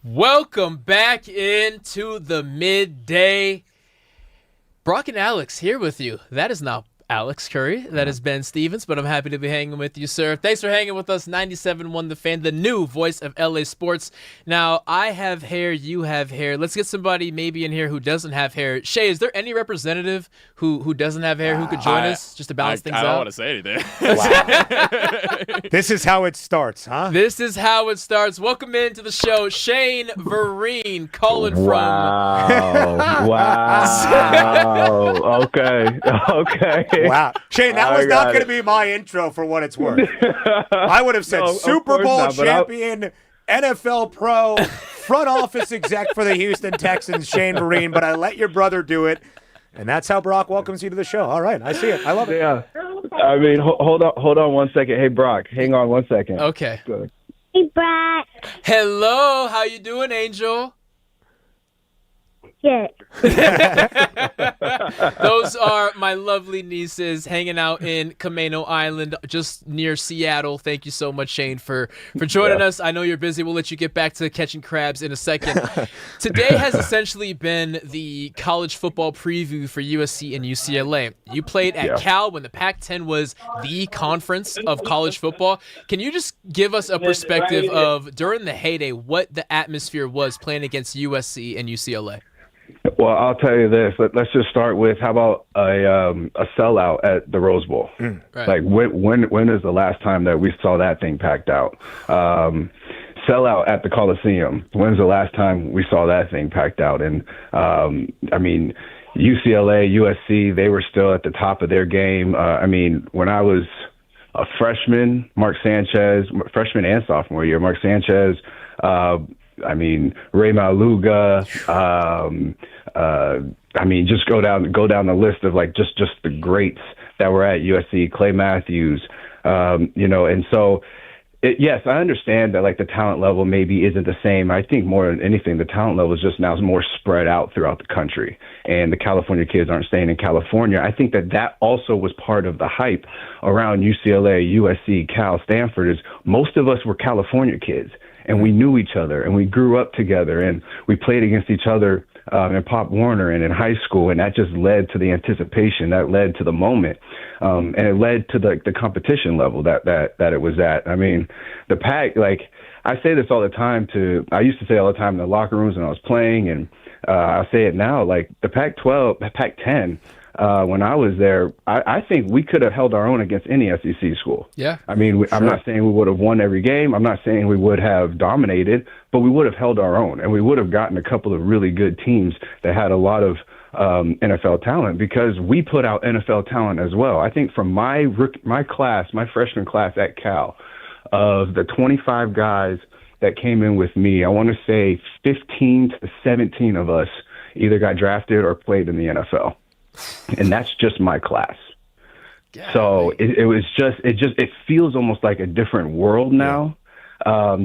Welcome back into the midday. Brock and Alex here with you. That is not Alex Curry. That is Ben Stevens, but I'm happy to be hanging with you, sir. Thanks for hanging with us. 97.1 The Fan, the new voice of LA sports. Now, I have hair, you have hair. Let's get somebody maybe in here who doesn't have hair. Shay, is there any representative who doesn't have hair who could join us just to balance things out? I don't want to say anything. This is how it starts, huh? This is how it starts. Welcome into the show, Shane Vereen, calling from... Wow. Okay. Wow. Shane, that was not going to be my intro for what it's worth. I would have said Super Bowl champion, NFL pro, front office exec for the Houston Texans, Shane Vereen, but I let your brother do it. And that's how Brock welcomes you to the show. All right. I see it. I love it. Yeah. I mean, hold on 1 second. Hey, Brock, hang on 1 second. Okay. Good. Hey, Brock. Hello. How you doing, Angel? Good. Those are my lovely nieces hanging out in Camano Island, just near Seattle. Thank you so much, Shane, for joining us. I know you're busy. We'll let you get back to catching crabs in a second. Today has essentially been the college football preview for USC and UCLA. You played at Cal when the Pac-10 was the conference of college football. Can you just give us a perspective of, during the heyday, what the atmosphere was playing against USC and UCLA? Well, I'll tell you this. Let's just start with, how about a sellout at the Rose Bowl? Right. Like, when is the last time that we saw that thing packed out? Sellout at the Coliseum. When's the last time we saw that thing packed out? And I mean, UCLA, USC, they were still at the top of their game. I mean, when I was a freshman, freshman and sophomore year, Mark Sanchez, I mean, Ray Maluga. I mean, just go down the list of like just the greats that were at USC. Clay Matthews, and so. Yes, I understand that like the talent level maybe isn't the same. I think more than anything, the talent level is just now more spread out throughout the country, and the California kids aren't staying in California. I think that also was part of the hype around UCLA, USC, Cal, Stanford. Is most of us were California kids, and we knew each other, and we grew up together, and we played against each other in Pop Warner and in high school, and that just led to the anticipation, that led to the moment, and it led to the competition level that it was at. I mean, the Pac, like I say this all the time I used to say all the time in the locker rooms when I was playing, and I say it now, like the Pac-10, when I was there, I think we could have held our own against any SEC school. Yeah. I mean, I'm not saying we would have won every game. I'm not saying we would have dominated, but we would have held our own, and we would have gotten a couple of really good teams that had a lot of NFL talent, because we put out NFL talent as well. I think from my freshman class at Cal, of the 25 guys that came in with me, I want to say 15 to 17 of us either got drafted or played in the NFL. And that's just my class. So it feels almost like a different world now,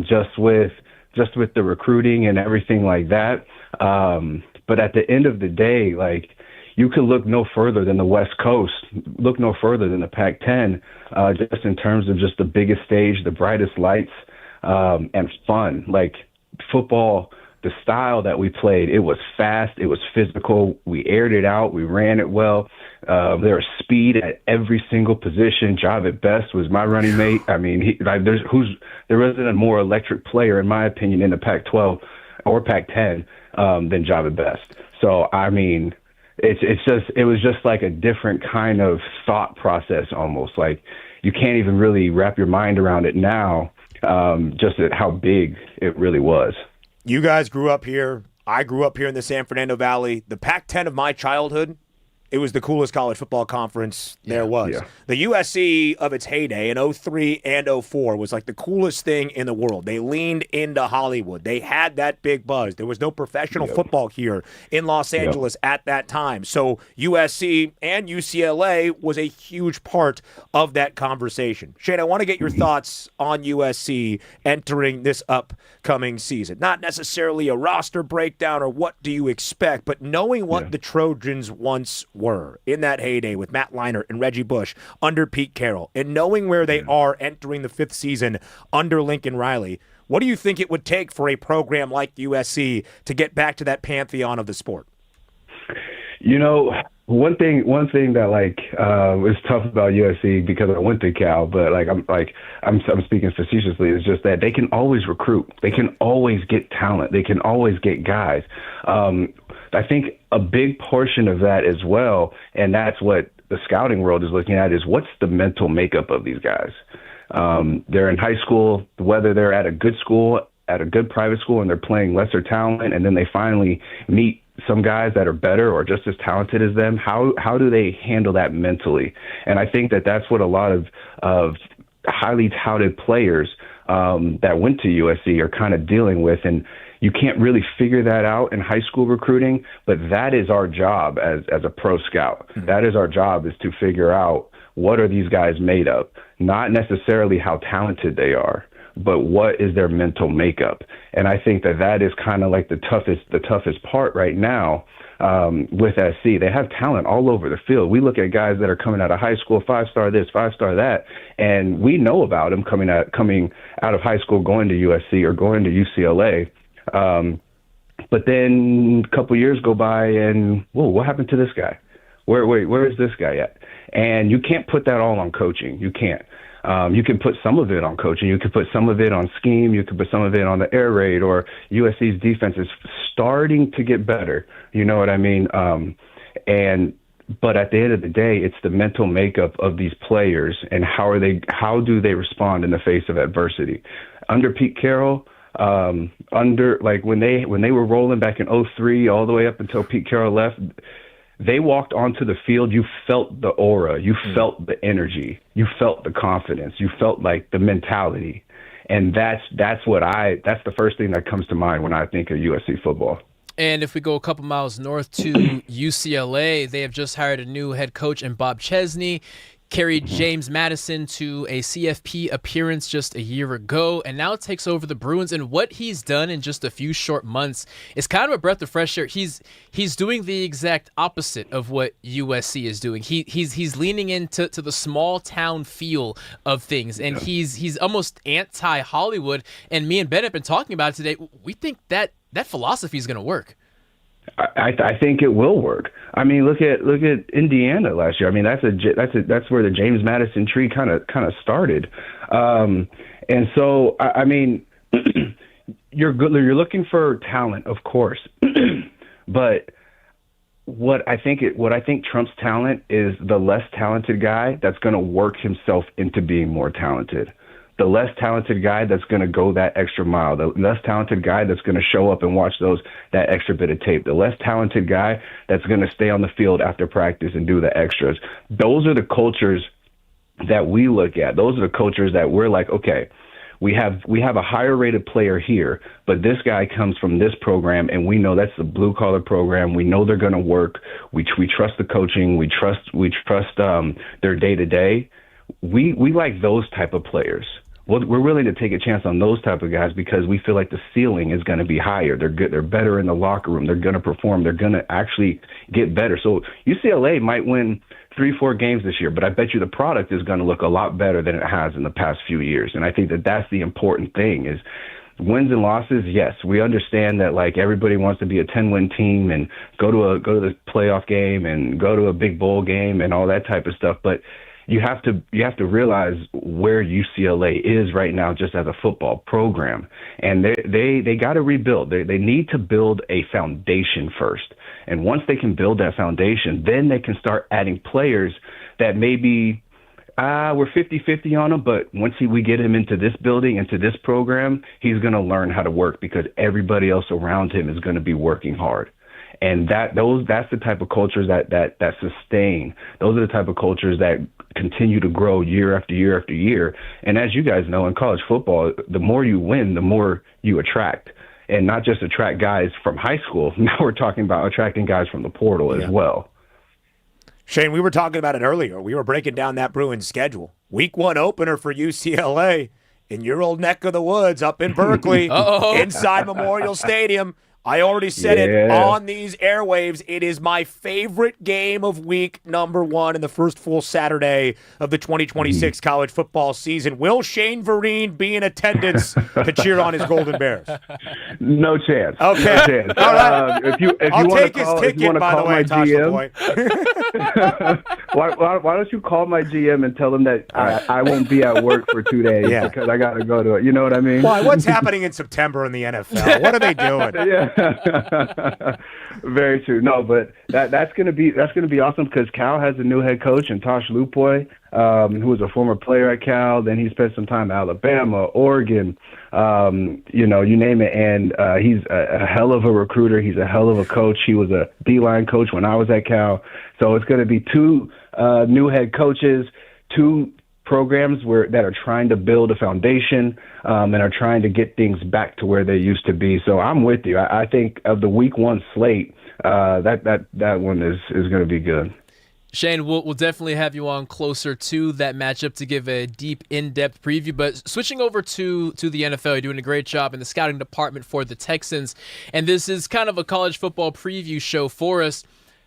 just with the recruiting and everything like that. But at the end of the day, like, you could look no further than the West Coast, look no further than the Pac-10, just in terms of just the biggest stage, the brightest lights, and fun. Like football, the style that we played, it was fast, it was physical, we aired it out, we ran it well. There was speed at every single position. Javed Best was my running mate. I mean, there isn't a more electric player, in my opinion, in the Pac-12 or Pac-10 than Javed Best. So, I mean, it was just like a different kind of thought process almost. Like, you can't even really wrap your mind around it now, just at how big it really was. You guys grew up here. I grew up here in the San Fernando Valley. The Pac-10 of my childhood, it was the coolest college football conference there was. Yeah. The USC of its heyday in 03 and 04 was like the coolest thing in the world. They leaned into Hollywood. They had that big buzz. There was no professional football here in Los Angeles at that time. So USC and UCLA was a huge part of that conversation. Shane, I want to get your thoughts on USC entering this upcoming season. Not necessarily a roster breakdown or what do you expect, but knowing what the Trojans once were in that heyday with Matt Leinart and Reggie Bush under Pete Carroll, and knowing where they are entering the fifth season under Lincoln Riley, What do you think it would take for a program like USC to get back to that pantheon of the sport? You know, one thing that is tough about USC, because I went to Cal, but I'm speaking facetiously, is just that they can always recruit. They can always get talent. They can always get guys. I think a big portion of that as well, and that's what the scouting world is looking at, is what's the mental makeup of these guys. They're in high school, whether they're at a good school, at a good private school, and they're playing lesser talent, and then they finally meet some guys that are better or just as talented as them. How do they handle that mentally? And I think that that's what a lot of highly touted players that went to USC are kind of dealing with. And you can't really figure that out in high school recruiting, but that is our job as a pro scout. Mm-hmm. That is our job, is to figure out what are these guys made of, not necessarily how talented they are, but what is their mental makeup. And I think that is kind of like the toughest part right now with SC. They have talent all over the field. We look at guys that are coming out of high school, 5-star this, 5-star that, and we know about them coming out of high school, going to USC or going to UCLA. But then a couple years go by and, whoa, what happened to this guy? Where is this guy at? And you can't put that all on coaching. You can't. You can put some of it on coaching. You can put some of it on scheme. You can put some of it on the air raid, or USC's defense is starting to get better. You know what I mean? But at the end of the day, it's the mental makeup of these players and how do they respond in the face of adversity. Under Pete Carroll, when they were rolling back in 2003 all the way up until Pete Carroll left, they walked onto the field. You felt the aura. You felt the energy. You felt the confidence. You felt like the mentality. And that's the first thing that comes to mind when I think of USC football. And if we go a couple miles north to UCLA, they have just hired a new head coach in Bob Chesney. Carried James Madison to a CFP appearance just a year ago, and now takes over the Bruins. And what he's done in just a few short months is kind of a breath of fresh air. He's doing the exact opposite of what USC is doing. He's leaning into the small town feel of things, and he's almost anti-Hollywood. And me and Ben have been talking about it today. We think that philosophy is going to work. I think it will work. I mean, look at Indiana last year. I mean, that's where the James Madison tree kind of started. And so, I mean, you're looking for talent, of course, but what I think trumps talent is the less talented guy that's going to work himself into being more talented. The less talented guy that's going to go that extra mile, the less talented guy that's going to show up and watch that extra bit of tape, the less talented guy that's going to stay on the field after practice and do the extras. Those are the cultures that we look at. Those are the cultures that we're like, okay, we have a higher rated player here, but this guy comes from this program, and we know that's the blue collar program. We know they're going to work. We trust the coaching. We trust their day to day. We like those type of players. Well, we're willing to take a chance on those type of guys because we feel like the ceiling is going to be higher. They're good. They're better in the locker room. They're going to perform. They're going to actually get better. So UCLA might win 3-4 games this year, but I bet you the product is going to look a lot better than it has in the past few years. And I think that that's the important thing is wins and losses. Yes, we understand that like everybody wants to be a 10-win team and go to the playoff game and go to a big bowl game and all that type of stuff. But you have to realize where UCLA is right now just as a football program. And they got to rebuild. They need to build a foundation first. And once they can build that foundation, then they can start adding players that maybe we're 50-50 on him, but once we get him into this building, into this program, he's going to learn how to work because everybody else around him is going to be working hard. And that's the type of cultures that sustain. Those are the type of cultures that continue to grow year after year after year. And as you guys know, in college football, the more you win, the more you attract. And not just attract guys from high school. Now we're talking about attracting guys from the portal as well. Shane, we were talking about it earlier. We were breaking down that Bruins schedule. Week 1 opener for UCLA in your old neck of the woods up in Berkeley, inside Memorial Stadium. I already said it Yeah. on these airwaves. It is my favorite game of week number 1 in the first full Saturday of the 2026 college football season. Will Shane Vereen be in attendance to cheer on his Golden Bears? No chance. Okay. No chance. All right. If I'll you wanna take his call, if you ticket, wanna by the call way, my Tosh GM, why don't you call my GM and tell him that I won't be at work for 2 days because I got to go to it. You know what I mean? Why? What's happening in September in the NFL? What are they doing? Yeah. Very true. No, but that's gonna be awesome because Cal has a new head coach in Tosh Lupoy, who was a former player at Cal. Then he spent some time at Alabama, Oregon, you name it. And he's a hell of a recruiter. He's a hell of a coach. He was a D-line coach when I was at Cal. So it's going to be 2 new head coaches, 2 programs that are trying to build a foundation and are trying to get things back to where they used to be. So I'm with you. I think of the week 1 slate, that one is going to be good. Shane, we'll definitely have you on closer to that matchup to give a deep, in-depth preview. But switching over to the NFL, you're doing a great job in the scouting department for the Texans. And this is kind of a college football preview show for us.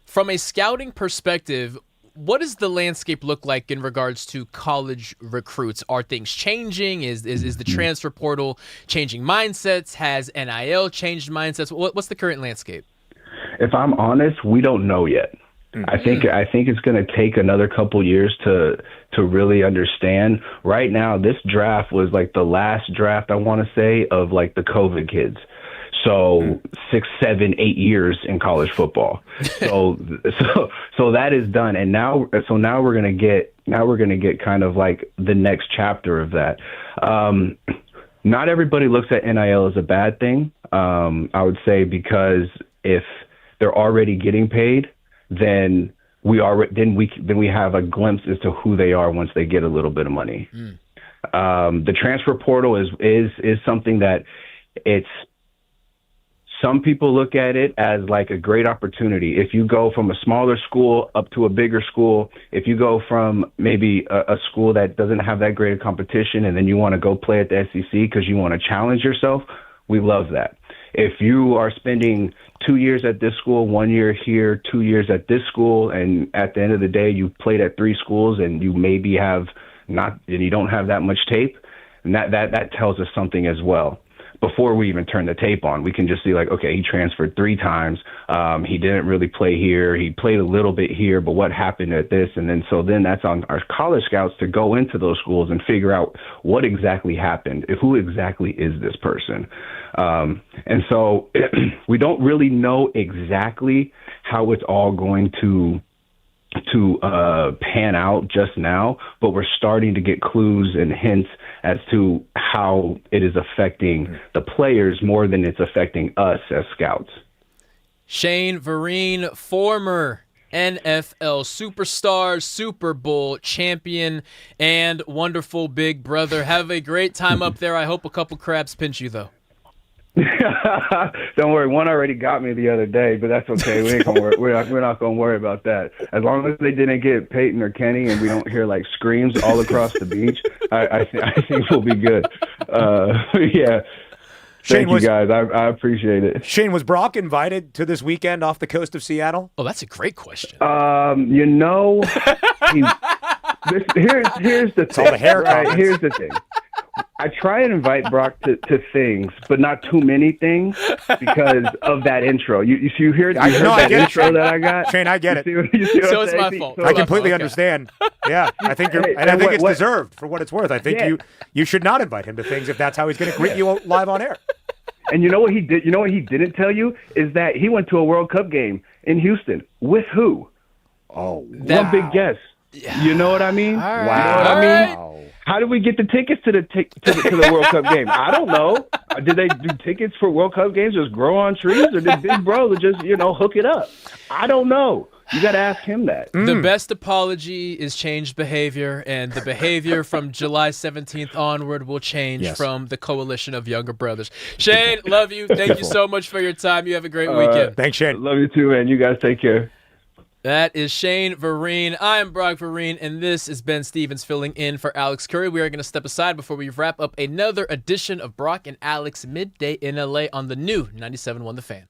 From a scouting perspective, what does the landscape look like in regards to college recruits? Are things changing? Is the transfer portal changing mindsets? Has NIL changed mindsets? What's the current landscape? If I'm honest, we don't know yet. I think it's going to take another couple years to really understand. Right now, this draft was like the last draft, I want to say, of like the COVID kids. So 6, 7, 8 years in college football. So that is done, and now we're gonna get kind of like the next chapter of that. Not everybody looks at NIL as a bad thing. I would say because if they're already getting paid, then we have a glimpse as to who they are once they get a little bit of money. The transfer portal is something that some people look at it as like a great opportunity. If you go from a smaller school up to a bigger school, if you go from maybe a school that doesn't have that great of competition and then you want to go play at the SEC because you want to challenge yourself, we love that. If you are spending 2 years at this school, 1 year here, 2 years at this school, and at the end of the day you played at 3 schools and you maybe you don't have that much tape, and that tells us something as well. Before we even turn the tape on, we can just see like, okay, he transferred 3 times. He didn't really play here. He played a little bit here, but what happened at this? And then that's on our college scouts to go into those schools and figure out what exactly happened. Who exactly is this person? And so we don't really know exactly how it's all going to pan out just now, but we're starting to get clues and hints as to how it is affecting the players more than it's affecting us as scouts. Shane Vereen, former NFL superstar, Super Bowl champion, and wonderful big brother. Have a great time up there. I hope a couple crabs pinch you, though. Don't worry, one already got me the other day, but that's okay. We ain't gonna worry. We're not gonna worry about that. As long as they didn't get Peyton or Kenny, and we don't hear like screams all across the beach, I think we'll be good. Yeah. Thank you guys. I appreciate it. Shane, was Brock invited to this weekend off the coast of Seattle? Oh, that's a great question. Here's the thing. All the hair comments. Here's the thing. I try and invite Brock to things, but not too many things because of that intro. You hear that intro that I got? Shane, I get it. So it's my fault. I completely understand. Yeah, I think it's deserved for what it's worth. I think you should not invite him to things if that's how he's going to greet you live on air. And you know what he did? You know what he didn't tell you is that he went to a World Cup game in Houston with who? Oh, one big guess. Yeah. You know what I mean? Wow. You know what I mean? How did we get the tickets to the World Cup game? I don't know. Did they do tickets for World Cup games just grow on trees, or did Big Bro just hook it up? I don't know. You got to ask him that. The best apology is changed behavior, and the behavior from July 17th onward will change from the coalition of younger brothers. Shane, love you. Thank you so much for your time. You have a great weekend. Thanks, Shane. Love you too, man. You guys take care. That is Shane Vereen. I'm Brock Vereen, and this is Ben Stevens filling in for Alex Curry. We are going to step aside before we wrap up another edition of Brock and Alex Midday in LA on the new 97.1 The Fan.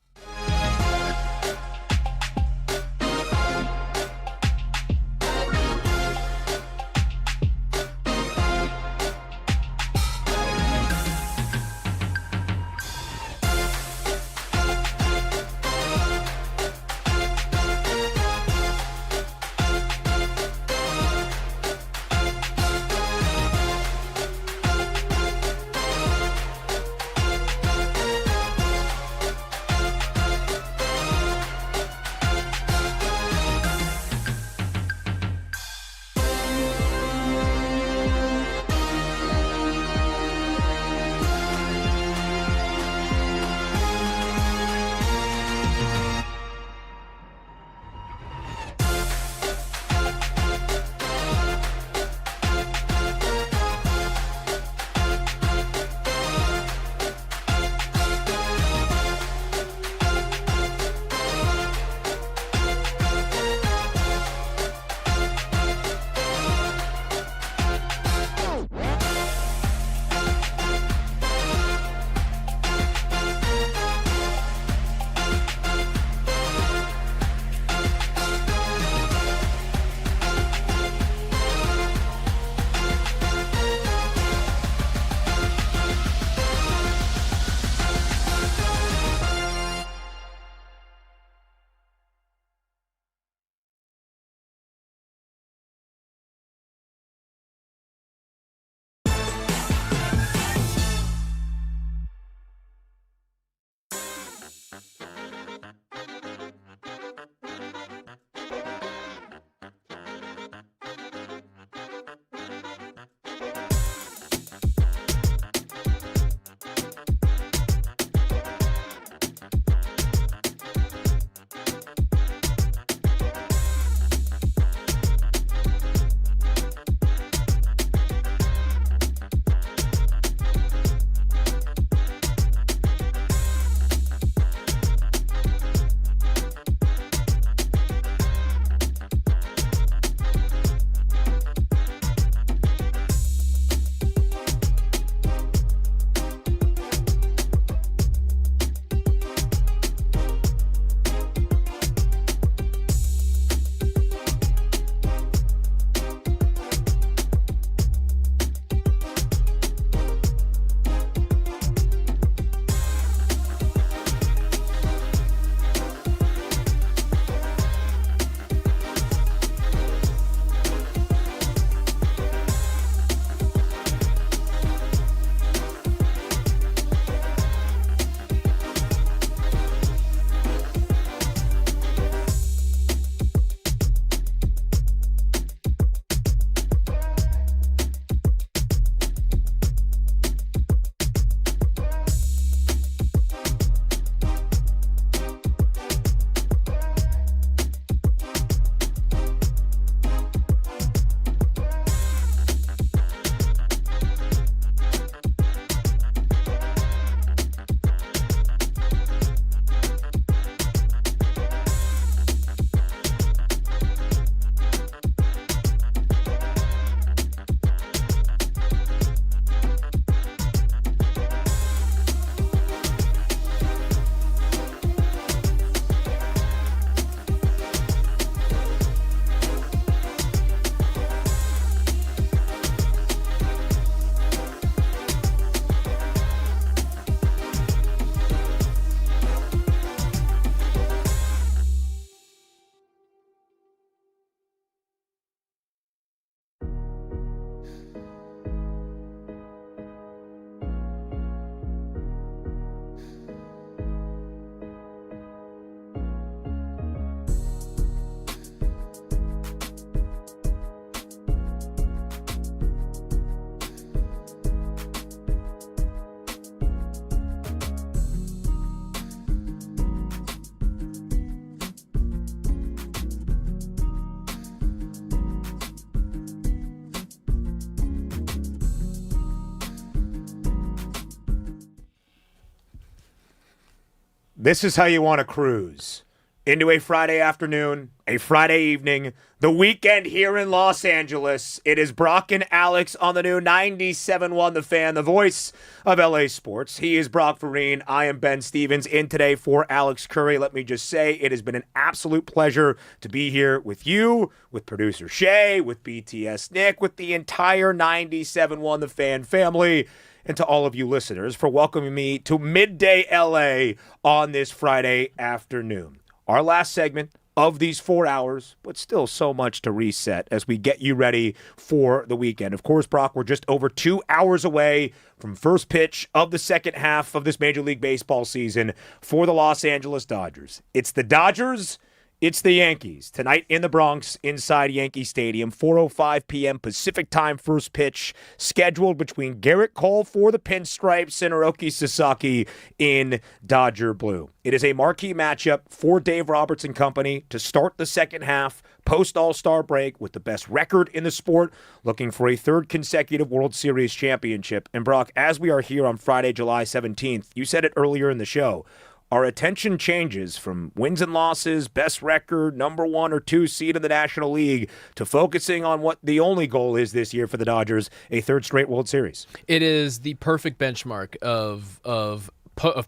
This is how you want to cruise. into a Friday afternoon, a Friday evening, the weekend here in Los Angeles. It is Brock and Alex on the new 97.1 The Fan, the voice of LA sports. He is Brock Vereen. I am Ben Stevens. In today for Alex Curry. Let me just say it has been an absolute pleasure to be here with you, with producer Shay, with BTS Nick, with the entire 97.1 The Fan family, and to all of you listeners for welcoming me to Midday LA on this Friday afternoon. Our last segment of these 4 hours, but still so much to reset as we get you ready for the weekend. Of course, Brock, we're just over 2 hours away from first pitch of the second half of this Major League Baseball season for the Los Angeles Dodgers. It's the Dodgers. It's the Yankees. Tonight in the Bronx, inside Yankee Stadium, 4:05 p.m. Pacific time first pitch, scheduled between Garrett Cole for the Pinstripes and Hiroki Sasaki in Dodger blue. It is a marquee matchup for Dave Roberts and company to start the second half, post-All-Star break, with the best record in the sport, looking for a third consecutive World Series championship. And Brock, as we are here on Friday, July 17th, you said it earlier in the show, our attention changes from wins and losses, best record, number 1 or 2 seed in the National League, to focusing on what the only goal is this year for the Dodgers, a third straight World Series. It is the perfect benchmark of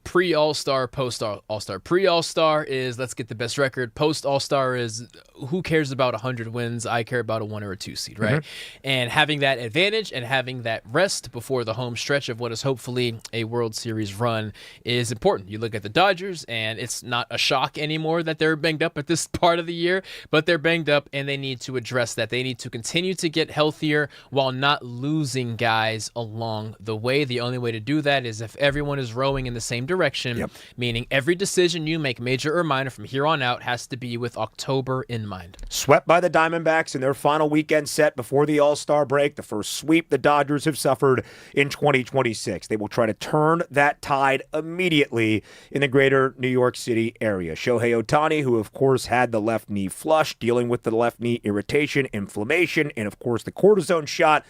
pre-All-Star, post-All-Star. Pre-All-Star is let's get the best record. Post-All-Star is who cares about 100 wins? I care about a 1 or a 2 seed, right? Mm-hmm. And having that advantage and having that rest before the home stretch of what is hopefully a World Series run is important. You look at the Dodgers, and it's not a shock anymore that they're banged up at this part of the year, but they're banged up, and they need to address that. They need to continue to get healthier while not losing guys along the way. The only way to do that is if everyone is rowing in the same direction, meaning every decision you make, major or minor, from here on out has to be with October in mind. Swept by the Diamondbacks in their final weekend set before the All-Star break, the first sweep the Dodgers have suffered in 2026. They will try to turn that tide immediately in the greater New York City area. Shohei Ohtani, who of course had the left knee flush, dealing with the left knee irritation, inflammation, and of course the cortisone shot,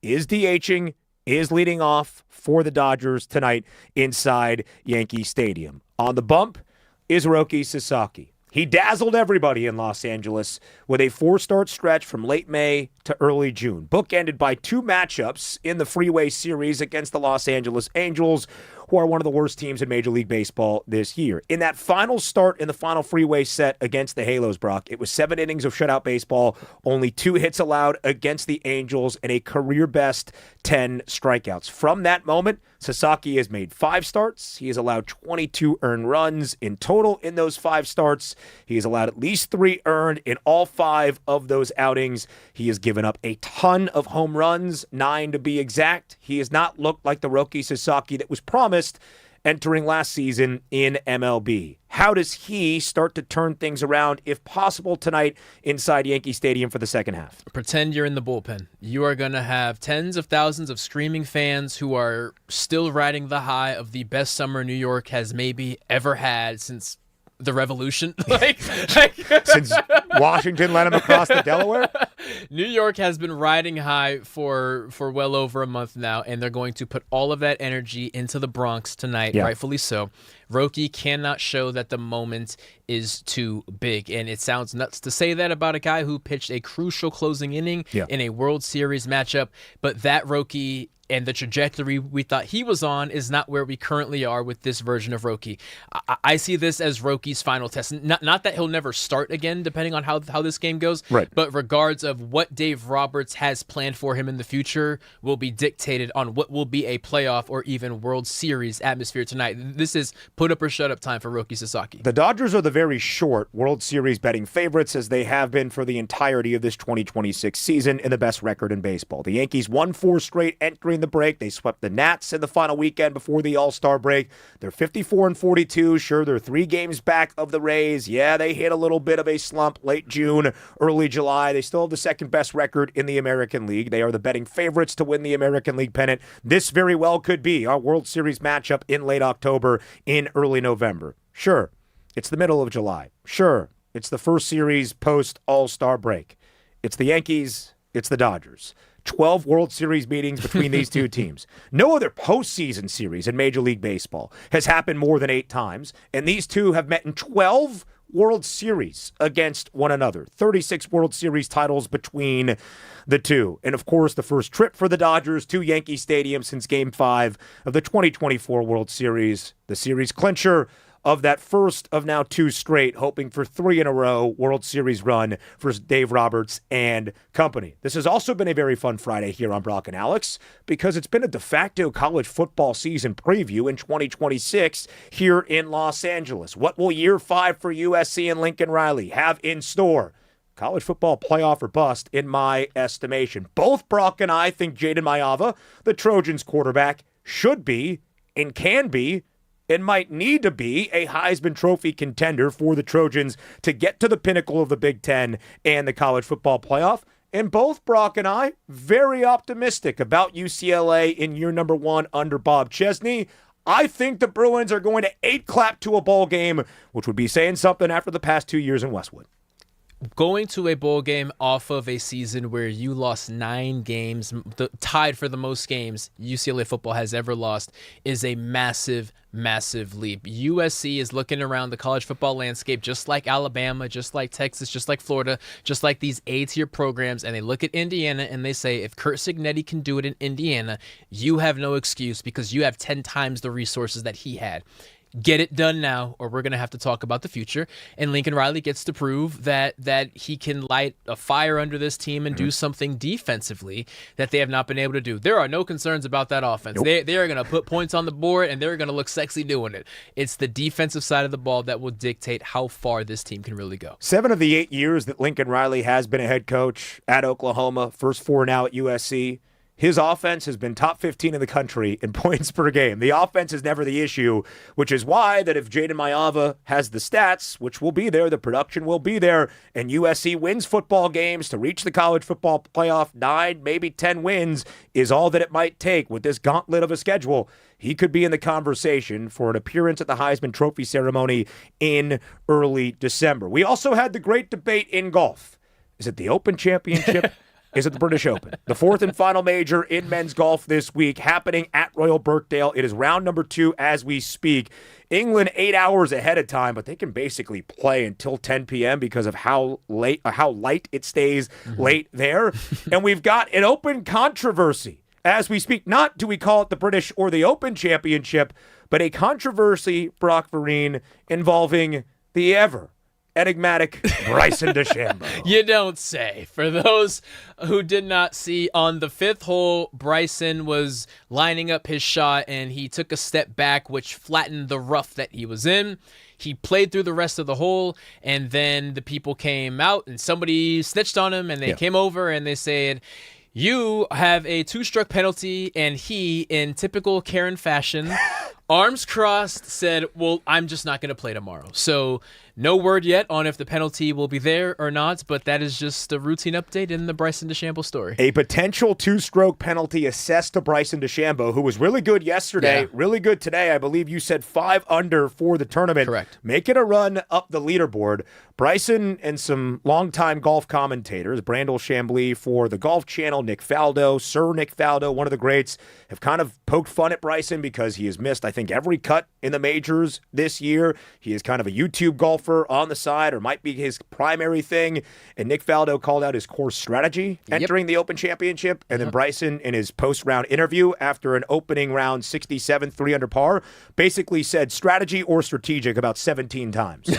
is DHing, is leading off for the Dodgers tonight inside Yankee Stadium. On the bump is Hiroki Sasaki. He dazzled everybody in Los Angeles with a 4-start stretch from late May to early June, bookended by 2 matchups in the Freeway Series against the Los Angeles Angels, who are one of the worst teams in Major League Baseball this year. In that final start in the final Freeway set against the Halos, Brock, it was 7 innings of shutout baseball, only 2 hits allowed against the Angels, and a career-best 10 strikeouts. From that moment, Sasaki has made 5 starts. He has allowed 22 earned runs in total in those 5 starts. He has allowed at least 3 earned in all 5 of those outings. He has given up a ton of home runs, 9 to be exact. He has not looked like the Hiroki Sasaki that was promised entering last season in MLB. How does he start to turn things around, if possible, tonight inside Yankee Stadium for the second half? Pretend you're in the bullpen. You are going to have tens of thousands of screaming fans who are still riding the high of the best summer New York has maybe ever had since the Revolution. Since Washington let him across the Delaware? New York has been riding high for well over a month now, and they're going to put all of that energy into the Bronx tonight, rightfully so. Roki cannot show that the moment is too big, and it sounds nuts to say that about a guy who pitched a crucial closing inning in a World Series matchup, but that Roki and the trajectory we thought he was on is not where we currently are with this version of Roki. I see this as Roki's final test. Not that he'll never start again, depending on how this game goes, but regards of what Dave Roberts has planned for him in the future will be dictated on what will be a playoff or even World Series atmosphere tonight. This is put up or shut up time for Hiroki Sasaki. The Dodgers are the very short World Series betting favorites, as they have been for the entirety of this 2026 season, and the best record in baseball. The Yankees won 4 straight entering the break. They swept the Nats in the final weekend before the All-Star break. They're 54-42. Sure, they're 3 games back of the Rays. Yeah, they hit a little bit of a slump late June, early July. They still have the second best record in the American League. They are the betting favorites to win the American League pennant. This very well could be our World Series matchup in late October, in early November. Sure, it's the middle of July. Sure, it's the first series post-All-Star break. It's the Yankees, it's the Dodgers. 12 World Series meetings between these two teams. No other postseason series in Major League Baseball has happened more than 8 times, and these two have met in 12 World Series against one another. 36 World Series titles between the two. And, of course, the first trip for the Dodgers to Yankee Stadium since Game 5 of the 2024 World Series. The series clincher of that first of now 2 straight, hoping for 3 in a row World Series run for Dave Roberts and company. This has also been a very fun Friday here on Brock and Alex because it's been a de facto college football season preview in 2026 here in Los Angeles. What will year 5 for USC and Lincoln Riley have in store? College football playoff or bust, in my estimation. Both Brock and I think Jayden Maiava, the Trojans quarterback, should be and can be and might need to be a Heisman Trophy contender for the Trojans to get to the pinnacle of the Big Ten and the college football playoff. And both Brock and I, very optimistic about UCLA in year number 1 under Bob Chesney. I think the Bruins are going to 8-clap to a bowl game, which would be saying something after the past 2 years in Westwood. Going to a bowl game off of a season where you lost 9 games, tied for the most games UCLA football has ever lost, is a massive, massive leap. USC is looking around the college football landscape just like Alabama, just like Texas, just like Florida, just like these A-tier programs, and they look at Indiana and they say, if Curt Cignetti can do it in Indiana, you have no excuse because you have 10 times the resources that he had. Get it done now, or we're going to have to talk about the future. And Lincoln Riley gets to prove that he can light a fire under this team and do something defensively that they have not been able to do. There are no concerns about that offense. Nope. They are going to put points on the board, and they're going to look sexy doing it. It's the defensive side of the ball that will dictate how far this team can really go. 7 of the 8 years that Lincoln Riley has been a head coach at Oklahoma, first 4 now at USC, his offense has been top 15 in the country in points per game. The offense is never the issue, which is why that if Jayden Maiava has the stats, which will be there, the production will be there, and USC wins football games to reach the college football playoff, 9, maybe 10 wins is all that it might take with this gauntlet of a schedule. He could be in the conversation for an appearance at the Heisman Trophy ceremony in early December. We also had the great debate in golf. Is it the Open Championship? Is it the British Open? The 4th and final major in men's golf this week, happening at Royal Birkdale. It is round number 2 as we speak. England 8 hours ahead of time, but they can basically play until 10 p.m. because of how light it stays late there. And we've got an Open controversy as we speak. Not do we call it the British or the Open Championship, but a controversy, Brock Vereen, involving the ever enigmatic Bryson DeChambeau. You don't say. For those who did not see, on the 5th hole, Bryson was lining up his shot and he took a step back, which flattened the rough that he was in. He played through the rest of the hole, and then the people came out and somebody snitched on him, and they came over and they said, you have a 2-stroke penalty, and he, in typical Karen fashion, arms crossed, said, well, I'm just not going to play tomorrow. So no word yet on if the penalty will be there or not, but that is just a routine update in the Bryson DeChambeau story. A potential 2-stroke penalty assessed to Bryson DeChambeau, who was really good yesterday, really good today. I believe you said 5 under for the tournament. Correct. Making a run up the leaderboard. Bryson and some longtime golf commentators, Brandel Chambly for the Golf Channel, Nick Faldo, Sir Nick Faldo, one of the greats, have kind of poked fun at Bryson because he has missed, I think, every cut in the majors this year. He is kind of a YouTube golfer on the side, or might be his primary thing. And Nick Faldo called out his course strategy entering the Open Championship. And then Bryson, in his post-round interview after an opening round 67, 3 under par, basically said strategy or strategic about 17 times.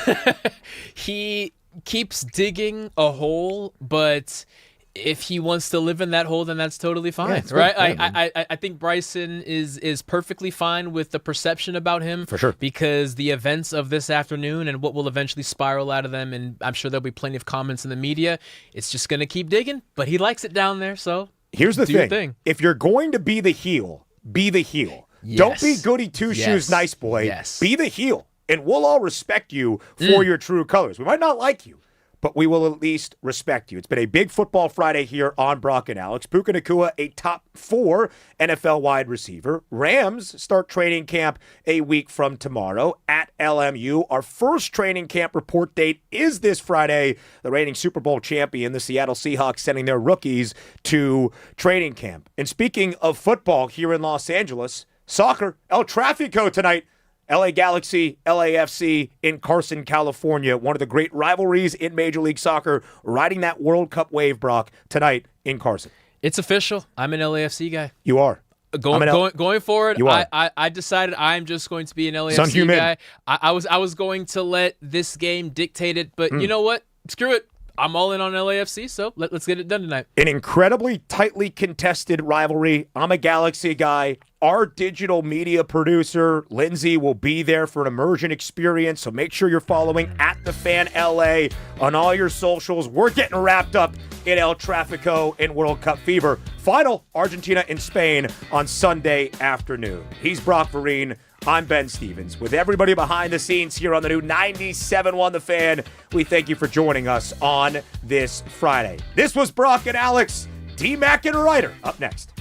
He keeps digging a hole, but if he wants to live in that hole, then that's totally fine, right? I think Bryson is perfectly fine with the perception about him, for sure, because the events of this afternoon and what will eventually spiral out of them, and I'm sure there'll be plenty of comments in the media. It's just going to keep digging, but he likes it down there, so here's the do your thing. If you're going to be the heel, be the heel. Yes. Don't be goody two-shoes nice boy. Yes. Be the heel, and we'll all respect you for your true colors. We might not like you, but we will at least respect you. It's been a big football Friday here on Brock and Alex. Puka Nacua, a top 4 NFL wide receiver. Rams start training camp a week from tomorrow at LMU. Our first training camp report date is this Friday. The reigning Super Bowl champion, the Seattle Seahawks, sending their rookies to training camp. And speaking of football here in Los Angeles, soccer, El Tráfico tonight LA Galaxy, LAFC in Carson, California. One of the great rivalries in Major League Soccer, riding that World Cup wave, Brock, tonight in Carson. It's official. I'm an LAFC guy. You are. Going forward, You are. I decided I'm just going to be an Sun LAFC Hew-min. guy. I was going to let this game dictate it, but you know what? Screw it. I'm all in on LAFC, so let's get it done tonight. An incredibly tightly contested rivalry. I'm a Galaxy guy. Our digital media producer, Lindsay, will be there for an immersion experience, so make sure you're following @TheFanLA on all your socials. We're getting wrapped up in El Tráfico and World Cup fever. Final, Argentina and Spain on Sunday afternoon. He's Brock Vereen. I'm Ben Stevens. With everybody behind the scenes here on the new 97.1 The Fan, we thank you for joining us on this Friday. This was Brock and Alex, D-Mac and Reiter. Up next.